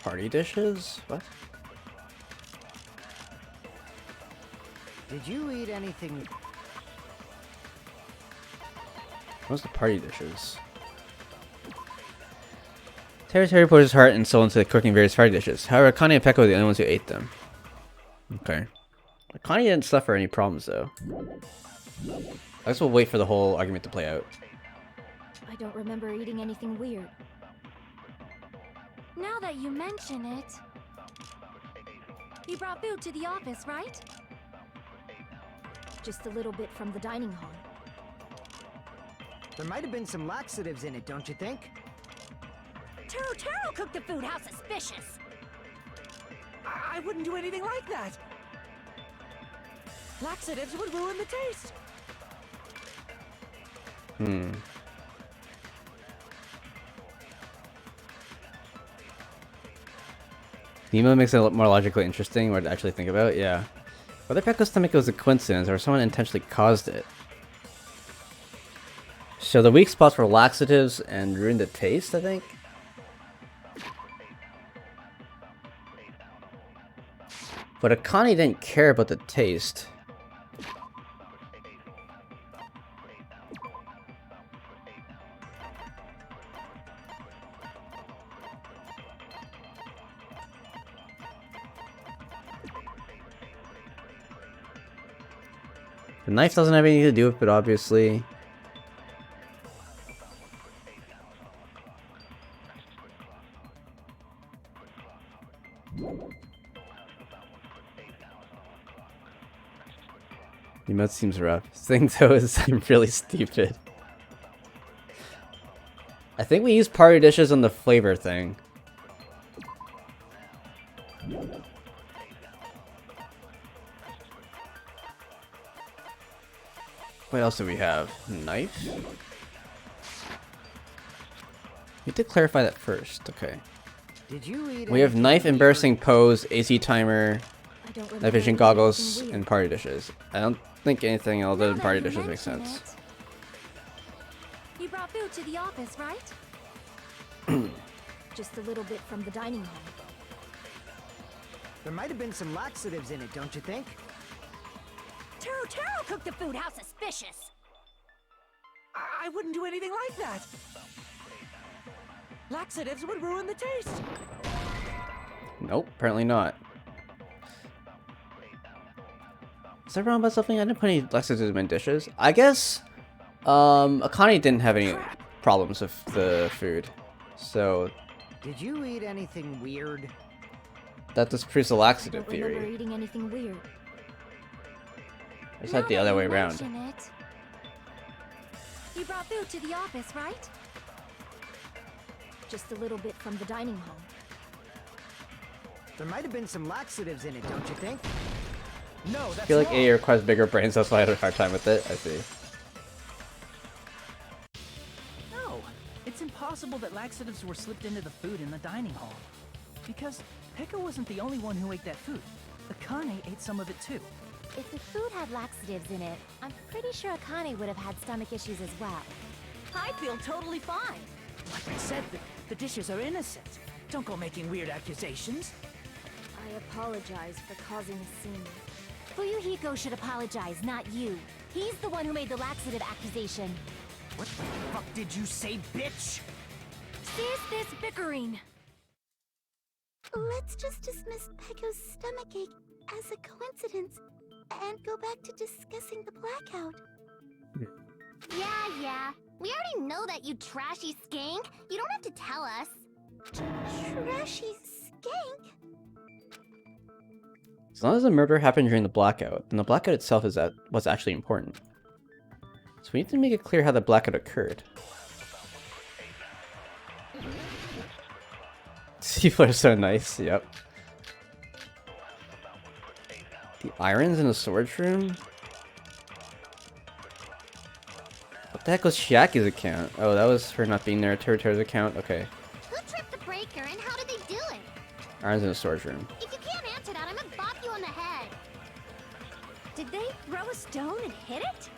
S7: Party dishes? What?
S13: Did you eat anything?
S7: What's the party dishes? Terry poured his heart and soul into cooking various party dishes. However, Connie and Pekko were the only ones who ate them. Okay. Connie didn't suffer any problems, though. I guess we'll wait for the whole argument to play out.
S10: I don't remember eating anything weird. Now that you mention it... You brought food to the office, right? Just a little bit from the dining hall.
S13: There might have been some laxatives in it, don't you think?
S12: Taro cooked the food. How suspicious!
S8: I wouldn't do anything like that. Laxatives would ruin the taste.
S7: Nemo makes it a lot more logically interesting or to actually think about, yeah. Whether Pekko's stomach was a coincidence or someone intentionally caused it. So the weak spots were laxatives and ruined the taste, I think? But Akane didn't care about the taste. The knife doesn't have anything to do with it, obviously. Emote seems rough. This thing though is really stupid. I think we used party dishes on the flavor thing. What else do we have? Knife? We have to clarify that first. Okay.
S13: Did you eat
S7: We have
S13: anything
S7: knife,
S13: weird?
S7: embarrassing pose, AC timer,
S10: I don't remember
S7: night vision
S10: eating
S7: goggles,
S10: anything weird.
S7: and party dishes. I don't think anything other
S10: Now
S7: than
S10: that
S7: party
S10: you
S7: dishes makes
S10: mention
S7: sense.
S10: it, You brought food to the office, right? Just a little bit from the dining hall.
S13: There might have been some laxatives in it, don't you think?
S12: Taro cooked the food. How suspicious!
S8: I wouldn't do anything like that. Laxatives would ruin the taste.
S7: Nope, apparently not. Is that wrong about something? I didn't put any laxatives in my dishes. I guess Akane didn't have any problems with the food. So
S13: Did you eat anything weird?
S7: that disproves the laxative
S10: Don't remember
S7: theory.
S10: eating anything weird.
S7: It's not the other way around.
S10: You brought food to the office, right? Just a little bit from the dining hall.
S13: There might have been some laxatives in it, don't you think?
S8: No,
S7: I
S8: that's
S7: feel like
S8: wrong.
S7: A requires bigger brains, that's why I had a hard time with it. I see.
S8: No, it's impossible that laxatives were slipped into the food in the dining hall. Because Pekka wasn't the only one who ate that food. Akane ate some of it too.
S5: If the food had laxatives in it, I'm pretty sure Akane would have had stomach issues as well.
S12: I feel totally fine.
S8: Like I said, the dishes are innocent. Don't go making weird accusations.
S10: I apologize for causing a scene.
S5: Fuyuhiko should apologize, not you. He's the one who made the laxative accusation.
S8: What the fuck did you say, bitch?
S10: Cease this bickering!
S5: Let's just dismiss Pecco's stomachache as a coincidence and go back to discussing the blackout.
S10: Yeah. We already know that, you trashy skank. You don't have to tell us.
S5: Trashy skank?
S1: As long as the murder happened during the blackout, then the blackout itself is what's actually important. So we need to make it clear how the blackout occurred. People are so nice, yep. The irons in the storage room? What the heck was Chiaki's account? Oh, that was her not being there. Terra's account? Okay.
S10: Who tripped the breaker and how did they do it?
S1: Irons in the storage room.
S10: If you can't answer that, I'm gonna bop you on the head.
S12: Did they throw a stone and hit it?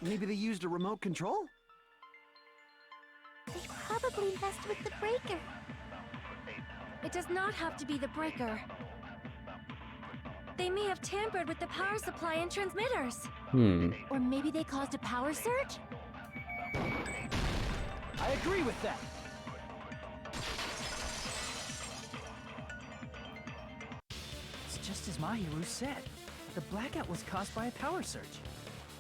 S13: Maybe they used a remote control?
S5: They probably messed with the breaker.
S10: It does not have to be the breaker. They may have tampered with the power supply and transmitters.
S12: Or maybe they caused a power surge?
S8: I agree with that. It's just as Mahiru said. The blackout was caused by a power surge.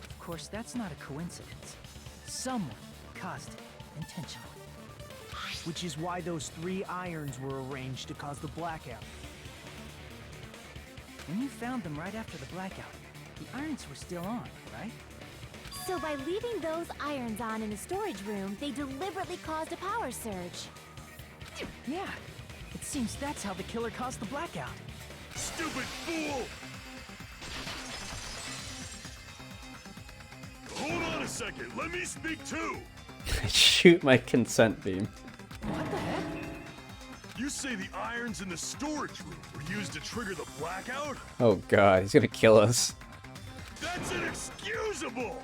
S8: Of course, that's not a coincidence. Someone caused it intentionally.
S9: Which is why those 3 irons were arranged to cause the blackout.
S8: When you found them right after the blackout, the irons were still on, right?
S10: So by leaving those irons on in the storage room, they deliberately caused a power surge.
S8: Yeah, it seems that's how the killer caused the blackout.
S11: Stupid fool! Hold on a second, let me speak too!
S1: Shoot my consent beam.
S8: What the heck?
S11: You say the irons in the storage room were used to trigger the blackout?
S1: Oh god, he's gonna kill us.
S11: That's inexcusable!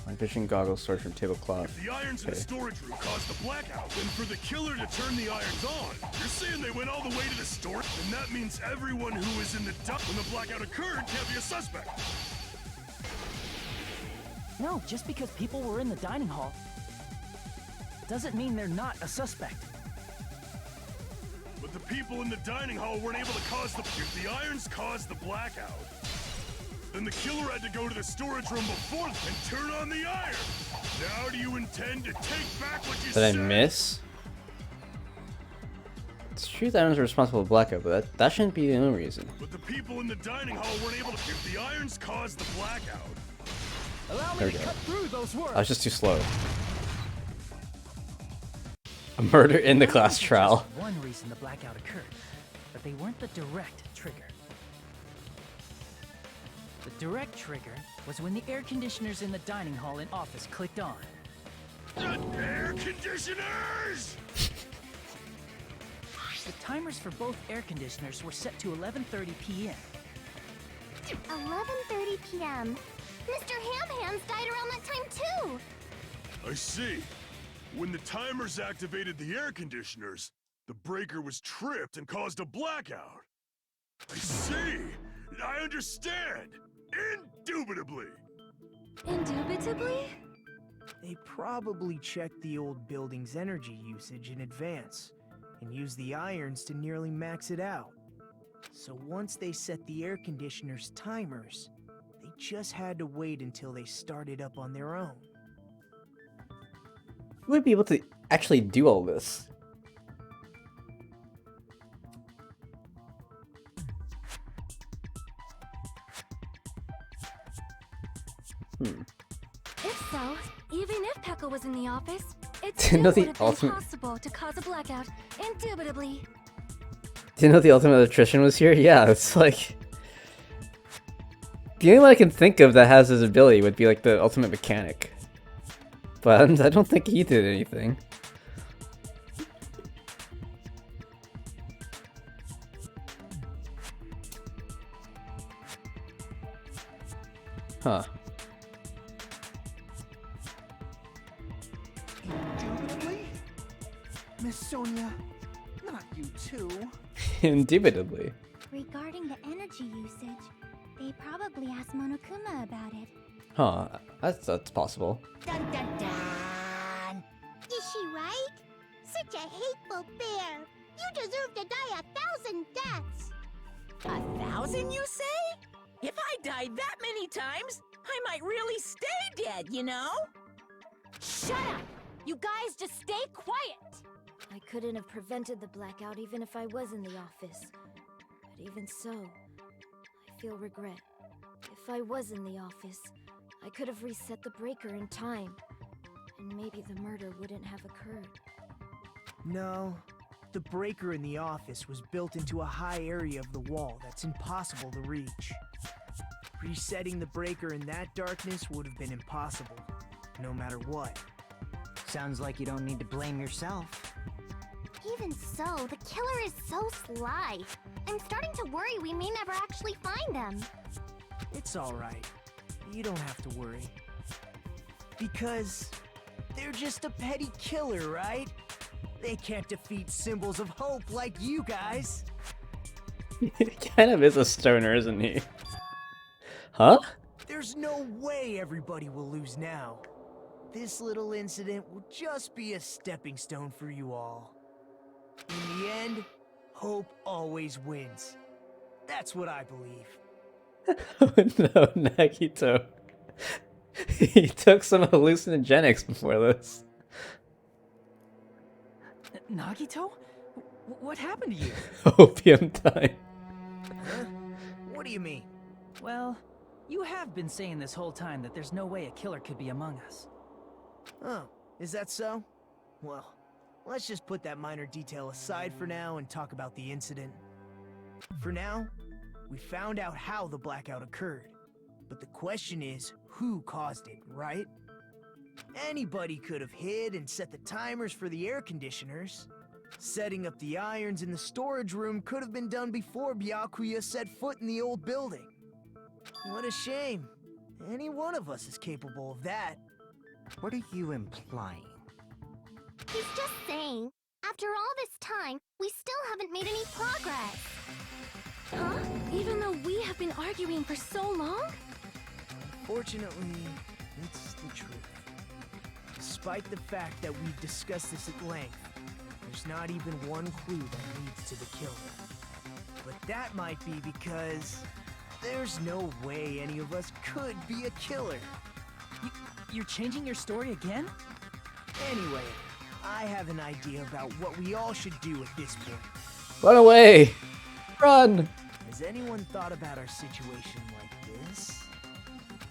S1: Night vision goggles, storage room tablecloth.
S11: If the irons in the storage room caused the blackout, then for the killer to turn the irons on, you're saying they went all the way to the storage? And that means everyone who was in the when the blackout occurred can't be a suspect.
S8: No, just because people were in the dining hall doesn't mean they're not a suspect.
S11: But the people in the dining hall weren't able to cause the... If the irons caused the blackout, then the killer had to go to the storage room before and turn on the iron. Now do you intend to take back what you said?
S1: Did I miss? It's true that irons are responsible for blackout, but that shouldn't be the only reason.
S11: But the people in the dining hall weren't able to... If the irons caused the blackout...
S8: Allow
S1: There
S8: me
S1: we
S8: to
S1: go.
S8: cut through those words.
S1: I was just too slow. A murder in the class trial.
S8: Just one reason the blackout occurred, but they weren't the direct trigger. The direct trigger was when the air conditioners in the dining hall and office clicked on.
S11: The air conditioners!
S8: The timers for both air conditioners were set to 11:30 p.m.
S10: 11:30 p.m. Mr. Ham-Hands died around that time too!
S11: I see. When the timers activated the air conditioners, the breaker was tripped and caused a blackout. I see. I understand. Indubitably.
S10: Indubitably?
S9: They probably checked the old building's energy usage in advance and used the irons to nearly max it out. So once they set the air conditioner's timers, they just had to wait until they started up on their own.
S1: Who would be able to actually do all this?
S10: If so, even if Pekka was in the office, it
S1: Didn't
S10: still
S1: know
S10: would
S1: the
S10: have been
S1: ultimate-
S10: possible to cause a blackout, indubitably.
S1: Do you know the ultimate electrician was here? Yeah, it's like... The only one I can think of that has his ability would be like the ultimate mechanic. But I don't think he did anything. Huh.
S13: Indubitably? Miss Sonia, not you too.
S7: Indubitably.
S5: Regarding the energy usage, they probably asked Monokuma about it.
S7: Huh, that's possible.
S12: Dun dun dun!
S5: Is she right? Such a hateful bear! You deserve to die 1,000 deaths!
S12: 1,000, you say? If I died that many times, I might really stay dead, you know?
S10: Shut up! You guys just stay quiet! I couldn't have prevented the blackout even if I was in the office. But even so, I feel regret. If I was in the office, I could have reset the breaker in time. And maybe the murder wouldn't have occurred.
S9: No. The breaker in the office was built into a high area of the wall that's impossible to reach. Resetting the breaker in that darkness would have been impossible, no matter what.
S13: Sounds like you don't need to blame yourself.
S5: Even so, the killer is so sly. I'm starting to worry we may never actually find them.
S9: It's alright. You don't have to worry. Because they're just a petty killer, right? They can't defeat symbols of hope like you guys.
S7: He kind of is a stoner, isn't he? Huh?
S9: There's no way everybody will lose now. This little incident will just be a stepping stone for you all. In the end, hope always wins. That's what I believe.
S7: Oh no, Nagito. He took some hallucinogenics before this.
S8: Nagito? What happened to you?
S7: Opium time.
S9: Huh? What do you mean?
S8: Well, you have been saying this whole time that there's no way a killer could be among us.
S9: Oh, is that so? Well, let's just put that minor detail aside for now and talk about the incident. For now, we found out how the blackout occurred. But the question is, who caused it, right? Anybody could have hid and set the timers for the air conditioners. Setting up the irons in the storage room could have been done before Byakuya set foot in the old building. What a shame. Any one of us is capable of that.
S13: What are you implying?
S5: He's just saying, after all this time, we still haven't made any progress.
S10: Huh? Even though we have been arguing for so long?
S9: Fortunately, it's the truth. Despite the fact that we've discussed this at length, there's not even one clue that leads to the killer. But that might be because there's no way any of us could be a killer.
S8: You're changing your story again?
S9: Anyway, I have an idea about what we all should do at this point.
S7: Run away! Run!
S9: Has anyone thought about our situation like this?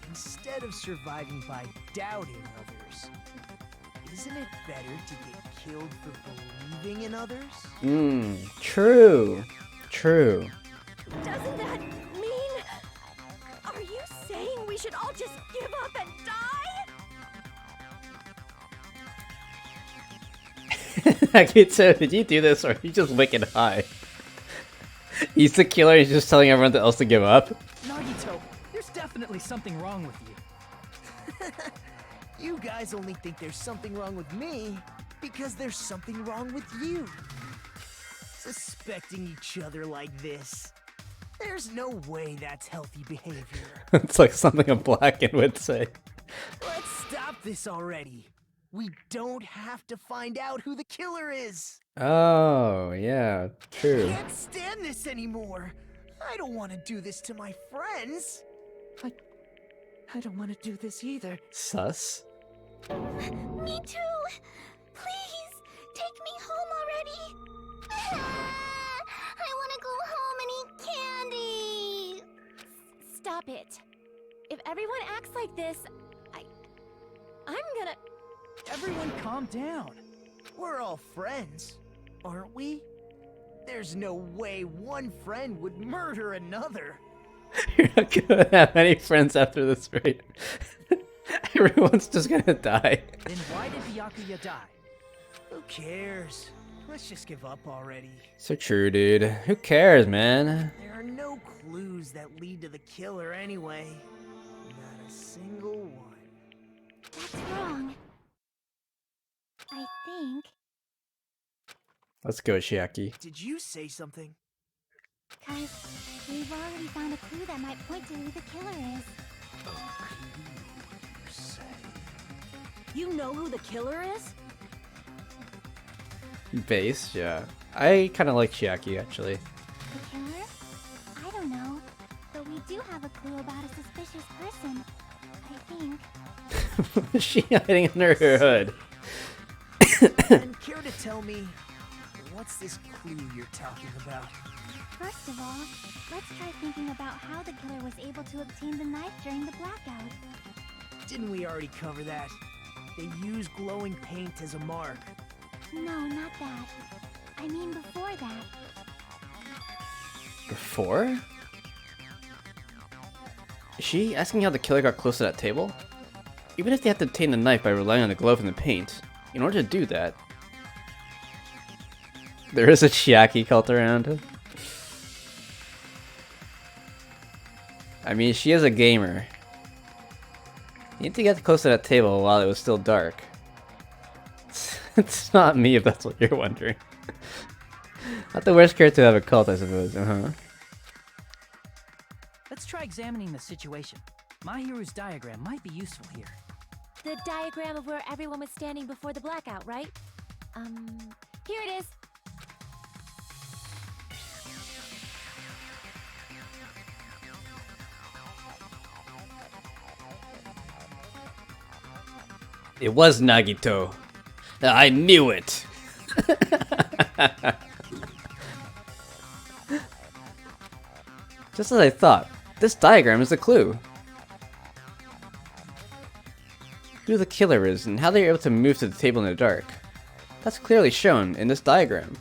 S9: Instead of surviving by doubting others, isn't it better to get killed for believing in others?
S7: True. True.
S12: Doesn't that mean... Are you saying we should all just give up and die?
S7: Nagito, did you do this or are you just wicked high? He's the killer, he's just telling everyone else to give up?
S8: Nagito, there's definitely something wrong with you.
S9: You guys only think there's something wrong with me because there's something wrong with you. Suspecting each other like this. There's no way that's healthy behavior.
S7: It's like something a Blacken would say.
S9: Let's stop this already. We don't have to find out who the killer is.
S7: Oh, yeah, true.
S9: I can't stand this anymore. I don't want to do this to my friends.
S8: I don't want to do this either.
S7: Sus?
S5: Me too! Please, take me home already! I want to go home and eat candy!
S10: Stop it. If everyone acts like this, I'm gonna...
S8: Everyone calm down.
S9: We're all friends, aren't we? There's no way one friend would murder another.
S7: You're not gonna have any friends after this rate. Everyone's just gonna die.
S8: Then why did Byakuya die?
S9: Who cares? Let's just give up already.
S7: So true, dude. Who cares, man?
S9: There are no clues that lead to the killer anyway. Not a single one.
S5: That's wrong. I think...
S7: Let's go, Shiaki.
S9: Did you say something?
S5: 'Cause we've already found a clue that might point to who the killer is.
S12: You know who the killer is?
S7: Base, yeah. I kind of like Chiaki, actually.
S5: The killer? I don't know. But we do have a clue about a suspicious person. I think.
S7: What's she hiding under her hood?
S9: And care to tell me, what's this clue you're talking about?
S5: First of all, let's try thinking about how the killer was able to obtain the knife during the blackout.
S9: Didn't we already cover that? They use glowing paint as a mark.
S5: No, not that. I mean before that.
S7: Before? Is she asking how the killer got close to that table? Even if they had to obtain the knife by relying on the glove and the paint, in order to do that... There is a Chiaki cult around him. I mean, she is a gamer. You need to get close to that table while it was still dark. It's not me if that's what you're wondering. Not the worst character to have a cult, I suppose.
S8: Let's try examining the situation. Mahiru's diagram might be useful here.
S10: The diagram of where everyone was standing before the blackout, right? Here it is.
S7: It was Nagito. I knew it. Just as I thought, this diagram is a clue. Who the killer is and how they are able to move to the table in the dark. That's clearly shown in this diagram.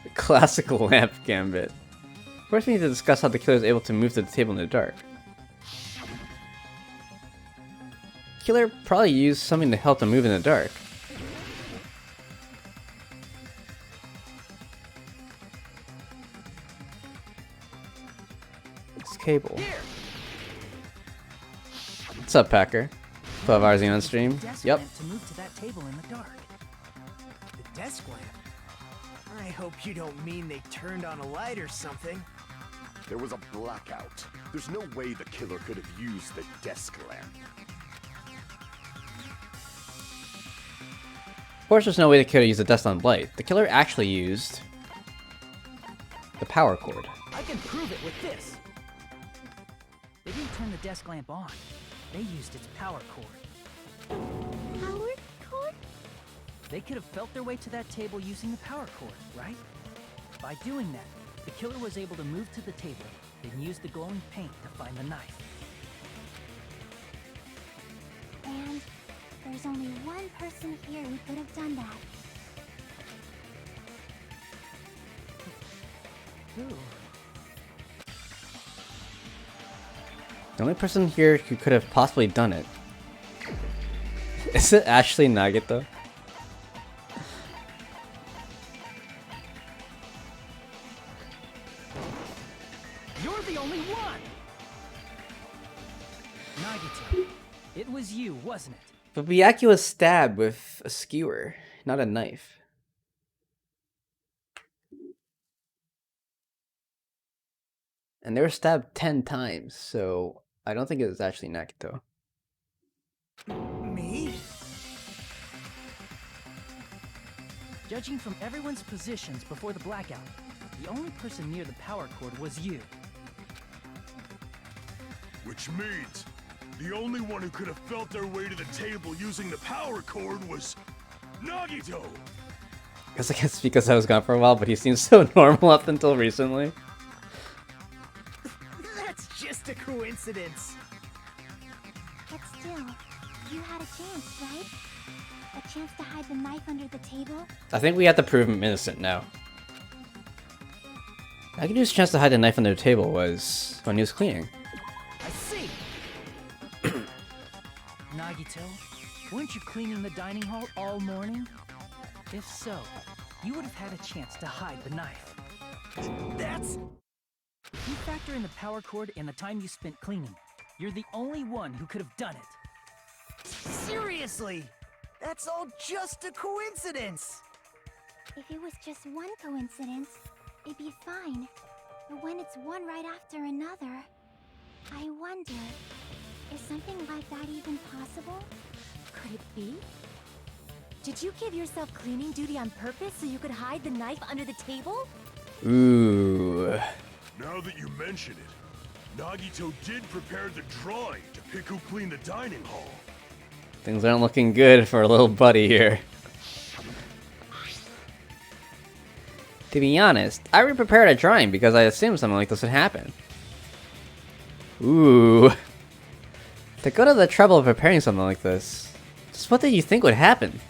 S7: The classic lamp gambit. First we need to discuss how the killer is able to move to the table in the dark. Killer probably used something to help them move in the dark. This cable. What's up, Packer? 12 hours on stream. Yep.
S8: To move to that table in the dark.
S9: The desk lamp? I hope you don't mean they turned on a light or something.
S4: There was a blackout. There's no way the killer could have used the desk lamp.
S7: Of course, there's no way the killer used the desk lamp light. The killer actually used the power cord.
S8: I can prove it with this. They didn't turn the desk lamp on. They used its power cord.
S5: Power cord?
S8: They could have felt their way to that table using the power cord, right? By doing that, the killer was able to move to the table, then use the glowing paint to find the knife.
S5: And there's only one person here who could have done that.
S8: Who?
S7: The only person here who could have possibly done it. Is it actually Nagito?
S8: You're the only one! Nagito, it was you, wasn't it?
S7: But Byakuya was stabbed with a skewer, not a knife. And they were stabbed 10 times, so I don't think it was actually Nagito.
S9: Me?
S8: Judging from everyone's positions before the blackout, the only person near the power cord was you.
S11: Which means the only one who could have felt their way to the table using the power cord was Nagito!
S7: I guess it's because I was gone for a while, but he seems so normal up until recently.
S9: That's just a coincidence.
S5: But still, you had a chance, right? A chance to hide the knife under the table?
S7: I think we have to prove him innocent now. Nagito's chance to hide the knife under the table was when he was cleaning.
S8: I see! Nagito, weren't you cleaning the dining hall all morning? If so, you would have had a chance to hide the knife.
S9: That's...
S8: If you factor in the power cord and the time you spent cleaning, you're the only one who could have done it.
S9: Seriously!
S13: That's all just a coincidence!
S5: If it was just one coincidence, it'd be fine. But when it's one right after another, I wonder, is something like that even possible?
S10: Could it be? Did you give yourself cleaning duty on purpose so you could hide the knife under the table?
S7: Ooh.
S11: Now that you mention it, Nagito did prepare the drawing to pick who cleaned the dining hall.
S7: Things aren't looking good for a little buddy here. To be honest, I already prepared a drawing because I assumed something like this would happen. Ooh. To go to the trouble of preparing something like this, just what did you think would happen?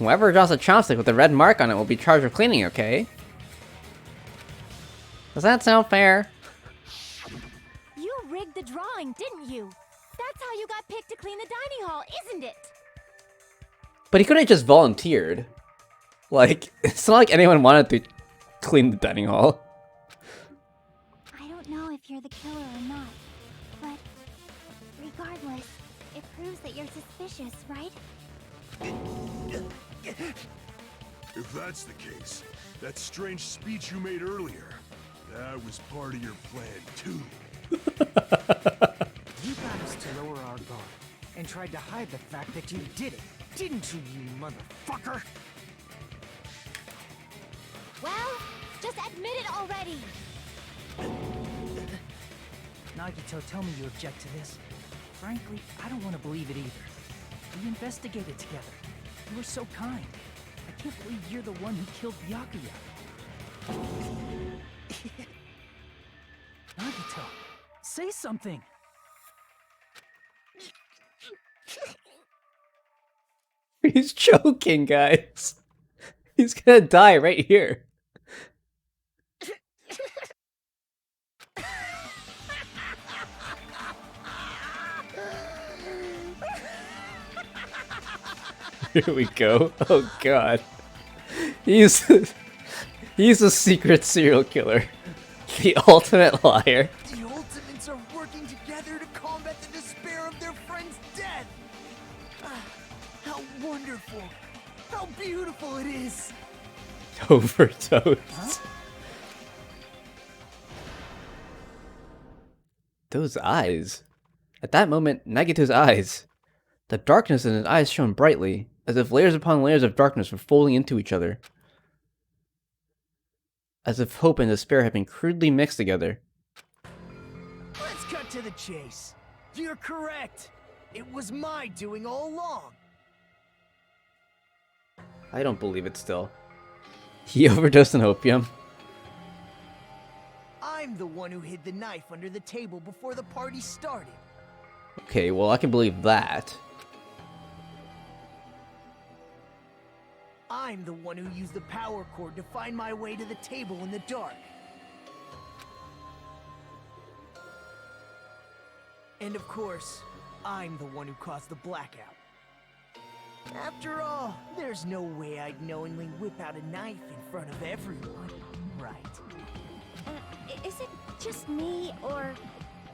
S7: Whoever draws a chopstick with a red mark on it will be charged with cleaning, okay? Does that sound fair?
S10: You rigged the drawing, didn't you? That's how you got picked to clean the dining hall, isn't it?
S7: But he could have just volunteered. Like, it's not like anyone wanted to clean the dining hall.
S5: I don't know if you're the killer or not, but regardless, it proves that you're suspicious, right?
S11: If that's the case, that strange speech you made earlier, that was part of your plan too.
S13: You got us to lower our guard and tried to hide the fact that you did it, didn't you, you motherfucker?
S10: Well, just admit it already!
S9: Nagito, tell me you object to this. Frankly, I don't want to believe it either. We investigated together. You were so kind. I can't believe you're the one who killed Byakuya. Nagito, say something!
S7: He's choking, guys. He's gonna die right here. Here we go. Oh god. He's a secret serial killer. The ultimate liar.
S13: The Ultimates are working together to combat the despair of their friend's death! Ah, how wonderful! How beautiful it is!
S7: Overdose.
S13: Huh?
S7: Those eyes. At that moment, Nagito's eyes. The darkness in his eyes shone brightly, as if layers upon layers of darkness were folding into each other. As if hope and despair had been crudely mixed together.
S13: Let's cut to the chase. You're correct. It was my doing all along.
S7: I don't believe it still. He overdosed on opium.
S13: I'm the one who hid the knife under the table before the party started.
S7: Okay, well I can believe that.
S13: I'm the one who used the power cord to find my way to the table in the dark. And of course, I'm the one who caused the blackout. After all, there's no way I'd knowingly whip out a knife in front of everyone, right?
S10: Is it just me, or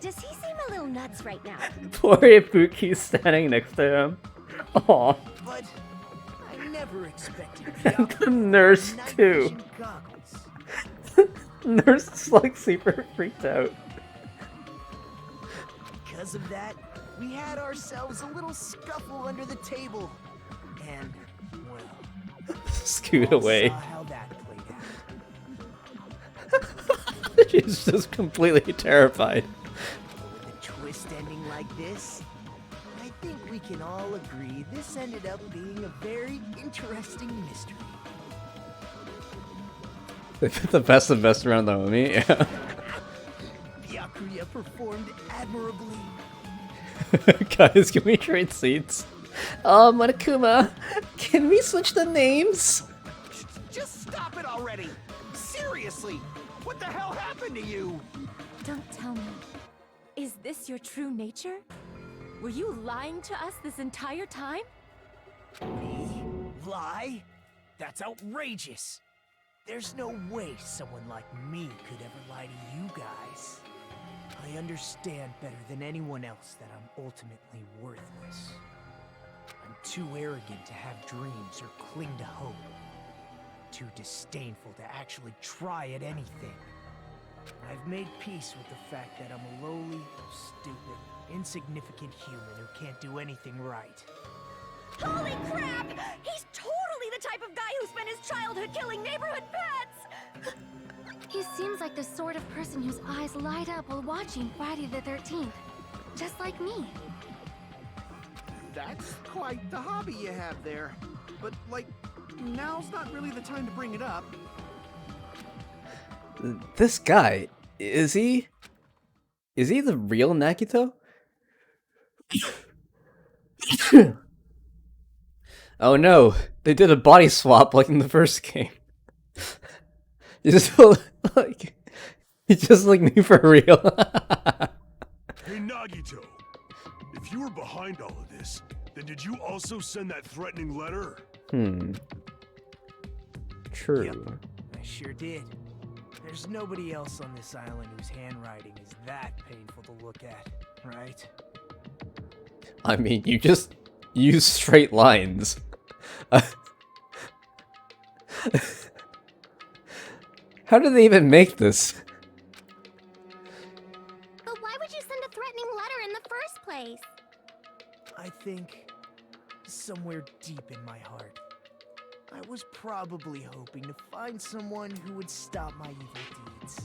S10: does he seem a little nuts right now?
S7: Poor Ibuki's standing next to him. Aww.
S13: But I never expected
S7: And the nurse
S13: night
S7: too.
S13: vision goggles.
S7: Nurse is like super freaked out.
S13: Because of that, we had ourselves a little scuffle under the table. And, well,
S7: Scoot
S13: all
S7: away.
S13: saw how that played out.
S7: She's just completely terrified.
S13: With a twist ending like this, I think we can all agree this ended up being a very interesting mystery.
S7: They put the best of best around the homie, yeah.
S13: Byakuya performed admirably.
S7: Guys, can we trade seats? Monokuma, can we switch the names?
S9: Just stop it already! Seriously! What the hell happened to you?
S10: Don't tell me. Is this your true nature? Were you lying to us this entire time?
S13: Me? Lie? That's outrageous. There's no way someone like me could ever lie to you guys. I understand better than anyone else that I'm ultimately worthless. I'm
S9: too arrogant to have dreams or cling to hope. Too disdainful to actually try at anything. I've made peace with the fact that I'm a lowly, stupid, insignificant human who can't do anything right.
S10: Holy crap! He's totally the type of guy who spent his childhood killing neighborhood pets! He seems like the sort of person whose eyes light up while watching Friday the 13th. Just like me.
S14: That's quite the hobby you have there. But, like, now's not really the time to bring it up.
S7: This guy, is he the real Nagito? Oh no, they did a body swap like in the first game. You just feel like he's just like me for real.
S11: Hey Nagito, if you were behind all of this, then did you also send that threatening letter?
S7: True.
S9: Yep, I sure did. There's nobody else on this island whose handwriting is that painful to look at, right?
S7: I mean, you just use straight lines. How did they even make this?
S5: But why would you send a threatening letter in the first place?
S9: I think somewhere deep in my heart, I was probably hoping to find someone who would stop my evil deeds.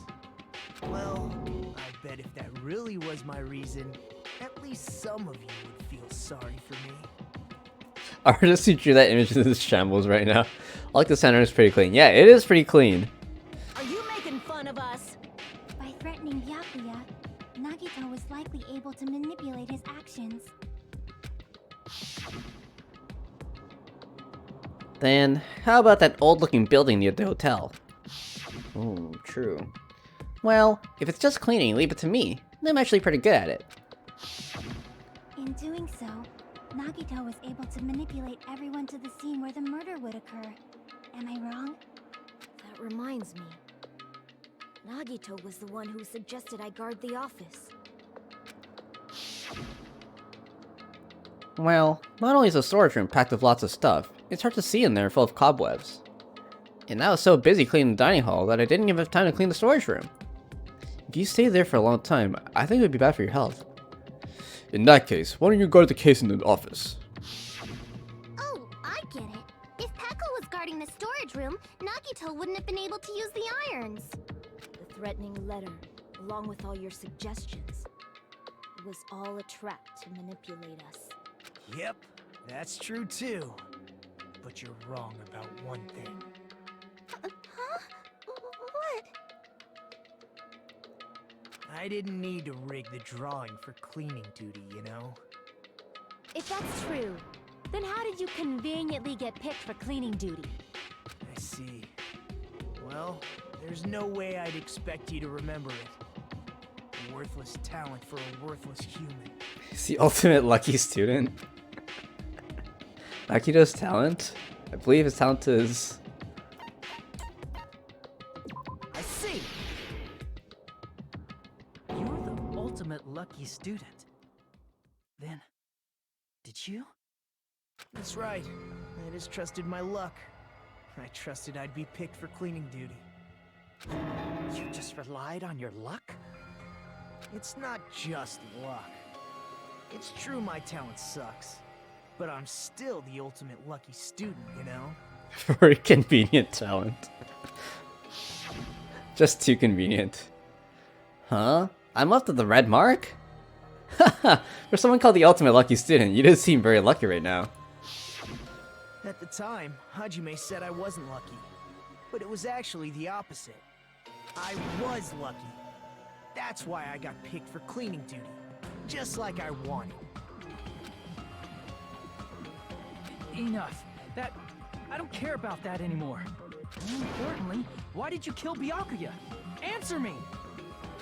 S9: Well, I bet if that really was my reason, at least some of you would feel sorry for me.
S7: Artist who drew that image of this shambles right now. I like the center is pretty clean. Yeah, it is pretty clean.
S10: Are you making fun of us?
S5: By threatening Byakuya, Nagito was likely able to manipulate his actions.
S1: Then, how about that old-looking building near the hotel? Oh, true. Well, if it's just cleaning, leave it to me. I'm actually pretty good at it.
S5: In doing so, Nagito was able to manipulate everyone to the scene where the murder would occur. Am I wrong?
S10: That reminds me. Nagito was the one who suggested I guard the office.
S1: Well, not only is the storage room packed with lots of stuff, it's hard to see in there full of cobwebs. And I was so busy cleaning the dining hall that I didn't even have time to clean the storage room. If you stay there for a long time, I think it would be bad for your health.
S7: In that case, why don't you guard the case in the office?
S5: Oh, I get it. If Pekka was guarding the storage room, Nagito wouldn't have been able to use the irons.
S10: The threatening letter, along with all your suggestions, it was all a trap to manipulate us.
S9: Yep, that's true too. But you're wrong about one thing.
S5: Huh? What?
S9: I didn't need to rig the drawing for cleaning duty, you know?
S10: If that's true, then how did you conveniently get picked for cleaning duty?
S9: I see. Well, there's no way I'd expect you to remember it. A worthless talent for a worthless human.
S7: He's the ultimate lucky student. Akito's talent? I believe his talent is...
S8: I see! You're the ultimate lucky student. Then, did you?
S9: That's right. I just trusted my luck. I trusted I'd be picked for cleaning duty.
S8: You just relied on your luck?
S9: It's not just luck. It's true my talent sucks. But I'm still the ultimate lucky student, you know?
S7: Very convenient talent. Just too convenient.
S1: Huh? I'm left with the red mark? Haha, for someone called the ultimate lucky student, you do seem very lucky right now.
S9: At the time, Hajime said I wasn't lucky. But it was actually the opposite. I was lucky. That's why I got picked for cleaning duty. Just like I wanted.
S8: Enough. I don't care about that anymore. More importantly, why did you kill Byakuya? Answer me!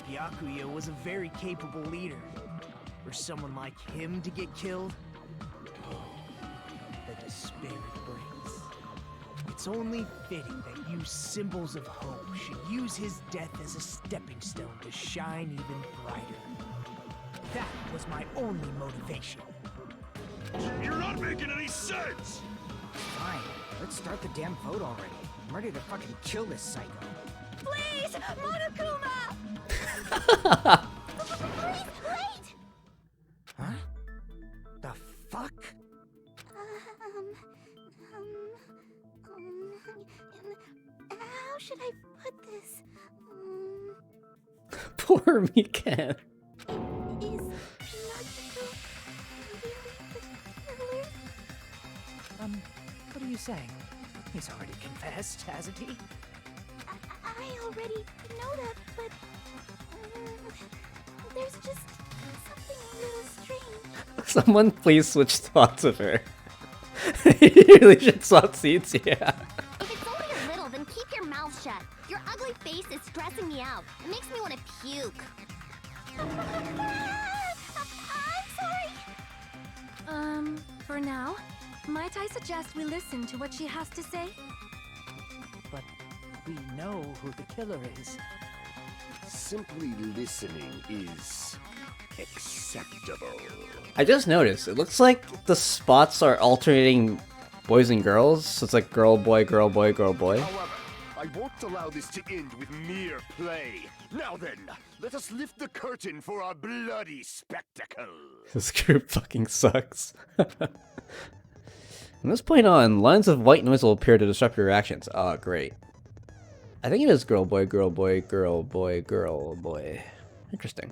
S9: Byakuya was a very capable leader. For someone like him to get killed, the despair it brings. It's only fitting that you symbols of hope should use his death as a stepping stone to shine even brighter. That was my only motivation.
S11: You're not making any sense!
S13: Fine, let's start the damn vote already. I'm ready to fucking kill this psycho.
S10: Please, Monokuma! Please, wait!
S13: Huh? The fuck?
S5: How should I put this?
S7: Poor Mikan.
S5: Is Nagito really the killer?
S8: What are you saying? He's already confessed, hasn't he?
S5: I already know that, but there's just something a little strange.
S7: Someone please switch thoughts of her. You really should swap seats, yeah.
S10: If it's only a little, then keep your mouth shut. Your ugly face is stressing me out. It makes me want to puke.
S5: I'm sorry.
S10: For now, might I suggest we listen to what she has to say?
S8: But we know who the killer is.
S4: Simply listening is acceptable.
S7: I just noticed, it looks like the spots are alternating boys and girls, so it's like girl, boy, girl, boy, girl, boy.
S4: However, I won't allow this to end with mere play. Now then, let us lift the curtain for our bloody spectacle.
S7: This group fucking sucks. From this point on, lines of white noise will appear to disrupt your actions. Oh, great. I think it is girl, boy, girl, boy, girl, boy, girl, boy. Interesting.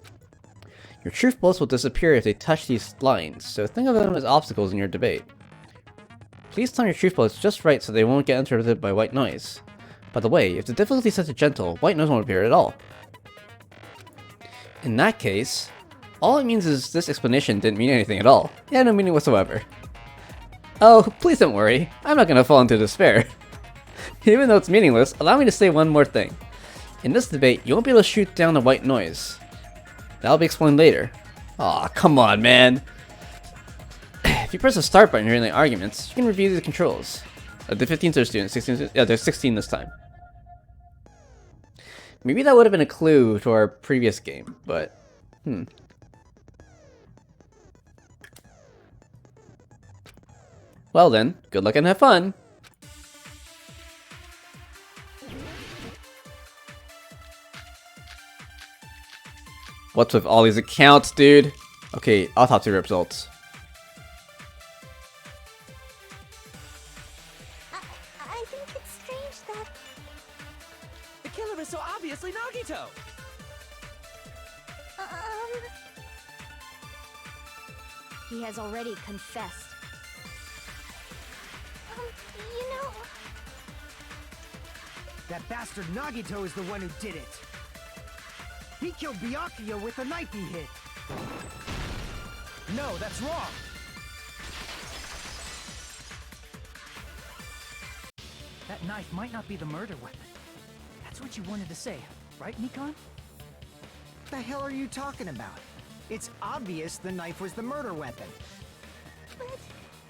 S7: Your truth bullets will disappear if they touch these lines, so think of them as obstacles in your debate. Please time your truth bullets just right so they won't get interrupted by white noise. By the way, if the difficulty is set to gentle, white noise won't appear at all. In that case, all it means is this explanation didn't mean anything at all. It had no meaning whatsoever. Oh, please don't worry, I'm not gonna fall into despair. Even though it's meaningless, allow me to say one more thing. In this debate, you won't be able to shoot down the white noise. That'll be explained later. Aw, come on, man. If you press the start button during the arguments, you can review the controls. The 15s are students, 16, yeah, there's 16 this time. Maybe that would have been a clue to our previous game, but Well then, good luck and have fun. What's with all these accounts, dude? Okay, autopsy results.
S5: I think it's strange that
S8: The killer is so obviously Nagito!
S10: He has already confessed.
S5: you know,
S13: That bastard Nagito is the one who did it. He killed Byakuya with the knife he hit.
S6: No, that's wrong.
S8: That knife might not be the murder weapon. That's what you wanted to say, right, Nikon?
S13: The hell are you talking about? It's obvious the knife was the murder weapon.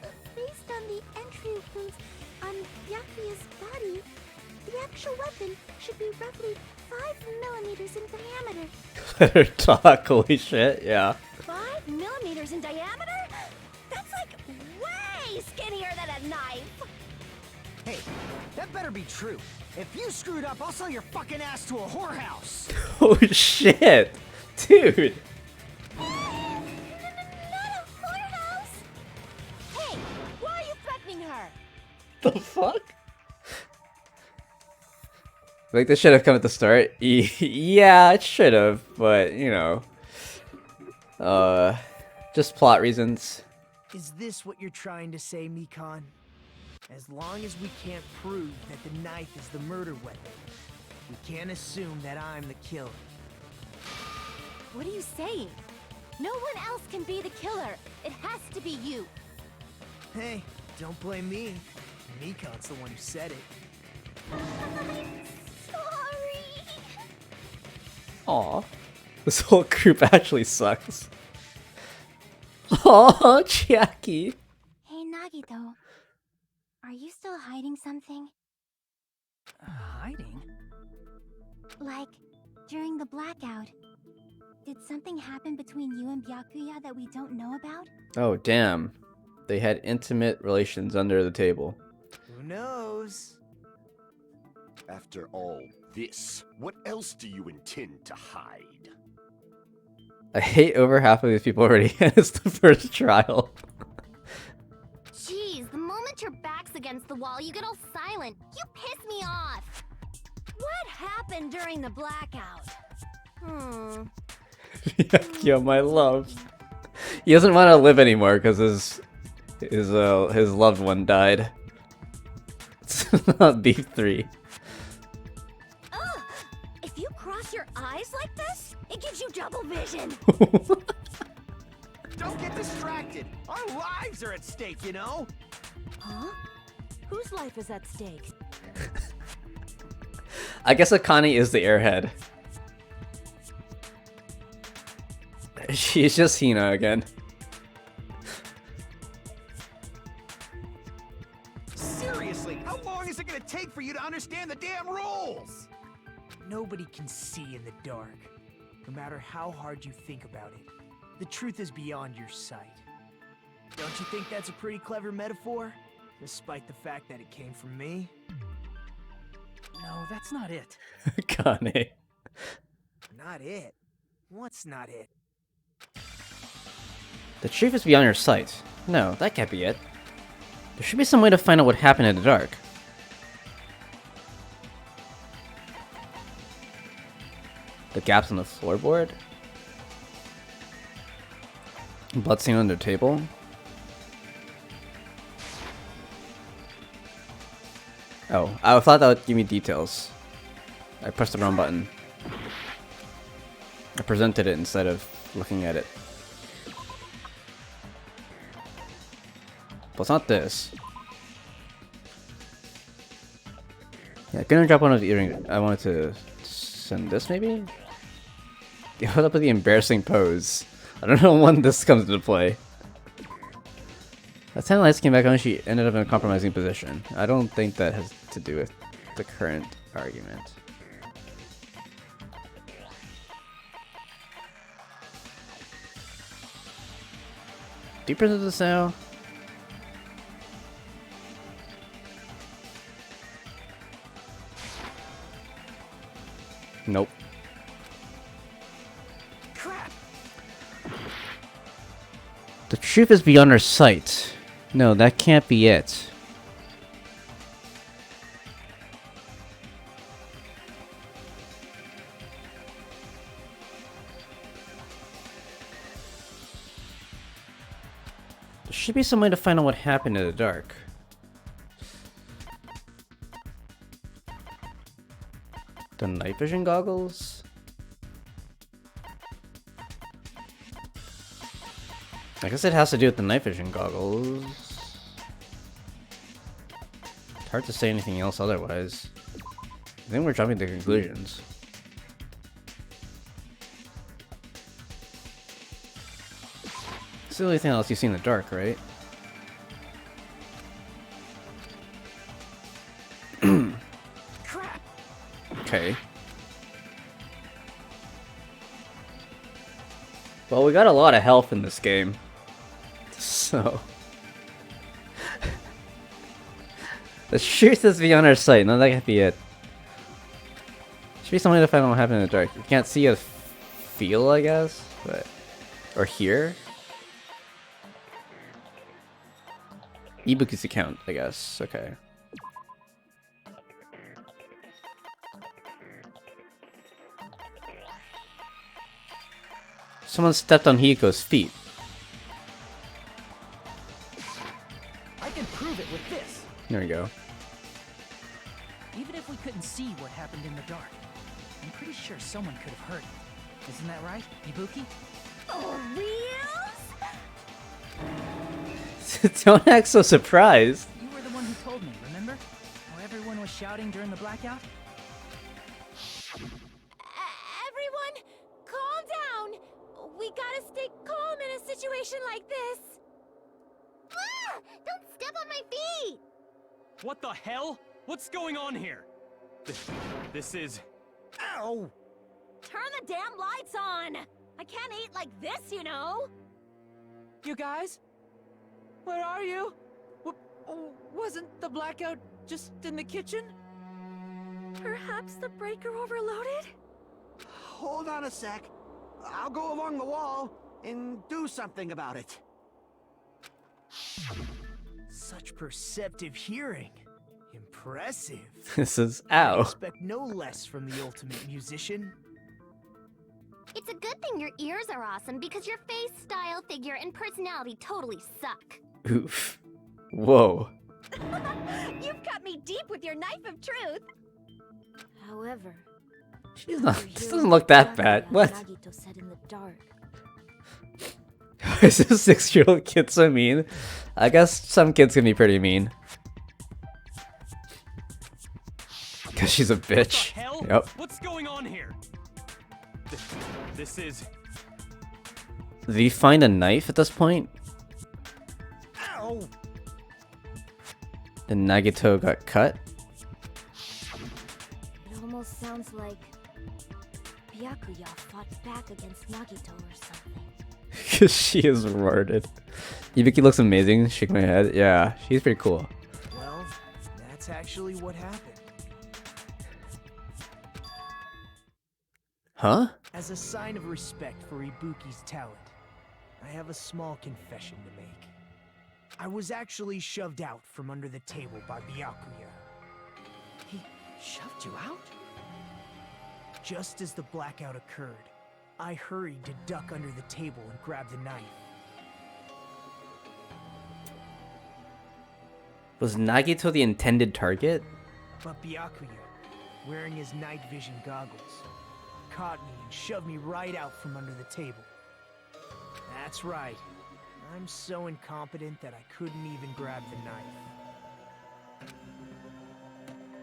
S5: but based on the entry wounds on Byakuya's body, the actual weapon should be roughly 5 millimeters in diameter.
S7: Let her talk, holy shit, yeah.
S10: 5 millimeters in diameter? That's like way skinnier than a knife!
S13: Hey, that better be true. If you screwed up, I'll sell your fucking ass to a whorehouse.
S7: Oh shit, dude.
S10: Not a whorehouse! Hey, why are you threatening her?
S7: The fuck? Like, this should have come at the start. Yeah, it should have, but, you know. Just plot reasons.
S13: Is this what you're trying to say, Mikan? As long as we can't prove that the knife is the murder weapon, we can't assume that I'm the killer.
S10: What are you saying? No one else can be the killer. It has to be you.
S13: Hey, don't blame me. Mikan's the one who said it.
S5: Sorry.
S7: Aw. This whole group actually sucks. Aw, Jackie.
S5: Hey, Nagito. Are you still hiding something?
S8: Hiding?
S5: Like, during the blackout, did something happen between you and Byakuya that we don't know about?
S7: Oh, damn. they had intimate relations under the table.
S13: Who knows?
S4: After all this, what else do you intend to hide?
S7: I hate over half of these people already, and it's the first trial.
S10: Jeez, the moment your back's against the wall, you get all silent. You piss me off. What happened during the blackout?
S7: Yo, my love. He doesn't want to live anymore because his loved one died. It's not beef 3.
S10: Ugh! If you cross your eyes like this, it gives you double vision.
S9: Don't get distracted. Our lives are at stake, you know?
S10: Huh? Whose life is at stake?
S7: I guess Akane is the airhead. She's just Hina again.
S9: Seriously, how long is it gonna take for you to understand the damn rules?
S13: Nobody can see in the dark, no matter how hard you think about it. The truth is beyond your sight. Don't you think that's a pretty clever metaphor? Despite the fact that it came from me?
S8: No, that's not it.
S7: Akane.
S13: Not it. What's not it?
S7: The truth is beyond your sight. No, that can't be it. There should be some way to find out what happened in the dark. The gaps on the floorboard? Blood stain on the table? Oh, I thought that would give me details. I pressed the wrong button. I presented it instead of looking at it. But it's not this. Yeah, gonna drop one of the earrings. I wanted to send this maybe? Yeah, what up with the embarrassing pose? I don't know when this comes into play. That 10 lights came back on, she ended up in a compromising position. I don't think that has to do with the current argument. Deeper into this now. Nope.
S9: Crap!
S7: The truth is beyond our sight. No, that can't be it. There should be some way to find out what happened in the dark. The night vision goggles? I guess it has to do with the night vision goggles. It's hard to say anything else otherwise. I think we're jumping to conclusions. It's the only thing else you see in the dark, right?
S9: Crap!
S7: Okay. Well, we got a lot of health in this game. So... the truth is beyond our sight. No, that can't be it. Should be something to find out what happened in the dark. You can't see or feel, I guess? But... or hear? Ibuki's account, I guess. Okay. Someone stepped on Hiko's feet.
S8: I can prove it with this.
S7: There we go.
S8: Even if we couldn't see what happened in the dark, I'm pretty sure someone could have heard it. Isn't that right, Ibuki?
S10: Oh, reals?
S7: Don't act so surprised.
S8: You were the one who told me, remember? How everyone was shouting during the blackout?
S10: Everyone, calm down. We gotta stay calm in a situation like this. Ah! Don't step on my feet!
S6: What the hell? What's going on here? This is...
S9: Ow!
S10: Turn the damn lights on! I can't eat like this, you know?
S8: You guys? Where are you? Wasn't the blackout just in the kitchen?
S10: Perhaps the breaker overloaded?
S14: Hold on a sec. I'll go along the wall and do something about it.
S13: Such perceptive hearing. Impressive.
S7: This is
S13: I
S7: ow.
S13: expect no less from the ultimate musician.
S5: It's a good thing your ears are awesome because your face, style, figure, and personality totally suck.
S7: Oof. Whoa.
S10: You've got me deep with your knife of truth. However,
S7: She's not. This doesn't look that bad. What?
S10: Nagito said in the dark.
S7: Is this 6-year-old kid so mean? I guess some kids can be pretty mean. Cause she's a bitch.
S6: What the hell?
S7: Yep.
S6: What's going on here? This is...
S7: Did he find a knife at this point?
S14: Ow!
S7: And Nagito got cut?
S10: It almost sounds like Byakuya fought back against Nagito or something.
S7: Cause she is retarded. Ibiki looks amazing, shaking my head. Yeah, she's pretty cool.
S13: Well, that's actually what happened.
S7: Huh?
S13: As a sign of respect for Ibuki's talent, I have a small confession to make. I was actually shoved out from under the table by Byakuya.
S9: He shoved you out?
S13: Just as the blackout occurred, I hurried to duck under the table and grab the knife.
S7: Was Nagito the intended target?
S13: But Byakuya, wearing his night vision goggles, caught me and shoved me right out from under the table. That's right. I'm so incompetent that I couldn't even grab the knife.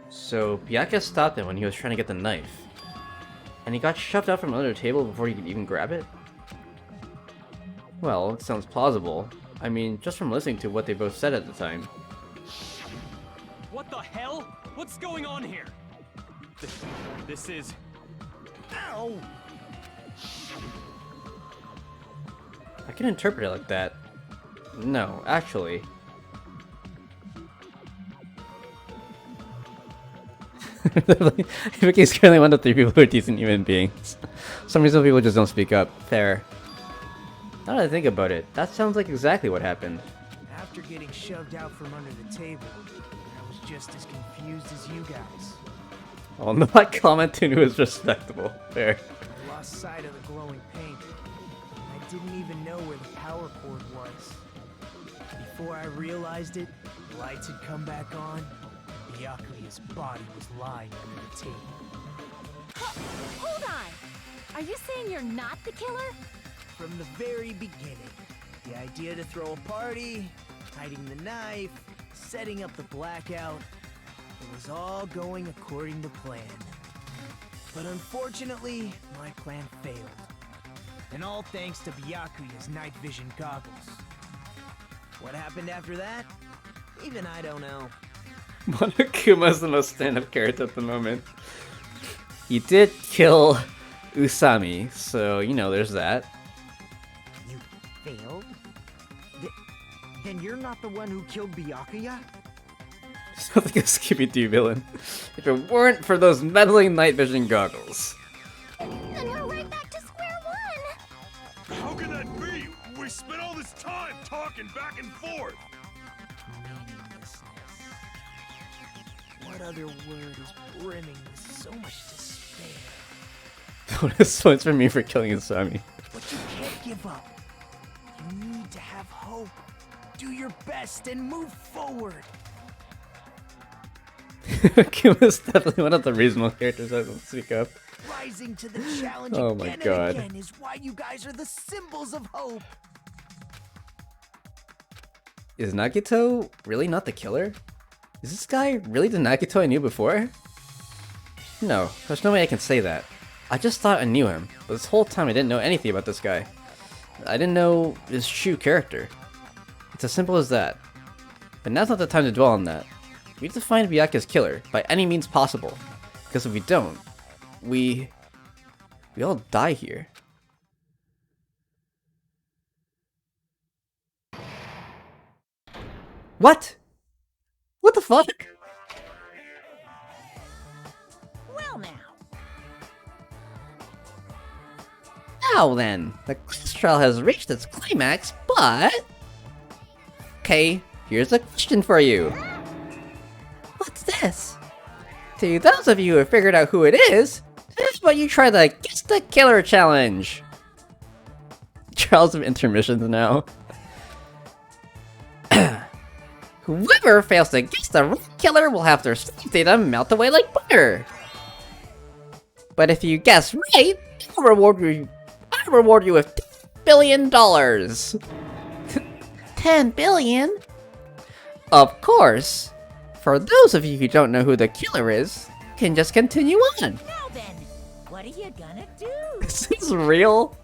S7: So Byakuya stopped him when he was trying to get the knife. And he got shoved out from under the table before he could even grab it? Well, it sounds plausible. I mean, just from listening to what they both said at the time.
S6: What the hell? What's going on here? This is...
S14: Ow!
S7: I can interpret it like that. No, actually. Ibuki's currently one of 3 people who are decent human beings. Some reason people just don't speak up. Fair. Now that I think about it, that sounds like exactly what happened.
S13: After getting shoved out from under the table, I was just as confused as you guys.
S7: I'll not comment on who is respectable. Fair.
S13: I lost sight of the glowing paint. I didn't even know where the power cord was. Before I realized it, the lights had come back on. Byakuya's body was lying under the table.
S10: Hold on! Are you saying you're not the killer?
S13: From the very beginning, the idea to throw a party, hiding the knife, setting up the blackout, it was all going according to plan. But unfortunately, my plan failed. And all thanks to Byakuya's night vision goggles. What happened after that? Even I don't know.
S7: Monokuma is the most stand-up character at the moment. He did kill Usami, so, you know, there's that.
S14: You failed? Then you're not the one who killed Byakuya?
S7: Sounds like a Scooby-Doo villain. If it weren't for those meddling night vision goggles.
S5: Then we're right back to square one!
S11: How can that be? We spent all this time talking back and forth!
S13: Meaninglessness. What other word is brimming with so much despair?
S7: Bonus points for me for killing Usami.
S13: But you can't give up. You need to have hope. Do your best and move forward.
S7: Kuma's definitely one of the reasonable characters that doesn't speak up.
S13: Rising to the challenge
S7: Oh my
S13: again
S7: God.
S13: and again is why you guys are the symbols of hope.
S7: Is Nagito really not the killer? Is this guy really the Nagito I knew before? No, there's no way I can say that. I just thought I knew him, but this whole time I didn't know anything about this guy. I didn't know his true character. It's as simple as that. But now's not the time to dwell on that. We need to find Byakuya's killer by any means possible. Because if we don't, we all die here. What? What the fuck?
S12: Well now.
S3: Now then, the class trial has reached its climax, but... Okay, here's a question for you. What's this? To those of you who have figured out who it is, this is what you try the Guess the Killer challenge.
S7: Trials of intermissions now.
S3: Whoever fails to guess the right killer will have their sleep data melt away like butter. But if you guess right, I'll reward you with $10 billion. 10 billion? Of course. For those of you who don't know who the killer is, you can just continue on.
S12: Now then, what are you gonna do?
S7: Is this real?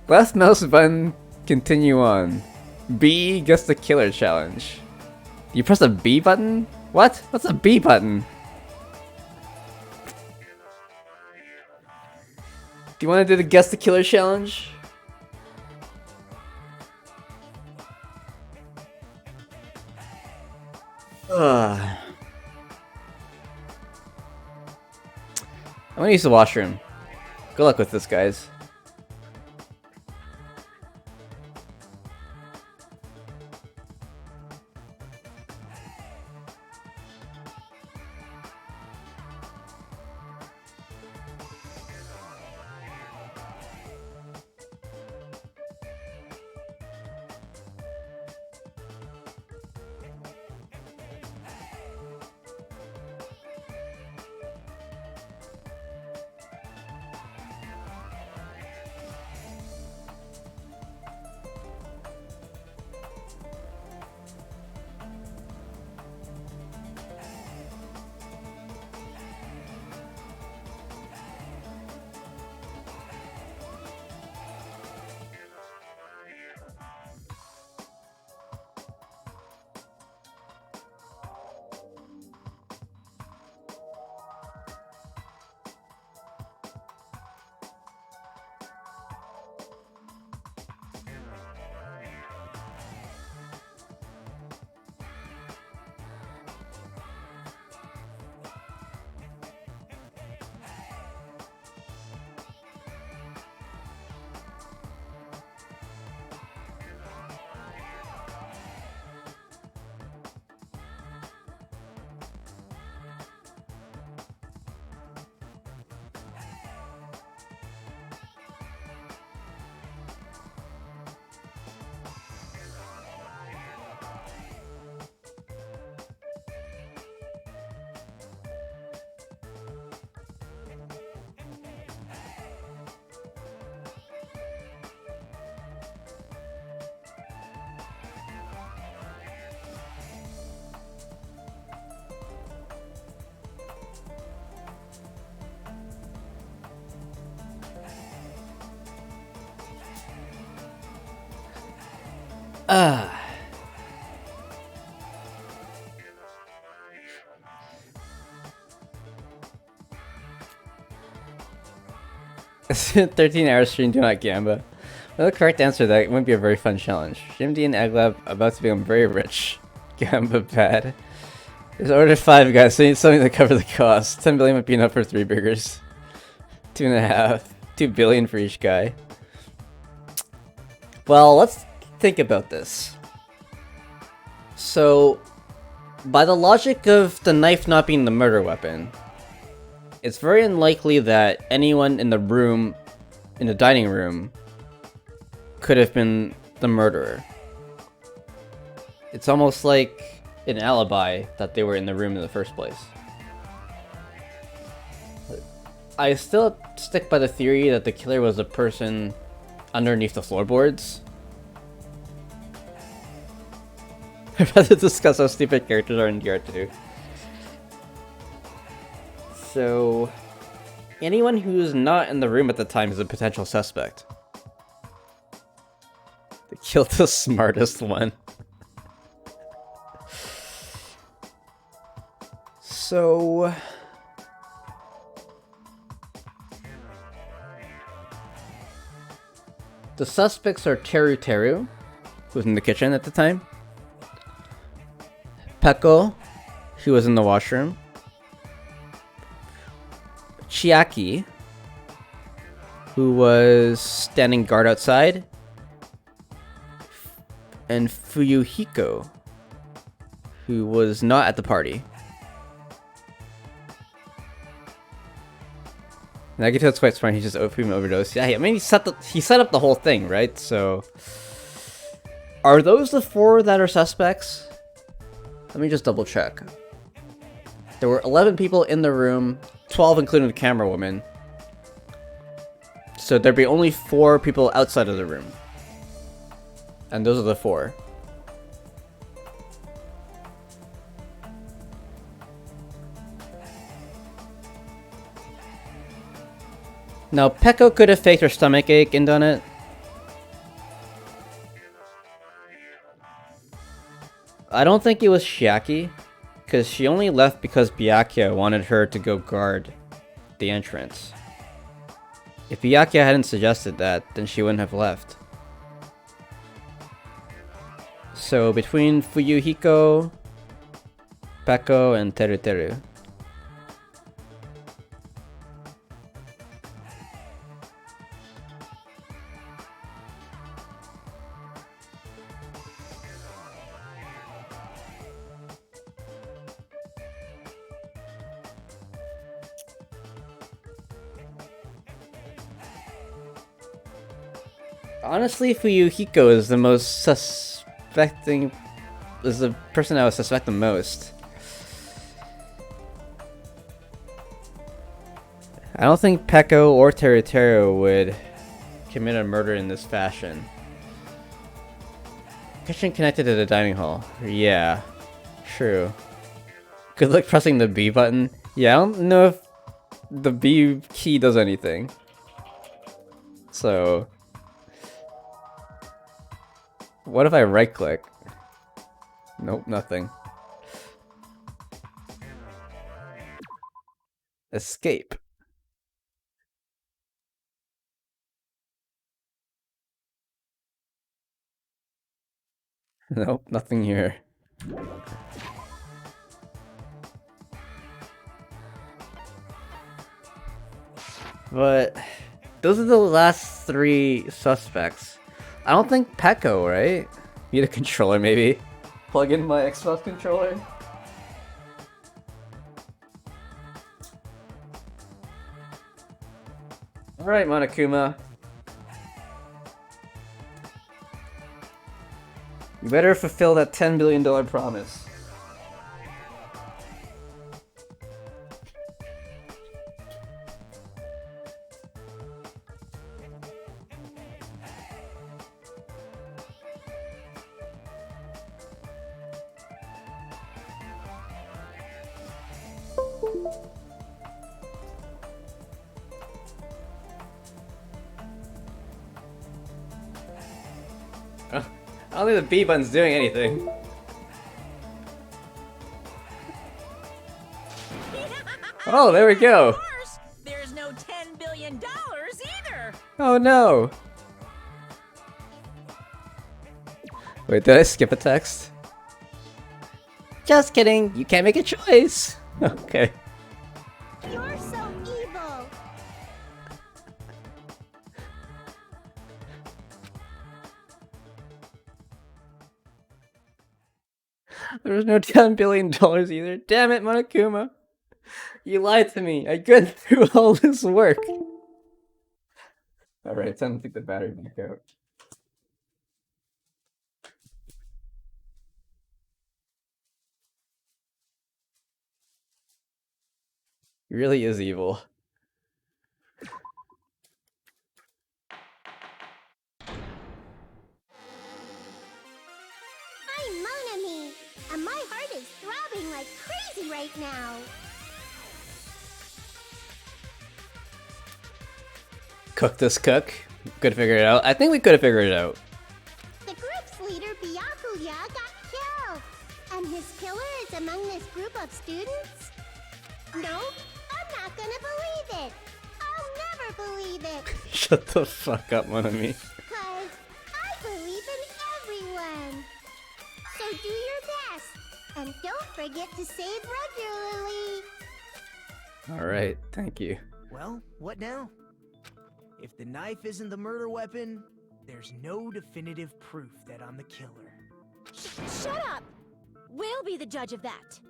S7: Left mouse button, continue on. B, guess the killer challenge. You press the B button? What? What's a B button? Do you want to do the guess the killer challenge? Ugh. I'm gonna use the washroom. Good luck with this, guys.
S1: A 13-hour stream to not Gamba. With the correct answer, that wouldn't be a very fun challenge. Jim D and Aglab about to become very rich. Gamba bad. There's order 5 guys, so you need something to cover the cost. 10 billion might be enough for 3 burgers. 2.5. 2 billion for each guy. Well, let's think about this. So, by the logic of the knife not being the murder weapon, it's very unlikely that anyone in the room, in the dining room, could have been the murderer. It's almost like an alibi that they were in the room in the first place. I still stick by the theory that the killer was the person underneath the floorboards. I'd rather discuss how stupid characters are in DR2. So, anyone who's not in the room at the time is a potential suspect. They killed the smartest one. So... the suspects are Teru Teru, who was in the kitchen at the time. Peko, who was in the washroom. Chiaki, who was standing guard outside. And Fuyuhiko, who was not at the party. Nagito's quite smart, he just opium overdosed. Yeah, I mean, he set up the whole thing, right? So, are those the 4 that are suspects? Let me just double check. There were 11 people in the room, 12 including the camera woman. So there'd be only 4 people outside of the room. And those are the 4. Now, Peko could have faked her stomach ache and done it. I don't think it was Chiaki, because she only left because Byakuya wanted her to go guard the entrance. If Byakuya hadn't suggested that, then she wouldn't have left. So between Fuyuhiko, Peko, and Teruteru. Honestly, Fuyuhiko is the most suspecting... is the person I would suspect the most. I don't think Peko or Teruteru would commit a murder in this fashion. Kitchen connected to the dining hall. Yeah, true. Good luck pressing the B button. Yeah, I don't know if the B key does anything. So... what if I right click? Nope, nothing. Escape. Nope, nothing here. But those are the last 3 suspects. I don't think Peko, right? Need a controller, maybe. Plug in my Xbox controller. Alright, Monokuma. You better fulfill that $10 billion promise. I don't think the B button's doing anything. Oh, there we go.
S12: Of course, there's no $10 billion either.
S1: Oh no. Wait, did I skip a text? Just kidding. You can't make a choice. Okay.
S10: You're so evil.
S1: There was no $10 billion either. Damn it, Monokuma. You lied to me. I went through all this work. Alright, time to take the battery back out. He really is evil.
S10: I'm Monami, and my heart is throbbing like crazy right now.
S1: Cook this cook. Could figure it out. I think we could have figured it out.
S10: The group's leader, Byakuya, got killed. And his killer is among this group of students? Nope, I'm not gonna believe it. I'll never believe it.
S1: Shut the fuck up, Monami.
S10: Cause I believe in
S5: I get to save regularly.
S1: Alright, thank you.
S13: Well, what now? If the knife isn't the murder weapon, there's no definitive proof that I'm the killer.
S10: Shut up! We'll be the judge of that.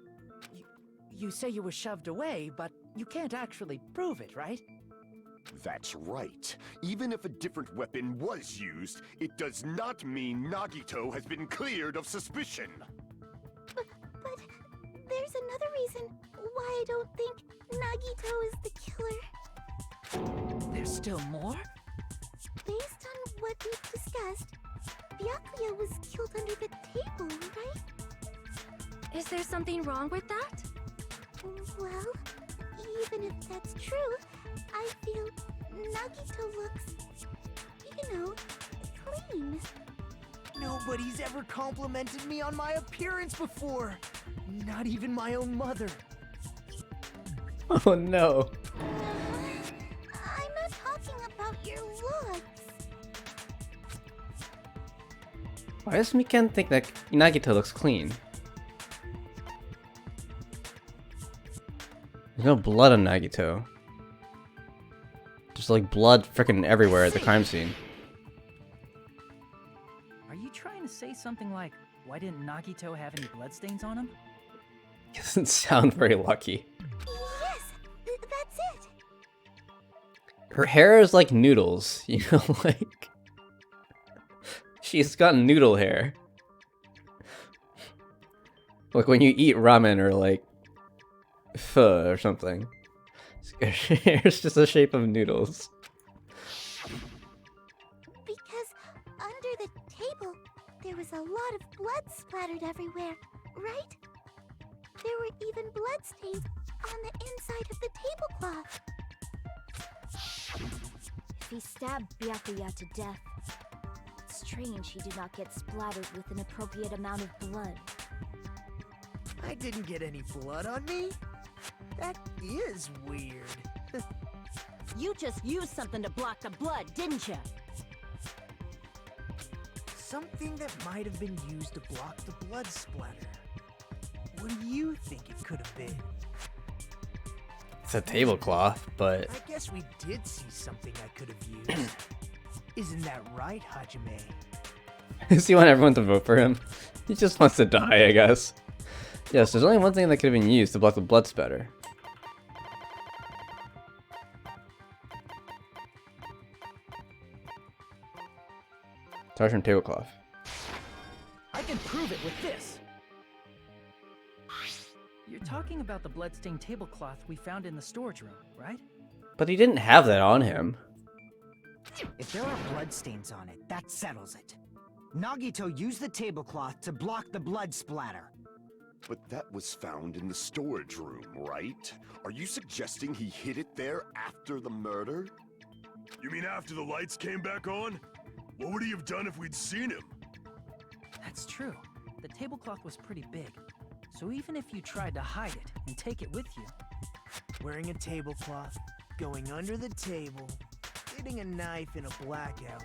S8: You say you were shoved away, but you can't actually prove it, right?
S4: That's right. Even if a different weapon was used, it does not mean Nagito has been cleared of suspicion.
S5: But there's another reason why I don't think Nagito is the killer.
S8: There's still more?
S5: Based on what we've discussed, Byakuya was killed under the table, right?
S10: Is there something wrong with that?
S5: Well, even if that's true, I feel Nagito looks, clean.
S13: Nobody's ever complimented me on my appearance before. Not even my own mother.
S1: Oh no.
S5: I'm not talking about your looks.
S1: Why does Mikan think that Nagito looks clean? There's no blood on Nagito. Just like blood freaking everywhere at the crime scene.
S8: Are you trying to say something like, why didn't Nagito have any bloodstains on him?
S1: Doesn't sound very lucky.
S5: Yes, that's it.
S1: Her hair is like noodles, like... She's got noodle hair. Like when you eat ramen or like... pho or something. Her hair's just the shape of noodles.
S5: Because under the table, there was a lot of blood splattered everywhere, right? There were even bloodstains on the inside of the tablecloth.
S10: If he stabbed Byakuya to death, it's strange he did not get splattered with an appropriate amount of blood.
S13: I didn't get any blood on me. That is weird.
S10: You just used something to block the blood, didn't you?
S13: Something that might have been used to block the blood splatter. What do you think it could have been?
S1: It's a tablecloth, but...
S13: I guess we did see something I could have used. Isn't that right, Hajime?
S1: Does he want everyone to vote for him? He just wants to die, I guess. Yes, there's only one thing that could have been used to block the blood spatter. Starts from tablecloth.
S8: I can prove it with this. You're talking about the bloodstained tablecloth we found in the storage room, right?
S1: But he didn't have that on him.
S14: If there are bloodstains on it, that settles it. Nagito used the tablecloth to block the blood splatter.
S4: But that was found in the storage room, right? Are you suggesting he hid it there after the murder?
S11: You mean after the lights came back on? What would he have done if we'd seen him?
S8: That's true. The tablecloth was pretty big. So even if you tried to hide it and take it with you...
S13: Wearing a tablecloth, going under the table, hitting a knife in a blackout,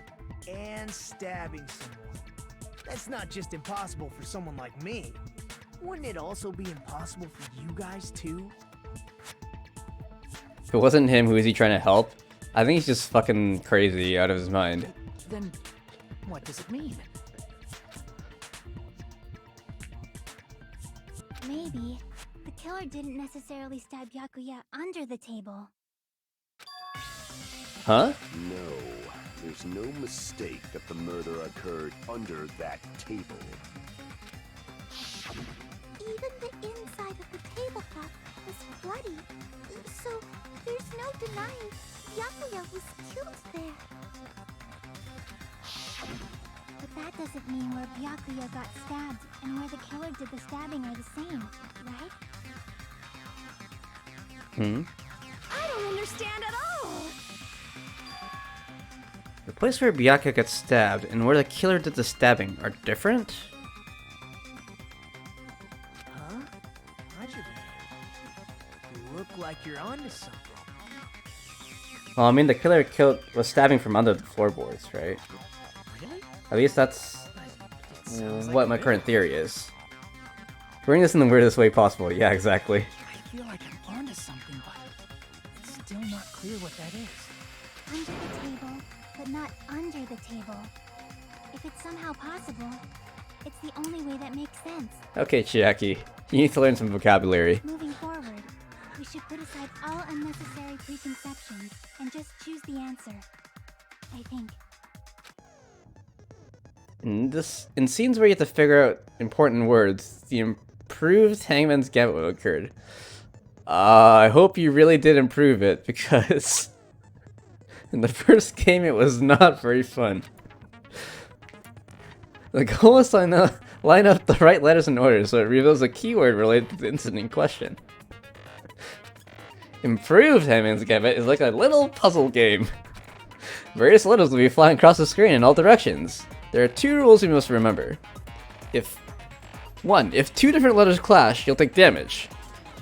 S13: and stabbing someone. That's not just impossible for someone like me. Wouldn't it also be impossible for you guys too?
S1: If it wasn't him, who is he trying to help? I think he's just fucking crazy out of his mind.
S8: Then, what does it mean?
S5: Maybe the killer didn't necessarily stab Byakuya under the table.
S1: Huh?
S4: No, there's no mistake that the murder occurred under that table.
S5: Even the inside of the tablecloth was bloody, so there's no denying Byakuya was killed there. But that doesn't mean where Byakuya got stabbed and where the killer did the stabbing are the same, right?
S10: I don't understand at all!
S1: The place where Byakuya got stabbed and where the killer did the stabbing are different?
S13: Huh? Hajime, you look like you're onto something.
S1: Well, I mean, the killer was stabbing from under the floorboards, right?
S8: Really?
S1: At least that's
S8: Sounds
S1: what
S8: like
S1: my
S8: a
S1: current theory is. Bring this in the weirdest way possible. Yeah, exactly.
S8: I feel like I'm onto something, but it's still not clear what that is.
S5: Under the table, but not under the table. If it's somehow possible, it's the only way that makes sense.
S1: Okay, Chiaki. You need to learn some vocabulary.
S5: Moving forward, we should put aside all unnecessary preconceptions and just choose the answer. I think.
S1: In scenes where you have to figure out important words, the improved Hangman's Gambit occurred. I hope you really did improve it, because in the first game it was not very fun. The goal is to line up the right letters in order so it reveals a keyword related to the incident in question. Improved Hangman's Gambit is like a little puzzle game. Various letters will be flying across the screen in all directions. There are 2 rules you must remember. If 1. If 2 different letters clash, you'll take damage.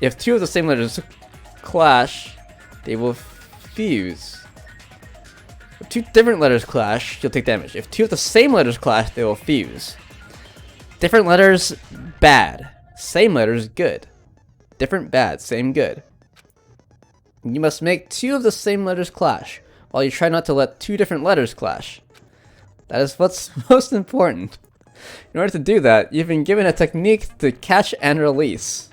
S1: If 2 of the same letters clash, they will fuse. If 2 different letters clash, you'll take damage. If 2 of the same letters clash, they will fuse. Different letters, bad. Same letters, good. Different, bad. Same, good. You must make 2 of the same letters clash, while you try not to let 2 different letters clash. That is what's most important. In order to do that, you've been given a technique to catch and release.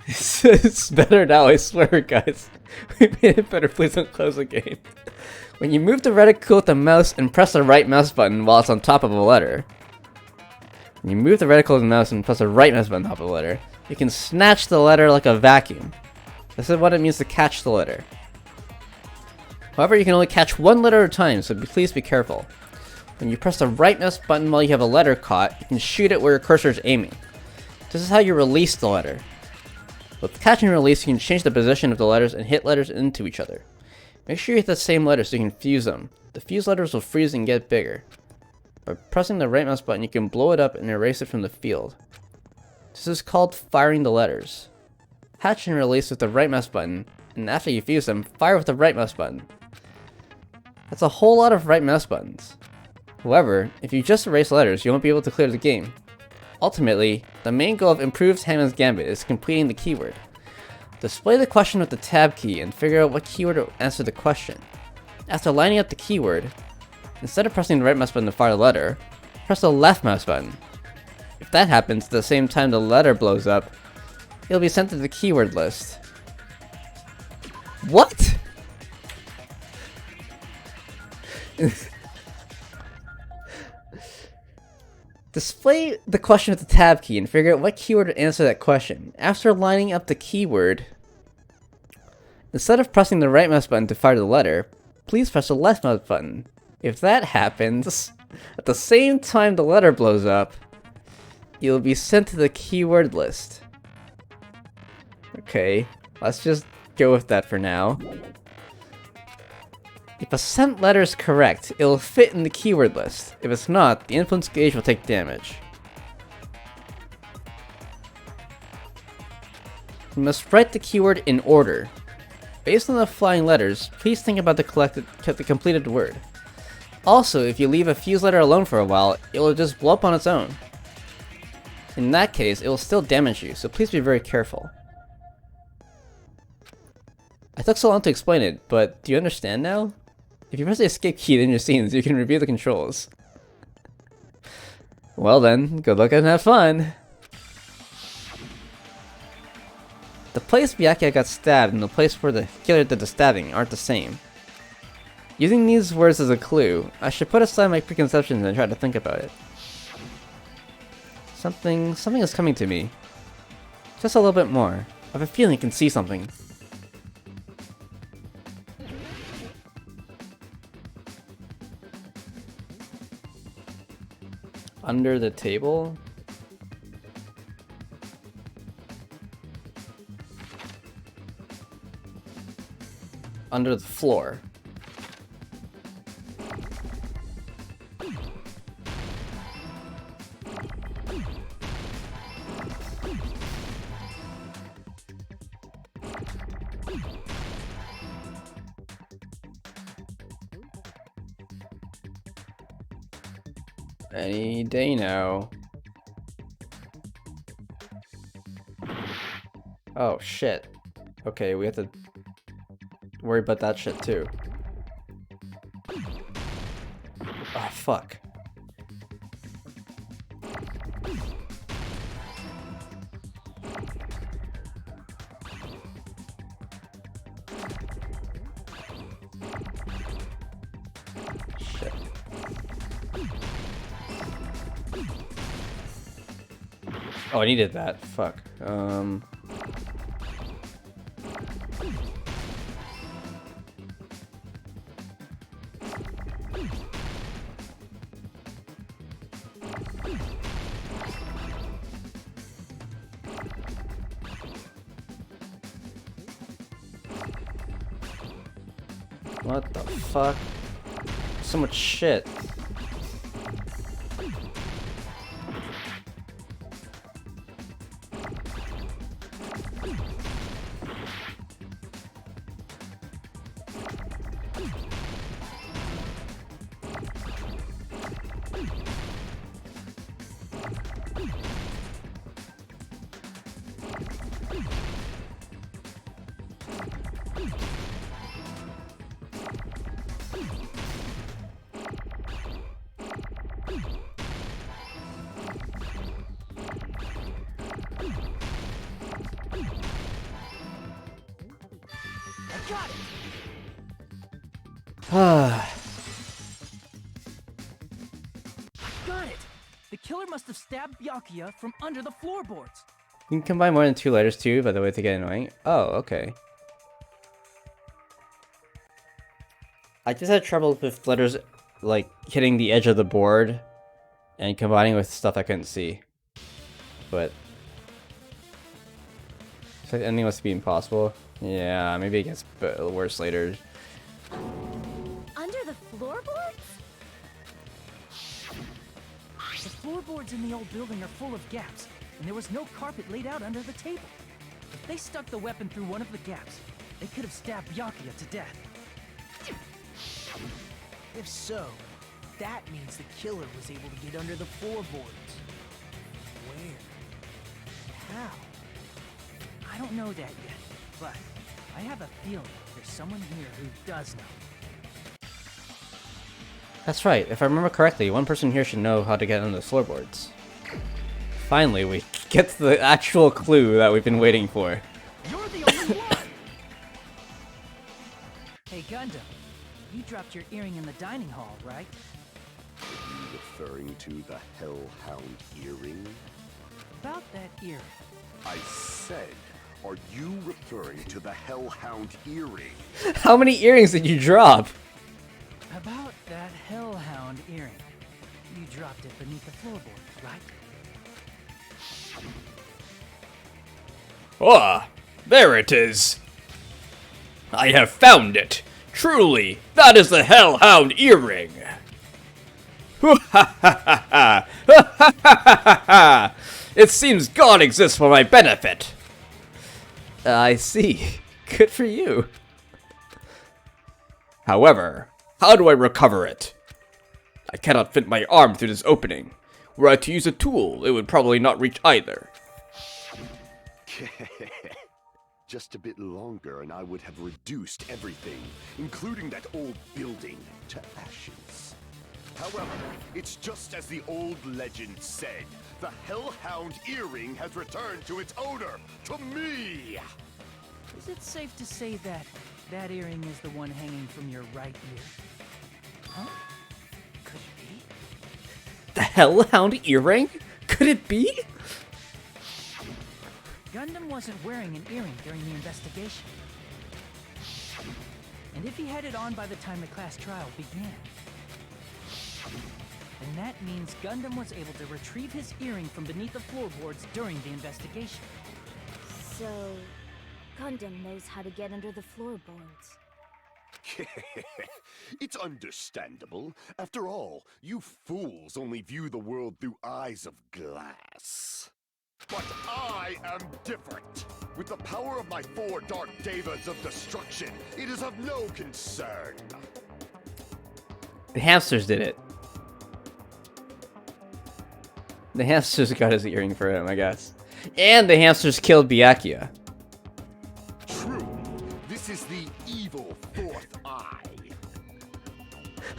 S1: It's better now, I swear, guys. We made it better, please don't close the game. When you move the reticle with the mouse and press the right mouse button while it's on top of a letter. When you move the reticle with the mouse and press the right mouse button on top of a letter, you can snatch the letter like a vacuum. This is what it means to catch the letter. However, you can only catch 1 letter at a time, so please be careful. When you press the right mouse button while you have a letter caught, you can shoot it where your cursor is aiming. This is how you release the letter. With catch and release, you can change the position of the letters and hit letters into each other. Make sure you hit the same letters so you can fuse them. The fused letters will freeze and get bigger. By pressing the right mouse button, you can blow it up and erase it from the field. This is called firing the letters. Catch and release with the right mouse button, and after you fuse them, fire with the right mouse button. That's a whole lot of right mouse buttons. However, if you just erase letters, you won't be able to clear the game. Ultimately, the main goal of Improved Hangman's Gambit is completing the keyword. Display the question with the tab key and figure out what keyword will answer the question. After lining up the keyword, instead of pressing the right mouse button to fire the letter, press the left mouse button. If that happens at the same time the letter blows up, it'll be sent to the keyword list. What? Display the question with the tab key and figure out what keyword to answer that question. After lining up the keyword, instead of pressing the right mouse button to fire the letter, please press the left mouse button. If that happens, at the same time the letter blows up, you'll be sent to the keyword list. Okay, let's just go with that for now. If a sent letter is correct, it will fit in the keyword list. If it's not, the influence gauge will take damage. You must write the keyword in order. Based on the flying letters, please think about the completed word. Also, if you leave a fused letter alone for a while, it will just blow up on its own. In that case, it will still damage you, so please be very careful. I took so long to explain it, but do you understand now? If you press the escape key in your scenes, you can review the controls. Well then, good luck and have fun! The place Byakuya got stabbed and the place where the killer did the stabbing aren't the same. Using these words as a clue, I should put aside my preconceptions and try to think about it. Something is coming to me. Just a little bit more. I have a feeling I can see something. Under the table? Under the floor. Any day now. Oh, shit. Okay, we have to worry about that shit too. Oh, fuck. Shit. Oh, I needed that. Fuck. What the fuck? So much shit.
S8: Got it! Got it! The killer must have stabbed Byakuya from under the floorboards.
S1: You can combine more than 2 letters too, by the way, to get annoying. Oh, okay. I just had trouble with letters, like, hitting the edge of the board and combining with stuff I couldn't see. But it's like ending must be impossible. Yeah, maybe it gets worse later.
S10: Under the floorboards?
S8: The floorboards in the old building are full of gaps, and there was no carpet laid out under the table. If they stuck the weapon through one of the gaps, they could have stabbed Byakuya to death.
S9: If so, that means the killer was able to get under the floorboards. Where? How?
S8: I don't know that yet, but I have a feeling there's someone here who does know.
S1: That's right. If I remember correctly, one person here should know how to get under the floorboards. Finally, we get to the actual clue that we've been waiting for.
S8: You're the only one! Hey, Gundam. You dropped your earring in the dining hall, right?
S4: Are you referring to the Hellhound earring?
S8: About that earring.
S4: I said, are you referring to the Hellhound earring?
S1: How many earrings did you drop?
S8: About that Hellhound earring. You dropped it beneath the floorboards, right?
S7: Ah, there it is. I have found it. Truly, that is the Hellhound earring. It seems God exists for my benefit.
S1: I see. Good for you.
S7: However, how do I recover it? I cannot fit my arm through this opening. Were I to use a tool, it would probably not reach either.
S4: Just a bit longer and I would have reduced everything, including that old building, to ashes. However, it's just as the old legend said. The Hellhound earring has returned to its owner, to me!
S8: Is it safe to say that that earring is the one hanging from your right ear? Huh? Could it be?
S1: The Hellhound earring? Could it be?
S8: Gundam wasn't wearing an earring during the investigation. And if he had it on by the time the class trial began, then that means Gundam was able to retrieve his earring from beneath the floorboards during the investigation.
S10: So, Gundam knows how to get under the floorboards.
S4: It's understandable. After all, you fools only view the world through eyes of glass. But I am different. With the power of my 4 Dark Devas of destruction, it is of no concern.
S1: The hamsters did it. The hamsters got his earring for him, I guess. And the hamsters killed Byakuya.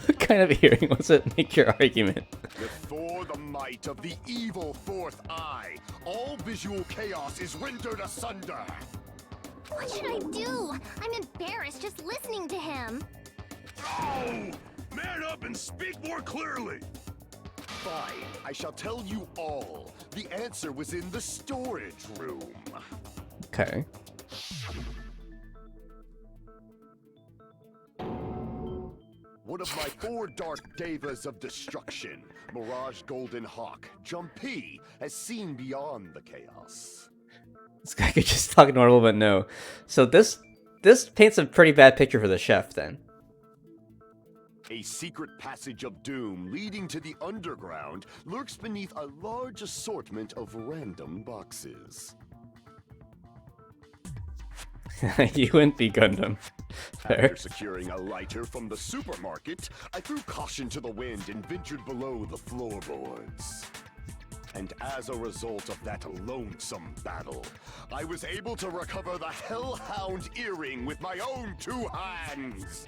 S7: What kind of hearing was it? Make your argument.
S4: Before the might of the evil fourth eye, all visual chaos is rendered asunder.
S10: What should I do? I'm embarrassed just listening to him.
S11: Oh! Man up and speak more clearly!
S4: Fine, I shall tell you all. The answer was in the storage room.
S7: Okay.
S4: One of my 4 dark devas of destruction, Mirage Golden Hawk, Jumpy, has seen beyond the chaos.
S7: This guy could just talk normal, but no. So this paints a pretty bad picture for the chef, then.
S4: A secret passage of doom leading to the underground lurks beneath a large assortment of random boxes.
S7: You wouldn't be Gundam. Fair.
S4: After securing a lighter from the supermarket, I threw caution to the wind and ventured below the floorboards. And as a result of that lonesome battle, I was able to recover the Hellhound earring with my own 2 hands.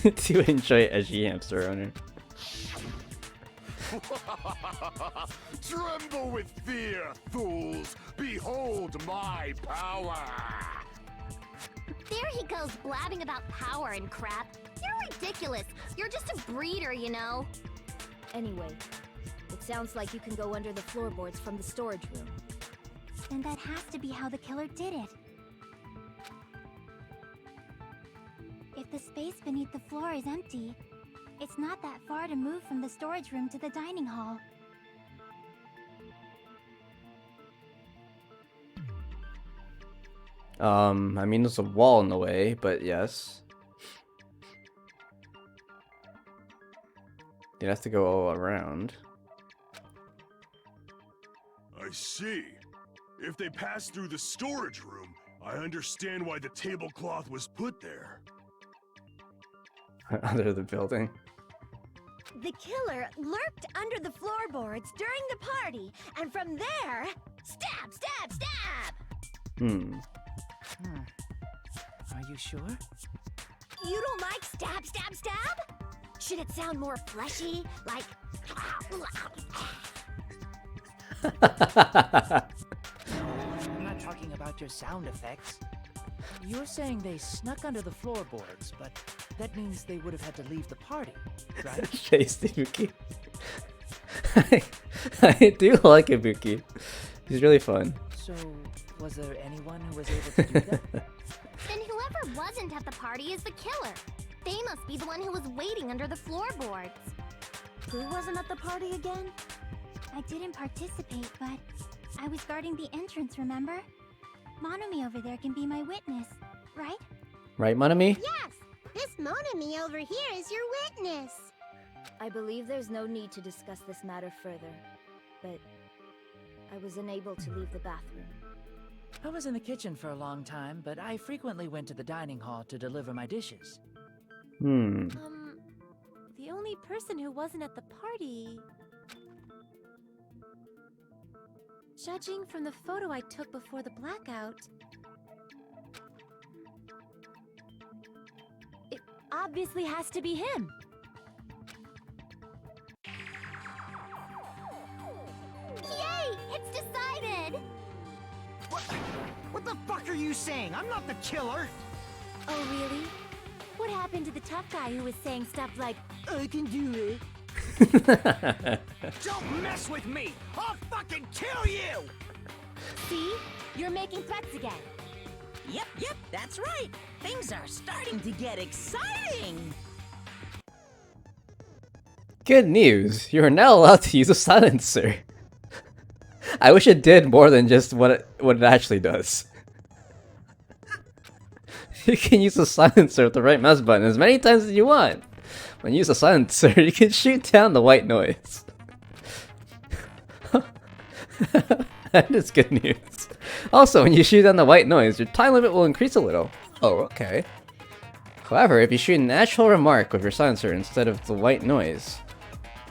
S7: To enjoy edgy hamster owner.
S4: Tremble with fear, fools! Behold my power!
S10: There he goes blabbing about power and crap. You're ridiculous. You're just a breeder, you know.
S15: Anyway, it sounds like you can go under the floorboards from the storage room.
S5: Then that has to be how the killer did it. If the space beneath the floor is empty, it's not that far to move from the storage room to the dining hall.
S7: I mean, there's a wall in the way, but yes. You'd have to go all around.
S11: I see. If they passed through the storage room, I understand why the tablecloth was put there.
S7: Under the building.
S15: The killer lurked under the floorboards during the party, and from there, stab, stab, stab!
S8: Are you sure?
S15: You don't like stab, stab, stab? Should it sound more fleshy, like...
S8: I'm not talking about your sound effects. You're saying they snuck under the floorboards, but that means they would have had to leave the party, right?
S7: Chase Ibuki. I do like Ibuki. He's really fun.
S8: So, was there anyone who was able to do that?
S10: Then whoever wasn't at the party is the killer. They must be the one who was waiting under the floorboards.
S15: Who wasn't at the party again?
S5: I didn't participate, but I was guarding the entrance, remember? Monomi over there can be my witness, right?
S7: Right, Monami?
S10: Yes! This Monami over here is your witness!
S15: I believe there's no need to discuss this matter further, but I was unable to leave the bathroom.
S8: I was in the kitchen for a long time, but I frequently went to the dining hall to deliver my dishes.
S15: The only person who wasn't at the party...
S10: Judging from the photo I took before the blackout,
S15: it obviously has to be him.
S10: Yay! It's decided!
S14: What the fuck are you saying? I'm not the killer!
S15: Oh, really? What happened to the tough guy who was saying stuff like, I can do it?
S14: Don't mess with me! I'll fucking kill you!
S15: See? You're making threats again.
S12: Yep, that's right. Things are starting to get exciting.
S7: Good news! You are now allowed to use a silencer. I wish it did more than just what it actually does. You can use a silencer with the right mouse button as many times as you want. When you use a silencer, you can shoot down the white noise. That is good news. Also, when you shoot down the white noise, your time limit will increase a little. Oh, okay. However, if you shoot an actual remark with your silencer instead of the white noise,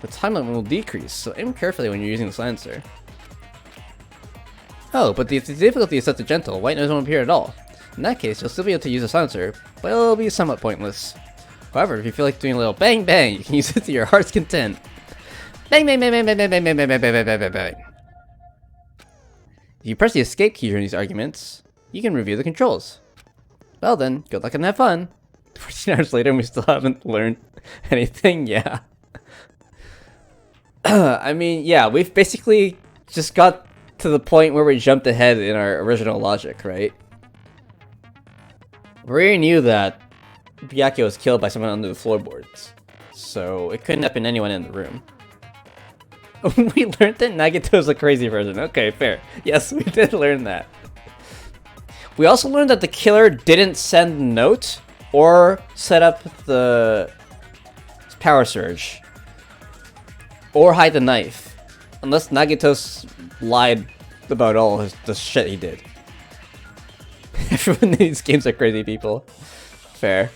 S7: the time limit will decrease, so aim carefully when you're using the silencer. Oh, but if the difficulty is set to gentle, white noise won't appear at all. In that case, you'll still be able to use a silencer, but it'll be somewhat pointless.
S1: However, if you feel like doing a little bang bang, you can use it to your heart's content. Bang bang bang bang bang bang bang bang bang bang bang bang bang bang. If you press the escape key during these arguments, you can review the controls. Well then, good luck and have fun. 14 hours later and we still haven't learned anything, yeah. I mean, yeah, we've basically just got to the point where we jumped ahead in our original logic, right? We already knew that Byakuya was killed by someone under the floorboards, so it couldn't have been anyone in the room. We learned that Nagito's a crazy person. Okay, fair. Yes, we did learn that. We also learned that the killer didn't send a note or set up the power surge or hide the knife, unless Nagito's lied about all the shit he did. Everyone in these games are crazy people. Fair.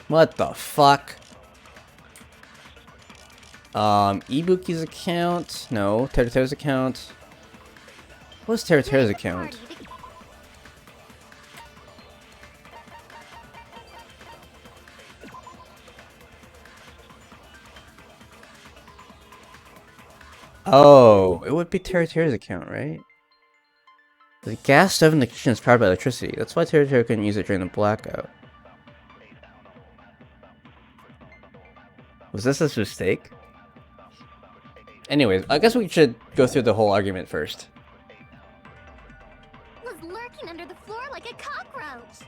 S1: What the fuck? Ibuki's account? No. Teruteru's account? What's Teruteru's account? Oh, it would be Teruteru's account, right? The gas stove in the kitchen is powered by electricity. That's why Teruteru couldn't use it during the blackout. Was this a mistake? Anyways, I guess we should go through the whole argument first.
S10: Was lurking under the floor like a cockroach.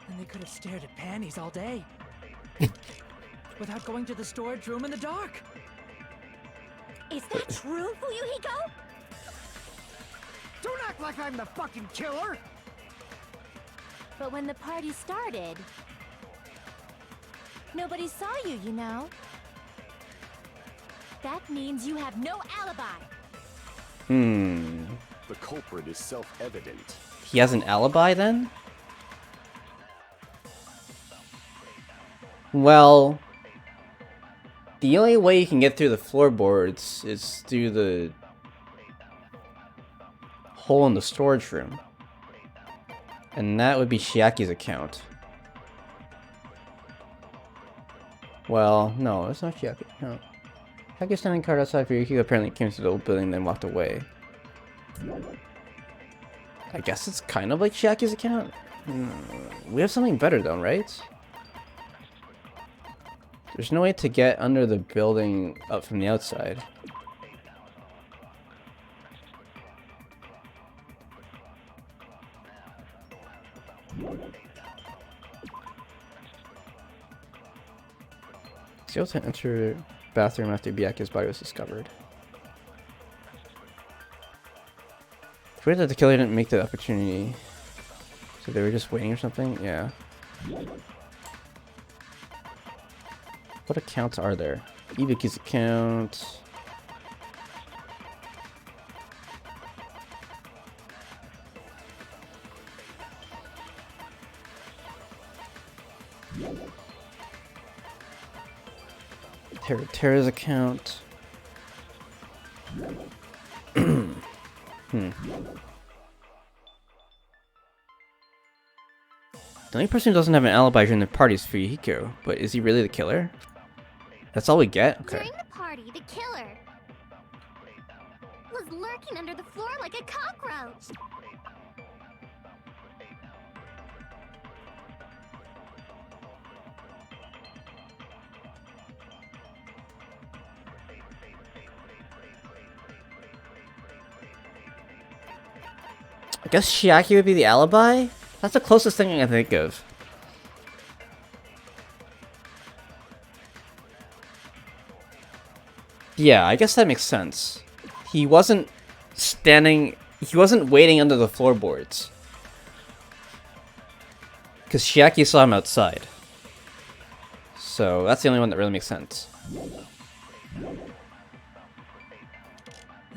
S8: And they could have stared at panties all day. Without going to the storage room in the dark.
S15: Is that true, Fuyuhiko?
S14: Don't act like I'm the fucking killer!
S10: But when the party started, nobody saw you, you know. That means you have no alibi.
S4: The culprit is self-evident.
S1: He has an alibi then? Well, the only way you can get through the floorboards is through the hole in the storage room. And that would be Chiaki's account. Well, no, it's not Chiaki's account. Chiaki's standing card outside for Yukiko apparently came to the old building and then walked away. I guess it's kind of like Chiaki's account? We have something better though, right? There's no way to get under the building up from the outside. It's able to enter the bathroom after Byakuya's body was discovered. It's weird that the killer didn't make the opportunity. So they were just waiting or something? Yeah. What accounts are there? Ibuki's account. Teruteru's account. The only person who doesn't have an alibi during the party is Fuyuhiko, but is he really the killer? That's all we get? Okay.
S10: During the party, the killer was lurking under the floor like a cockroach.
S1: I guess Chiaki would be the alibi? That's the closest thing I can think of. Yeah, I guess that makes sense. He wasn't waiting under the floorboards. Because Chiaki saw him outside. So that's the only one that really makes sense.
S8: And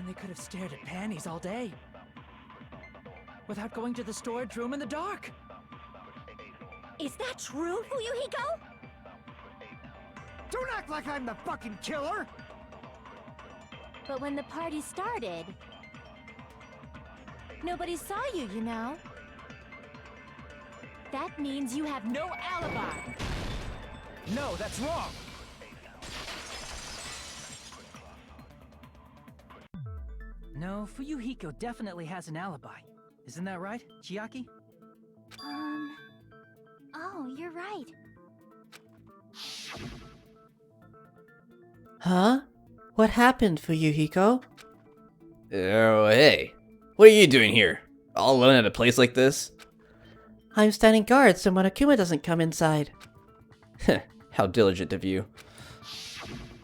S8: they could have stared at panties all day. Without going to the storage room in the dark.
S15: Is that true, Fuyuhiko?
S14: Don't act like I'm the fucking killer!
S10: But when the party started, Nobody saw you, you know. That means you have no alibi.
S6: No, that's wrong!
S8: No, Fuyuhiko definitely has an alibi. Isn't that right, Chiaki?
S5: Oh, you're right.
S3: Huh? What happened, Fuyuhiko?
S7: Oh, hey. What are you doing here? All alone at a place like this?
S3: I'm standing guard so Monokuma doesn't come inside.
S7: How diligent of you.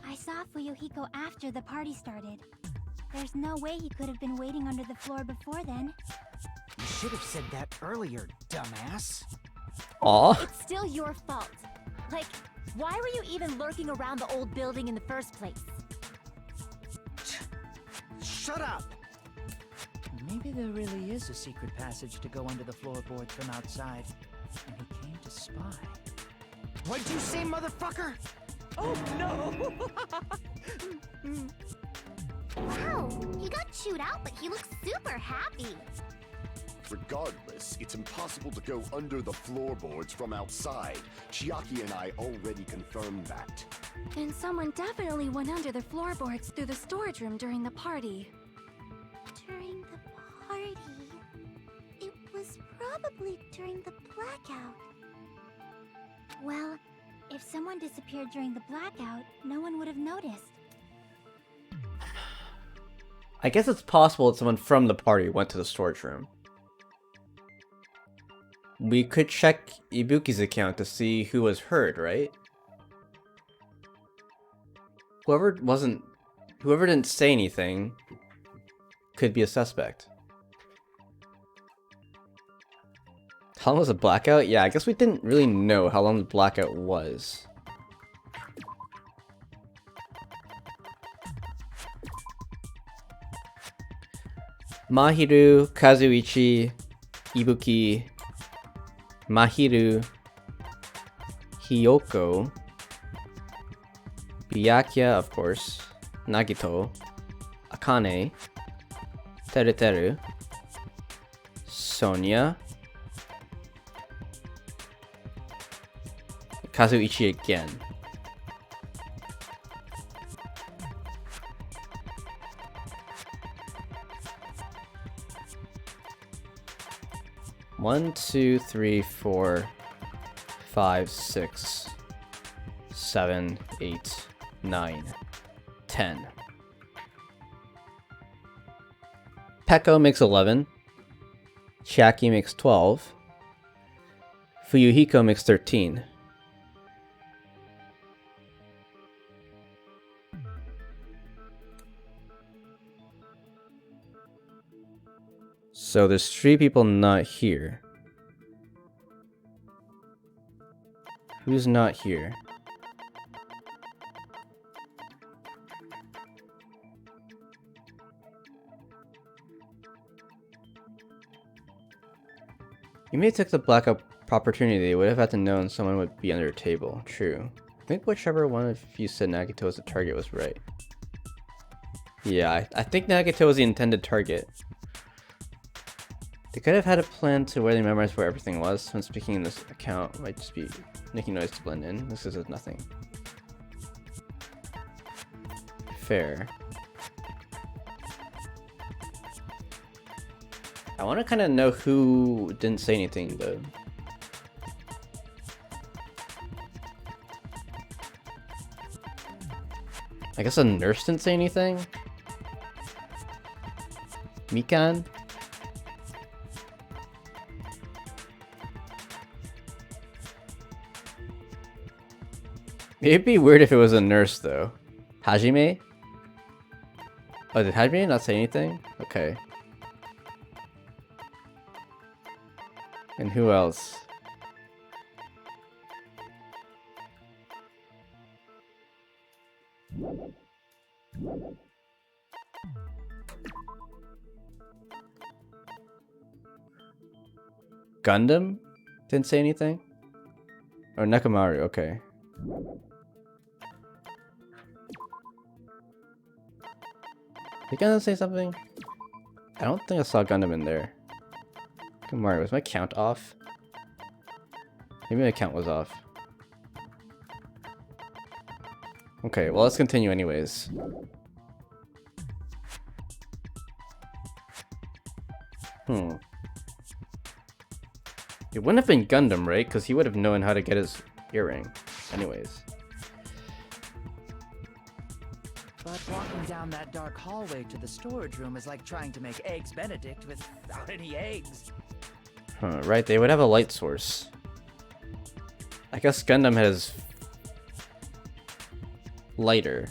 S5: I saw Fuyuhiko after the party started. There's no way he could have been waiting under the floor before then.
S14: You should have said that earlier, dumbass.
S7: Aw.
S10: It's still your fault. Like, why were you even lurking around the old building in the first place?
S14: Shut up!
S8: Maybe there really is a secret passage to go under the floorboards from outside, and he came to spy.
S14: What'd you say, motherfucker?
S12: Oh no!
S15: Wow, he got chewed out, but he looks super happy.
S4: Regardless, it's impossible to go under the floorboards from outside. Chiaki and I already confirmed that.
S10: Then someone definitely went under the floorboards through the storage room during the party.
S5: During the party. It was probably during the blackout. Well, if someone disappeared during the blackout, no one would have noticed.
S7: I guess it's possible that someone from the party went to the storage room. We could check Ibuki's account to see who was hurt, right? Whoever didn't say anything could be a suspect. How long was the blackout? Yeah, I guess we didn't really know how long the blackout was. Mahiru, Kazuichi, Ibuki, Mahiru, Hiyoko, Byakuya, of course, Nagito, Akane, Teru, Sonia, Kazuichi again. One, 2, 3, 4, 5, 6, 7, 8, 9, 10. Peko makes 11. Chiaki makes 12. Fuyuhiko makes 13. So there's 3 people not here. Who's not here? You may have took the blackout opportunity. Would have had to know someone would be under a table. True. I think whichever one of you said Nagito was the target was right. Yeah, I think Nagito was the intended target. They could have had a plan to where they memorized where everything was. When speaking in this account, might just be making noise to blend in. This is nothing. Fair. I want to kind of know who didn't say anything though. I guess a nurse didn't say anything? Mikan? It'd be weird if it was a nurse though. Hajime? Oh, did Hajime not say anything? Okay. And who else? Gundam? Didn't say anything? Or Nekamaru, okay. Did Gundam say something?
S1: I don't think I saw Gundam in there. Good morning, was my count off? Maybe my count was off. Okay, well let's continue anyways. It wouldn't have been Gundam, right? Because he would have known how to get his earring. Anyways.
S8: But walking down that dark hallway to the storage room is like trying to make Eggs Benedict without any eggs.
S1: Huh, right, they would have a light source. I guess Gundam has lighter.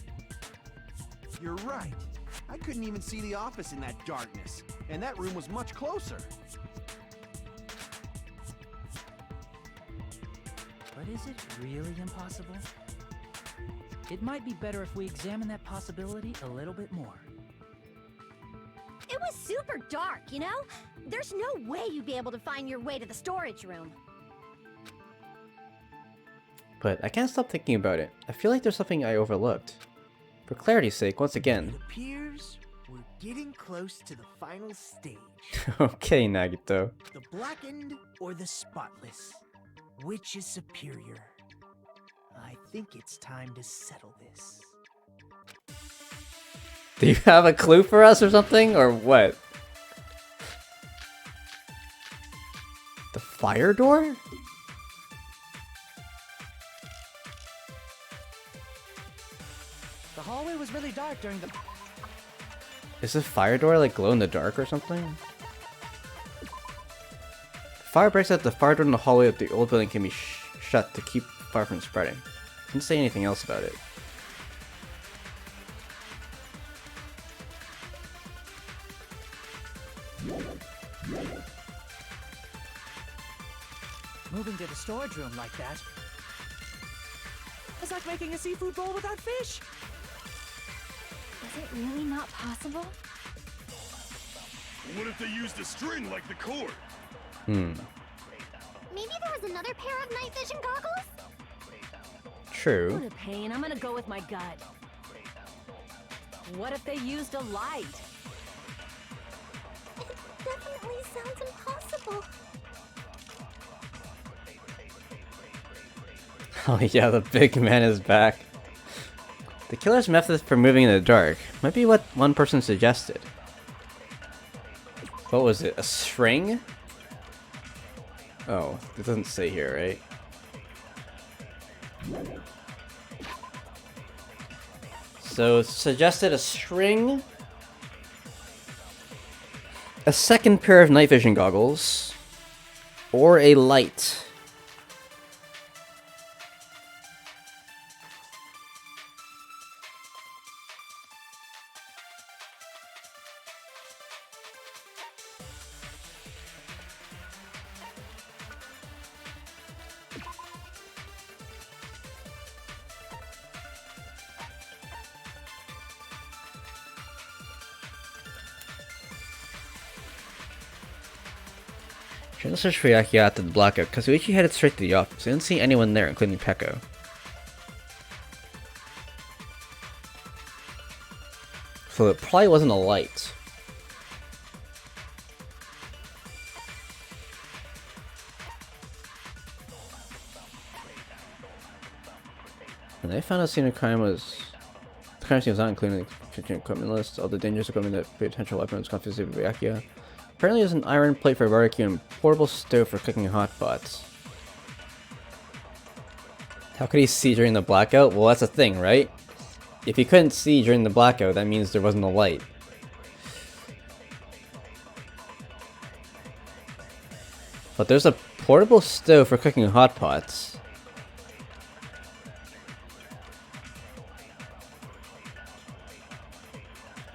S16: You're right. I couldn't even see the office in that darkness, and that room was much closer.
S8: But is it really impossible? It might be better if we examine that possibility a little bit more.
S15: It was super dark, you know? There's no way you'd be able to find your way to the storage room.
S1: But I can't stop thinking about it. I feel like there's something I overlooked. For clarity's sake, once again.
S9: It appears we're getting close to the final stage.
S1: Okay, Nagito.
S9: The blackened or the spotless? Which is superior? I think it's time to settle this.
S1: Do you have a clue for us or something? Or what? The fire door?
S8: The hallway was really dark during the...
S1: Is this fire door like glow in the dark or something? Fire breaks out the fire door in the hallway of the old building can be shut to keep fire from spreading. Didn't say anything else about it.
S8: Moving to the storage room like that. It's like making a seafood bowl without fish.
S5: Is it really not possible?
S11: What if they used a string like the cord?
S5: Maybe there was another pair of night vision goggles?
S1: True.
S10: What a pain. I'm gonna go with my gut. What if they used a light?
S5: It definitely sounds impossible.
S1: Oh yeah, the big man is back. The killer's method for moving in the dark might be what one person suggested. What was it? A string? Oh, it doesn't say here, right? So it suggested a string, a second pair of night vision goggles, or a light. Trying to search for Yaki after the blackout, Kazuichi headed straight to the office. He didn't see anyone there, including Peko. So it probably wasn't a light. And I found out scene of crime was... The crime scene was not included in the kitchen equipment list. All the dangerous equipment that potential weapons confiscated by Yakia. Apparently there's an iron plate for barbecue and portable stove for cooking hot pots. How could he see during the blackout? Well, that's a thing, right? If he couldn't see during the blackout, that means there wasn't a light. But there's a portable stove for cooking hot pots.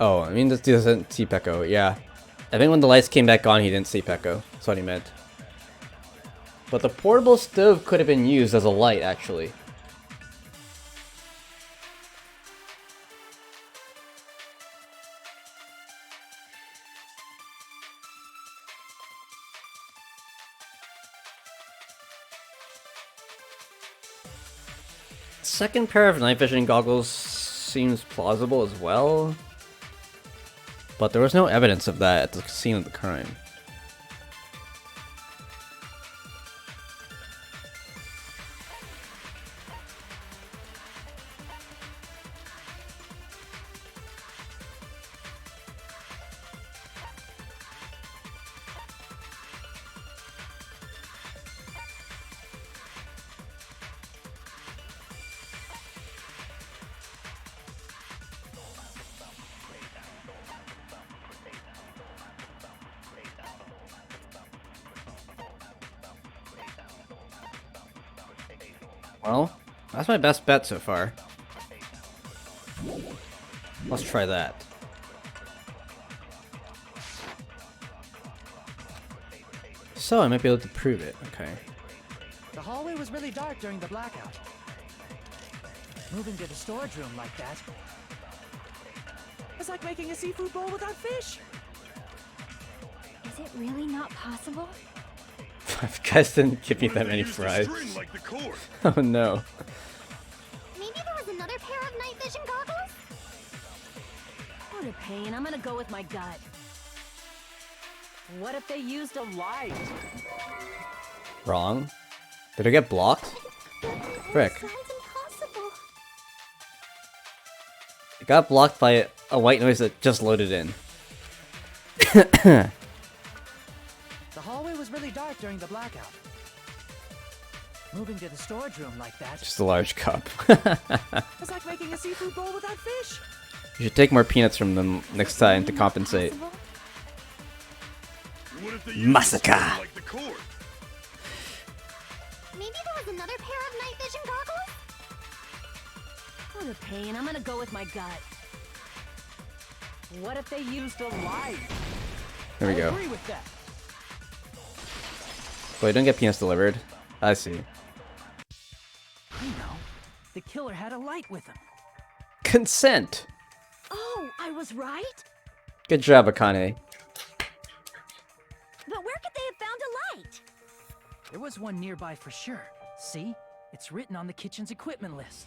S1: Oh, I mean this dude doesn't see Peko, yeah. I think when the lights came back on, he didn't see Peko. That's what he meant. But the portable stove could have been used as a light, actually. Second pair of night vision goggles seems plausible as well. But there was no evidence of that at the scene of the crime. Well, that's my best bet so far. Let's try that. So I might be able to prove it. Okay.
S8: The hallway was really dark during the blackout. Moving to the storage room like that. It's like making a seafood bowl without fish.
S5: Is it really not possible?
S1: If guys didn't give me that many fries.
S11: Like the cord.
S1: Oh no.
S10: Maybe there was another pair of night vision goggles?
S12: What a pain. I'm gonna go with my gut. What if they used a light?
S1: Wrong. Did I get blocked? Frick.
S10: Sounds impossible.
S1: It got blocked by a white noise that just loaded in.
S8: The hallway was really dark during the blackout. Moving to the storage room like that.
S1: Just a large cup.
S8: It's like making a seafood bowl without fish.
S1: You should take more peanuts from them next time to compensate. Massacre!
S11: Like the cord.
S10: Maybe there was another pair of night vision goggles?
S12: What a pain. I'm gonna go with my gut. What if they used a light?
S1: There we go.
S8: I agree with that.
S1: Wait, don't get peanuts delivered. I see.
S8: I know. The killer had a light with him.
S1: Consent!
S12: Oh, I was right?
S1: Good job, Akane.
S12: But where could they have found a light?
S8: There was one nearby for sure. See? It's written on the kitchen's equipment list.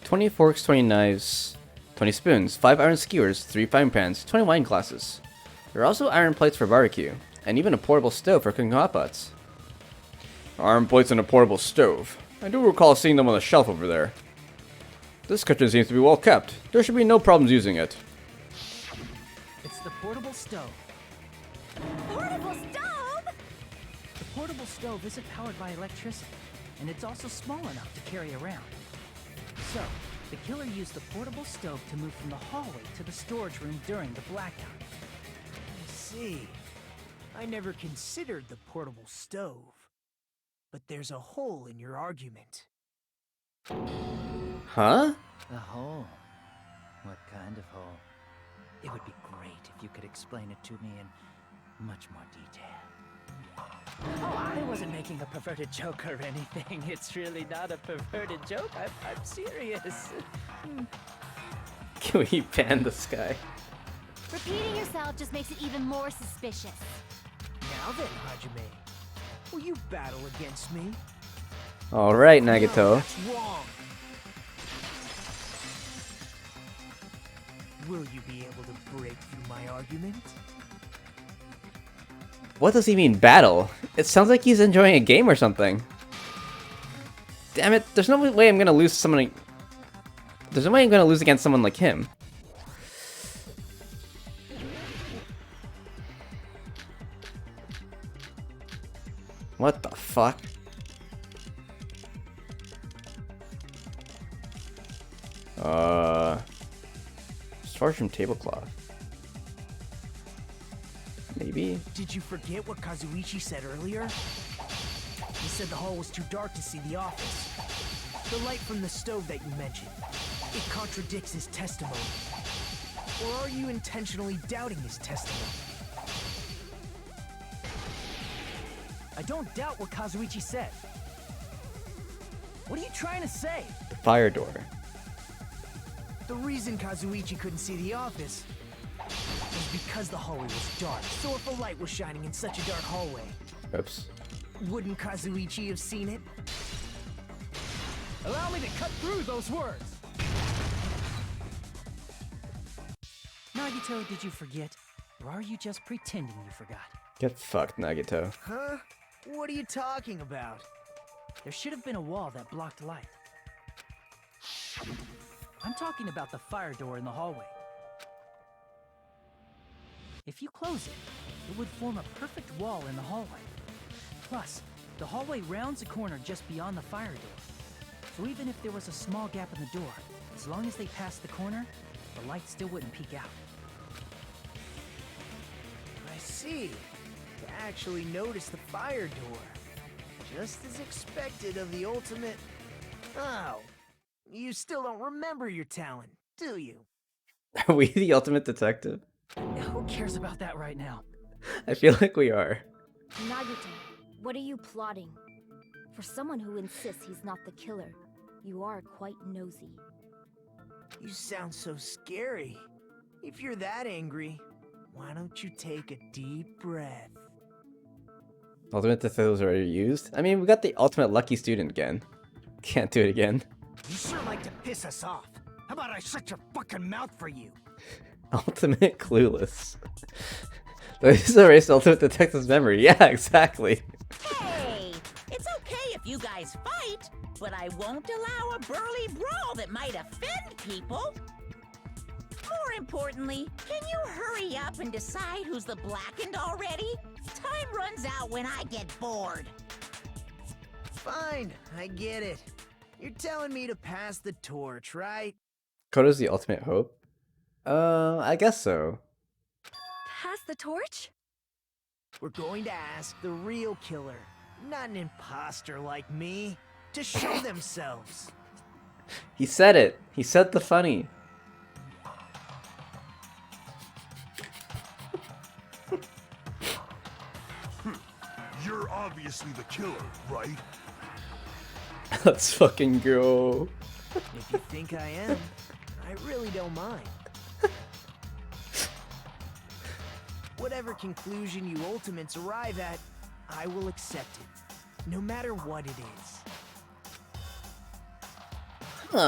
S1: 20 forks, 20 knives, 20 spoons, 5 iron skewers, 3 frying pans, 20 wine glasses. There are also iron plates for barbecue, and even a portable stove for cooking hot pots. Iron plates and a portable stove. I do recall seeing them on the shelf over there. This kitchen seems to be well kept. There should be no problems using it.
S8: It's the portable stove.
S10: Portable stove?
S8: The portable stove isn't powered by electricity, and it's also small enough to carry around. So, the killer used the portable stove to move from the hallway to the storage room during the blackout. I see. I never considered the portable stove. But there's a hole in your argument.
S1: Huh?
S8: A hole? What kind of hole? It would be great if you could explain it to me in much more detail. Oh, I wasn't making a perverted joke or anything. It's really not a perverted joke. I'm serious.
S1: Can we pan this guy?
S10: Repeating yourself just makes it even more suspicious.
S9: Now then, Hajime, will you battle against me?
S1: Alright,
S9: No,
S1: Nagito.
S9: that's wrong. Will you be able to break through my argument?
S1: What does he mean, battle? It sounds like he's enjoying a game or something. Damn it, there's no way I'm gonna lose someone. There's no way I'm gonna lose against someone like him. What the fuck? Storage from tablecloth. Maybe?
S9: Did you forget what Kazuichi said earlier? He said the hall was too dark to see the office. The light from the stove that you mentioned, it contradicts his testimony. Or are you intentionally doubting his testimony?
S8: I don't doubt what Kazuichi said. What are you trying to say?
S1: The fire door.
S9: The reason Kazuichi couldn't see the office was because the hallway was dark. So if a light was shining in such a dark hallway,
S1: Oops.
S9: wouldn't Kazuichi have seen it?
S8: Allow me to cut through those words. Nagito, did you forget? Or are you just pretending you forgot?
S1: Get fucked, Nagito.
S13: Huh? What are you talking about?
S8: There should have been a wall that blocked light. I'm talking about the fire door in the hallway. If you close it, it would form a perfect wall in the hallway. Plus, the hallway rounds a corner just beyond the fire door. So even if there was a small gap in the door, as long as they passed the corner, the light still wouldn't peek out.
S13: I see. You actually noticed the fire door. Just as expected of the ultimate... Oh. You still don't remember your talent, do you?
S1: Are we the ultimate detective?
S8: Who cares about that right now?
S1: I feel like we are.
S10: Nagito, what are you plotting? For someone who insists he's not the killer, you are quite nosy.
S13: You sound so scary. If you're that angry, why don't you take a deep breath?
S1: Ultimate detective was already used? I mean, we got the ultimate lucky student again. Can't do it again.
S14: You sure like to piss us off. How about I shut your fucking mouth for you?
S1: Ultimate clueless. This erased ultimate detective's memory. Yeah, exactly.
S12: Hey, it's okay if you guys fight, but I won't allow a burly brawl that might offend people. More importantly, can you hurry up and decide who's the blackened already? Time runs out when I get bored.
S13: Fine, I get it. You're telling me to pass the torch, right?
S1: Koda's the ultimate hope? I guess so.
S10: Pass the torch?
S13: We're going to ask the real killer, not an imposter like me, to show themselves.
S1: He said it. He said the funny.
S11: You're obviously the killer, right?
S1: Let's fucking go.
S13: If you think I am, I really don't mind. Whatever conclusion you ultimates arrive at, I will accept it, no matter what it is.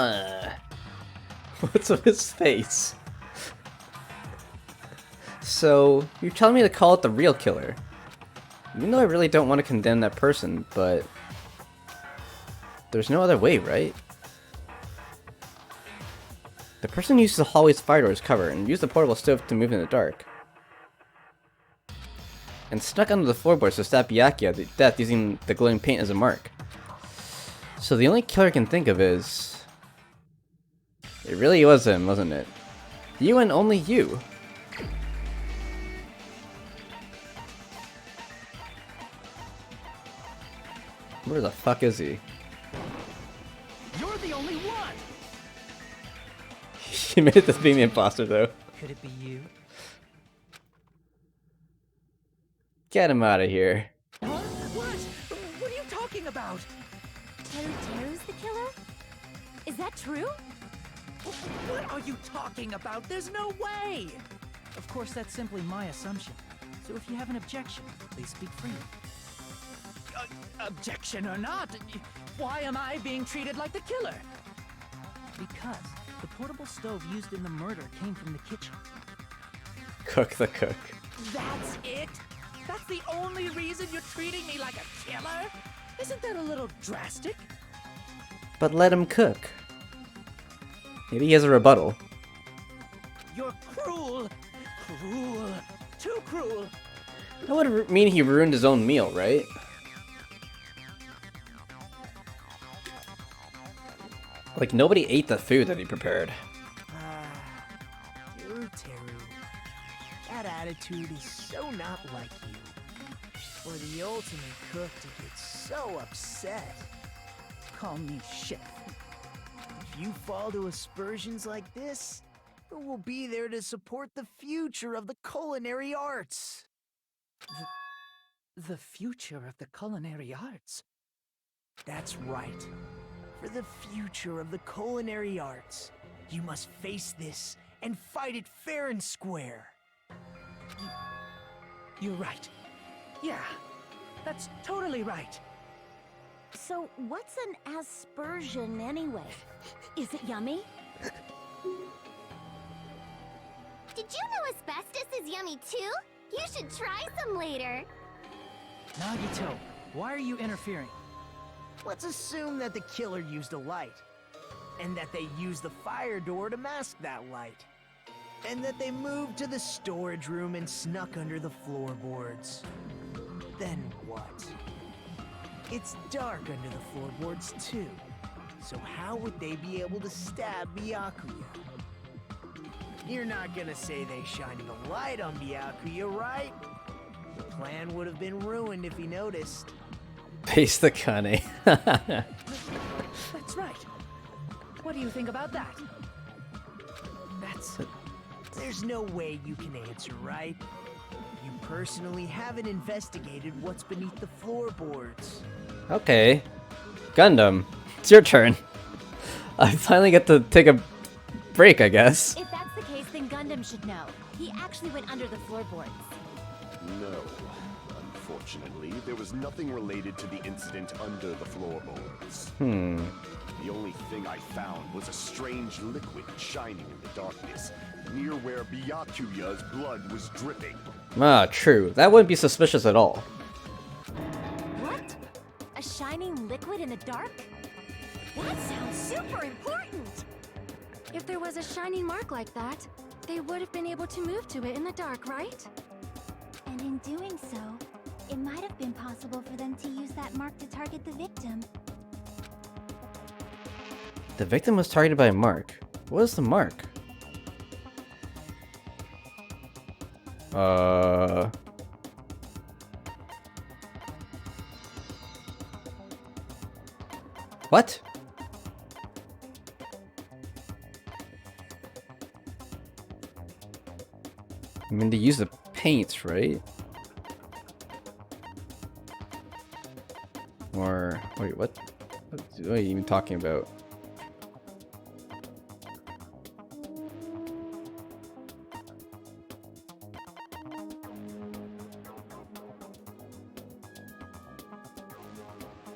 S1: What's with his face? So, you're telling me to call it the real killer. Even though I really don't want to condemn that person, but... there's no other way, right? The person used the hallway's fire door's cover and used the portable stove to move in the dark. And snuck under the floorboards to stab Byakuya to death using the glowing paint as a mark. So the only killer I can think of is... it really was him, wasn't it? You and only you. Where the fuck is he?
S8: You're the only one!
S1: He made it to being the imposter, though.
S8: Could it be you?
S1: Get him out of here.
S8: Huh? What? What are you talking about?
S10: Teru's the killer? Is that true?
S8: What are you talking about? There's no way! Of course, that's simply my assumption. So if you have an objection, please speak freely. Objection or not, why am I being treated like the killer? Because the portable stove used in the murder came from the kitchen.
S1: Cook the cook.
S8: That's it? That's the only reason you're treating me like a killer? Isn't that a little drastic?
S1: But let him cook. Maybe he has a rebuttal.
S8: You're cruel. Cruel. Too cruel.
S1: That would mean he ruined his own meal, right? Like, nobody ate the food that he prepared.
S13: Teru. That attitude is so not like you. For the ultimate cook to get so upset.
S8: Call me chef.
S13: If you fall to aspersions like this, who will be there to support the future of the culinary arts?
S8: The future of the culinary arts?
S13: That's right. For the future of the culinary arts, you must face this and fight it fair and square.
S8: You're right. Yeah, that's totally right.
S10: So, what's an aspersion anyway? Is it yummy?
S15: Did you know is yummy too. You should try some later.
S8: Nagito, why are you interfering?
S13: Let's assume that the killer used a light. And that they used the fire door to mask that light. And that they moved to the storage room and snuck under the floorboards. Then what? It's dark under the floorboards too. So how would they be able to stab Byakuya? You're not gonna say they shined the light on Byakuya, right? The plan would have been ruined if he noticed.
S7: Paste the Kane.
S8: That's right. What do you think about that?
S13: There's no way you can answer, right? You personally haven't investigated what's beneath the floorboards.
S7: Okay. Gundam, it's your turn. I finally get to take a break, I guess.
S10: If that's the case, then Gundam should know. He actually went under the floorboards.
S4: No. Unfortunately, there was nothing related to the incident under the floorboards. The only thing I found was a strange liquid shining in the darkness, near where Byakuya's blood was dripping.
S7: Ah, true. That wouldn't be suspicious at all.
S10: What? A shining liquid in the dark? That sounds super important! If there was a shining mark like that, they would have been able to move to it in the dark, right?
S5: And in doing so, it might have been possible for them to use that mark to target the victim.
S7: The victim was targeted by a mark. What is the mark? What? I mean, they use the paints, right? Or wait, what? What are you even talking about?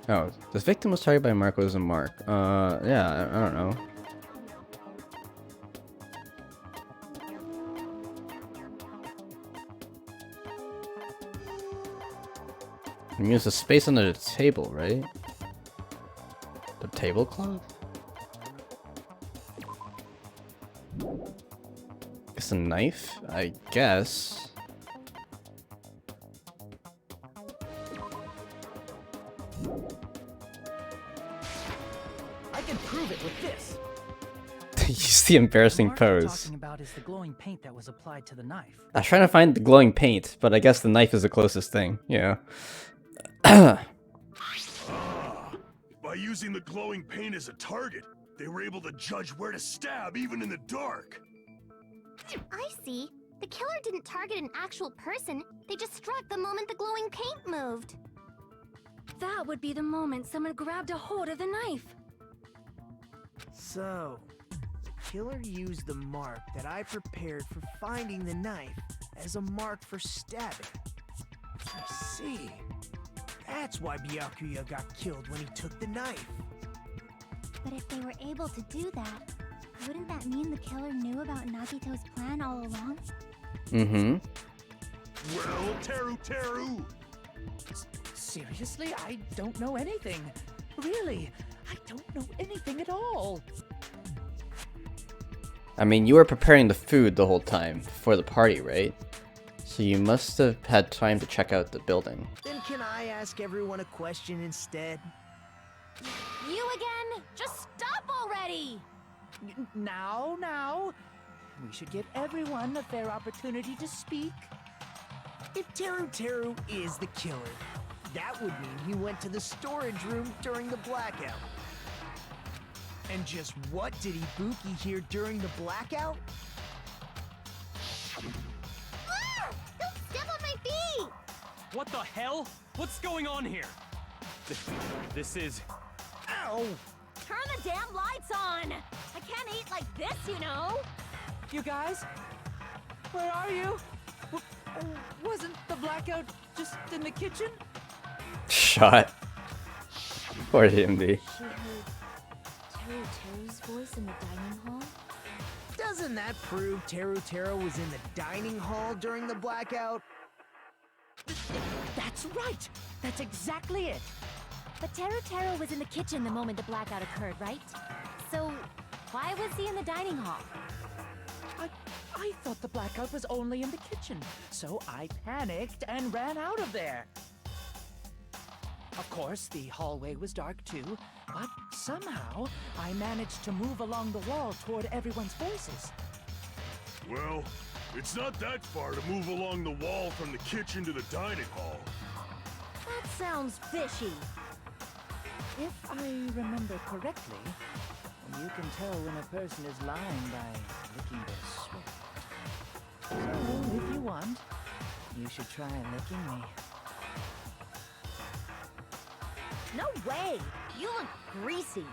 S7: Oh, this victim was targeted by Mark. Was a mark. Yeah, I don't know. I mean, there's a space under the table, right? The tablecloth? It's a knife, I guess.
S8: I can prove it with this.
S7: Use the embarrassing
S8: The mark you're
S7: pose.
S8: talking about is the glowing paint that was applied to the knife.
S7: I was trying to find the glowing paint, but I guess the knife is the closest thing. Yeah.
S11: By using the glowing paint as a target, they were able to judge where to stab even in the dark.
S15: I see. The killer didn't target an actual person. They just struck the moment the glowing paint moved.
S10: That would be the moment someone grabbed a hold of the knife.
S13: So, the killer used the mark that I prepared for finding the knife as a mark for stabbing. I see. That's why Byakuya got killed when he took the knife.
S5: But if they were able to do that, wouldn't that mean the killer knew about Nagito's plan all along?
S7: Mm-hmm.
S11: Well, Teru!
S8: Seriously? I don't know anything. Really, I don't know anything at all.
S7: I mean, you were preparing the food the whole time for the party, right? So you must have had time to check out the building.
S13: Then can I ask everyone a question instead?
S10: You again? Just stop already!
S8: Now. We should give everyone a fair opportunity to speak.
S13: If Teru is the killer, that would mean he went to the storage room during the blackout. And just what did Ibuki hear during the blackout?
S15: Ah! Don't step on my feet!
S6: What the hell? What's going on here? This is...
S13: Ow!
S10: Turn the damn lights on! I can't eat like this, you know!
S8: You guys? Where are you? Wasn't the blackout just in the kitchen?
S7: Shot. Poor DMD.
S10: She heard Teru's voice in the dining hall?
S13: Does
S9: Doesn't that prove Teru was in the dining hall during the blackout?
S8: That's right! That's exactly it!
S10: But Teru was in the kitchen the moment the blackout occurred, right? So, why was he in the dining hall?
S8: I thought the blackout was only in the kitchen, so I panicked and ran out of there. Of course, the hallway was dark too, but somehow I managed to move along the wall toward everyone's voices.
S11: Well, it's not that far to move along the wall from the kitchen to the dining hall.
S10: That sounds fishy.
S8: If I remember correctly, you can tell when a person is lying by licking their sweat. So, if you want, you should try licking me.
S15: No way! You look greasy.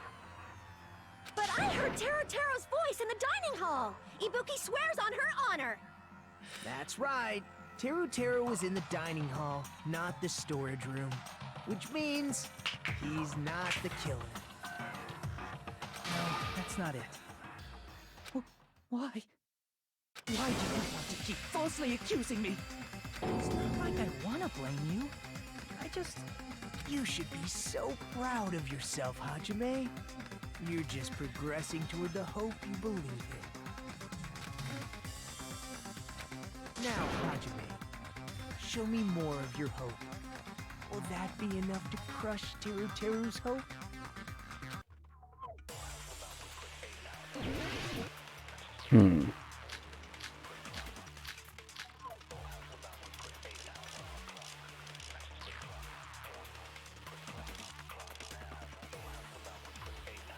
S15: But I heard Teru's voice in the dining hall! Ibuki swears on her honor!
S9: That's right. Teru was in the dining hall, not the storage room. Which means he's not the killer.
S8: No, that's not it. Why? Why do you want to keep falsely accusing me? It's not like I want to blame you. I just...
S9: You should be so proud of yourself, Hajime. You're just progressing toward the hope you believe in. Now, Hajime, show me more of your hope. Will that be enough to crush Teru's hope?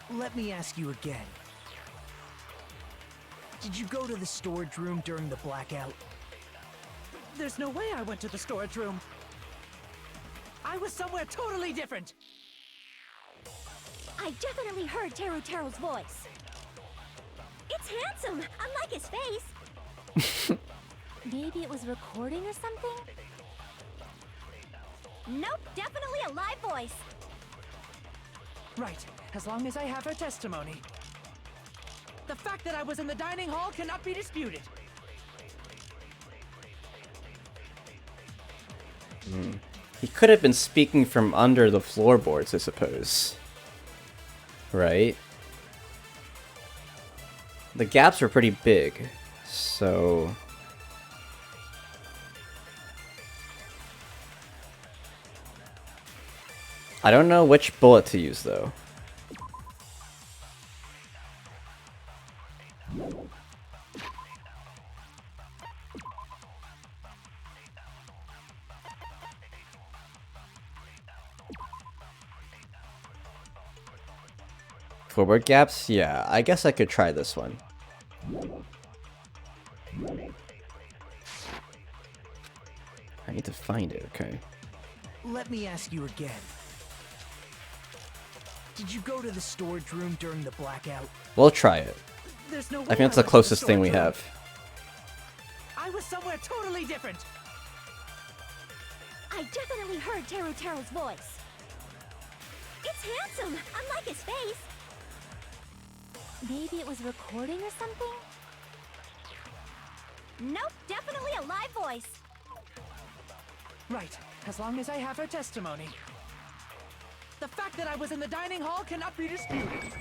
S9: Let me ask you again. Did you go to the storage room during the blackout?
S8: There's no way I went to the storage room. I was somewhere totally different.
S15: I definitely heard Teru's voice. It's handsome, unlike his face.
S10: Maybe it was recording or something?
S15: Nope, definitely a live voice.
S8: Right, as long as I have her testimony. The fact that I was in the dining hall cannot be disputed.
S1: He could have been speaking from under the floorboards, I suppose. Right? The gaps are pretty big, so... I don't know which bullet to use, though. Floorboard gaps? Yeah, I guess I could try this one. I need to find it, okay.
S9: Let me ask you again. Did you go to the storage room during the blackout?
S1: We'll try it.
S8: There's no way
S1: I think it's the
S8: went to
S1: closest thing we
S8: storage room.
S1: have.
S8: I was somewhere totally different.
S15: I definitely heard Teru's voice. It's handsome, unlike his face.
S10: Maybe it was recording or something?
S15: Nope, definitely a live voice.
S8: Right, as long as I have her testimony. The fact that I was in the dining hall cannot be disputed.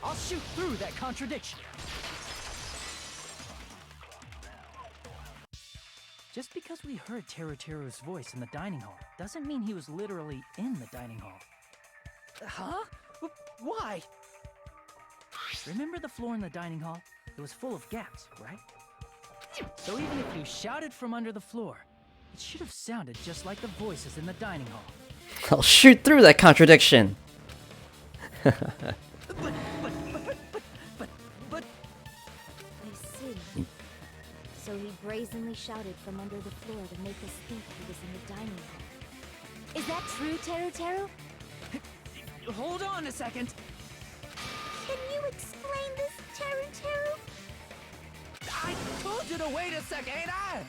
S8: I'll shoot through that contradiction. Just because we heard Teru's voice in the dining hall doesn't mean he was literally in the dining hall. Huh? Why? Remember the floor in the dining hall? It was full of gaps, right? So even if you shouted from under the floor, it should have sounded just like the voices in the dining hall.
S1: I'll shoot through that contradiction!
S8: But...
S10: I see. So he brazenly shouted from under the floor to make us think he was in the dining hall. Is that true, Teru?
S8: Hold on a second.
S15: Can you explain this, Teru?
S8: I told you to wait a sec, ain't I?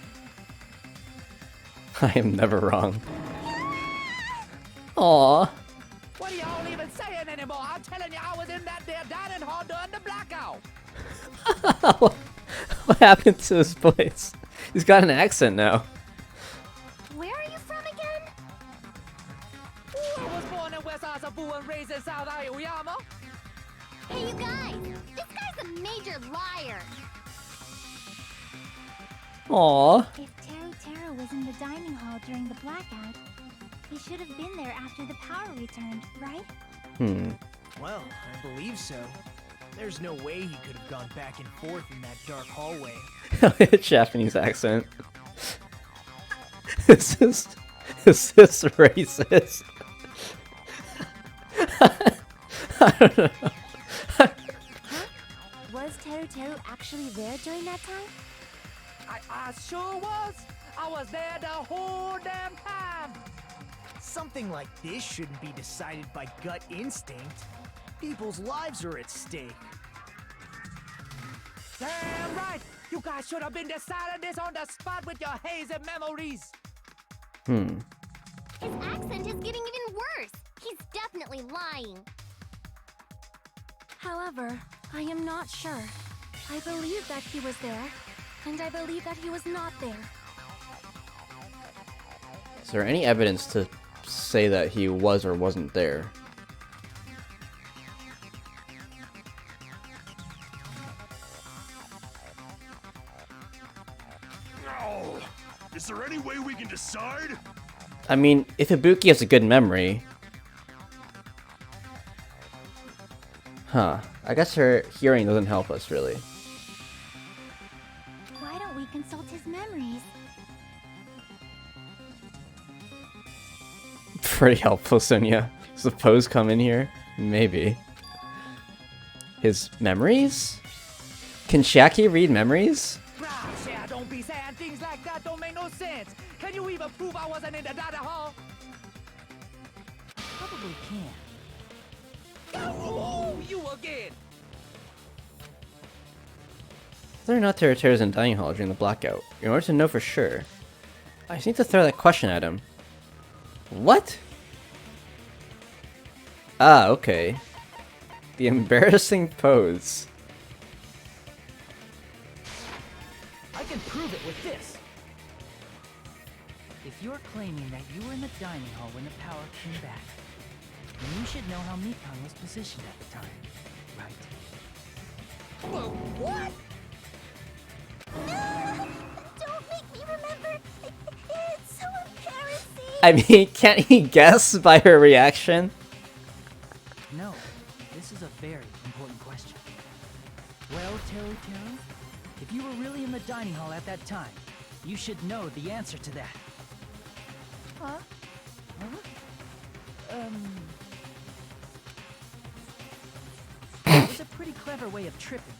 S1: I am never wrong. Aww.
S8: What are y'all even saying anymore? I'm telling you, I was in that there dining hall during the blackout.
S7: What happened to his voice? He's got an accent now.
S5: Where are you from again?
S8: I was born in West Azabu and raised in South Aoyama.
S5: Hey, you guys! This guy's a major liar!
S7: Aww.
S5: If Teru was in the dining hall during the blackout, he should have been there after the power returned, right?
S13: Well, I believe so. There's no way he could have gone back and forth in that dark hallway.
S7: Japanese accent. Is this racist? I don't know.
S10: Was Teru actually there during that time?
S8: I sure was. I was there the whole damn time.
S13: Something like this shouldn't be decided by gut instinct. People's lives are at stake.
S8: Damn right. You guys should have been deciding this on the spot with your hazy memories.
S5: His accent is getting even worse. He's definitely lying.
S10: However, I am not sure. I believe that he was there, and I believe that he was not there.
S7: Is there any evidence to say that he was or wasn't there?
S11: Oh, is there any way we can decide?
S7: I mean, if Ibuki has a good memory... Huh. I guess her hearing doesn't help us, really.
S5: Why don't we consult his memories?
S7: Pretty helpful, Sonia. Does the pose come in here? Maybe. His memories? Can Shaki read memories?
S8: Share, don't be saying things like that. Don't make no sense. Can you even prove I wasn't in the data hall?
S9: Probably can.
S8: Oh, you again.
S7: Whether or not Teruteru's in dining hall during the blackout, in order to know for sure, I just need to throw that question at him. What? Ah, okay. The embarrassing pose.
S8: I can prove it with this. If you're claiming that you were in the dining hall when the power came back, then you should know how Mikon was positioned at the time, right?
S5: Whoa, what? Don't make me remember. It's so embarrassing.
S7: I mean, can't he guess by her reaction?
S8: No, this is a very important question. Well, Teru, if you were really in the dining hall at that time, you should know the answer to that. Huh? It's a pretty clever way of tripping.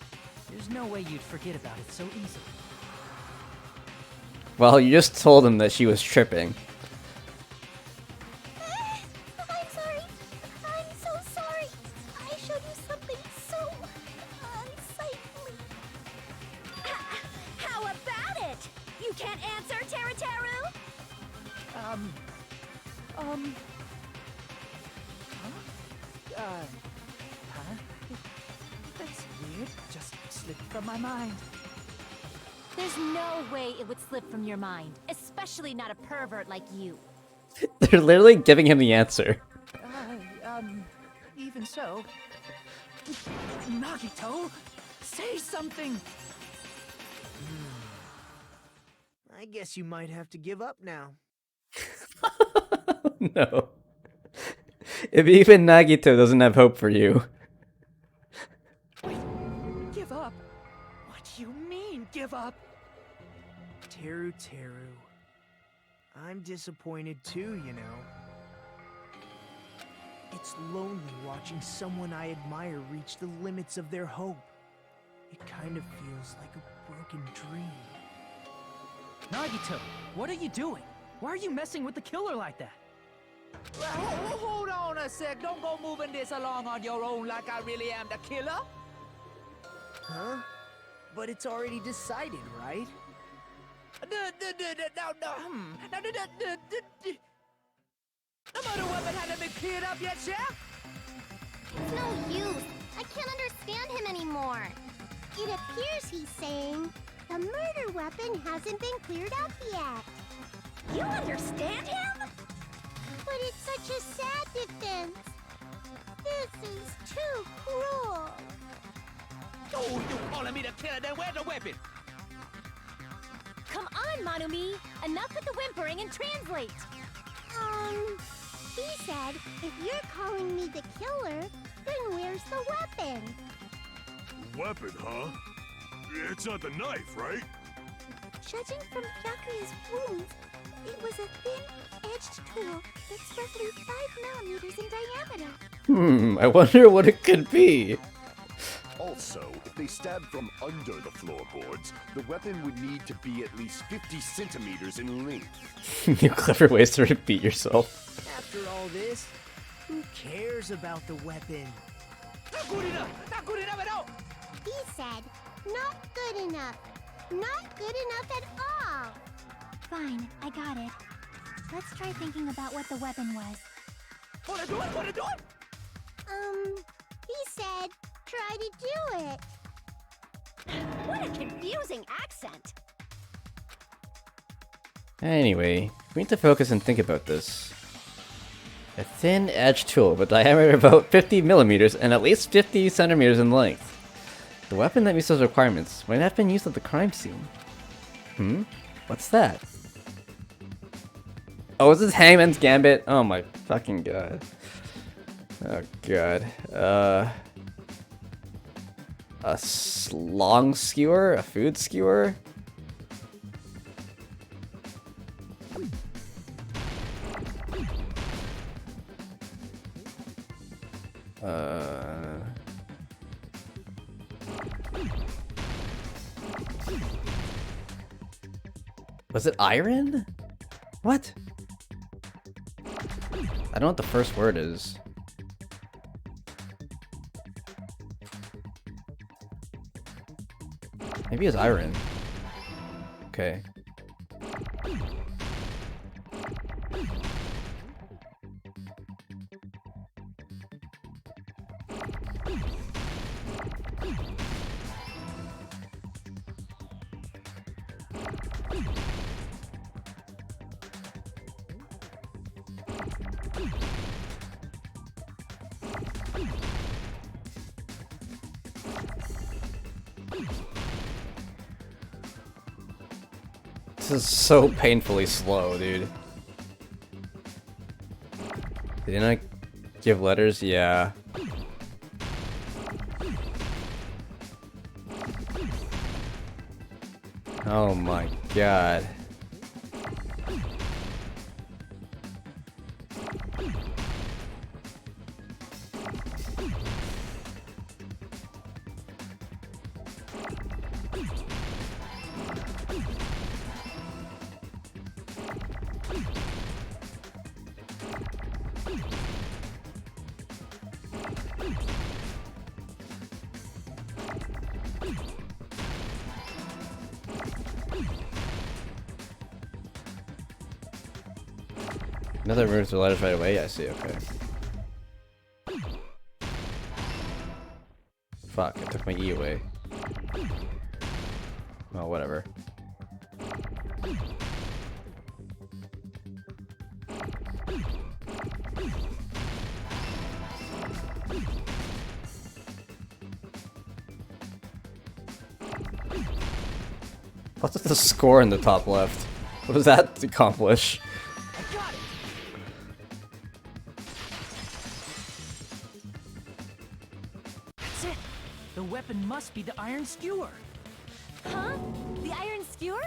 S8: There's no way you'd forget about it so easily.
S7: Well, you just told him that she was tripping.
S5: I'm sorry. I'm so sorry. I showed you something so unsightly.
S10: How about it? You can't answer, Teru?
S8: That's weird. Just slipped from my mind.
S10: There's no way it would slip from your mind, especially not a pervert like you.
S7: They're literally giving him the answer.
S8: Even so. Nagito, say something!
S13: I guess you might have to give up now.
S7: No. If even Nagito doesn't have hope for you.
S8: Wait, give up? What do you mean, give up?
S13: Teru. I'm disappointed too, you know. It's lonely watching someone I admire reach the limits of their hope. It kind of feels like a broken dream.
S8: Nagito, what are you doing? Why are you messing with the killer like that? Hold on a sec. Don't go moving this along on your own like I really am the killer.
S13: Huh? But it's already decided, right?
S8: The murder weapon hasn't been cleared up yet, Chef?
S5: It's no use. I can't understand him anymore.
S10: It appears he's saying the murder weapon hasn't been cleared up yet.
S15: You understand him?
S10: But it's such a sad defense. This is too cruel.
S8: Oh, you calling me the killer? Then where's the weapon?
S15: Come on, Manumi. Enough with the whimpering and translate.
S10: He said, if you're calling me the killer, then where's the weapon?
S11: Weapon, huh? It's not the knife, right?
S10: Judging from Byakuya's wounds, it was a thin-edged tool that's roughly 5 millimeters in diameter.
S7: I wonder what it could be.
S4: Also, if they stabbed from under the floorboards, the weapon would need to be at least 50 centimeters in length.
S7: New clever ways to repeat yourself.
S13: After all this, who cares about the weapon?
S8: Not good enough! Not good enough at all!
S10: He said, not good enough. Not good enough at all.
S5: Fine, I got it. Let's try thinking about what the weapon was.
S8: Wanna do it? Wanna do it?
S10: He said, try to do it.
S15: What a confusing accent.
S7: Anyway, we need to focus and think about this. A thin-edged tool with a diameter of about 50 millimeters and at least 50 centimeters in length. The weapon that meets those requirements might have been used at the crime scene. What's that? Oh, is this Hangman's Gambit? Oh my fucking god. Oh god. A long skewer? A food skewer? Was it iron? What? I don't know what the first word is. Maybe it's iron. Okay. This is so painfully slow, dude. Didn't I give letters? Yeah. Oh my god. Another removes the letters right away? I see, okay. Fuck, I took my E away. Well, whatever. What's the score in the top left? What does that accomplish?
S8: That's it! The weapon must be the iron skewer!
S15: Huh? The iron skewer?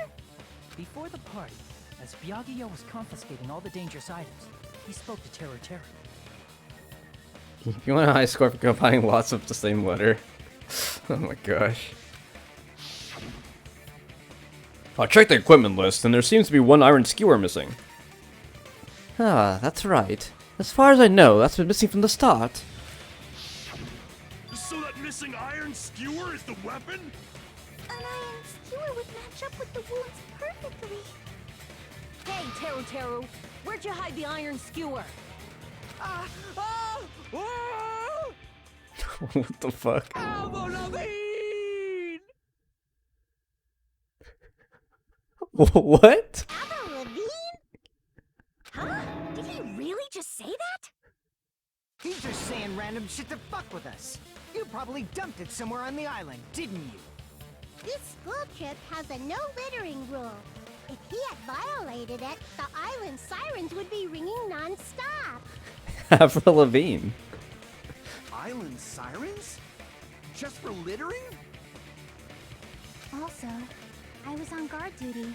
S8: Before the party, as Byakuya was confiscating all the dangerous items, he spoke to Terra.
S7: You want a high score for combining lots of the same letter? Oh my gosh. I checked the equipment list, and there seems to be one iron skewer missing. Ah, that's right. As far as I know, that's been missing from the start.
S11: So that missing iron skewer is the weapon?
S10: An iron skewer would match up with the wounds perfectly.
S15: Hey, Teru, where'd you hide the iron skewer?
S7: What the fuck?
S8: Albo Levine!
S7: What?
S5: Avril Lavigne?
S15: Huh? Did he really just say that?
S14: He's just saying random shit to fuck with us. You probably dumped it somewhere on the island, didn't you?
S5: This school trip has a no littering rule. If he had violated it, the island sirens would be ringing non-stop.
S7: Avril Lavigne.
S16: Island sirens? Just for littering?
S5: Also, I was on guard duty,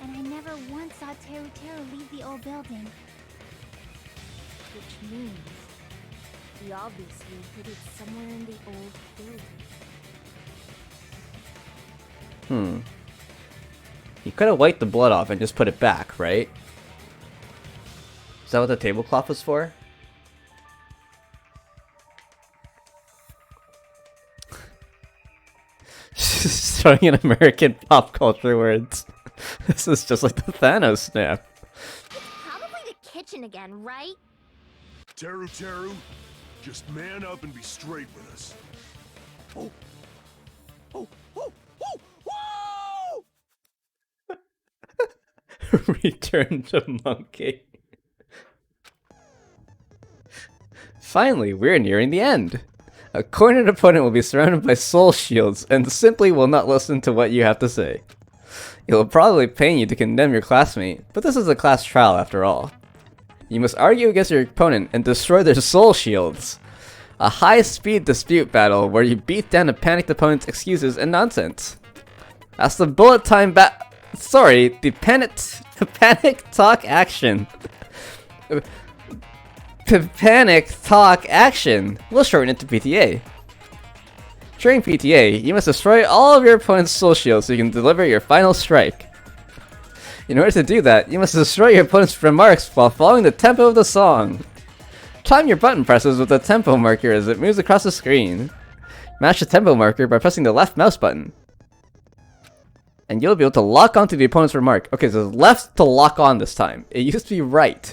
S5: and I never once saw Teru leave the old building.
S10: Which means he obviously hid it somewhere in the old building.
S7: You could have wiped the blood off and just put it back, right? Is that what the tablecloth was for? Throwing in American pop culture words. This is just like the Thanos snap.
S10: Probably the kitchen again, right?
S11: Teru, just man up and be straight with us.
S16: Oh! Oh! Oh! Oh! Whoa!
S7: Return to monkey. Finally, we're nearing the end. A cornered opponent will be surrounded by soul shields and simply will not listen to what you have to say. It will probably pain you to condemn your classmate, but this is a class trial after all. You must argue against your opponent and destroy their soul shields. A high-speed dispute battle where you beat down a panicked opponent's excuses and nonsense. That's the bullet time the panic talk action. Panic talk action. We'll shorten it to PTA. During PTA, you must destroy all of your opponent's soul shields so you can deliver your final strike. In order to do that, you must destroy your opponent's remarks while following the tempo of the song. Time your button presses with the tempo marker as it moves across the screen. Match the tempo marker by pressing the left mouse button. And you'll be able to lock onto the opponent's remark. Okay, so it's left to lock on this time. It used to be right.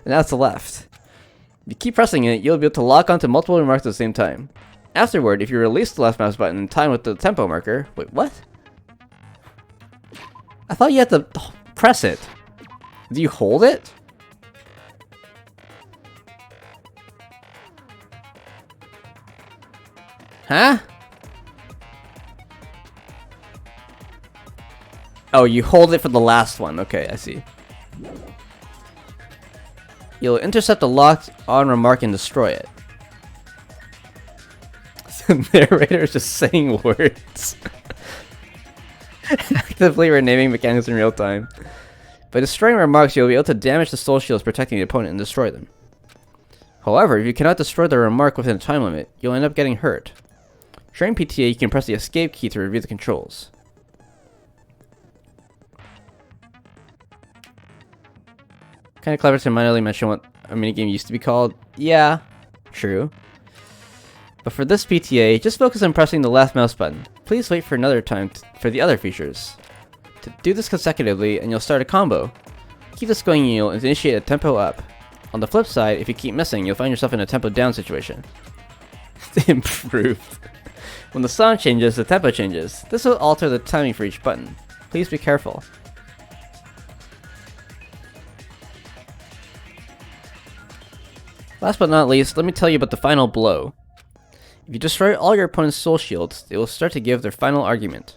S7: And now it's left. If you keep pressing it, you'll be able to lock onto multiple remarks at the same time. Afterward, if you release the left mouse button in time with the tempo marker... Wait, what? I thought you had to press it. Do you hold it? Huh? Oh, you hold it for the last one. Okay, I see. You'll intercept the locked on remark and destroy it. The narrator is just saying words. Actively renaming mechanics in real time. By destroying remarks, you'll be able to damage the soul shields protecting the opponent and destroy them. However, if you cannot destroy the remark within a time limit, you'll end up getting hurt. During PTA, you can press the escape key to review the controls. Kinda clever to minorly mention what a minigame used to be called. Yeah, true. But for this PTA, just focus on pressing the left mouse button. Please wait for another time for the other features. To do this consecutively, and you'll start a combo. Keep this going and you'll initiate a tempo up. On the flip side, if you keep missing, you'll find yourself in a tempo down situation. Improved. When the song changes, the tempo changes. This will alter the timing for each button. Please be careful. Last but not least, let me tell you about the final blow. If you destroy all your opponent's soul shields, they will start to give their final argument.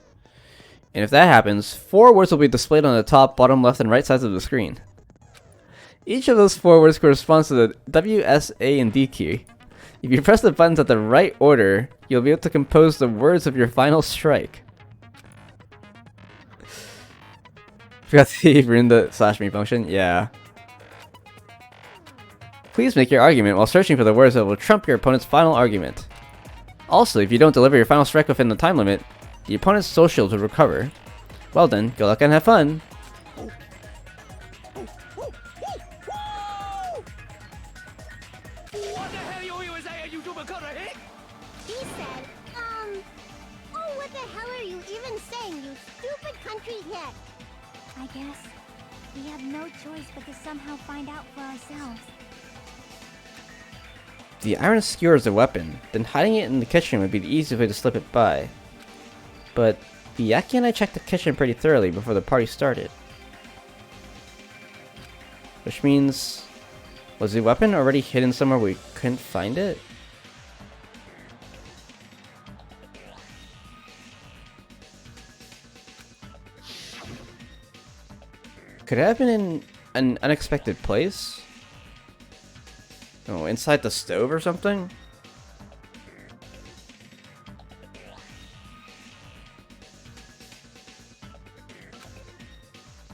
S7: And if that happens, 4 words will be displayed on the top, bottom, left, and right sides of the screen. Each of those 4 words corresponds to the W, S, A, and D key. If you press the buttons at the right order, you'll be able to compose the words of your final strike. Forgot to ruin the /me function? Yeah. Please make your argument while searching for the words that will trump your opponent's final argument. Also, if you don't deliver your final strike within the time limit, the opponent's soul shields will recover. Well then, good luck and have fun!
S5: He said, oh, what the hell are you even saying, you stupid country kid? I guess we have no choice but to somehow find out for ourselves.
S7: The iron skewer is a weapon, then hiding it in the kitchen would be the easiest way to slip it by. But
S1: Byakuya and I checked the kitchen pretty thoroughly before the party started. Which means... was the weapon already hidden somewhere we couldn't find it? Could it have been in an unexpected place? Oh, inside the stove or something?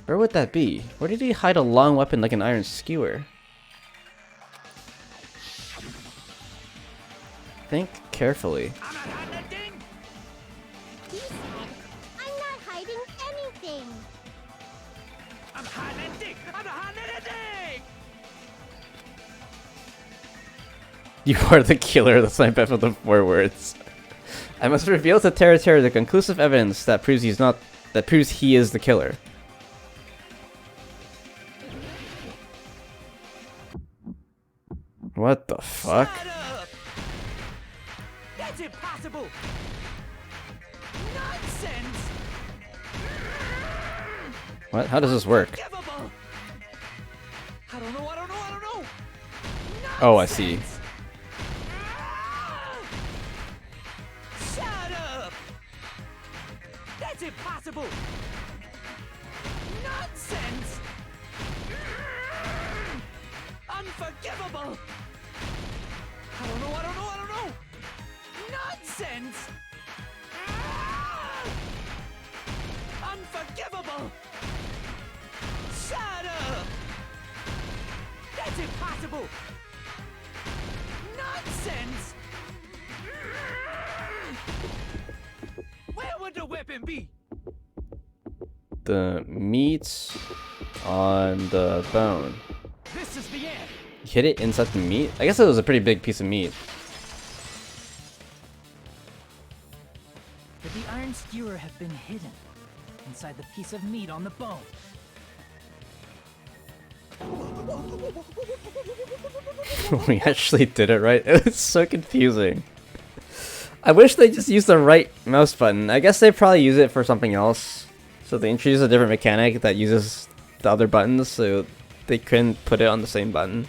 S1: Where would that be? Where did he hide a long weapon like an iron skewer? Think carefully.
S10: He said, I'm not hiding anything.
S8: I'm hiding anything! I'm not hiding anything!
S1: You are the killer, the snipe of the 4 words. I must reveal to Terra the conclusive evidence that proves he is the killer. What the fuck?
S8: That's impossible! Nonsense!
S1: What? How does this work?
S8: I don't know.
S1: Oh, I see.
S8: Shut up! That's impossible! Nonsense! Unforgivable! I don't know. Nonsense! Unforgivable! Shut up! That's impossible! Nonsense! Where would the weapon be?
S1: The meat on the bone.
S8: This is the end.
S1: You hit it inside the meat? I guess it was a pretty big piece of meat.
S8: Could the iron skewer have been hidden inside the piece of meat on the bone?
S1: We actually did it right. It was so confusing. I wish they just used the right mouse button. I guess they probably use it for something else. So they introduced a different mechanic that uses the other buttons, so they couldn't put it on the same button.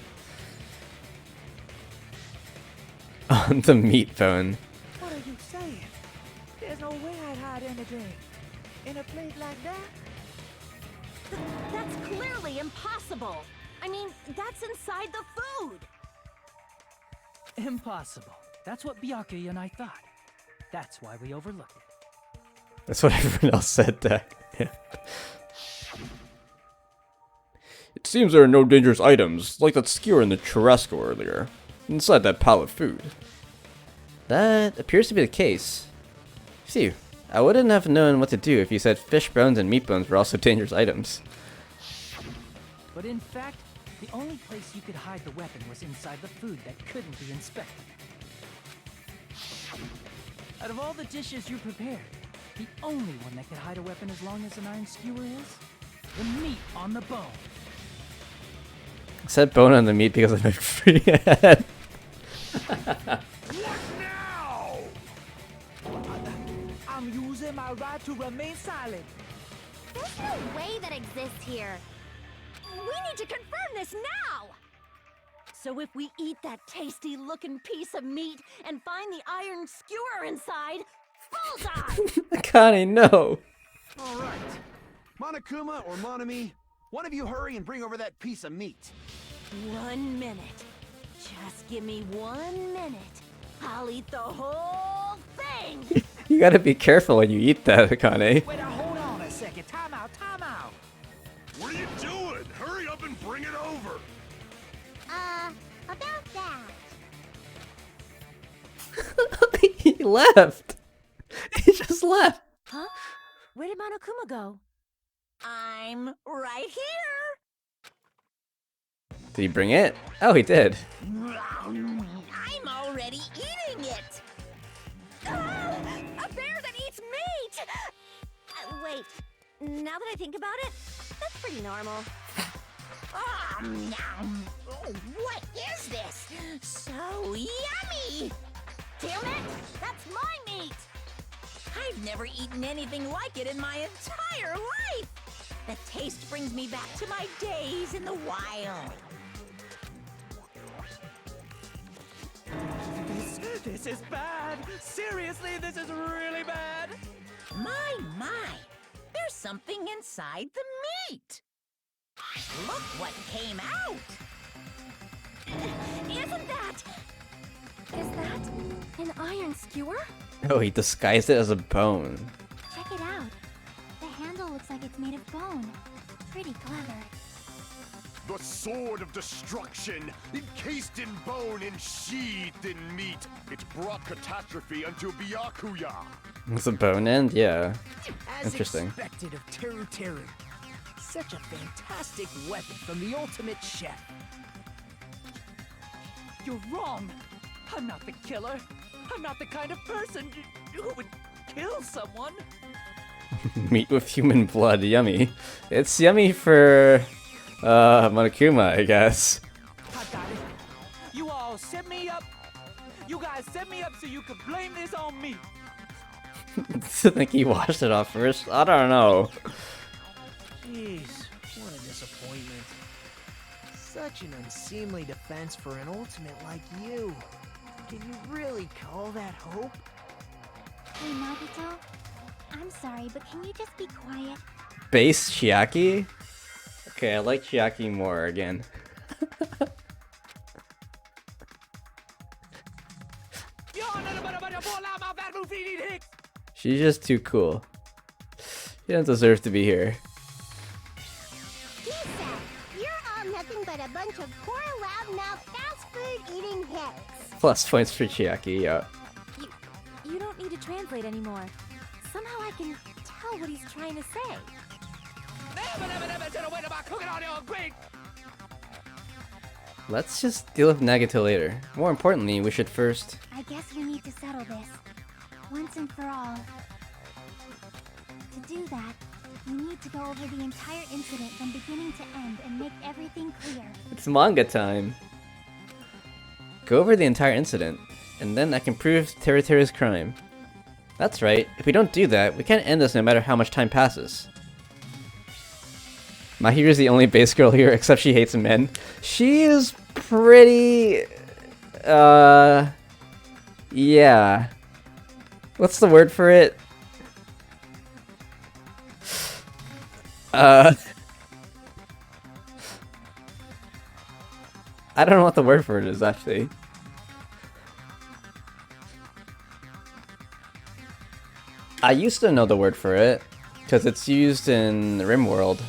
S1: On the meat bone.
S8: What are you saying? There's no way I'd hide anything in a plate like that.
S15: That's clearly impossible. I mean, that's inside the food.
S8: Impossible. That's what Byakuya and I thought. That's why we overlooked it.
S1: That's what everyone else said that. Yeah. It seems there are no dangerous items, like that skewer in the churrasco earlier, inside that pile of food. That appears to be the case. Phew, I wouldn't have known what to do if you said fish bones and meat bones were also dangerous items.
S8: But in fact, the only place you could hide the weapon was inside the food that couldn't be inspected. Out of all the dishes you prepared, the only one that could hide a weapon as long as an iron skewer is the meat on the bone.
S1: I said bone on the meat because I meant free head.
S8: What now? I'm using my right to remain silent.
S10: There's no way that exists here. We need to confirm this now!
S15: So if we eat that tasty-looking piece of meat and find the iron skewer inside, bullseye!
S1: Akane, no!
S16: Alright. Monokuma or Monami, one of you hurry and bring over that piece of meat.
S15: 1 minute. Just give me 1 minute. I'll eat the whole thing!
S1: You gotta be careful when you eat that, Akane.
S8: Wait, hold on a second. Time out.
S11: What are you doing? Hurry up and bring it over!
S10: About that.
S1: He left! He just left!
S15: Huh? Where did Monokuma go? I'm right here!
S1: Did he bring it? Oh, he did.
S12: I'm already eating it!
S15: A bear that eats meat! Wait, now that I think about it, that's pretty normal.
S12: Oh, what is this? So yummy!
S15: Damn it! That's my meat!
S12: I've never eaten anything like it in my entire life! The taste brings me back to my days in the wild.
S8: This is bad! Seriously, this is really bad!
S12: My! There's something inside the meat! Look what came out!
S10: Isn't that... Is that an iron skewer?
S1: Oh, he disguised it as a bone.
S5: Check it out. The handle looks like it's made of bone. Pretty clever.
S4: The sword of destruction, encased in bone and sheathed in meat. It brought catastrophe unto Byakuya.
S1: It's a bone end? Yeah.
S13: As
S1: Interesting.
S13: expected of Teru Teru. Such a fantastic weapon from the ultimate chef.
S8: You're wrong! I'm not the killer! I'm not the kind of person who would kill someone!
S1: Meat with human blood, yummy. It's yummy for Monokuma, I guess.
S8: I got it. You all set me up. You guys set me up so you could blame this on me.
S1: I think he washed it off first. I don't know.
S13: Jeez, what a disappointment. Such an unseemly defense for an ultimate like you. Can you really call that hope?
S5: Hey, Nagito. I'm sorry, but can you just be quiet?
S1: Base Chiaki? Okay, I like Chiaki more again. She's just too cool. She doesn't deserve to be here.
S10: You're all nothing but a bunch of poor, loudmouth, fast food eating hicks.
S1: Plus points for Chiaki, yeah.
S10: You don't need to translate anymore. Somehow I can tell what he's trying to say.
S1: Let's just deal with Nagito later. More importantly, we should first...
S5: I guess we need to settle this. Once and for all. To do that, we need to go over the entire incident from beginning to end and make everything clear.
S1: It's manga time. Go over the entire incident, and then I can prove Teruteru's crime. That's right, if we don't do that, we can't end this no matter how much time passes. Mahiru's the only base girl here, except she hates men. She is pretty... yeah. What's the word for it? I don't know what the word for it is, actually. I used to know the word for it, because it's used in RimWorld.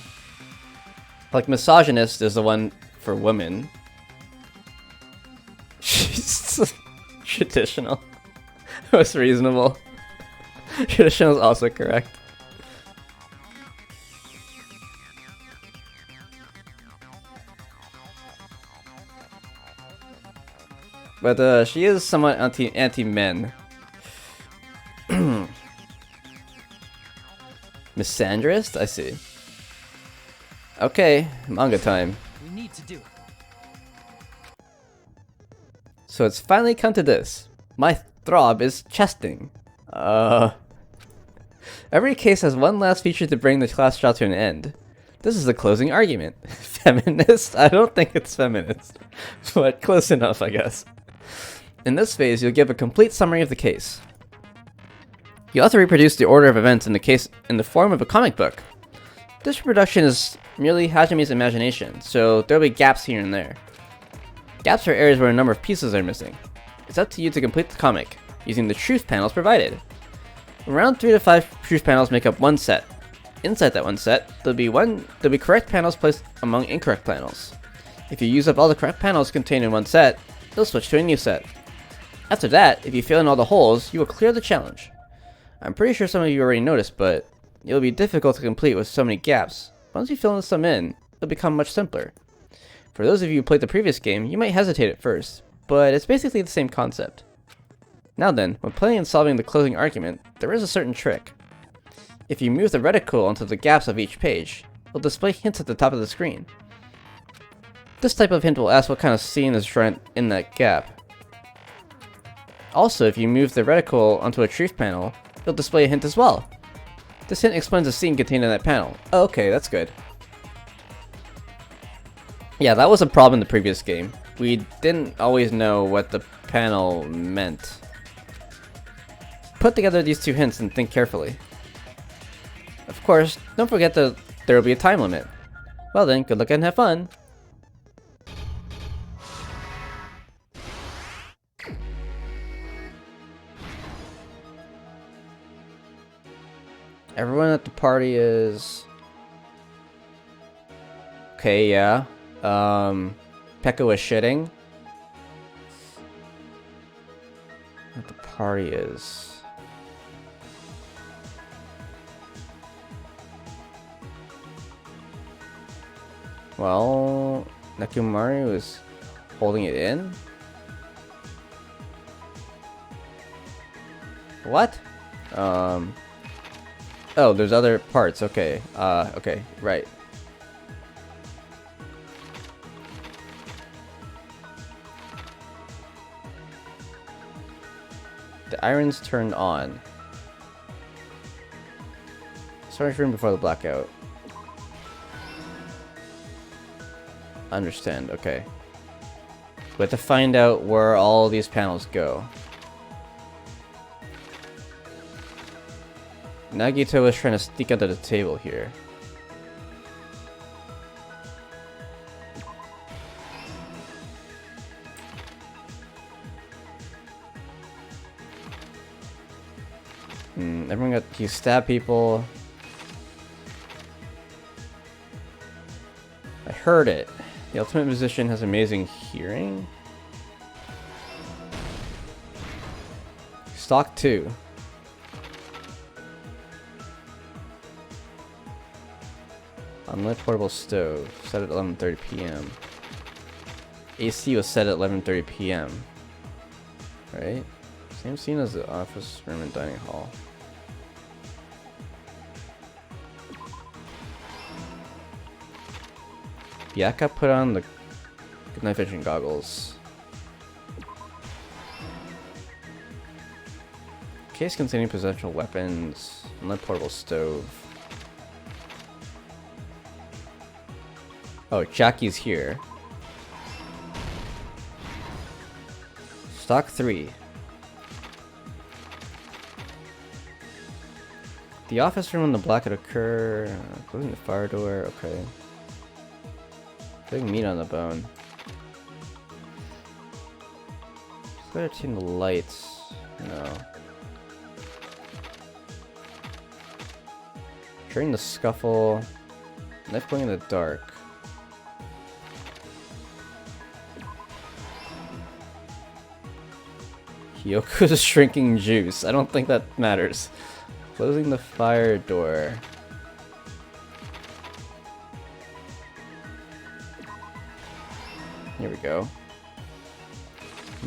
S1: Like, misogynist is the one for women. She's traditional. Most reasonable. Traditional is also correct. But she is somewhat anti-men. Misandrist? I see. Okay, manga time.
S8: We need to do it.
S1: So it's finally come to this. My throb is chesting. Every case has one last feature to bring the class trial to an end. This is the closing argument. Feminist? I don't think it's feminist. But close enough, I guess. In this phase, you'll give a complete summary of the case. You'll also reproduce the order of events in the case in the form of a comic book. This reproduction is merely Hajime's imagination, so there'll be gaps here and there. Gaps are areas where a number of pieces are missing. It's up to you to complete the comic, using the truth panels provided. Around 3 to 5 truth panels make up one set. Inside that one set, there'll be correct panels placed among incorrect panels. If you use up all the correct panels contained in one set, it'll switch to a new set. After that, if you fill in all the holes, you will clear the challenge. I'm pretty sure some of you already noticed, but it'll be difficult to complete with so many gaps. Once you fill some in, it'll become much simpler. For those of you who played the previous game, you might hesitate at first, but it's basically the same concept. Now then, when playing and solving the closing argument, there is a certain trick. If you move the reticle onto the gaps of each page, it'll display hints at the top of the screen. This type of hint will ask what kind of scene is drawn in that gap. Also, if you move the reticle onto a truth panel, It'll display a hint as well. This hint explains the scene contained in that panel. Oh, okay, that's good. Yeah, that was a problem in the previous game. We didn't always know what the panel meant. Put together these two hints and think carefully. Of course, don't forget that there will be a time limit. Well then, good luck and have fun! Everyone at the party is... Okay, yeah. Pekka was shitting. What the party is... Well, Nakumari was holding it in? What? Oh, there's other parts. Okay. Okay, right. The iron's turned on. Storage room before the blackout. Understand, okay. We have to find out where all these panels go. Nagito was trying to sneak under the table here. Everyone got... You stab people. I heard it. The ultimate musician has amazing hearing. Stock 2. Unlit portable stove. Set at 11:30 p.m. AC was set at 11:30 p.m. Right? Same scene as the office room and dining hall. Yaka put on the night vision goggles. Case containing potential weapons. Unlit portable stove. Oh, Jackie's here. Stock 3. The office room in the blackout occur. Closing the fire door. Okay. Putting meat on the bone. Clear team the lights. No. During the scuffle. Knife going in the dark. Hyoko's shrinking juice. I don't think that matters. Closing the fire door. Here we go.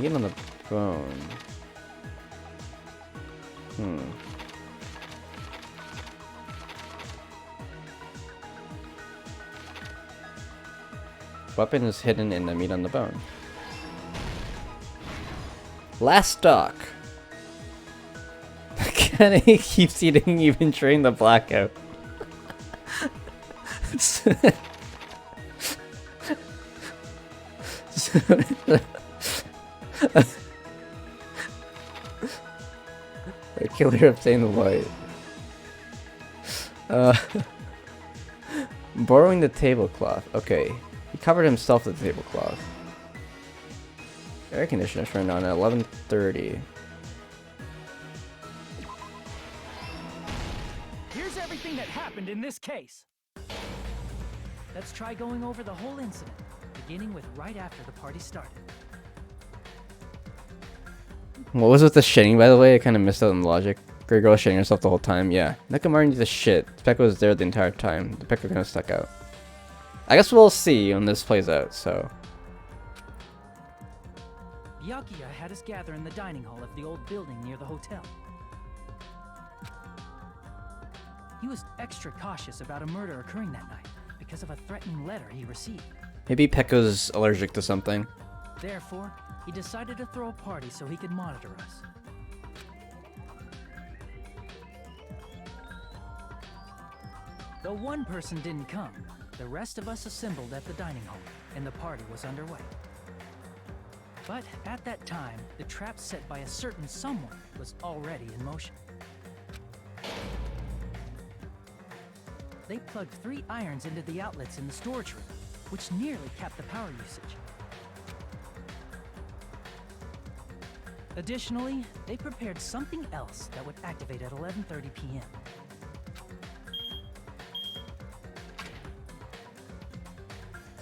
S1: Get on the bone. Weapon is hidden in the meat on the bone. Last stock. Kenny keeps eating even during the blackout. The killer obtained the light. Borrowing the tablecloth. Okay. He covered himself with the tablecloth. Air conditioner turned on at 11:30.
S8: Here's everything that happened in this case. Let's try going over the whole incident, beginning with right after the party started.
S1: What was with the shitting, by the way? I kind of missed out on the logic. Great girl shitting herself the whole time. Yeah. Nakamura needs a shit. Pekka was there the entire time. The Pekka kind of stuck out. I guess we'll see when this plays out, so.
S8: Byakuya had us gather in the dining hall of the old building near the hotel. He was extra cautious about a murder occurring that night because of a threatening letter he received.
S1: Maybe Pekka's allergic to something.
S8: Therefore, he decided to throw a party so he could monitor us. Though one person didn't come, the rest of us assembled at the dining hall, and the party was underway. But at that time, the trap set by a certain someone was already in motion. They plugged 3 irons into the outlets in the storage room, which nearly capped the power usage. Additionally, they prepared something else that would activate at 11:30 p.m.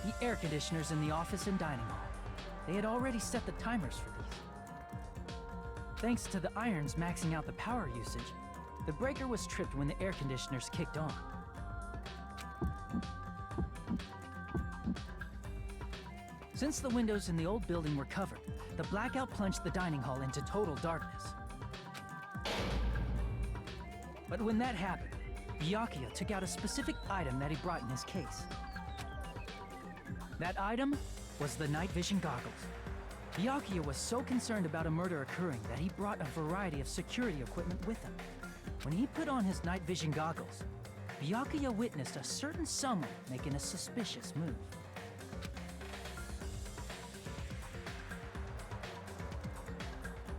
S8: The air conditioners in the office and dining hall. They had already set the timers for these. Thanks to the irons maxing out the power usage, the breaker was tripped when the air conditioners kicked on. Since the windows in the old building were covered, the blackout plunged the dining hall into total darkness. But when that happened, Byakuya took out a specific item that he brought in his case. That item was the night vision goggles. Byakuya was so concerned about a murder occurring that he brought a variety of security equipment with him. When he put on his night vision goggles, Byakuya witnessed a certain someone making a suspicious move.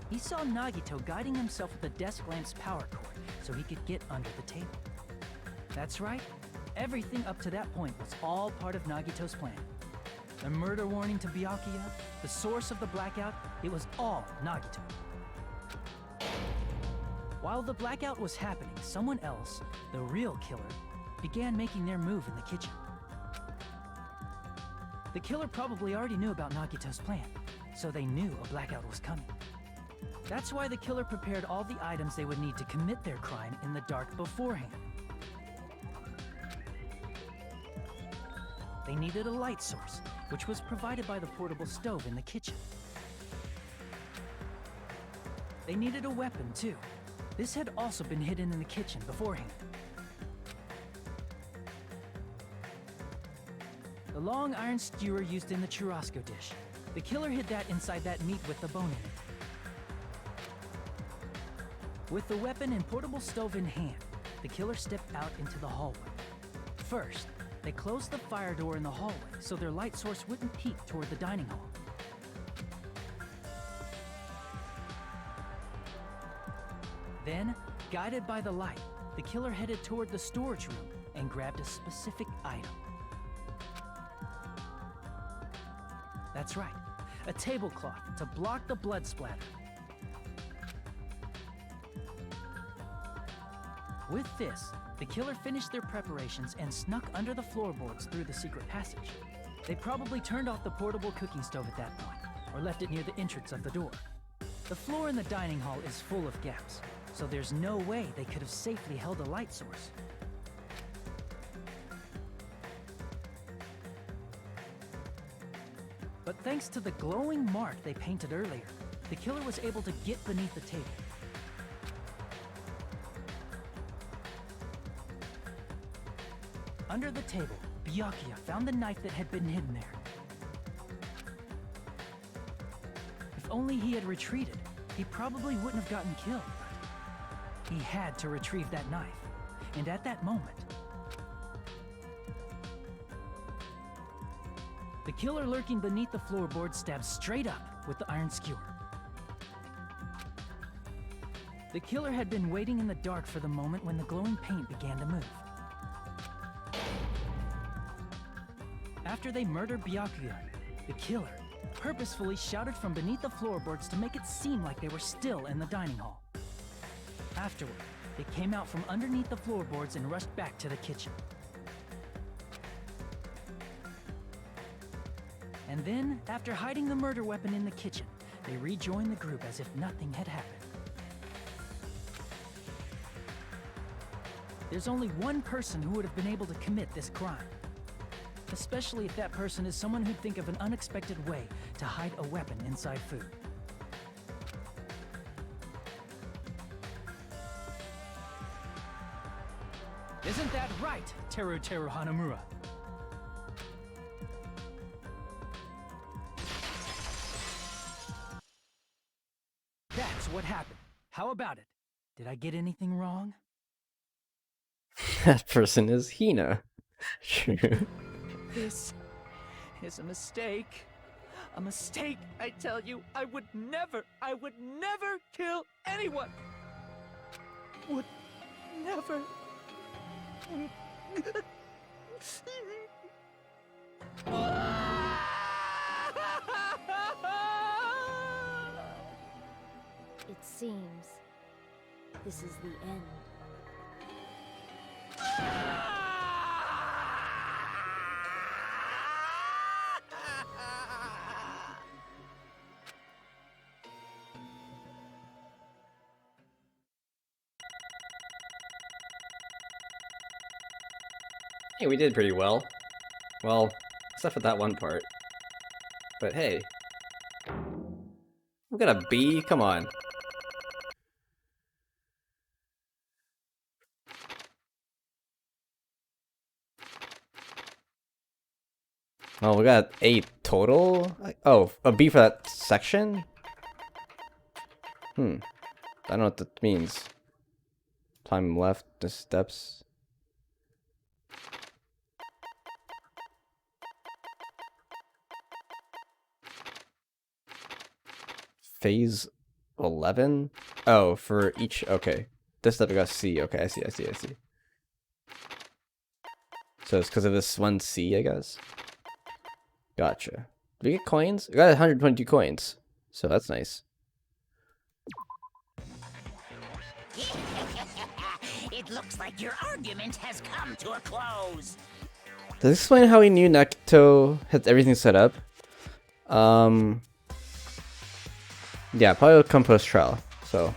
S8: He saw Nagito guiding himself with a desk lamp's power cord so he could get under the table. That's right, everything up to that point was all part of Nagito's plan. The murder warning to Byakuya, the source of the blackout, it was all Nagito. While the blackout was happening, someone else, the real killer, began making their move in the kitchen. The killer probably already knew about Nagito's plan, so they knew a blackout was coming. That's why the killer prepared all the items they would need to commit their crime in the dark beforehand. They needed a light source, which was provided by the portable stove in the kitchen. They needed a weapon, too. This had also been hidden in the kitchen beforehand. The long iron skewer used in the churrasco dish. The killer hid that inside that meat with the bone in it. With the weapon and portable stove in hand, the killer stepped out into the hallway. First, they closed the fire door in the hallway so their light source wouldn't peek toward the dining hall. Then, guided by the light, the killer headed toward the storage room and grabbed a specific item. That's right, a tablecloth to block the blood splatter. With this, the killer finished their preparations and snuck under the floorboards through the secret passage. They probably turned off the portable cooking stove at that point, or left it near the entrance of the door. The floor in the dining hall is full of gaps, so there's no way they could have safely held a light source. But thanks to the glowing mark they painted earlier, the killer was able to get beneath the table. Under the table, Byakuya found the knife that had been hidden there. If only he had retreated, he probably wouldn't have gotten killed. But he had to retrieve that knife, and at that moment, the killer lurking beneath the floorboard stabbed straight up with the iron skewer. The killer had been waiting in the dark for the moment when the glowing paint began to move. After they murdered Byakuya, the killer purposefully shouted from beneath the floorboards to make it seem like they were still in the dining hall. Afterward, they came out from underneath the floorboards and rushed back to the kitchen. And then, after hiding the murder weapon in the kitchen, they rejoined the group as if nothing had happened. There's only one person who would have been able to commit this crime. Especially if that person is someone who'd think of an unexpected way to hide a weapon inside food. Isn't that right, Teru Hanamura? That's what happened. How about it? Did I get anything wrong?
S1: That person is Hina. True.
S8: This is a mistake. A mistake, I tell you. I would never kill anyone. Would never.
S10: It seems this is the end.
S1: Hey, we did pretty well. Well, except for that one part. But hey. We got a B? Come on. Oh, we got A total? Oh, a B for that section? I don't know what that means. Time left, the steps. Phase 11? Oh, for each, okay. This step I got C, okay, I see. So it's because of this one C, I guess? Gotcha. Did we get coins? We got 122 coins, so that's nice.
S12: It looks like your argument has come to a close.
S1: Does this explain how he knew Nakito had everything set up? Yeah, probably will come post-trial, so.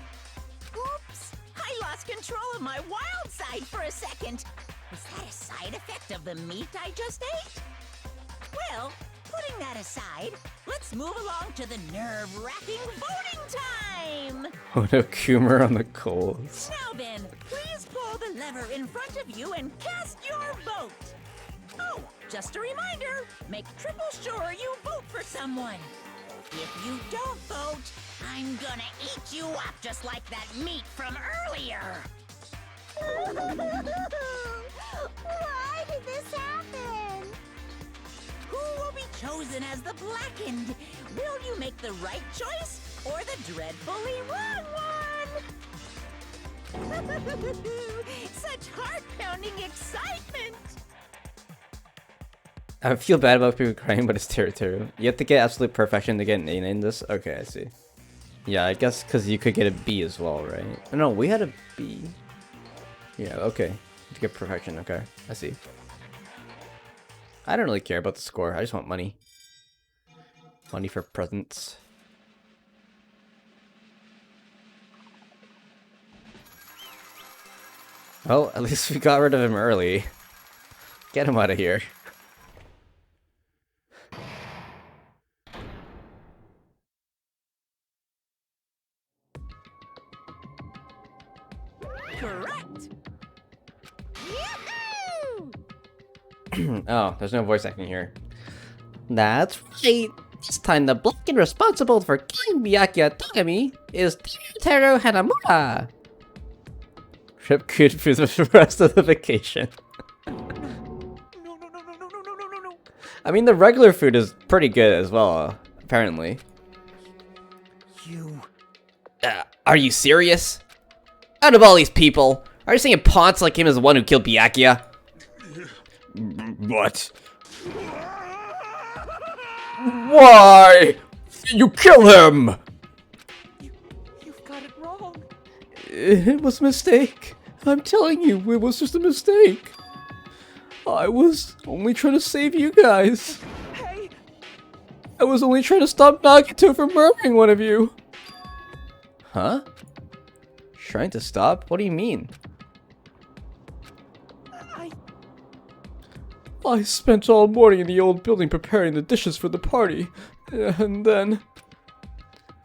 S12: Oops! I lost control of my wild side for a second. Was that a side effect of the meat I just ate? Well, putting that aside, let's move along to the nerve-wracking voting time!
S1: Oh no, Coomer on the coals.
S12: Now then, please pull the lever in front of you and cast your vote. Oh, just a reminder, make triple sure you vote for someone. If you don't vote, I'm gonna eat you up just like that meat from earlier.
S5: Why did this happen?
S12: Who will be chosen as the blackened? Will you make the right choice or the dreadfully wrong one? Such heart-pounding excitement!
S1: I feel bad about people crying, but it's territorial. You have to get absolute perfection to get an A in this? Okay, I see. Yeah, I guess because you could get a B as well, right? Oh, no, we had a B. Yeah, okay. To get perfection, okay. I see. I don't really care about the score. I just want money. Money for presents. Well, at least we got rid of him early. Get him out of here.
S12: Correct!
S1: Oh, there's no voice acting here. That's right. This time the blackened responsible for killing Byakuya Togami is Taro Hanamura. Trip good for the rest of the vacation. I mean, the regular food is pretty good as well, apparently.
S14: You...
S1: Are you serious? Out of all these people, are you saying Ponce like him is the one who killed Byakuya? What? Why? You kill him!
S8: You've got it wrong.
S1: It was a mistake. I'm telling you, it was just a mistake. I was only trying to save you guys.
S8: Hey!
S1: I was only trying to stop Nagito from murdering one of you. Huh? Trying to stop? What do you mean? I spent all morning in the old building preparing the dishes for the party, and then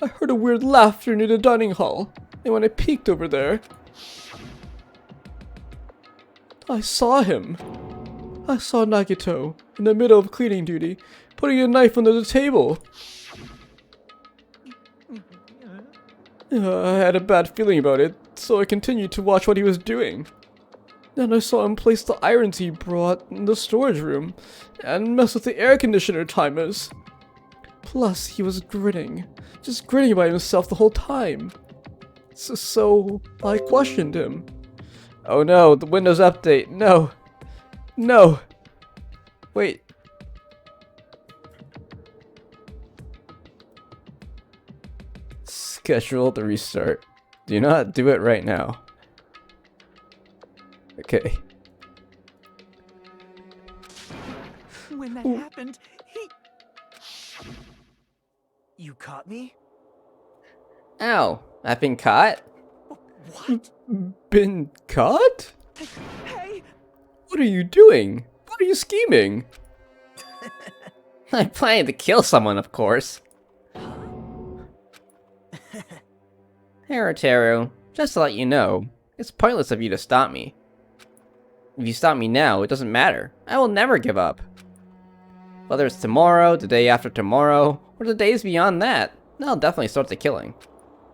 S1: I heard a weird laughter near the dining hall, and when I peeked over there, I saw him. I saw Nagito, in the middle of cleaning duty, putting a knife under the table. I had a bad feeling about it, so I continued to watch what he was doing.
S7: Then I saw him place the irons he brought in the storage room and mess with the air conditioner timers. Plus, he was grinning. Just grinning by himself the whole time. So I questioned him. Oh no, the Windows update. No. No. Wait. Schedule the restart. Do not do it right now. Okay.
S13: When that happened, You caught me?
S1: Ow, I've been caught?
S13: What?
S7: Been caught?
S13: Hey!
S7: What are you doing? What are you scheming?
S1: I'm planning to kill someone, of course. Teru, just to let you know, it's pointless of you to stop me. If you stop me now, it doesn't matter. I will never give up. Whether it's tomorrow, the day after tomorrow, or the days beyond that, I'll definitely start the killing.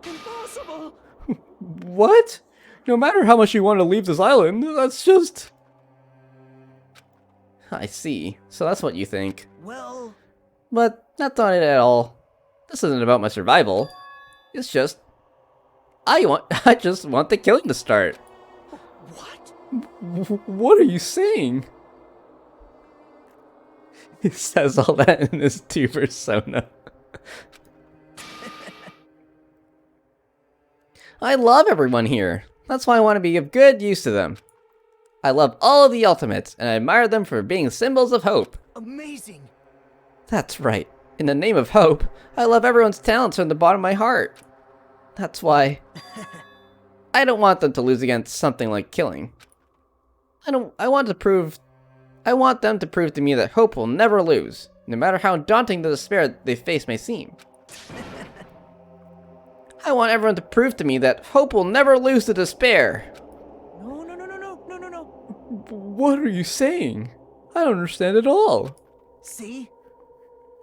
S13: Impossible!
S7: What? No matter how much you want to leave this island, that's just...
S1: I see. So that's what you think.
S13: Well...
S1: But that's not it at all. This isn't about my survival. It's just... I just want the killing to start.
S13: What?
S7: What are you saying? He says all that in his 2 persona.
S1: I love everyone here. That's why I want to be of good use to them. I love all of the Ultimates, and I admire them for being symbols of hope.
S13: Amazing!
S1: That's right. In the name of hope, I love everyone's talents from the bottom of my heart. That's why... I don't want them to lose against something like killing. I want them to prove to me that hope will never lose, no matter how daunting the despair they face may seem. I want everyone to prove to me that hope will never lose to despair.
S13: No.
S7: What are you saying? I don't understand at all.
S13: See?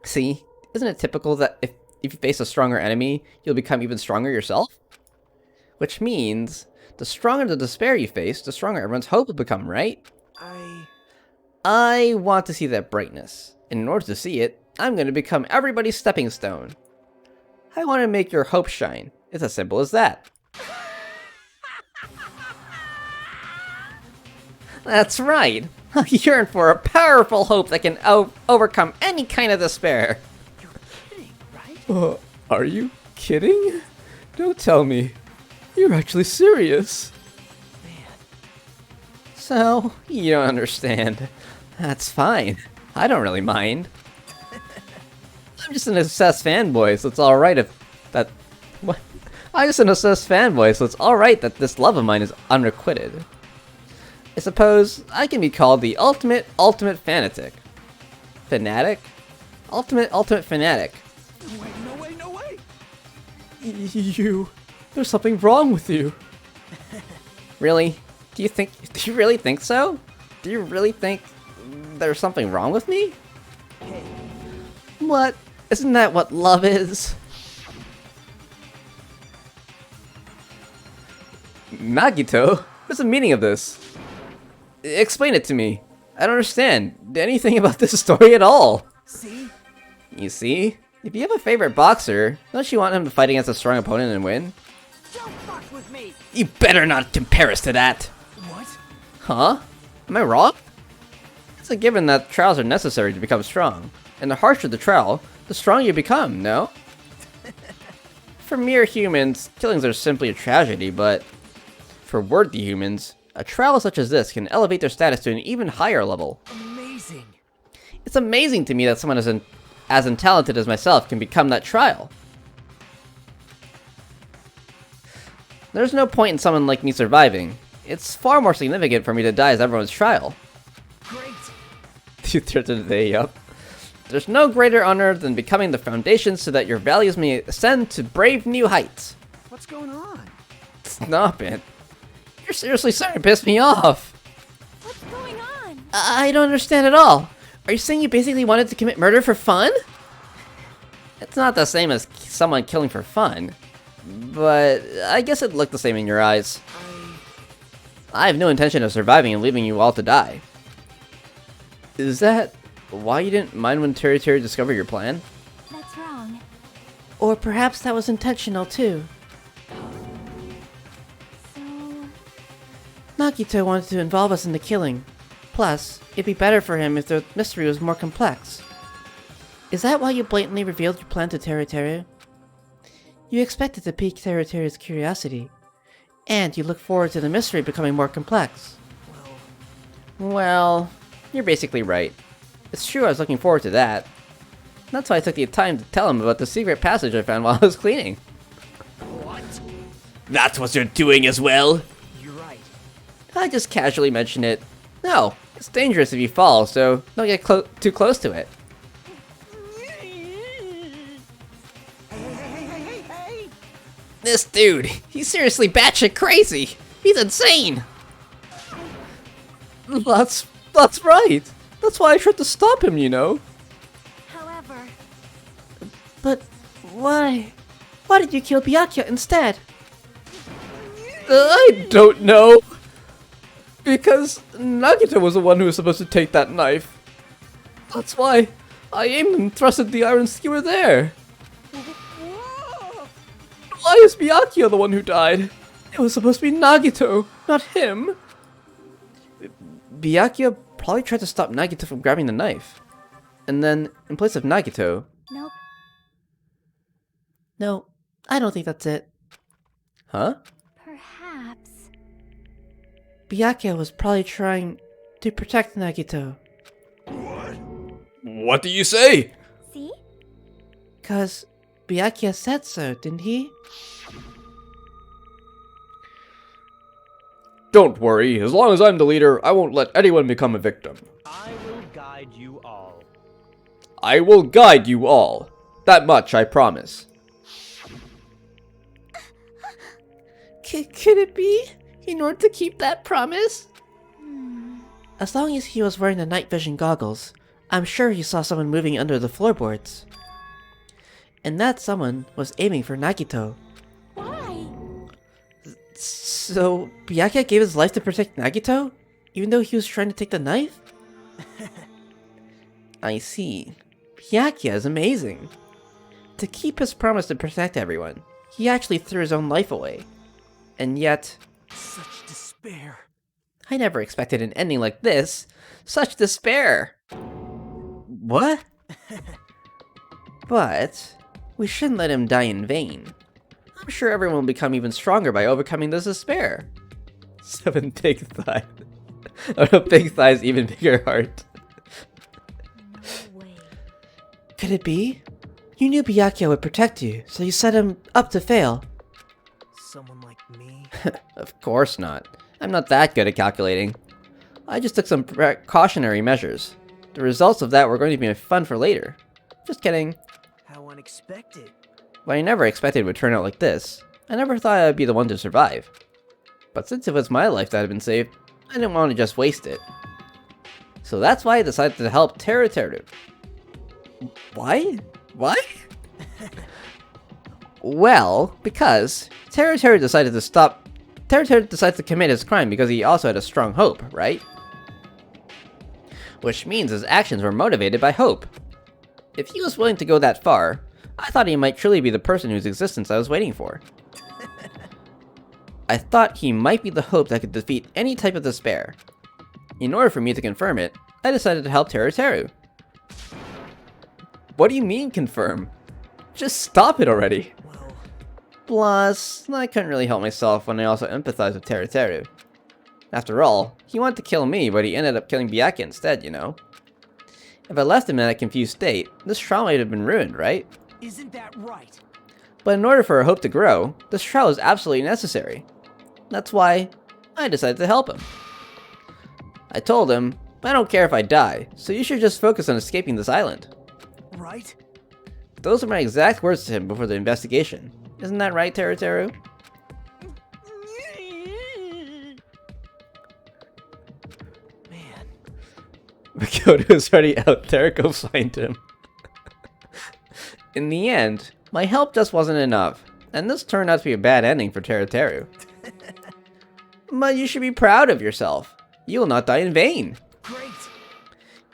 S1: See? Isn't it typical that if you face a stronger enemy, you'll become even stronger yourself? Which means, the stronger the despair you face, the stronger everyone's hope will become, right? I want to see that brightness. And in order to see it, I'm going to become everybody's stepping stone. I want to make your hope shine. It's as simple as that. That's right. I yearn for a powerful hope that can overcome any kind of despair.
S13: You're kidding, right?
S7: Are you kidding? Don't tell me. You're actually serious.
S13: Man.
S1: So, you don't understand. That's fine. I don't really mind. I'm just an obsessed fanboy, so it's alright if that... What? I'm just an obsessed fanboy, so it's alright that this love of mine is unrequited. I suppose I can be called the ultimate fanatic. Fanatic? Ultimate fanatic.
S13: No way!
S7: There's something wrong with you.
S1: Really? Do you really think so? Do you really think there's something wrong with me?
S13: Hey.
S1: What? Isn't that what love is? Nagito? What's the meaning of this? Explain it to me. I don't understand anything about this story at all.
S13: See?
S1: You see? If you have a favorite boxer, don't you want him to fight against a strong opponent and win?
S13: Don't fuck with me!
S1: You better not compare us to that!
S13: What?
S1: Huh? Am I wrong? It's a given that trials are necessary to become strong. And the harsher the trial, the stronger you become, no? For mere humans, killings are simply a tragedy, but... for worthy humans, a trial such as this can elevate their status to an even higher level.
S13: Amazing!
S1: It's amazing to me that someone as untalented as myself can become that trial. There's no point in someone like me surviving. It's far more significant for me to die as everyone's trial.
S13: Great!
S1: You turned the day up. There's no greater honor than becoming the foundation so that your values may ascend to brave new heights.
S16: What's going on?
S1: Stop it. You're seriously starting to piss me off.
S5: What's going on?
S1: I don't understand at all. Are you saying you basically wanted to commit murder for fun? It's not the same as someone killing for fun. But I guess it looked the same in your eyes. I have no intention of surviving and leaving you all to die. Is that why you didn't mind when Teru discovered your plan?
S5: That's wrong.
S3: Or perhaps that was intentional too.
S5: So...
S3: Nagito wanted to involve us in the killing. Plus, it'd be better for him if the mystery was more complex. Is that why you blatantly revealed your plan to Teru? You expected to pique Teru's curiosity, and you look forward to the mystery becoming more complex.
S1: Well, you're basically right. It's true I was looking forward to that. That's why I took the time to tell him about the secret passage I found while I was cleaning.
S6: What?
S1: That's what you're doing as well?
S6: You're right.
S1: I just casually mentioned it. No, it's dangerous if you fall, so don't get too close to it. This dude, he's seriously batshit crazy. He's insane.
S7: That's right. That's why I tried to stop him, you know.
S5: However...
S3: But why? Why did you kill Byakuya instead?
S7: I don't know. Because Nagito was the one who was supposed to take that knife. That's why I aimed and thrusted the iron skewer there. Why is Byakuya the one who died? It was supposed to be Nagito, not him.
S1: Byakuya probably tried to stop Nagito from grabbing the knife. And then, in place of Nagito...
S5: Nope.
S3: No, I don't think that's it.
S1: Huh?
S5: Perhaps...
S3: Byakuya was probably trying to protect Nagito.
S7: What do you say?
S5: See?
S3: 'Cause Byakuya said so, didn't he?
S7: Don't worry, as long as I'm the leader, I won't let anyone become a victim.
S6: I will guide you all.
S7: I will guide you all. That much, I promise.
S3: Could it be? In order to keep that promise? As long as he was wearing the night vision goggles, I'm sure he saw someone moving under the floorboards. And that someone was aiming for Nagito.
S5: Why?
S3: So, Byakuya gave his life to protect Nagito? Even though he was trying to take the knife? I see. Byakuya is amazing. To keep his promise to protect everyone, he actually threw his own life away. And yet...
S13: Such despair.
S1: I never expected an ending like this. Such despair. What? But we shouldn't let him die in vain. I'm sure everyone will become even stronger by overcoming this despair.
S7: 7 big thighs. Oh no, big thighs, even bigger heart.
S3: Could it be? You knew Byakuya would protect you, so you set him up to fail.
S13: Someone like me?
S1: Of course not. I'm not that good at calculating. I just took some precautionary measures. The results of that were going to be fun for later. Just kidding.
S13: How unexpected.
S1: But I never expected it would turn out like this. I never thought I'd be the one to survive. But since it was my life that had been saved, I didn't want to just waste it. So that's why I decided to help Teru. Why? Why? Well, because Teru decided to stop. Teru decided to commit his crime because he also had a strong hope, right? Which means his actions were motivated by hope. If he was willing to go that far, I thought he might truly be the person whose existence I was waiting for. I thought he might be the hope that could defeat any type of despair. In order for me to confirm it, I decided to help Teru.
S7: What do you mean confirm? Just stop it already.
S1: Plus, I couldn't really help myself when I also empathized with Teru. After all, he wanted to kill me, but he ended up killing Byakuya instead, you know? If I left him in that confused state, this trial might have been ruined, right?
S13: Isn't that right?
S1: But in order for our hope to grow, this trial is absolutely necessary. That's why I decided to help him. I told him, I don't care if I die, so you should just focus on escaping this island.
S13: Right?
S1: Those are my exact words to him before the investigation. Isn't that right, Teru?
S7: Makoto's already out there, go find him.
S1: In the end, my help just wasn't enough, and this turned out to be a bad ending for Teru. But you should be proud of yourself. You will not die in vain.
S13: Great!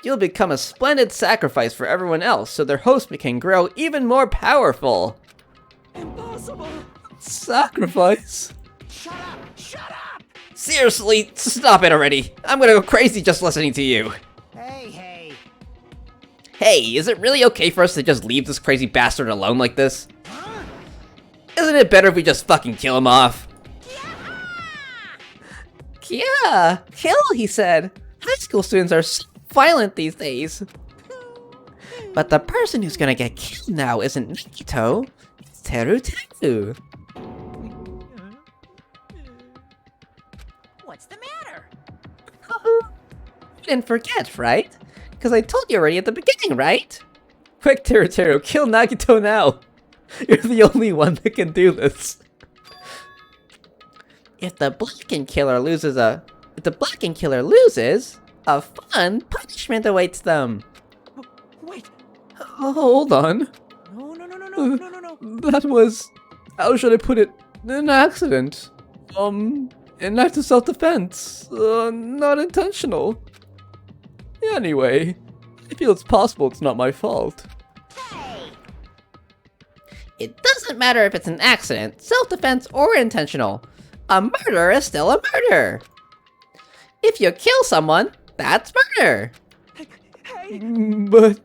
S1: You'll become a splendid sacrifice for everyone else, so their host can grow even more powerful.
S13: Impossible!
S7: Sacrifice?
S13: Shut up! Shut up!
S1: Seriously, stop it already. I'm gonna go crazy just listening to you.
S14: Hey.
S1: Hey, is it really okay for us to just leave this crazy bastard alone like this? Isn't it better if we just fucking kill him off? Yeah, kill, he said. High school students are so violent these days. But the person who's gonna get killed now isn't Nikito, it's Teru.
S12: What's the matter?
S1: You didn't forget, right? Because I told you already at the beginning, right? Quick, Teru, kill Nagito now. You're the only one that can do this. If the Blackened Killer loses, a fun punishment awaits them.
S13: Wait!
S7: Hold on.
S13: No.
S7: That was... how should I put it? An accident. An act of self-defense. Not intentional. Anyway, I feel it's possible it's not my fault.
S1: It doesn't matter if it's an accident, self-defense, or intentional. A murder is still a murder. If you kill someone, that's murder.
S7: But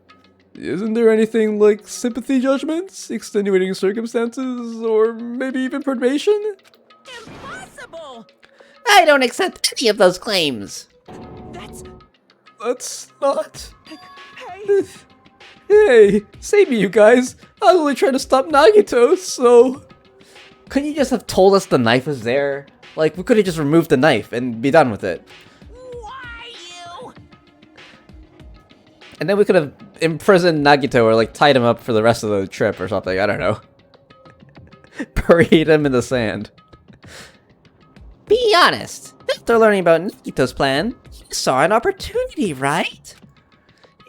S7: isn't there anything like sympathy judgments, extenuating circumstances, or maybe even probation?
S12: Impossible!
S1: I don't accept any of those claims.
S7: That's not... Hey, save me, you guys. I was only trying to stop Nagito, so...
S1: Couldn't you just have told us the knife was there? Like, we could have just removed the knife and be done with it.
S12: Why you?
S1: And then we could have imprisoned Nagito or like tied him up for the rest of the trip or something, I don't know. Buried him in the sand. Be honest, after learning about Nagito's plan, you saw an opportunity, right?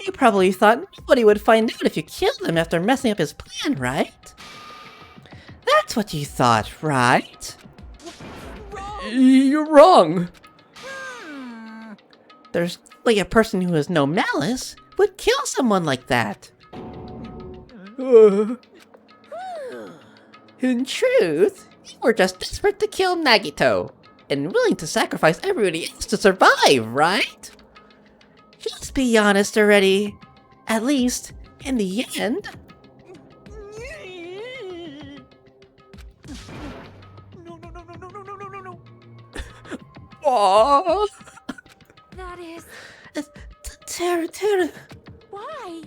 S1: You probably thought nobody would find out if you killed him after messing up his plan, right? That's what you thought, right?
S7: You're wrong.
S1: There's like a person who has no malice would kill someone like that. In truth, you were just desperate to kill Nagito and willing to sacrifice everybody else to survive, right? Just be honest already. At least, in the end.
S7: Aww.
S10: That is...
S1: Teru.
S10: Why?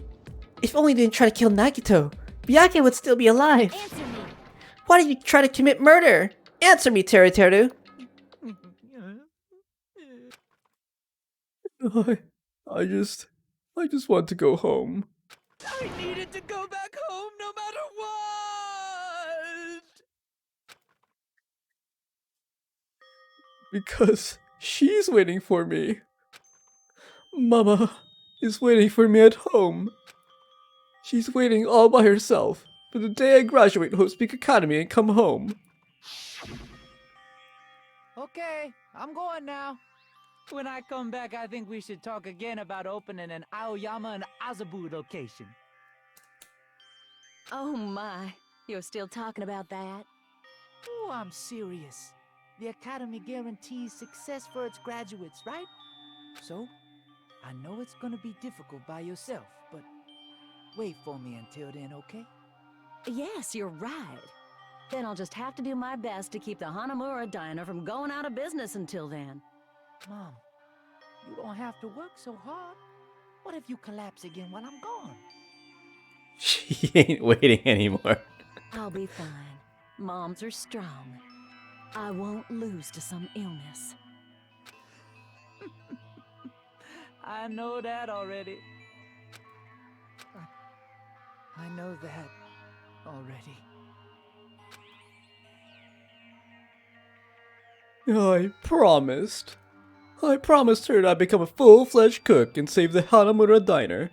S1: If only you didn't try to kill Nagito, Byakuya would still be alive.
S10: Answer me.
S1: Why did you try to commit murder? Answer me, Teru.
S7: I just want to go home.
S8: I needed to go back home no matter what!
S7: Because she's waiting for me. Mama is waiting for me at home. She's waiting all by herself for the day I graduate Host Peak Academy and come home.
S8: Okay, I'm going now. When I come back, I think we should talk again about opening an Aoyama and Azabu location.
S15: Oh my, you're still talking about that?
S8: Oh, I'm serious. The Academy guarantees success for its graduates, right? So, I know it's gonna be difficult by yourself, but wait for me until then, okay?
S15: Yes, you're right. Then I'll just have to do my best to keep the Hanamura Diner from going out of business until then.
S8: Mom, you don't have to work so hard. What if you collapse again while I'm gone?
S1: She ain't waiting anymore.
S15: I'll be fine. Moms are strong. I won't lose to some illness.
S8: I know that already. I know that already.
S7: I promised. I promised her that I'd become a full-fledged cook and save the Hanamura Diner.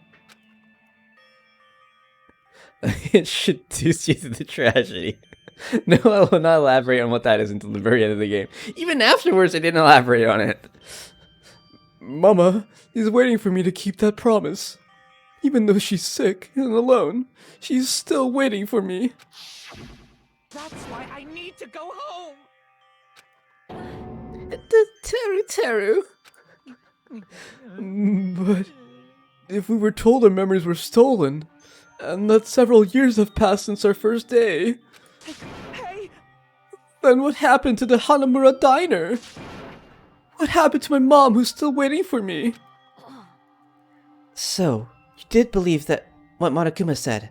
S1: It should introduce you to the tragedy.
S7: No, I will not elaborate on what that is until the very end of the game. Even afterwards, they didn't elaborate on it. Mama is waiting for me to keep that promise. Even though she's sick and alone, she's still waiting for me.
S9: That's why I need to go home!
S7: Teru. But if we were told our memories were stolen, and that several years have passed since our first day,
S9: Hey!
S7: then what happened to the Hanamura diner? What happened to my mom who's still waiting for me?
S3: So, you did believe that what Monokuma said?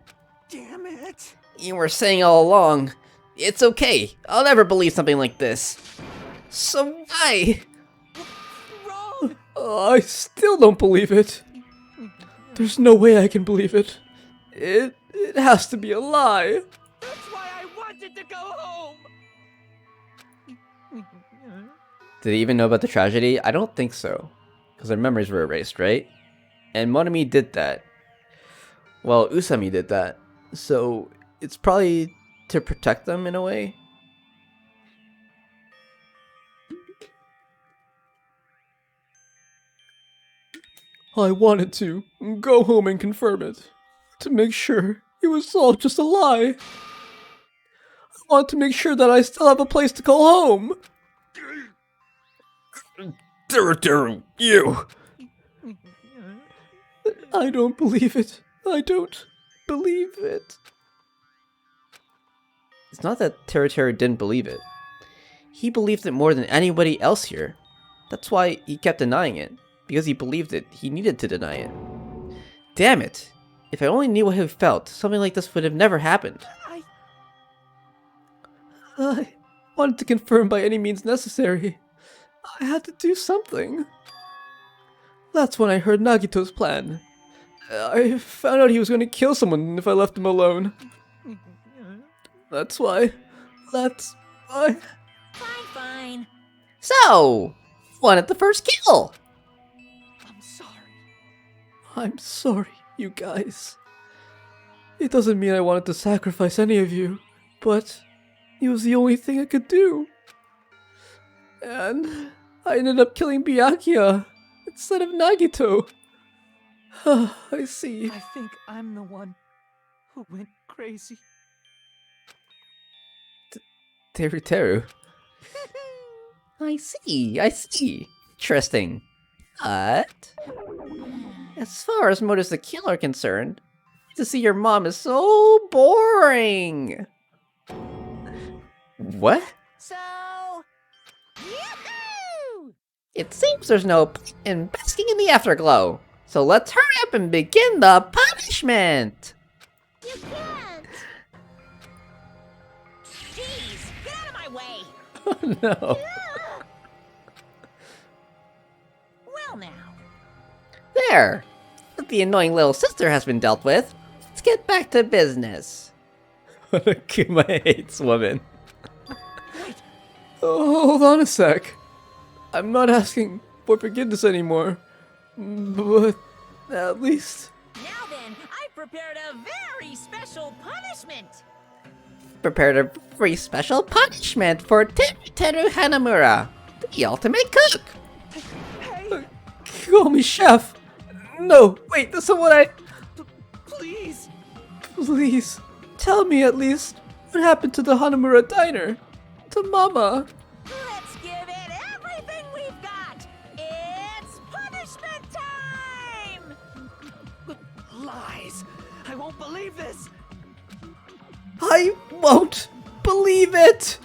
S9: Damn it!
S3: You were saying all along, it's okay, I'll never believe something like this. So why?
S9: Wrong!
S7: I still don't believe it. There's no way I can believe it. It has to be a lie.
S9: That's why I wanted to go home!
S7: Did he even know about the tragedy? I don't think so. Because their memories were erased, right? And Monami did that. Well, Usami did that. So, it's probably to protect them in a way? I wanted to go home and confirm it. To make sure it was all just a lie. I want to make sure that I still have a place to call home. You! I don't believe it. I don't believe it. It's not that Teru didn't believe it. He believed it more than anybody else here. That's why he kept denying it. Because he believed it, he needed to deny it. Damn it! If I only knew what he felt, something like this would have never happened. I wanted to confirm by any means necessary. I had to do something. That's when I heard Nagito's plan. I found out he was going to kill someone if I left him alone. That's why.
S12: Fine, fine.
S3: So, who wanted the first kill?
S7: I'm sorry, you guys. It doesn't mean I wanted to sacrifice any of you, but it was the only thing I could do. And I ended up killing Byakuya instead of Nagito. I see.
S9: I think I'm the one who went crazy.
S7: Teru.
S3: I see. Interesting. But as far as motives to kill are concerned, to see your mom is so boring.
S7: What?
S12: So, yoo-hoo!
S3: It seems there's no point in basking in the afterglow. So let's hurry up and begin the punishment.
S10: You can't!
S12: Jeez, get out of my way!
S7: Oh no.
S12: Well now.
S3: There. The annoying little sister has been dealt with. Let's get back to business.
S7: Kuma hates women. Oh, hold on a sec. I'm not asking for forgiveness anymore. But at least...
S12: Now then, I've prepared a very special punishment.
S3: Prepared a very special punishment for Teru Hanamura, the ultimate cook.
S7: Call me chef. No, wait, that's not what I...
S9: Please.
S7: Please, tell me at least what happened to the Hanamura diner. To Mama.
S12: Let's give it everything we've got. It's punishment time!
S9: Lies. I won't believe this.
S7: I won't believe it.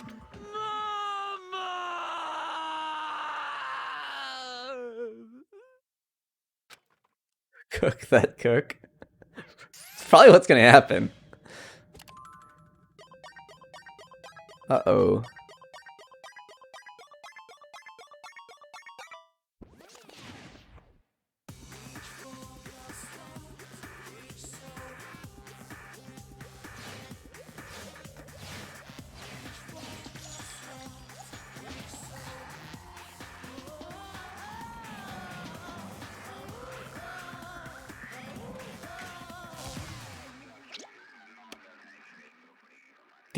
S7: Cook that cook. It's probably what's gonna happen. Uh-oh.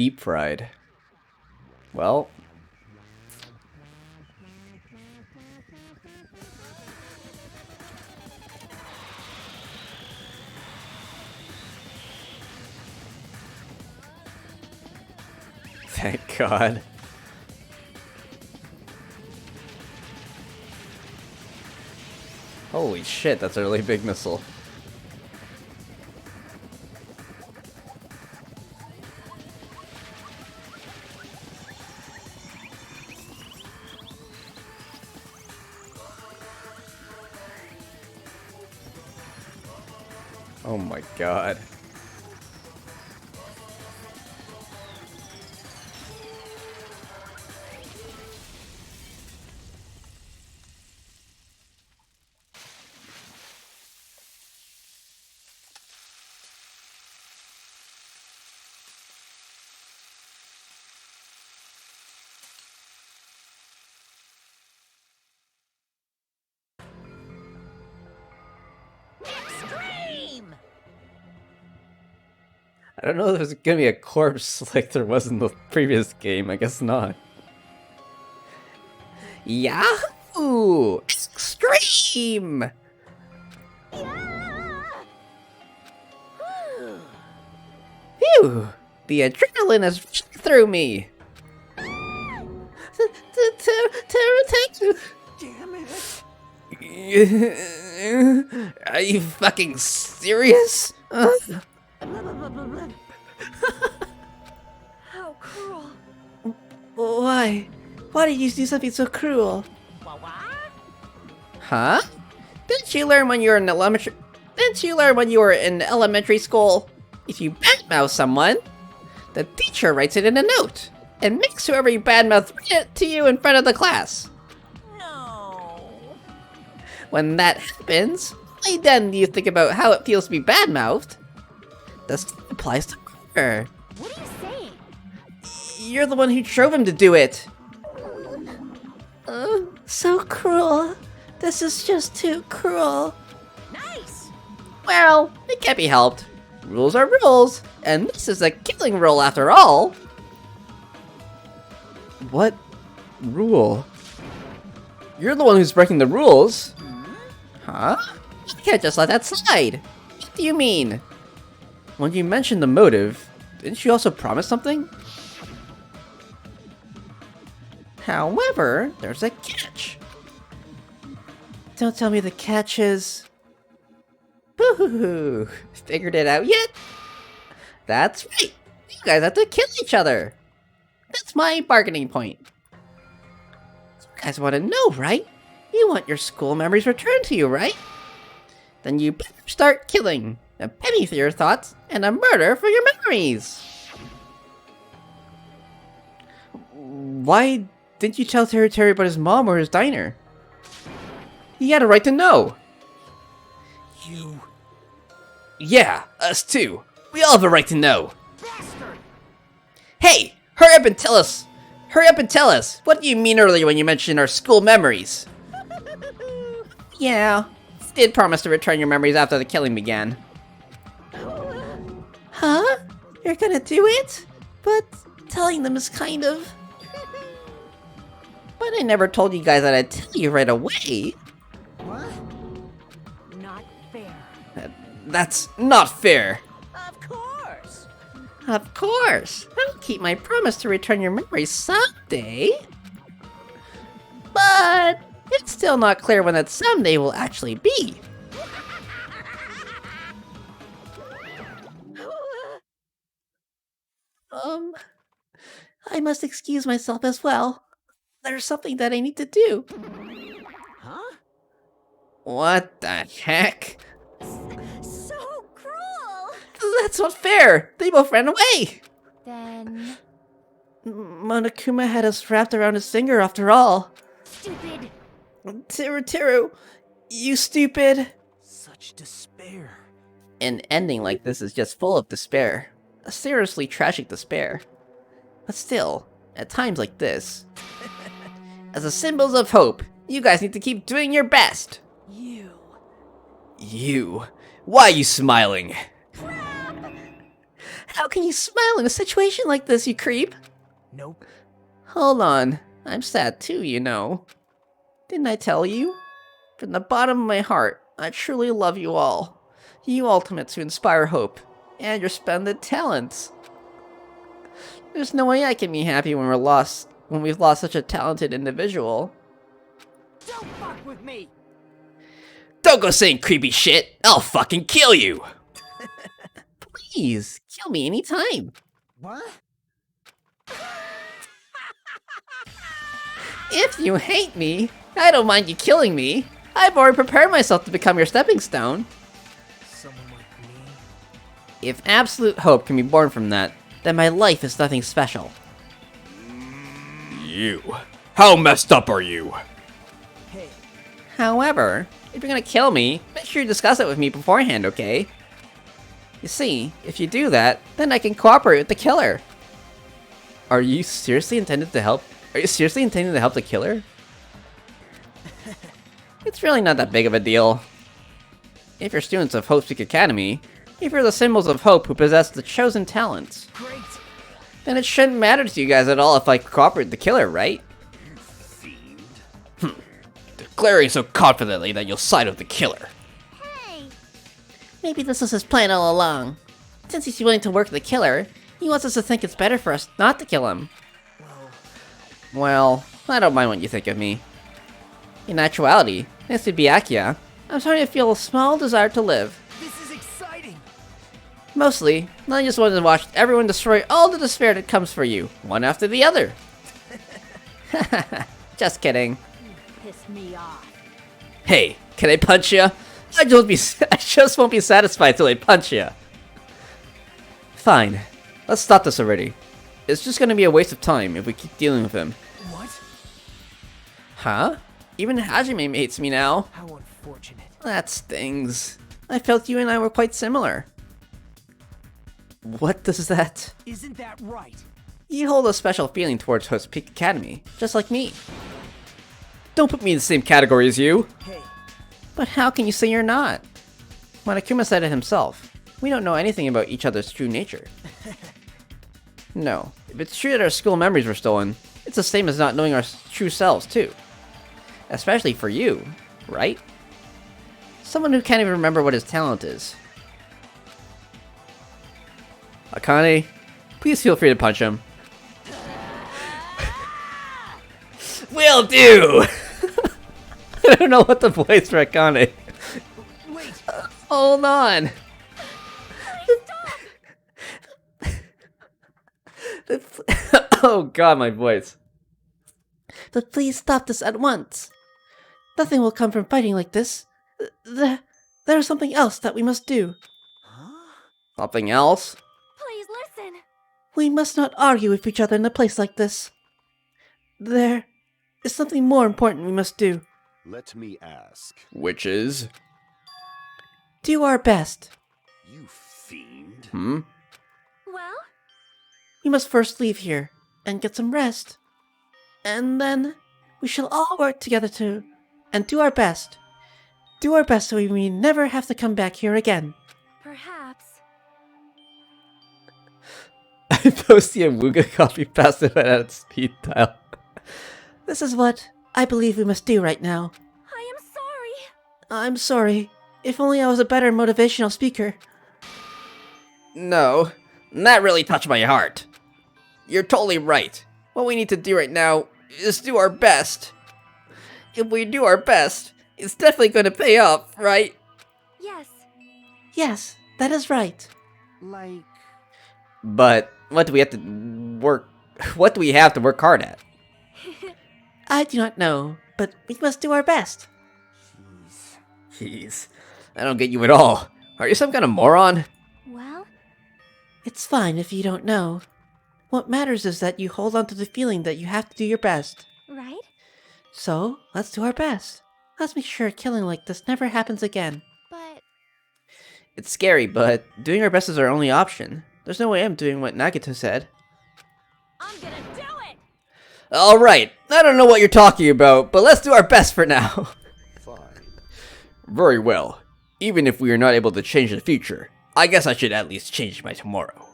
S7: Deep fried. Well. Thank God. Holy shit, that's a really big missile. Oh my God.
S12: Extreme!
S7: I don't know if there's gonna be a corpse like there was in the previous game. I guess not. Yahoo! Extreme! Phew! The adrenaline is rushing through me!
S16: Damn it!
S7: Are you fucking serious?
S15: How cruel.
S3: Why? Why did you do something so cruel?
S7: Huh? Didn't you learn when you were in elementary? Didn't you learn when you were in elementary school? If you badmouth someone, the teacher writes it in a note and makes whoever you badmouth read it to you in front of the class.
S12: No.
S7: When that happens, only then do you think about how it feels to be badmouthed. This applies to her.
S15: What are you saying?
S7: You're the one who drove him to do it.
S3: So cruel. This is just too cruel.
S12: Nice.
S7: Well, it can't be helped. Rules are rules, and this is a killing rule after all. What rule? You're the one who's breaking the rules. Huh? You can't just let that slide. What do you mean? When you mentioned the motive, didn't you also promise something? However, there's a catch.
S3: Don't tell me the catch is...
S7: Boo-hoo-hoo. Figured it out yet? That's right. You guys have to kill each other. That's my bargaining point. You guys want to know, right? You want your school memories returned to you, right? Then you better start killing. A penny for your thoughts, and a murder for your memories. Why didn't you tell Terry about his mom or his diner? He had a right to know.
S16: You...
S7: Yeah, us too. We all have a right to know.
S16: Bastard!
S7: Hey, hurry up and tell us. Hurry up and tell us. What do you mean earlier when you mentioned our school memories? Yeah, did promise to return your memories after the killing began.
S3: Huh? You're gonna do it? But telling them is kind of...
S7: But I never told you guys that I'd tell you right away.
S15: What? Not fair.
S7: That's not fair.
S12: Of course.
S7: Of course. I'll keep my promise to return your memories someday. But it's still not clear when that someday will actually be.
S3: I must excuse myself as well. There's something that I need to do.
S12: Huh?
S7: What the heck?
S15: So cruel!
S3: That's not fair! They both ran away!
S5: Then...
S3: Monokuma had us wrapped around his finger after all.
S15: Stupid!
S3: Teru, you stupid!
S16: Such despair.
S7: An ending like this is just full of despair. A seriously tragic despair. But still, at times like this, as a symbols of hope, you guys need to keep doing your best. You. Why are you smiling?
S3: How can you smile in a situation like this, you creep?
S13: Nope.
S3: Hold on. I'm sad too, you know. Didn't I tell you? From the bottom of my heart, I truly love you all. You ultimates who inspire hope, and your splendid talents. There's no way I can be happy when we've lost such a talented individual.
S14: Don't fuck with me!
S7: Don't go saying creepy shit! I'll fucking kill you!
S3: Please, kill me anytime.
S14: What?
S3: If you hate me, I don't mind you killing me. I've already prepared myself to become your stepping stone.
S13: Someone like me?
S3: If absolute hope can be born from that, then my life is nothing special.
S7: You. How messed up are you?
S13: Hey.
S3: However, if you're gonna kill me, make sure you discuss it with me beforehand, okay? You see, if you do that, then I can cooperate with the killer. Are you seriously intending to help the killer? It's really not that big of a deal. If you're students of Hope Peak Academy, if you're the symbols of hope who possess the chosen talents,
S13: Great.
S3: then it shouldn't matter to you guys at all if I cooperate with the killer, right?
S7: Declaring so confidently that you'll side with the killer.
S10: Hey!
S3: Maybe this was his plan all along. Since he's willing to work with the killer, he wants us to think it's better for us not to kill him. Well, I don't mind what you think of me. In actuality, thanks to Byakuya, I'm starting to feel a small desire to live.
S13: This is exciting!
S3: Mostly, I just wanted to watch everyone destroy all the despair that comes for you, one after the other. Just kidding.
S10: Piss me off.
S7: Hey, can I punch ya?
S3: I just won't be satisfied till I punch you. Fine, let's stop this already. It's just gonna be a waste of time if we keep dealing with him.
S13: What?
S3: Huh? Even Hajime hates me now.
S13: How unfortunate.
S3: That stings. I felt you and I were quite similar. What does that?
S13: Isn't that right?
S3: You hold a special feeling towards Host Peak Academy, just like me.
S7: Don't put me in the same category as you.
S13: Hey.
S3: But how can you say you're not? Monokuma said it himself. We don't know anything about each other's true nature. No, if it's true that our school memories were stolen, it's the same as not knowing our true selves, too. Especially for you, right? Someone who can't even remember what his talent is.
S7: Akane, please feel free to punch him.
S3: Will do! I don't know what the voice for Akane.
S13: Wait!
S3: Hold on! Oh god, my voice. But please stop this at once. Nothing will come from fighting like this. There's something else that we must do.
S7: Something else?
S10: Please listen.
S3: We must not argue with each other in a place like this. There is something more important we must do.
S4: Let me ask.
S7: Which is?
S3: Do our best.
S4: You fiend.
S10: Well?
S3: We must first leave here and get some rest. And then we shall all work together and do our best. Do our best so we may never have to come back here again.
S10: Perhaps.
S7: I posted a Wuga copy passive at speed dial.
S3: This is what I believe we must do right now.
S10: I am sorry.
S3: I'm sorry. If only I was a better motivational speaker.
S7: No, that really touched my heart. You're totally right. What we need to do right now is do our best. If we do our best, it's definitely going to pay off, right?
S10: Yes.
S3: Yes, that is right.
S14: Like...
S7: But what do we have to work hard at?
S3: I do not know, but we must do our best.
S7: Jeez. I don't get you at all. Are you some kind of moron?
S10: Well?
S3: It's fine if you don't know. What matters is that you hold on to the feeling that you have to do your best.
S10: Right?
S3: So, let's do our best. Let's make sure killing like this never happens again.
S10: But...
S3: It's scary, but doing our best is our only option. There's no way I'm doing what Nagito said.
S10: I'm gonna do it!
S7: Alright, I don't know what you're talking about, but let's do our best for now.
S4: Fine.
S7: Very well. Even if we are not able to change the future, I guess I should at least change my tomorrow.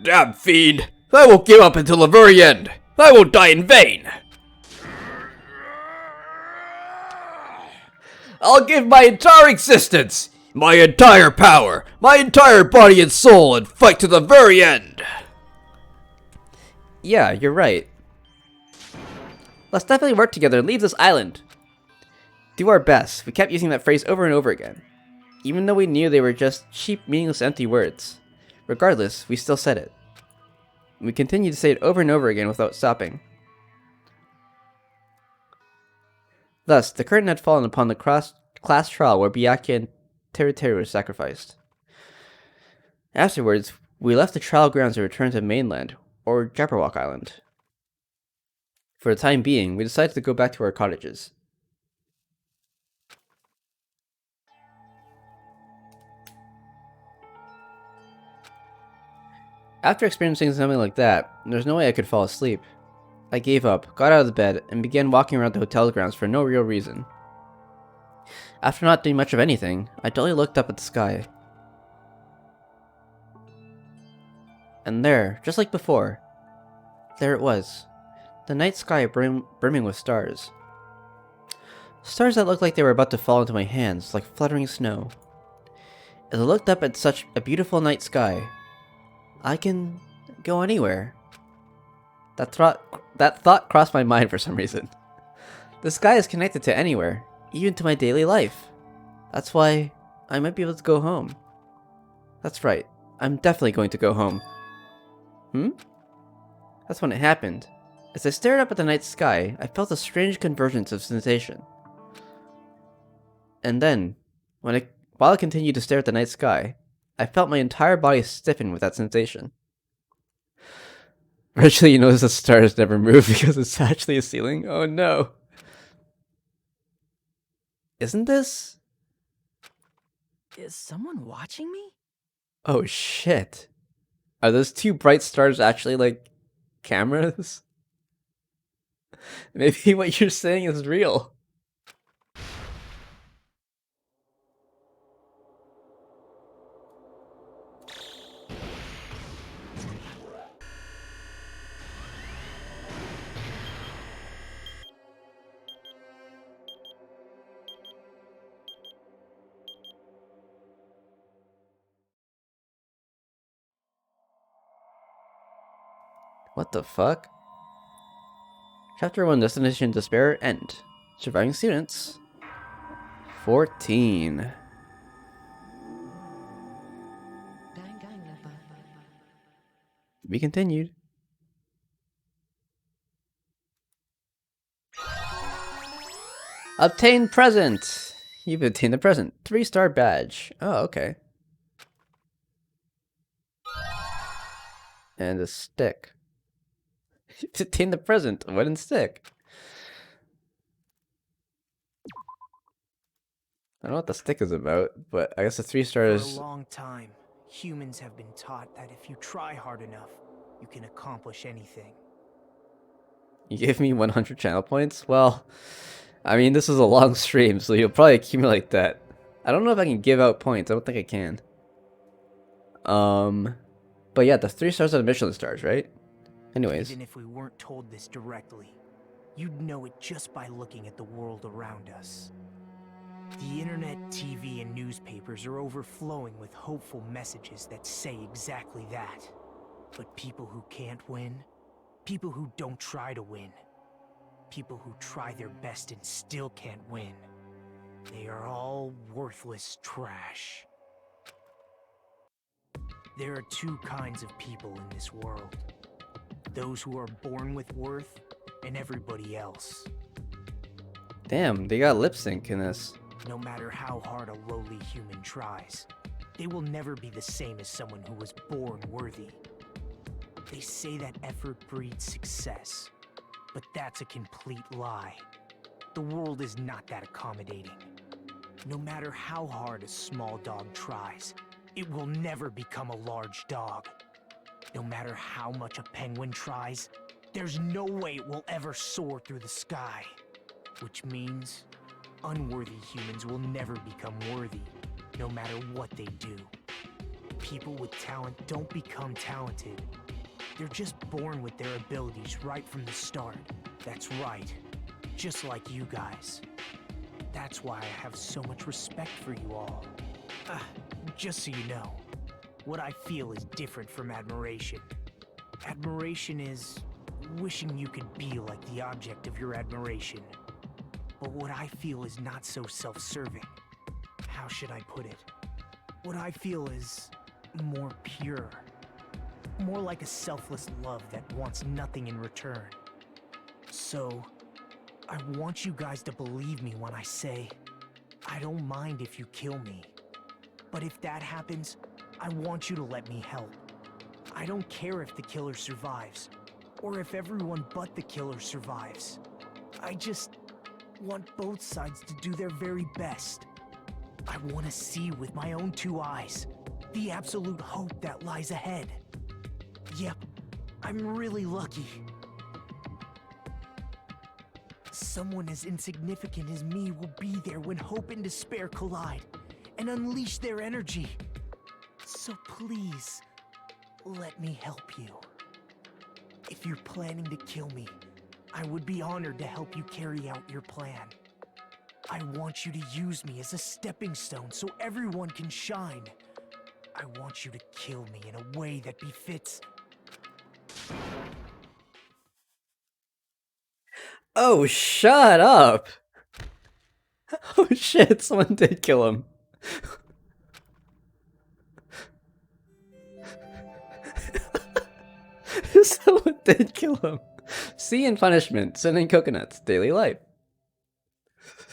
S7: Damn fiend! I won't give up until the very end! I won't die in vain! I'll give my entire existence, my entire power, my entire body and soul, and fight to the very end!
S1: Yeah, you're right. Let's definitely work together and leave this island. Do our best. We kept using that phrase over and over again, even though we knew they were just cheap, meaningless, empty words. Regardless, we still said it. We continued to say it over and over again without stopping. Thus, the curtain had fallen upon the class trial where Byakuya and Teruteru were sacrificed. Afterwards, we left the trial grounds and returned to mainland, or Jabberwock Island. For the time being, we decided to go back to our cottages. After experiencing something like that, there's no way I could fall asleep. I gave up, got out of the bed, and began walking around the hotel grounds for no real reason. After not doing much of anything, I dully looked up at the sky. And there, just like before, there it was. The night sky brimming with stars. Stars that looked like they were about to fall into my hands, like fluttering snow. As I looked up at such a beautiful night sky, I can go anywhere. That thought crossed my mind for some reason. The sky is connected to anywhere, even to my daily life. That's why I might be able to go home. That's right, I'm definitely going to go home. That's when it happened. As I stared up at the night sky, I felt a strange convergence of sensation. And then, while I continued to stare at the night sky, I felt my entire body stiffen with that sensation. Eventually, you notice the stars never move because it's actually a ceiling? Oh no. Isn't this?
S8: Is someone watching me?
S1: Oh shit. Are those two bright stars actually like cameras? Maybe what you're saying is real. What the fuck? Chapter 1, Destination Despair, End. Surviving students. 14. Be continued. Obtain present! You've obtained the present. 3-star badge. Oh, okay. And a stick. You've obtained the present. A wooden stick. I don't know what the stick is about, but I guess the 3 stars.
S13: For a long time, humans have been taught that if you try hard enough, you can accomplish anything.
S1: You gave me 100 channel points? Well, I mean, this is a long stream, so you'll probably accumulate that. I don't know if I can give out points. I don't think I can. But yeah, the 3 stars are the Michelin stars, right? Anyways.
S13: Even if we weren't told this directly, you'd know it just by looking at the world around us. The internet, TV, and newspapers are overflowing with hopeful messages that say exactly that. But people who can't win, people who don't try to win, people who try their best and still can't win, they are all worthless trash. There are 2 kinds of people in this world. Those who are born with worth, and everybody else.
S1: Damn, they got lip sync in this.
S13: No matter how hard a lowly human tries, they will never be the same as someone who was born worthy. They say that effort breeds success, but that's a complete lie. The world is not that accommodating. No matter how hard a small dog tries, it will never become a large dog. No matter how much a penguin tries, there's no way it will ever soar through the sky. Which means, unworthy humans will never become worthy, no matter what they do. people with talent don't become talented. They're just born with their abilities right from the start. That's right. Just like you guys. That's why I have so much respect for you all. Just so you know, what I feel is different from admiration. Admiration is wishing you could be like the object of your admiration. But what I feel is not so self-serving. How should I put it? What I feel is more pure. More like a selfless love that wants nothing in return. So, I want you guys to believe me when I say, I don't mind if you kill me. But if that happens, I want you to let me help. I don't care if the killer survives, or if everyone but the killer survives. I just want both sides to do their very best. I want to see with my own 2 eyes the absolute hope that lies ahead. Yep, I'm really lucky. Someone as insignificant as me will be there when hope and despair collide and unleash their energy. So please, let me help you. If you're planning to kill me, I would be honored to help you carry out your plan. I want you to use me as a stepping stone so everyone can shine. I want you to kill me in a way that befits...
S7: Oh, shut up! Oh shit, someone did kill him. Someone did kill him. See and punishment, sending coconuts, daily life.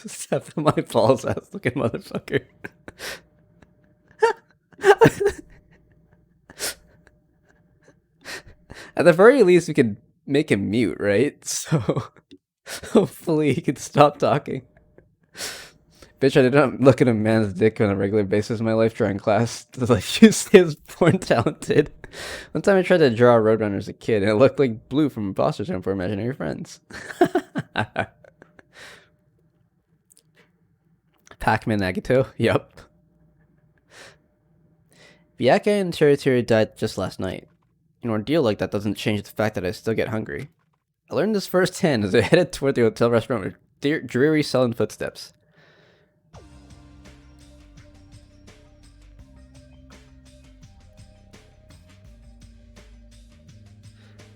S7: Step on my balls ass looking motherfucker. At the very least, we could make him mute, right? So hopefully he could stop talking. Bitch, I did not look at a man's dick on a regular basis in my life during class. Like, you say I was born talented. One time I tried to draw a Roadrunner as a kid, and it looked like Blue from Imposter Syndrome for Imaginary Friends. Pac-Man Nagito? Yup. Byakuya and Teru died just last night. An ordeal like that doesn't change the fact that I still get hungry. I learned this firsthand as I headed toward the hotel restaurant with dreary sullen footsteps.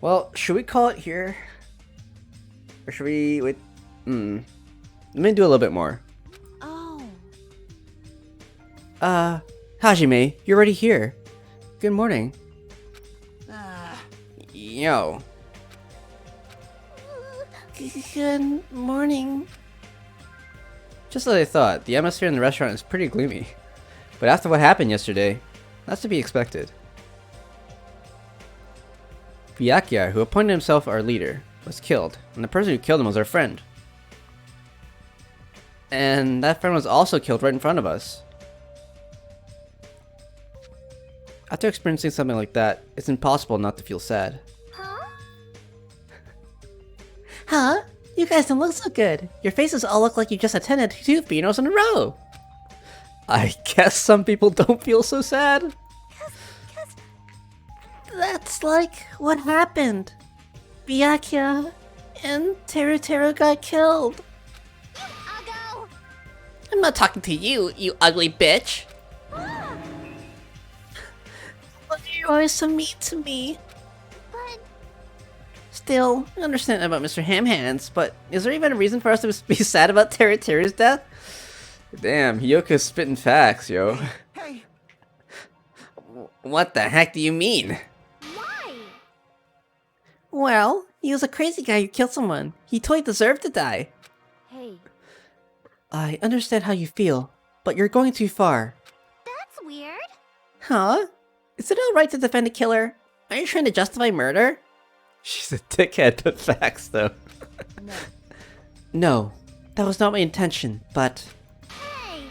S7: Well, should we call it here? Or should we wait? Let me do a little bit more.
S15: Oh.
S7: Hajime, you're already here. Good morning. Yo.
S3: Good morning.
S7: Just as I thought, the atmosphere in the restaurant is pretty gloomy. But after what happened yesterday, that's to be expected. Byakuya, who appointed himself our leader, was killed, and the person who killed him was our friend. And that friend was also killed right in front of us. After experiencing something like that, it's impossible not to feel sad.
S3: Huh? You guys don't look so good. Your faces all look like you just attended 2 funerals in a row.
S7: I guess some people don't feel so sad.
S3: That's like what happened. Byakuya and Teru got killed.
S15: Uggo!
S3: I'm not talking to you, you ugly bitch. But you're always so mean to me.
S15: But...
S3: Still, I understand about Mr. Hamhands, but is there even a reason for us to be sad about Teru's death?
S7: Damn, Hyoka's spitting facts, yo.
S14: Hey!
S7: What the heck do you mean?
S15: Why?
S3: Well, he was a crazy guy who killed someone. He totally deserved to die.
S15: Hey.
S3: I understand how you feel, but you're going too far.
S15: That's weird.
S3: Huh? Is it alright to defend a killer? Are you trying to justify murder?
S7: She's a dickhead, but facts, though.
S15: No.
S3: No, that was not my intention, but...
S15: Hey!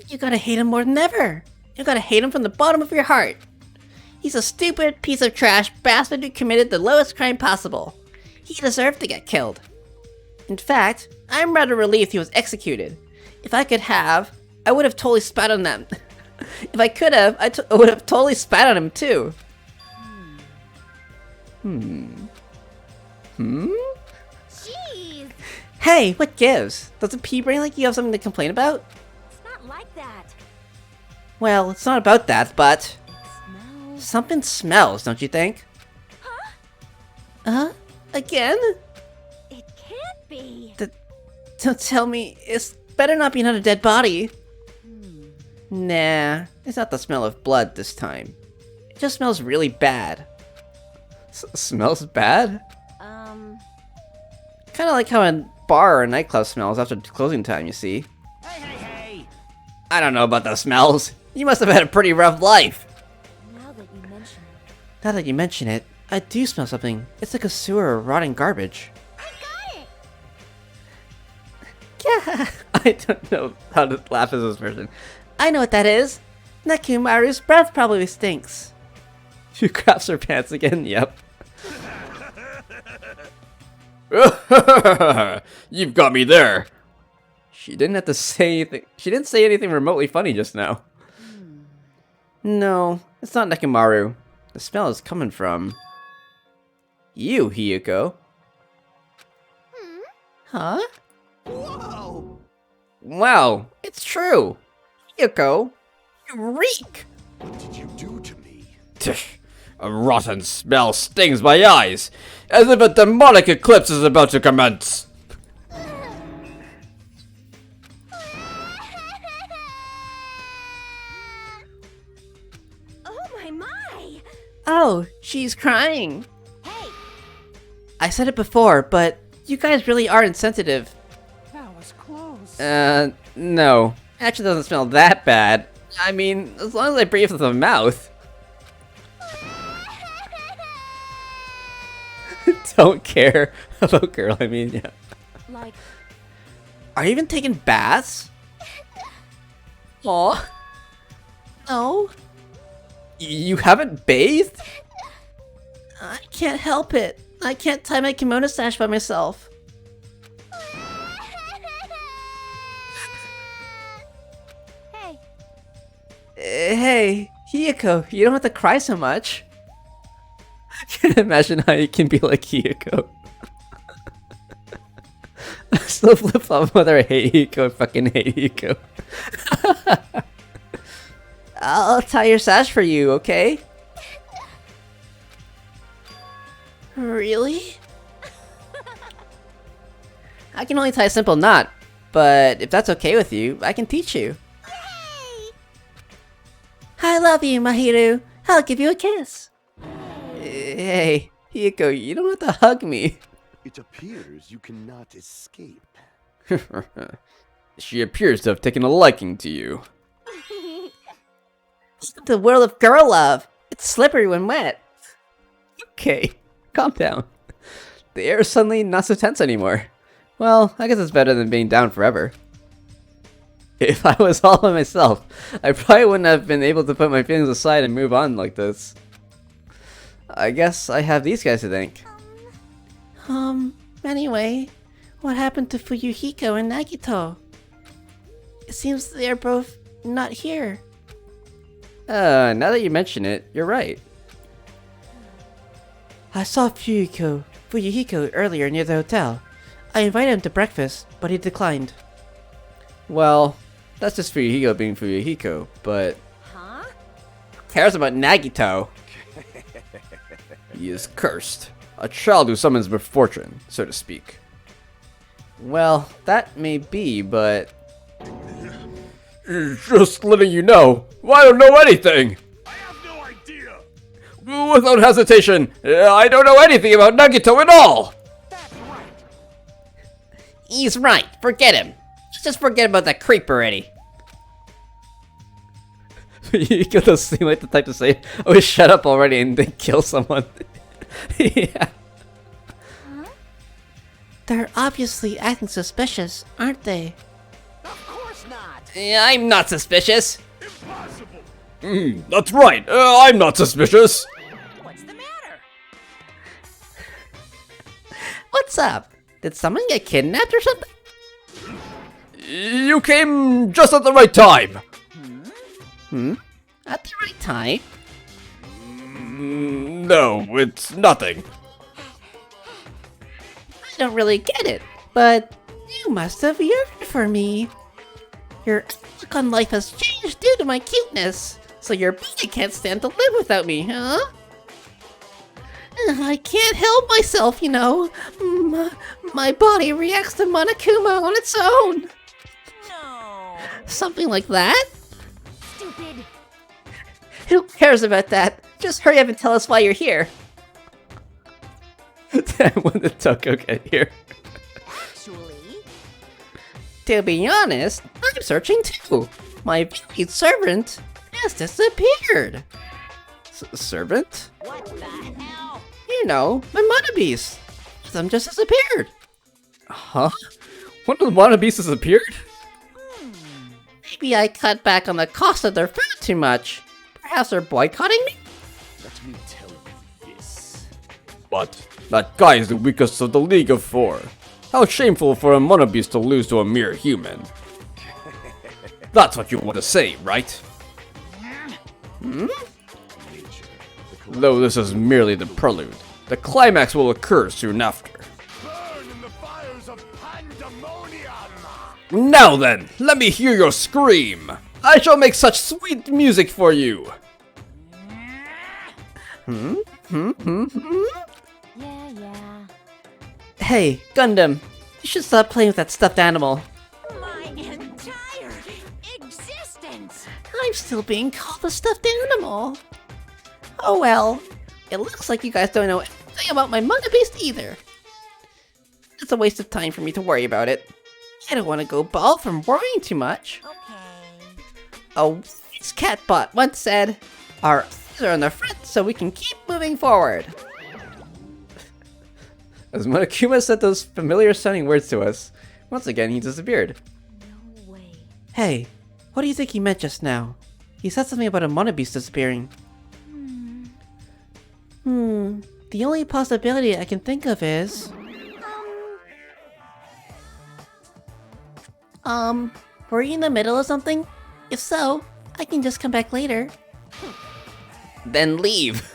S3: You gotta hate him more than ever. You gotta hate him from the bottom of your heart. He's a stupid piece of trash bastard who committed the lowest crime possible. He deserved to get killed. In fact, I'm rather relieved he was executed. If I could have, I would have totally spat on them. If I could have, I would have totally spat on him too.
S10: Jeez!
S3: Hey, what gives? Doesn't Pea Brain like you have something to complain about?
S10: It's not like that.
S3: Well, it's not about that, but...
S10: Smells.
S3: Something smells, don't you think?
S10: Huh?
S3: Again?
S10: It can't be.
S3: Don't tell me. It's better not be another dead body. Nah, it's not the smell of blood this time. It just smells really bad.
S7: Smells bad?
S3: Kinda like how a bar or a nightclub smells after closing time, you see.
S14: Hey!
S3: I don't know about the smells. You must have had a pretty rough life.
S10: Now that you mention it.
S3: Now that you mention it, I do smell something. It's like a sewer of rotting garbage.
S10: I got it!
S3: Yeah, I don't know how to laugh as this person. I know what that is. Nekumaru's breath probably stinks.
S7: She grabs her pants again, yep. You've got me there. She didn't have to say anything. She didn't say anything remotely funny just now.
S3: No, it's not Nekomaru. The smell is coming from... you, Hiyuko. Huh?
S14: Whoa!
S3: Wow, it's true. Hiyuko, you reek.
S4: What did you do to me?
S7: Tish, a rotten smell stings my eyes, as if a demonic eclipse is about to commence.
S10: Oh my!
S3: Oh, she's crying.
S10: Hey!
S3: I said it before, but you guys really are insensitive.
S9: That was close.
S3: No. Actually doesn't smell that bad. I mean, as long as I breathe with the mouth. Don't care about girl, I mean, yeah.
S10: Like...
S3: Are you even taking baths? Aw. No. You haven't bathed? I can't help it. I can't tie my kimono sash by myself.
S10: Hey.
S3: Hey, Hiyuko, you don't have to cry so much. I can't imagine how you can be like Hiyuko. I still flip flop whether I hate Hiyuko or fucking hate Hiyuko. I'll tie your sash for you, okay? Really? I can only tie a simple knot, but if that's okay with you, I can teach you.
S10: Yay!
S3: I love you, Mahiru. I'll give you a kiss. Hey, Hiyuko, you don't have to hug me.
S4: It appears you cannot escape.
S7: She appears to have taken a liking to you.
S3: The world of girl love. It's slippery when wet. Okay, calm down. The air is suddenly not so tense anymore. Well, I guess it's better than being down forever. If I was all by myself, I probably wouldn't have been able to put my feelings aside and move on like this. I guess I have these guys to thank. Anyway, what happened to Fuyuhiko and Nagito? It seems they're both not here. Now that you mention it, you're right. I saw Fuyuhiko earlier near the hotel. I invited him to breakfast, but he declined. Well, that's just Fuyuhiko being Fuyuhiko, but...
S10: Huh?
S3: Who cares about Nagito?
S7: He is cursed. A child who summons misfortune, so to speak.
S3: Well, that may be, but...
S7: Just letting you know, I don't know anything!
S11: I have no idea!
S7: Without hesitation, I don't know anything about Nagito at all!
S11: That's right!
S3: He's right, forget him. Let's just forget about that creep already. You gotta seem like the type to say, oh shut up already and then kill someone. Yeah.
S10: Huh?
S3: They're obviously acting suspicious, aren't they?
S14: Of course not!
S3: I'm not suspicious.
S11: Impossible!
S7: That's right, I'm not suspicious!
S12: What's the matter?
S3: What's up? Did someone get kidnapped or something?
S7: You came just at the right time!
S3: At the right time?
S7: No, it's nothing.
S3: I don't really get it, but you must have yearned for me. Your outlook on life has changed due to my cuteness, so your body can't stand to live without me, huh? I can't help myself, you know. My body reacts to Monokuma on its own.
S12: No.
S3: Something like that?
S10: Stupid.
S3: Who cares about that? Just hurry up and tell us why you're here.
S7: When did Toko get here?
S10: Actually,
S3: To be honest, I'm searching too. My valued servant has disappeared.
S7: Servant?
S12: What the hell?
S3: You know, my mana beast. Them just disappeared.
S7: Huh? One of the Mana Beasts disappeared?
S3: Maybe I cut back on the cost of their food too much. Perhaps they're boycotting me?
S4: Let me tell you this.
S7: But that guy is the weakest of the League of Four. How shameful for a Mana Beast to lose to a mere human. That's what you want to say, right? Though this is merely the prelude, the climax will occur soon after.
S11: Burn in the fires of pandemonium!
S7: Now then, let me hear your scream! I shall make such sweet music for you!
S10: yeah.
S3: Hey, Gundam, you should stop playing with that stuffed animal.
S12: My entire existence!
S3: I'm still being called a stuffed animal. Oh well, it looks like you guys don't know anything about my mana beast either. It's a waste of time for me to worry about it. I don't want to go bald from worrying too much.
S12: Okay.
S3: A wise catbot once said, our eyes are on the front so we can keep moving forward.
S7: As Monokuma said those familiar sounding words to us, once again he disappeared.
S10: No way.
S3: Hey, what do you think he meant just now? He said something about a mana beast disappearing. The only possibility I can think of is... were you in the middle of something? If so, I can just come back later.
S7: Then leave.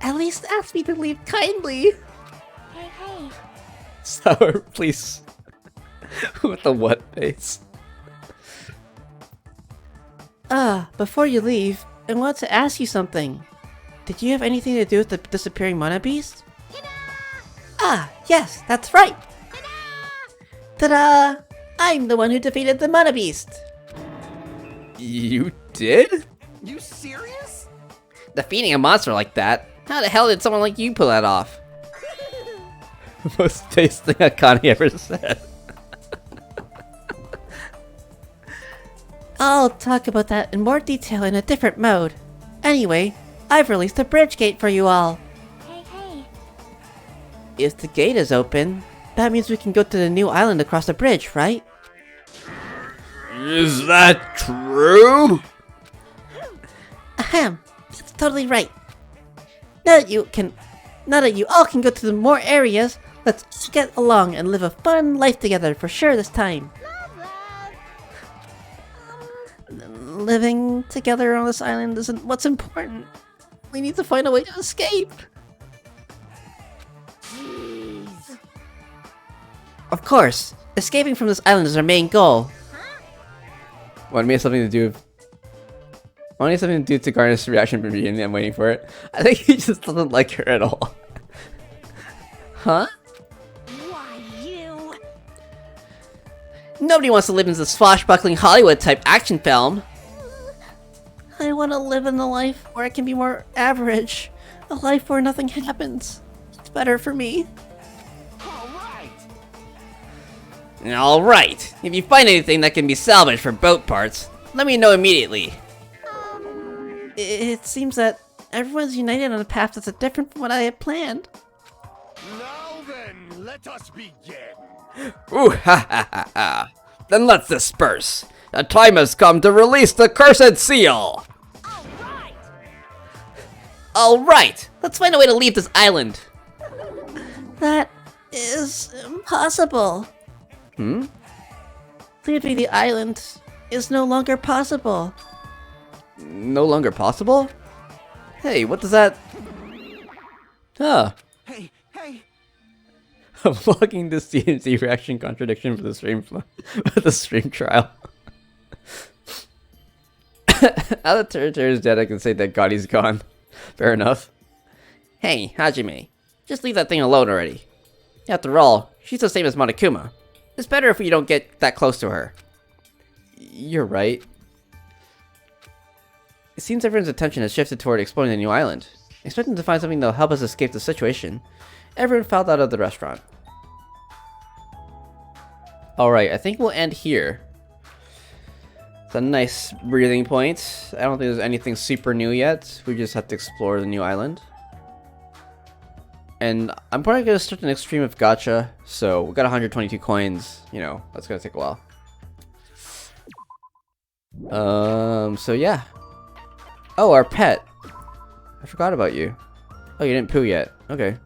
S3: At least ask me to leave kindly.
S10: Hey.
S7: Sour, please. With the what face?
S3: Before you leave, I want to ask you something. Did you have anything to do with the disappearing mana beast? Ah, yes, that's right. Ta-da! I'm the one who defeated the mana beast.
S7: You did?
S16: You serious?
S7: Defeating a monster like that? How the hell did someone like you pull that off? Most tasty thing Akane ever said.
S3: I'll talk about that in more detail in a different mode. Anyway, I've released a bridge gate for you all.
S10: Hey.
S3: If the gate is open, that means we can go to the new island across the bridge, right?
S7: Is that true?
S3: Ahem, that's totally right. Now that you all can go to the more areas, let's get along and live a fun life together for sure this time. Living together on this island isn't what's important. We need to find a way to escape.
S10: Jeez.
S3: Of course, escaping from this island is our main goal.
S7: Want me to have something to do to Garner's reaction from the beginning? I'm waiting for it. I think he just doesn't like her at all. Huh?
S12: Why, you?
S3: Nobody wants to live in this swashbuckling Hollywood-type action film. I want to live in a life where I can be more average. A life where nothing happens. It's better for me.
S7: Alright, if you find anything that can be salvaged for boat parts, let me know immediately.
S3: It seems that everyone's united on a path that's different from what I had planned.
S11: Now then, let us begin.
S7: Ooh, ha ha ha ha. Then let's disperse. The time has come to release the cursed seal!
S3: Alright, let's find a way to leave this island. That is impossible. Leaving the island is no longer possible.
S7: No longer possible? Hey, what does that... Huh.
S16: Hey, hey!
S7: I'm vlogging this DMZ reaction contradiction for the stream for the stream trial. Now that Teruteru's dead, I can say that Gotti's gone. Fair enough. Hey, Hajime. Just leave that thing alone already. After all, she's the same as Monokuma. It's better if we don't get that close to her. You're right. It seems everyone's attention has shifted toward exploring the new island. Expecting to find something that'll help us escape the situation, everyone filed out of the restaurant. Alright, I think we'll end here. It's a nice breathing point. I don't think there's anything super new yet. We just have to explore the new island. And I'm probably going to start the next stream of gacha, so we got 122 coins. You know, that's going to take a while. So yeah. Oh, our pet. I forgot about you. Oh, you didn't poo yet. Okay.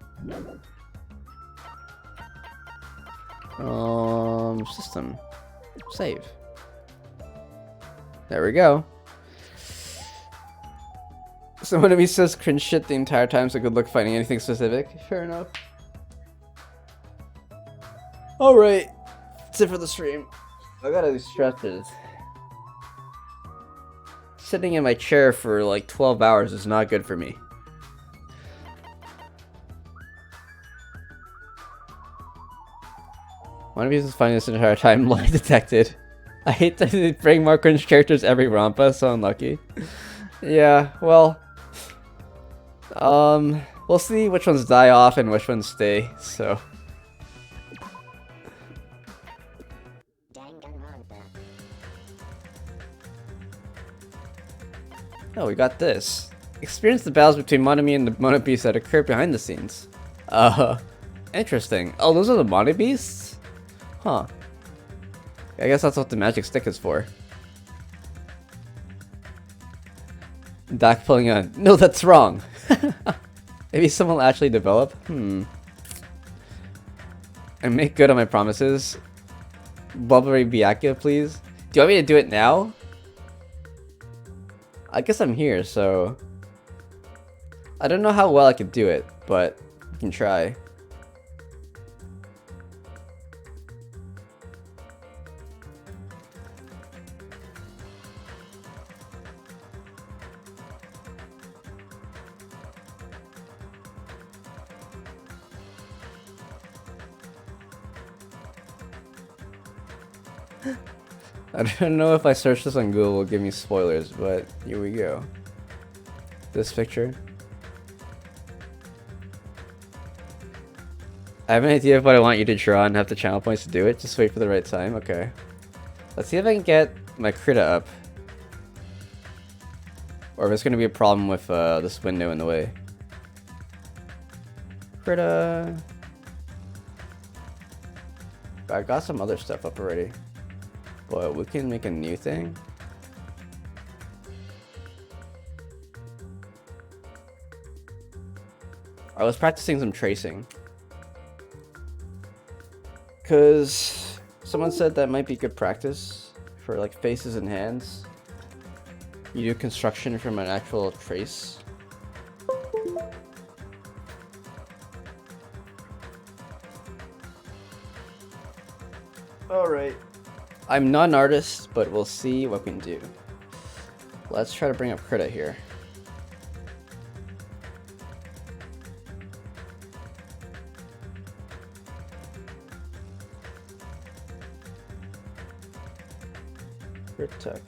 S7: System. Save. There we go. Someone of me says cringe shit the entire time, so good luck finding anything specific. Fair enough. Alright. That's it for the stream. I got all these stretches. Sitting in my chair for like 12 hours is not good for me. One of you is finding this entire time lie detected. I hate that they bring more cringe characters every Rampa, so unlucky. Yeah, well... we'll see which ones die off and which ones stay, so... Oh, we got this. Experience the battles between Monami and the Mono Beasts that occur behind the scenes. Interesting. Oh, those are the Mono Beasts? Huh. I guess that's what the magic stick is for. Doc pulling on. No, that's wrong. Maybe someone will actually develop? I make good on my promises. Bubbly Byakuya, please. Do you want me to do it now? I guess I'm here, so... I don't know how well I can do it, but I can try. I don't know if I search this on Google will give me spoilers, but here we go. This picture. I have an idea of what I want you to draw and have the channel points to do it. Just wait for the right time. Okay. Let's see if I can get my Krita up. Or if it's going to be a problem with this window in the way. Krita. I got some other stuff up already. But we can make a new thing. I was practicing some tracing. Cause someone said that might be good practice for like faces and hands. You do construction from an actual trace. Alright. I'm not an artist, but we'll see what we can do. Let's try to bring up Krita here. Krita.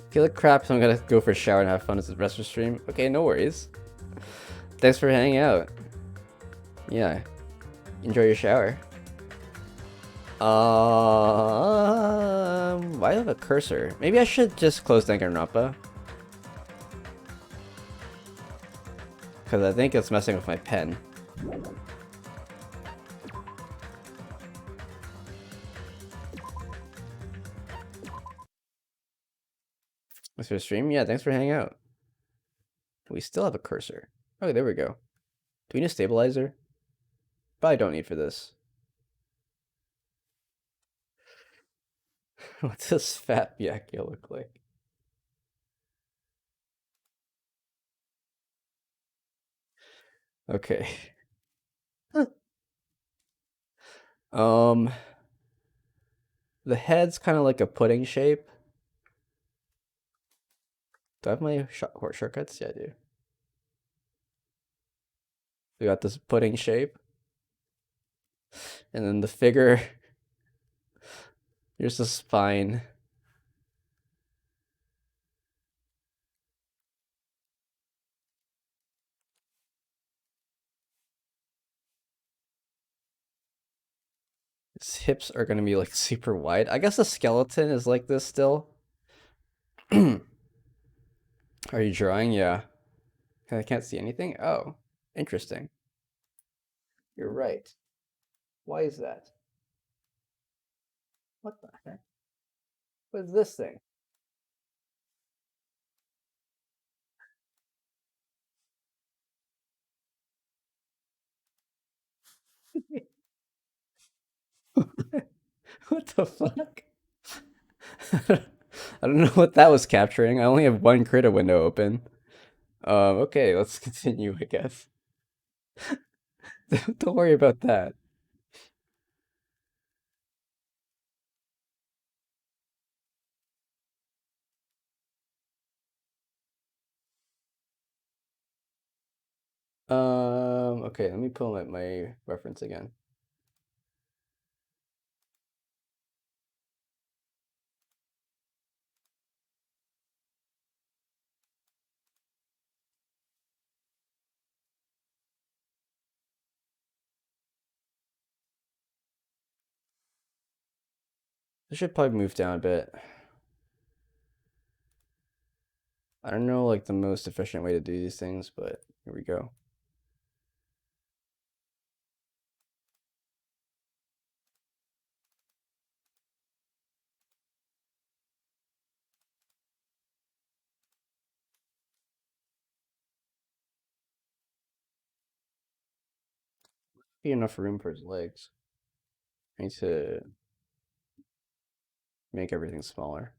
S7: Feel like crap, so I'm gonna go for a shower and have fun as the rest of the stream. Okay, no worries. Thanks for hanging out. Yeah. Enjoy your shower. Why do I have a cursor? Maybe I should just close Danganronpa. Because I think it's messing with my pen. Thanks for the stream. Yeah, thanks for hanging out. We still have a cursor. Oh, there we go. Do we need a stabilizer? Probably don't need for this. What's this fat Byakuya look like? Okay. The head's kind of like a pudding shape. Do I have my shortcuts? Yeah, I do. We got this pudding shape. And then the figure, here's the spine. His hips are gonna be like super wide. I guess the skeleton is like this still. Are you drawing? Yeah. I can't see anything? Oh, interesting. You're right. Why is that? What the heck? What is this thing? What the fuck? I don't know what that was capturing. I only have one critter window open. Okay, let's continue, I guess. Don't worry about that. Okay, let me pull up my reference again. I should probably move down a bit. I don't know like the most efficient way to do these things, but here we go. Be enough room for his legs. I need to make everything smaller.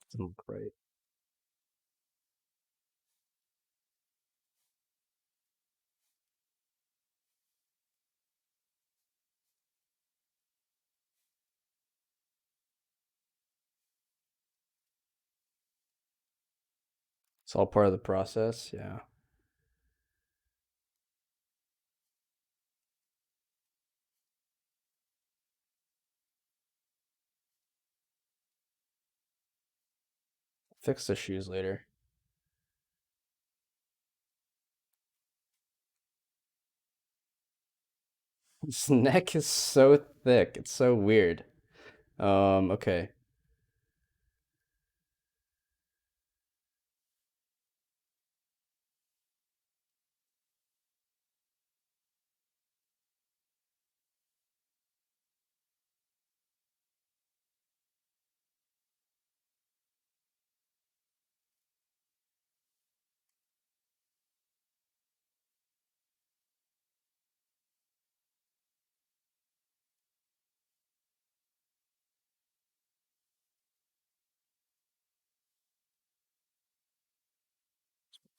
S7: Doesn't look right. It's all part of the process, yeah. Fix the shoes later. His neck is so thick. It's so weird. Okay.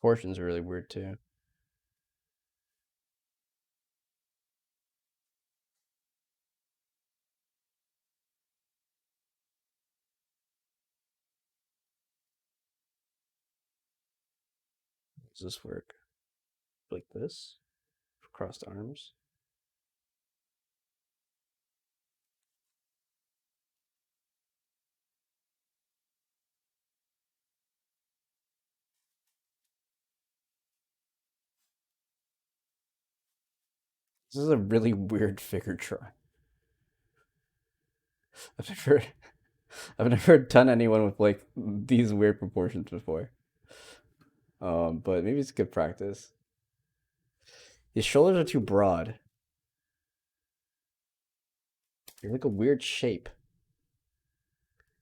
S7: Proportions are really weird too. Does this work? Like this? Crossed arms. This is a really weird figure try. I've never done anyone with like these weird proportions before. But maybe it's good practice. His shoulders are too broad. They're like a weird shape.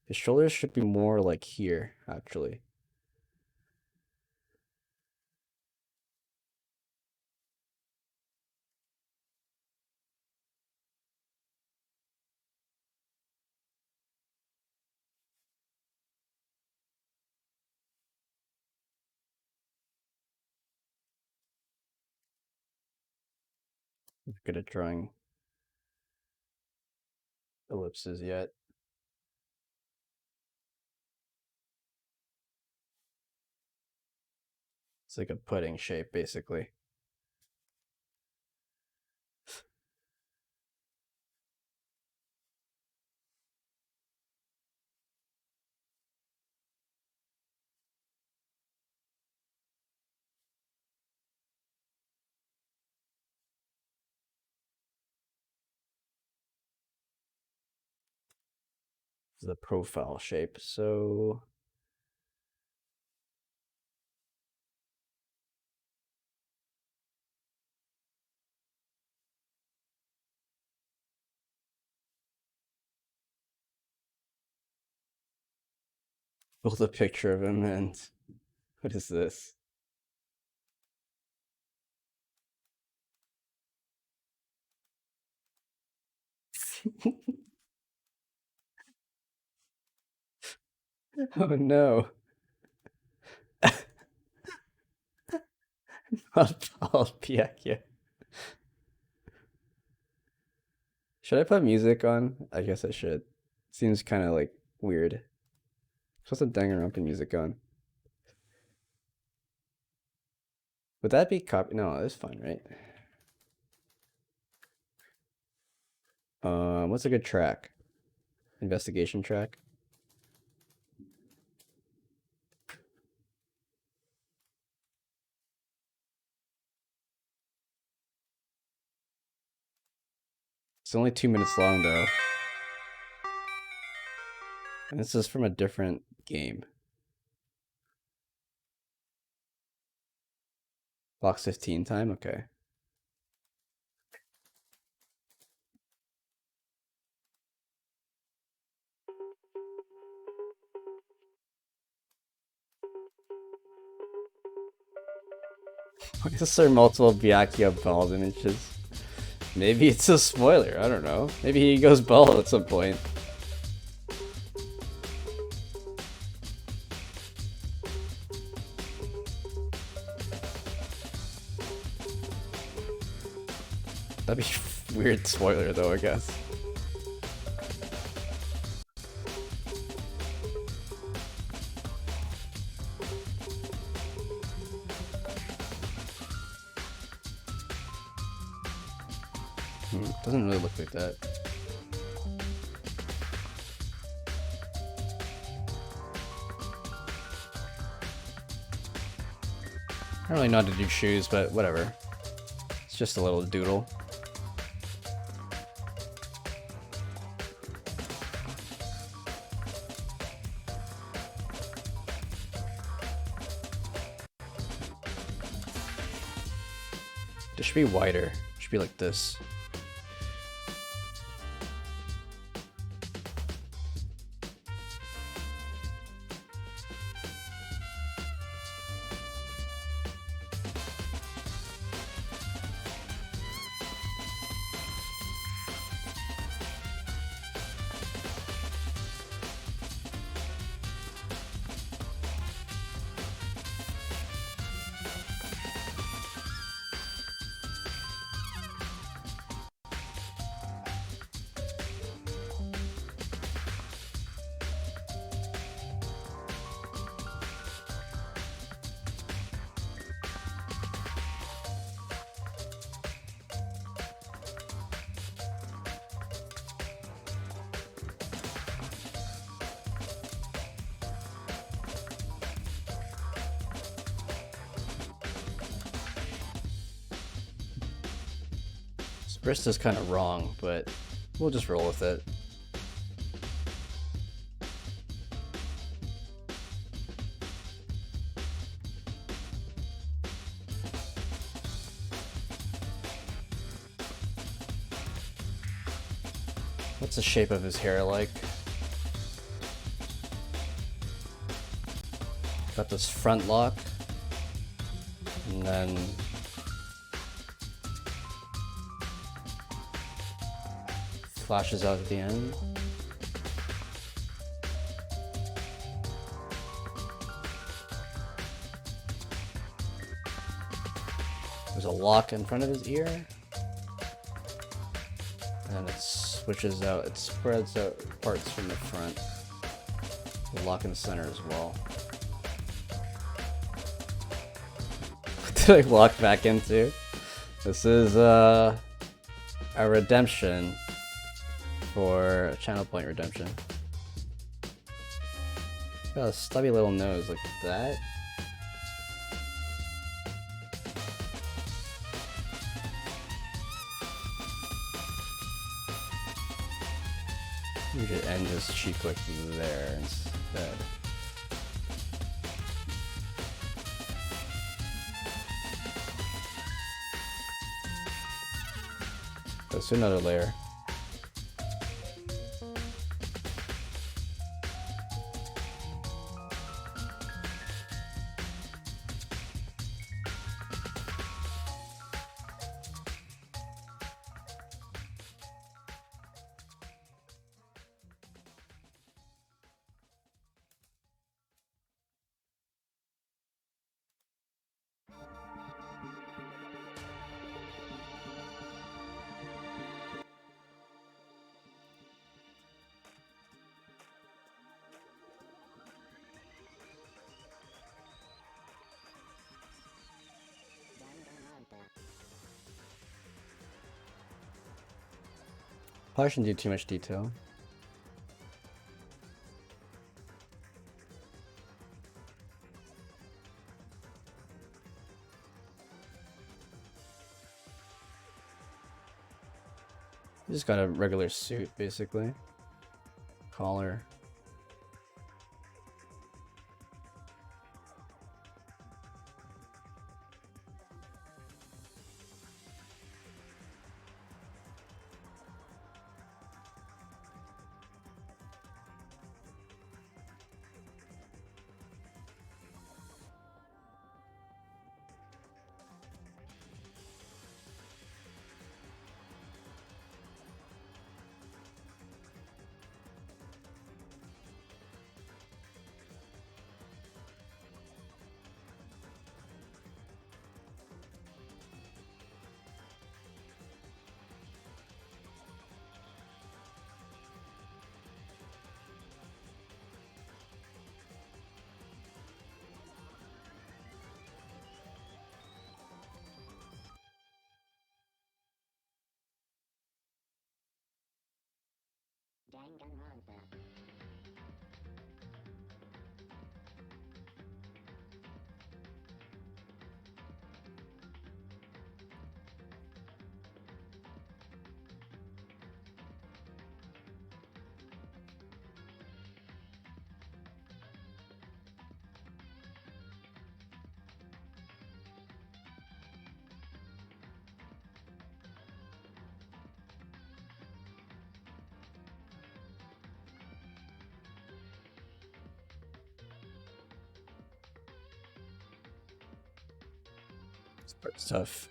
S7: His shoulders should be more like here, actually. I'm good at drawing ellipses yet. It's like a pudding shape, basically. The profile shape. So build a picture of him, and what is this? Oh no. I'll back you. Should I put music on? I guess I should. Seems kind of like weird. Supposed to Danganronpa music on. Would that be copy? No, that's fine, right? What's a good track? Investigation track? It's only 2 minutes long, though. And this is from a different game. Box 15 time? Okay. Why is there multiple Byakuya bald images? Maybe it's a spoiler, I don't know. Maybe he goes bald at some point. That'd be a weird spoiler though, I guess. Doesn't really look like that. I don't really know how to do shoes, but whatever. It's just a little doodle. This should be wider. It should be like this. Wrist is kind of wrong, but we'll just roll with it. What's the shape of his hair like? Got this front lock, and then flashes out at the end. There's a lock in front of his ear, and it switches out, it spreads out parts from the front. The lock in the center as well. What did I lock back into? This is a redemption for a channel point redemption. Got a stubby little nose like that. We should end his cheek like there instead. Let's do another layer. Probably shouldn't do too much detail. Just got a regular suit, basically. Collar. This part's tough.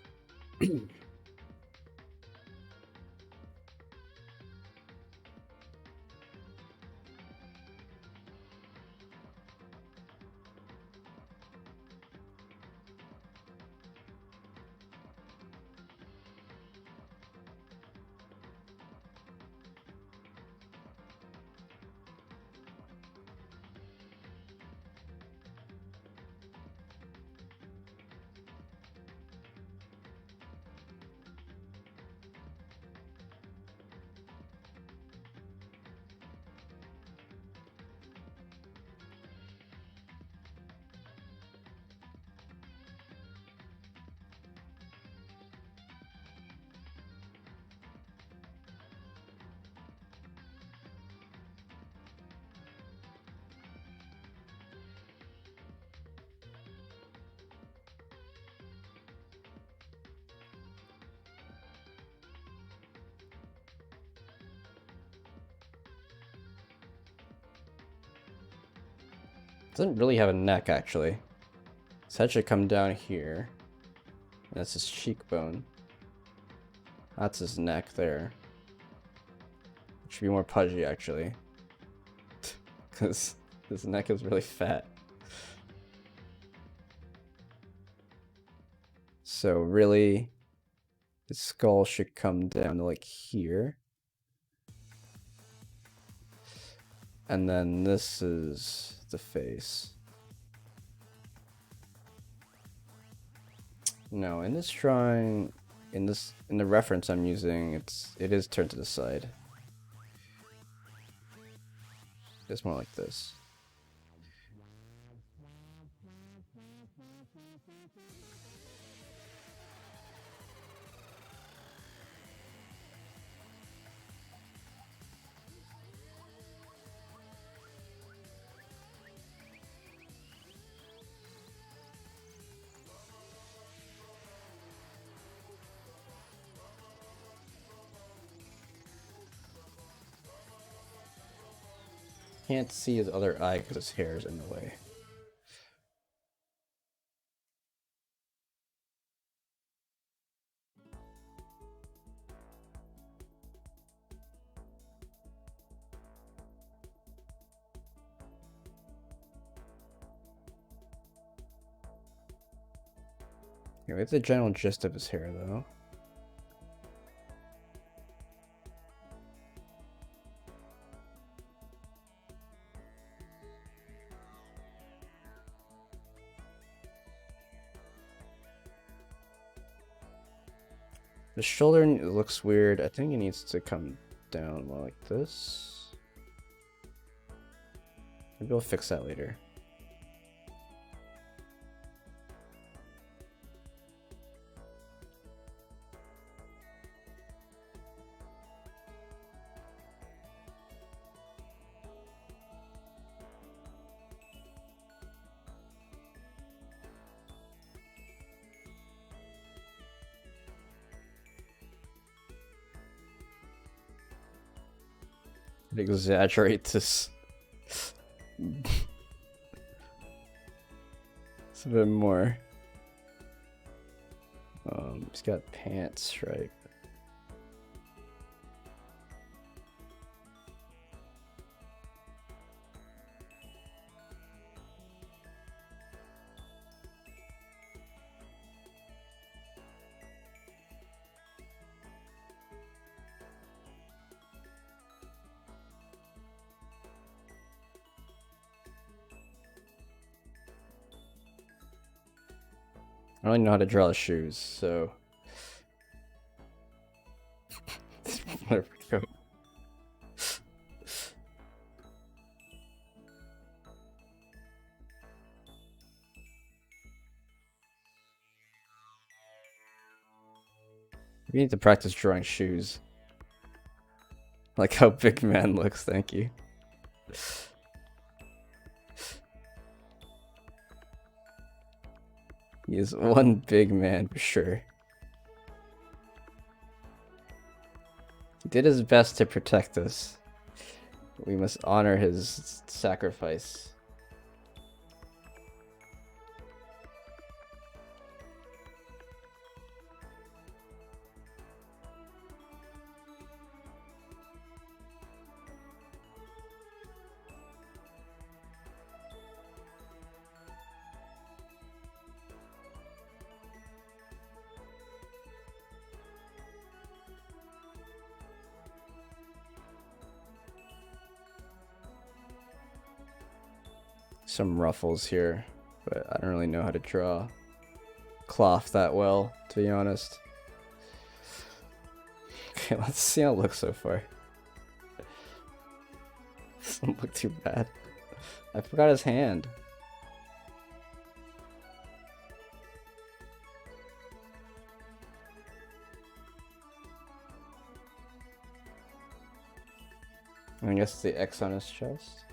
S7: Doesn't really have a neck, actually. His head should come down here. And that's his cheekbone. That's his neck there. It should be more pudgy, actually. Because his neck is really fat. So really, his skull should come down to like here. And then this is the face. No, in this drawing, in the reference I'm using, it is turned to the side. It's more like this. Can't see his other eye because his hair is in the way. Yeah, we have the general gist of his hair, though. The shoulder looks weird. I think it needs to come down more like this. Maybe we'll fix that later. Exaggerate this. It's a bit more. He's got pants stripe. I don't even know how to draw the shoes, so there we go. We need to practice drawing shoes. Like how Big Man looks, thank you. He is one big man for sure. He did his best to protect us. We must honor his sacrifice. Some ruffles here, but I don't really know how to draw cloth that well, to be honest. Okay, let's see how it looks so far. Doesn't look too bad. I forgot his hand. I guess the X on his chest.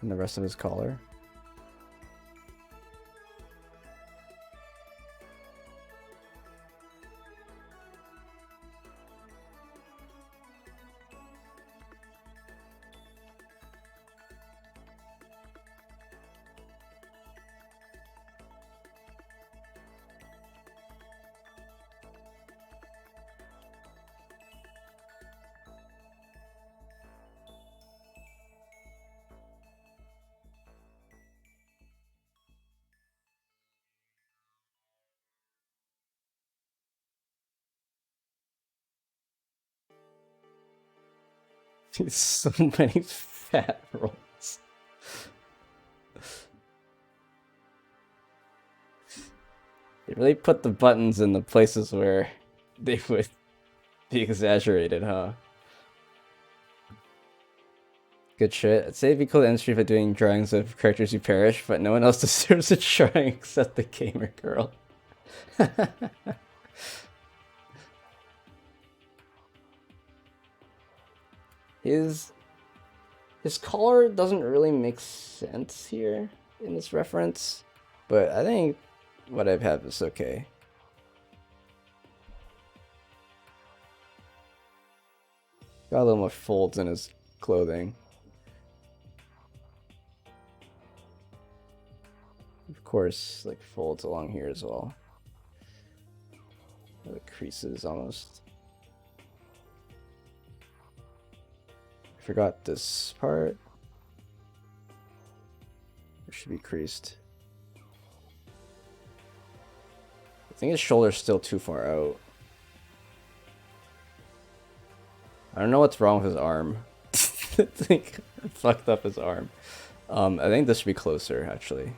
S7: And the rest of his collar. So many fat rolls. They really put the buttons in the places where they would be exaggerated, huh? Good shit. I'd say it'd be cool to end stream by doing drawings of characters who perish, but no one else deserves a drawing except the gamer girl. His collar doesn't really make sense here in this reference, but I think what I have is okay. Got a little more folds in his clothing. Of course, like folds along here as well. The creases almost. I forgot this part. It should be creased. I think his shoulder's still too far out. I don't know what's wrong with his arm. I think I fucked up his arm. I think this should be closer, actually.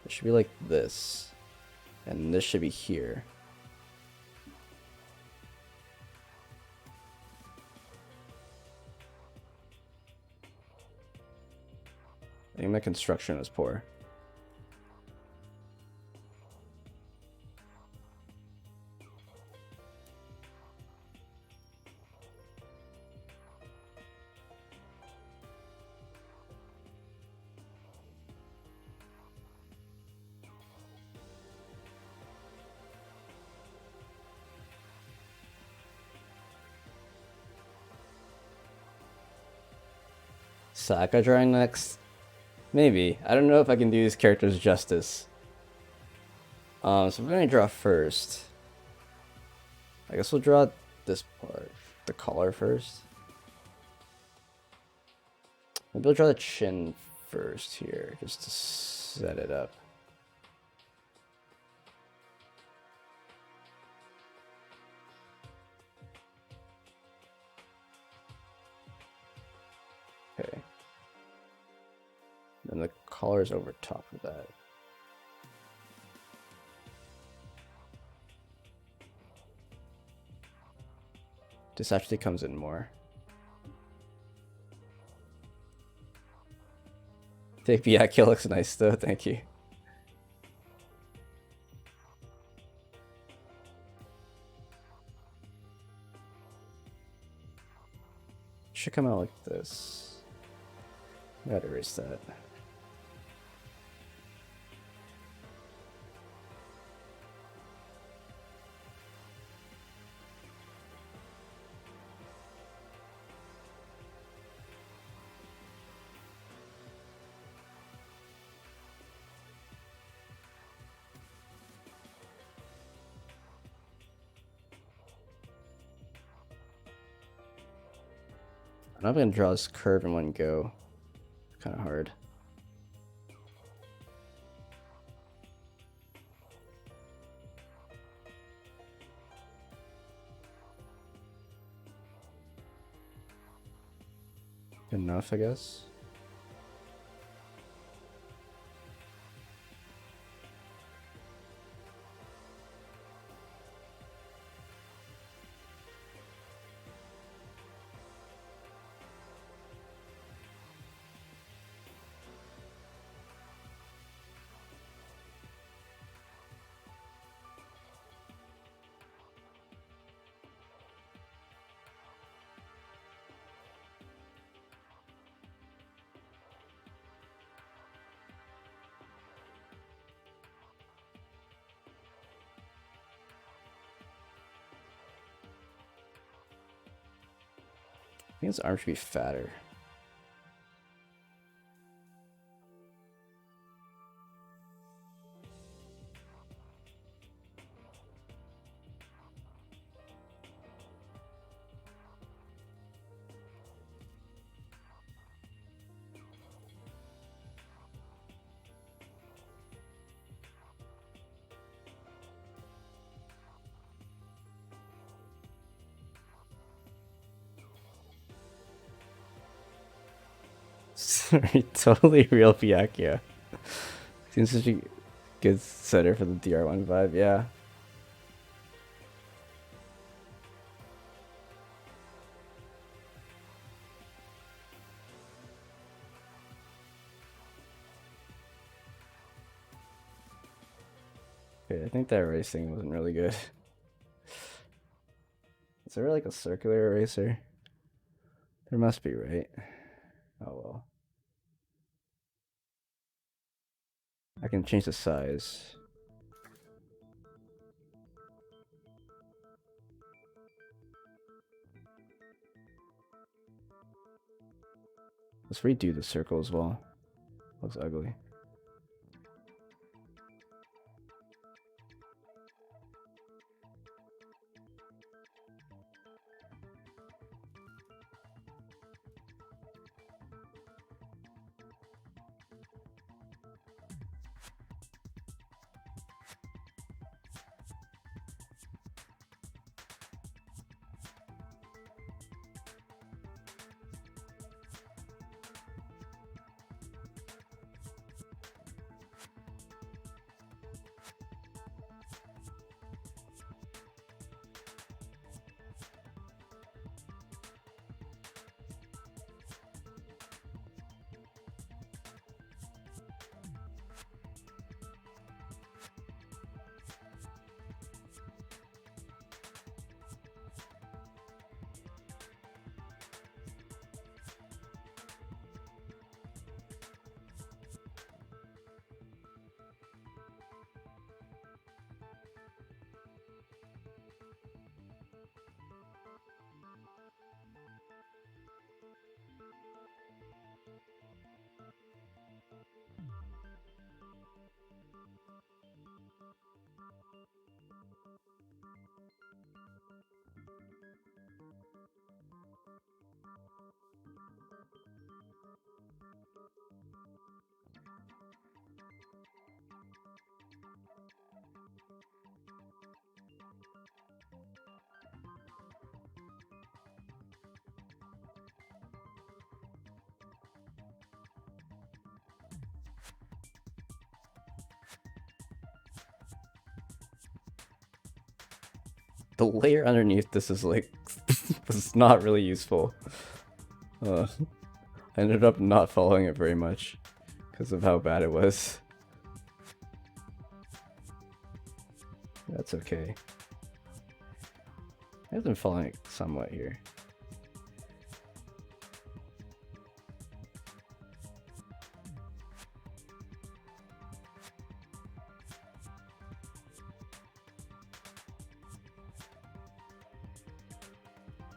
S7: It should be like this. And this should be here. I think my construction is poor. Sokka drawing next? Maybe. I don't know if I can do these characters justice. So we're gonna draw first. I guess we'll draw this part, the collar first. Maybe we'll draw the chin first here, just to set it up. Okay. Then the collar's over top of that. This actually comes in more. Take Byakuya looks nice though, thank you. Should come out like this. Gotta erase that. I'm not gonna draw this curve in one go. Kind of hard. Good enough, I guess. I think his arm should be fatter.
S1: Totally real Byakuya. Seems such a good setter for the DR1 vibe, yeah. Okay, I think that racing wasn't really good. Is there like a circular eraser? There must be, right? Oh well. I can change the size. Let's redo the circle as well. Looks ugly. The layer underneath this is like was not really useful. I ended up not following it very much because of how bad it was. That's okay. I've been following it somewhat here.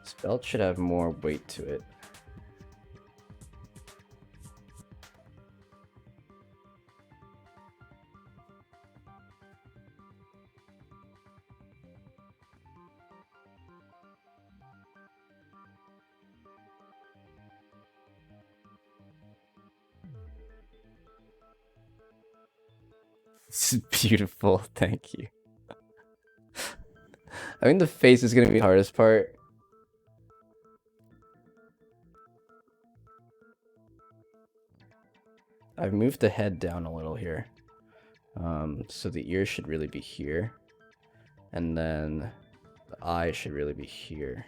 S1: This belt should have more weight to it. This is beautiful, thank you. I think the face is gonna be the hardest part. I've moved the head down a little here. So the ear should really be here. And then the eye should really be here.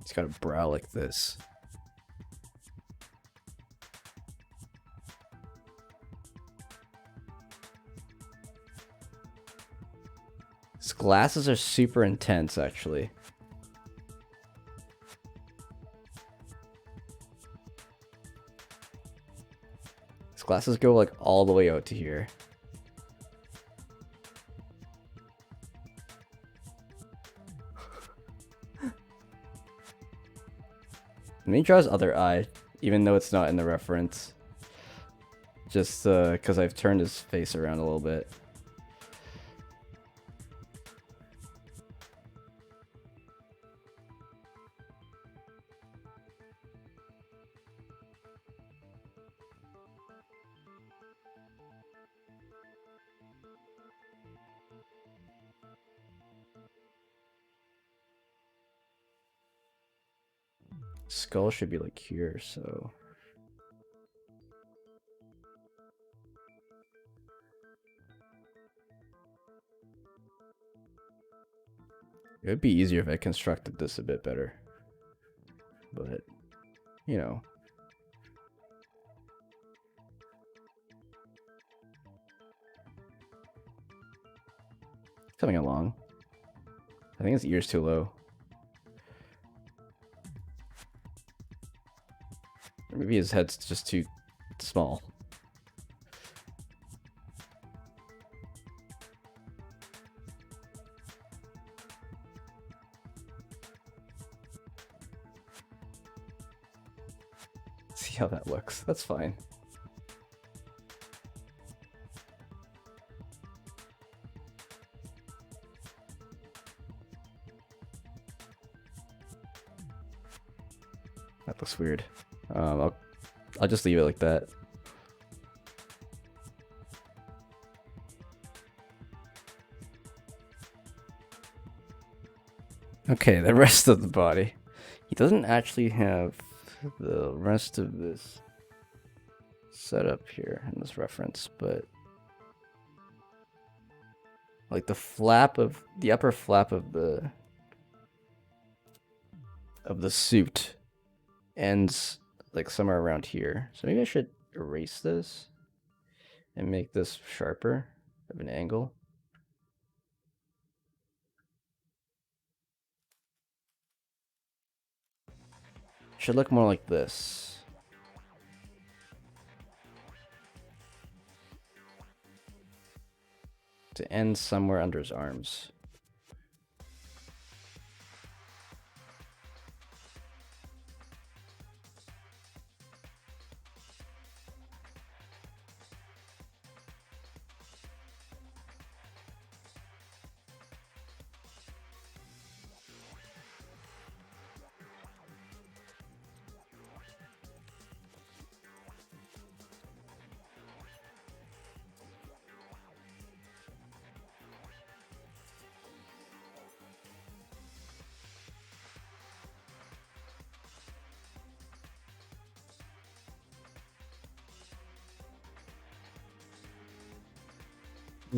S1: It's got a brow like this. His glasses are super intense, actually. His glasses go like all the way out to here. And he draws other eye, even though it's not in the reference. Just because I've turned his face around a little bit. Skull should be like here, so. It would be easier if I constructed this a bit better. But, you know. Coming along. I think his ear's too low. Or maybe his head's just too small. See how that looks. That's fine. That looks weird. I'll just leave it like that. Okay, the rest of the body. He doesn't actually have the rest of this set up here in this reference, but like the upper flap of the suit ends like somewhere around here. So maybe I should erase this and make this sharper of an angle. Should look more like this. To end somewhere under his arms.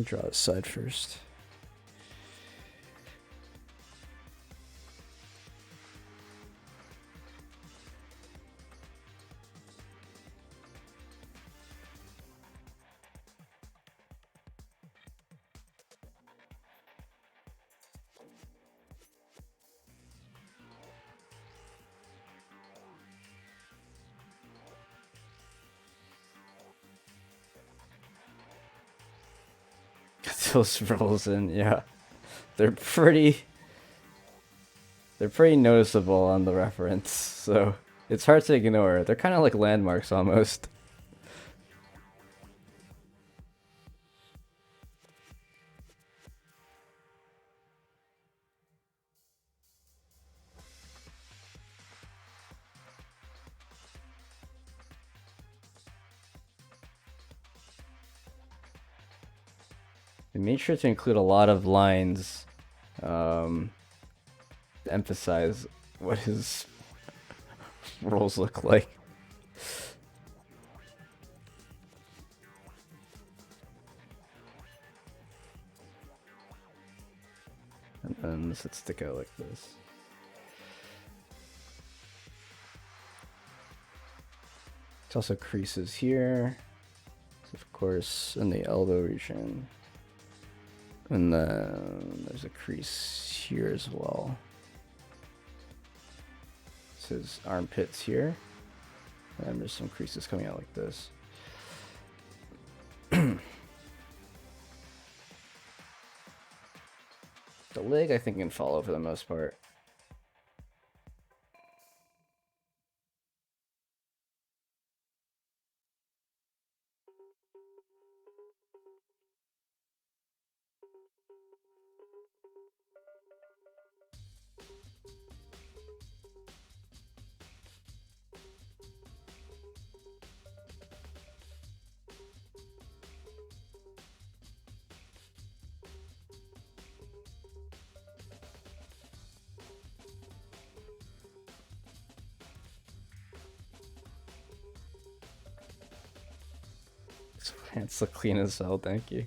S1: Draw this side first. Those rolls in, yeah, they're pretty noticeable on the reference, so it's hard to ignore. They're kind of like landmarks almost. I made sure to include a lot of lines to emphasize what his rolls look like. And then this would stick out like this. It's also creases here, of course, in the elbow region. And then there's a crease here as well. This is armpits here. And there's some creases coming out like this. The leg I think can follow for the most part.
S7: Plants look clean as hell, thank you.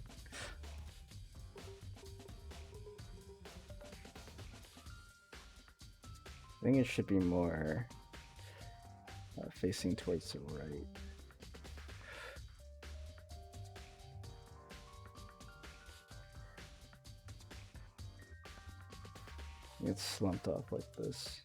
S7: I think it should be more facing towards the right. It's slumped off like this.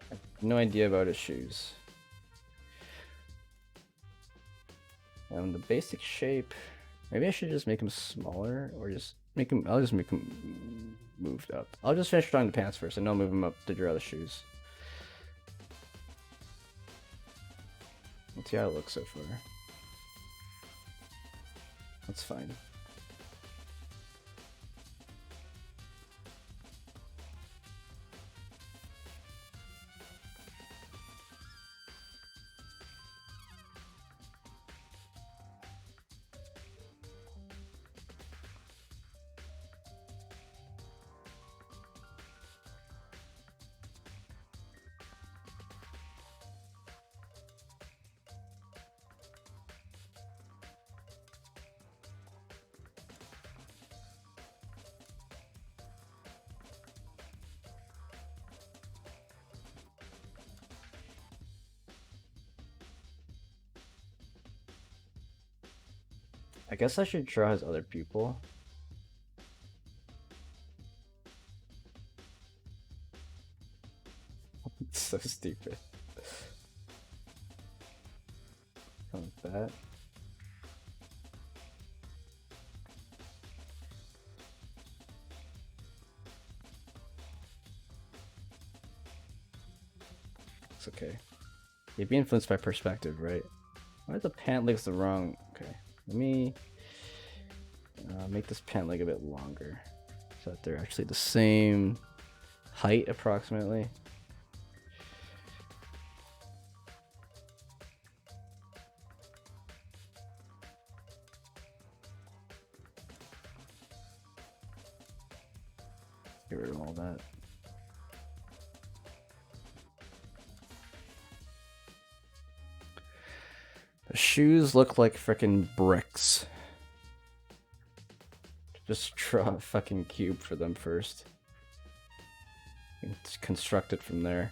S7: I have no idea about his shoes. The basic shape, maybe I should just make him smaller, or just make him, I'll just make him moved up. I'll just finish drawing the pants first, and I'll move him up to draw the shoes. Let's see how it looks so far. That's fine. I guess I should draw his other pupil. It's so stupid. Like that. It's okay. You'd be influenced by perspective, right? Why are the pant legs the wrong? Okay. Let me make this pant leg a bit longer so that they're actually the same height approximately. Get rid of all that. The shoes look like frickin' bricks. Just draw a fucking cube for them first. And construct it from there.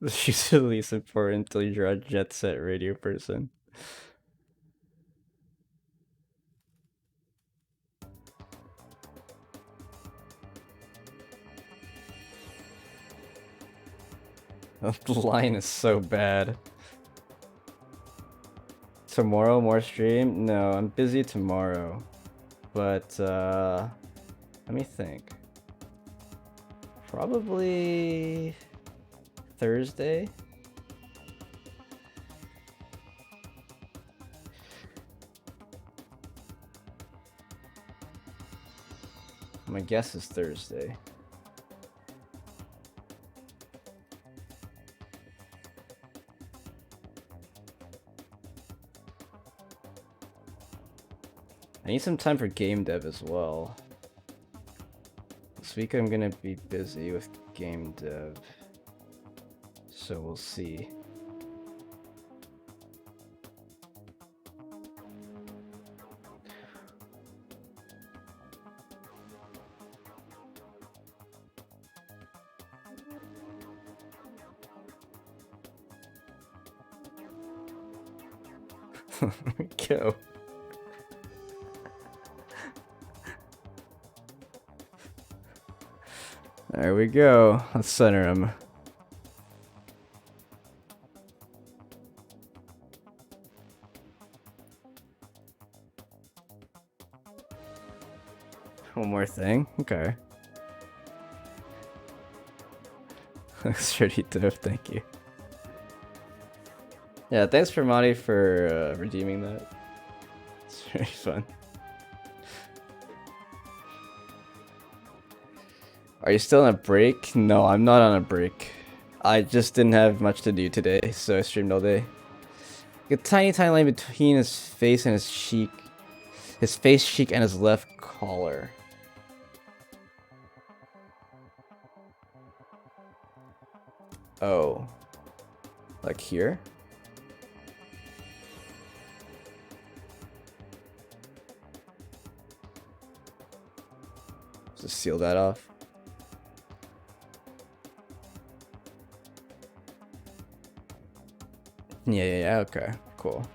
S7: She's the least important until you draw a jet set radio person. The line is so bad. Tomorrow, more stream? No, I'm busy tomorrow. But, let me think. Probably Thursday? My guess is Thursday. I need some time for game dev as well. This week I'm gonna be busy with game dev. So we'll see. There we go. There we go. Let's center him.
S1: One more thing? Okay. Looks pretty dope, thank you. Yeah, thanks for Monty for redeeming that. It's very fun. Are you still on a break? No, I'm not on a break. I just didn't have much to do today, so I streamed all day. A tiny line between his face and his cheek. His face cheek and his left collar. Oh. Like here? Just seal that off. Yeah, okay, cool.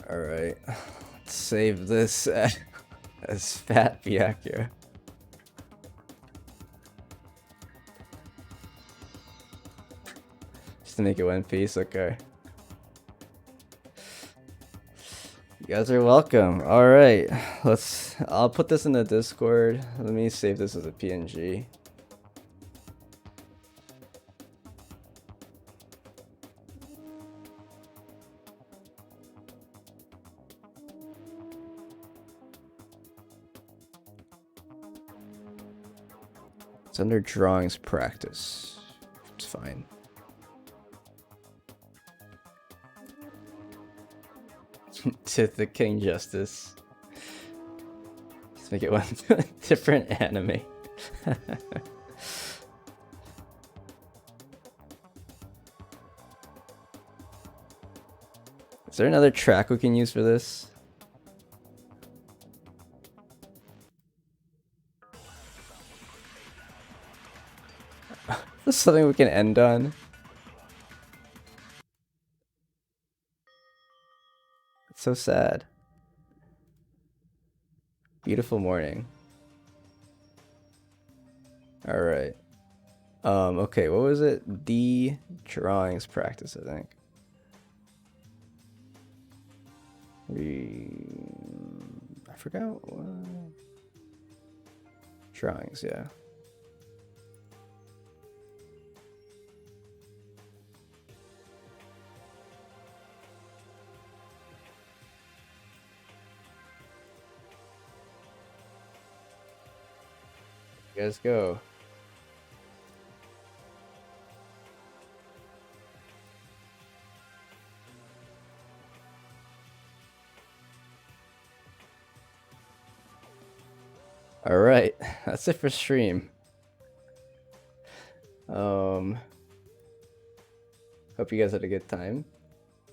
S1: Alright, let's save this as Fat Byakuya. Just to make it one piece, okay. You guys are welcome. Alright, I'll put this in the Discord. Let me save this as a PNG. It's under drawings practice. It's fine. To the King Justice. Let's make it one different anime. Is there another track we can use for this? Is something we can end on? It's so sad. Beautiful morning. Alright. Okay, what was it? D drawings practice, I think. I forgot what... Drawings, yeah. You guys go. Alright, that's it for stream. Hope you guys had a good time.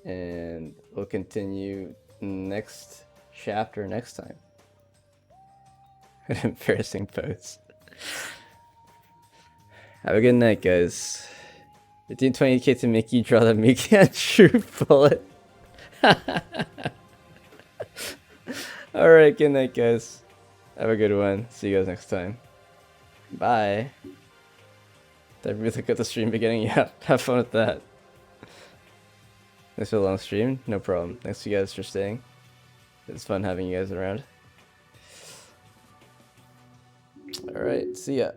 S1: And we'll continue next chapter next time. An embarrassing pose. Have a good night, guys. 1520k to make you draw the Mickey and True Bullet. Alright, good night, guys. Have a good one. See you guys next time. Bye. Did I really look at the stream beginning? Yeah, have fun with that. Thanks for the long stream. No problem. Thanks to you guys for staying. It's fun having you guys around. Alright, see ya.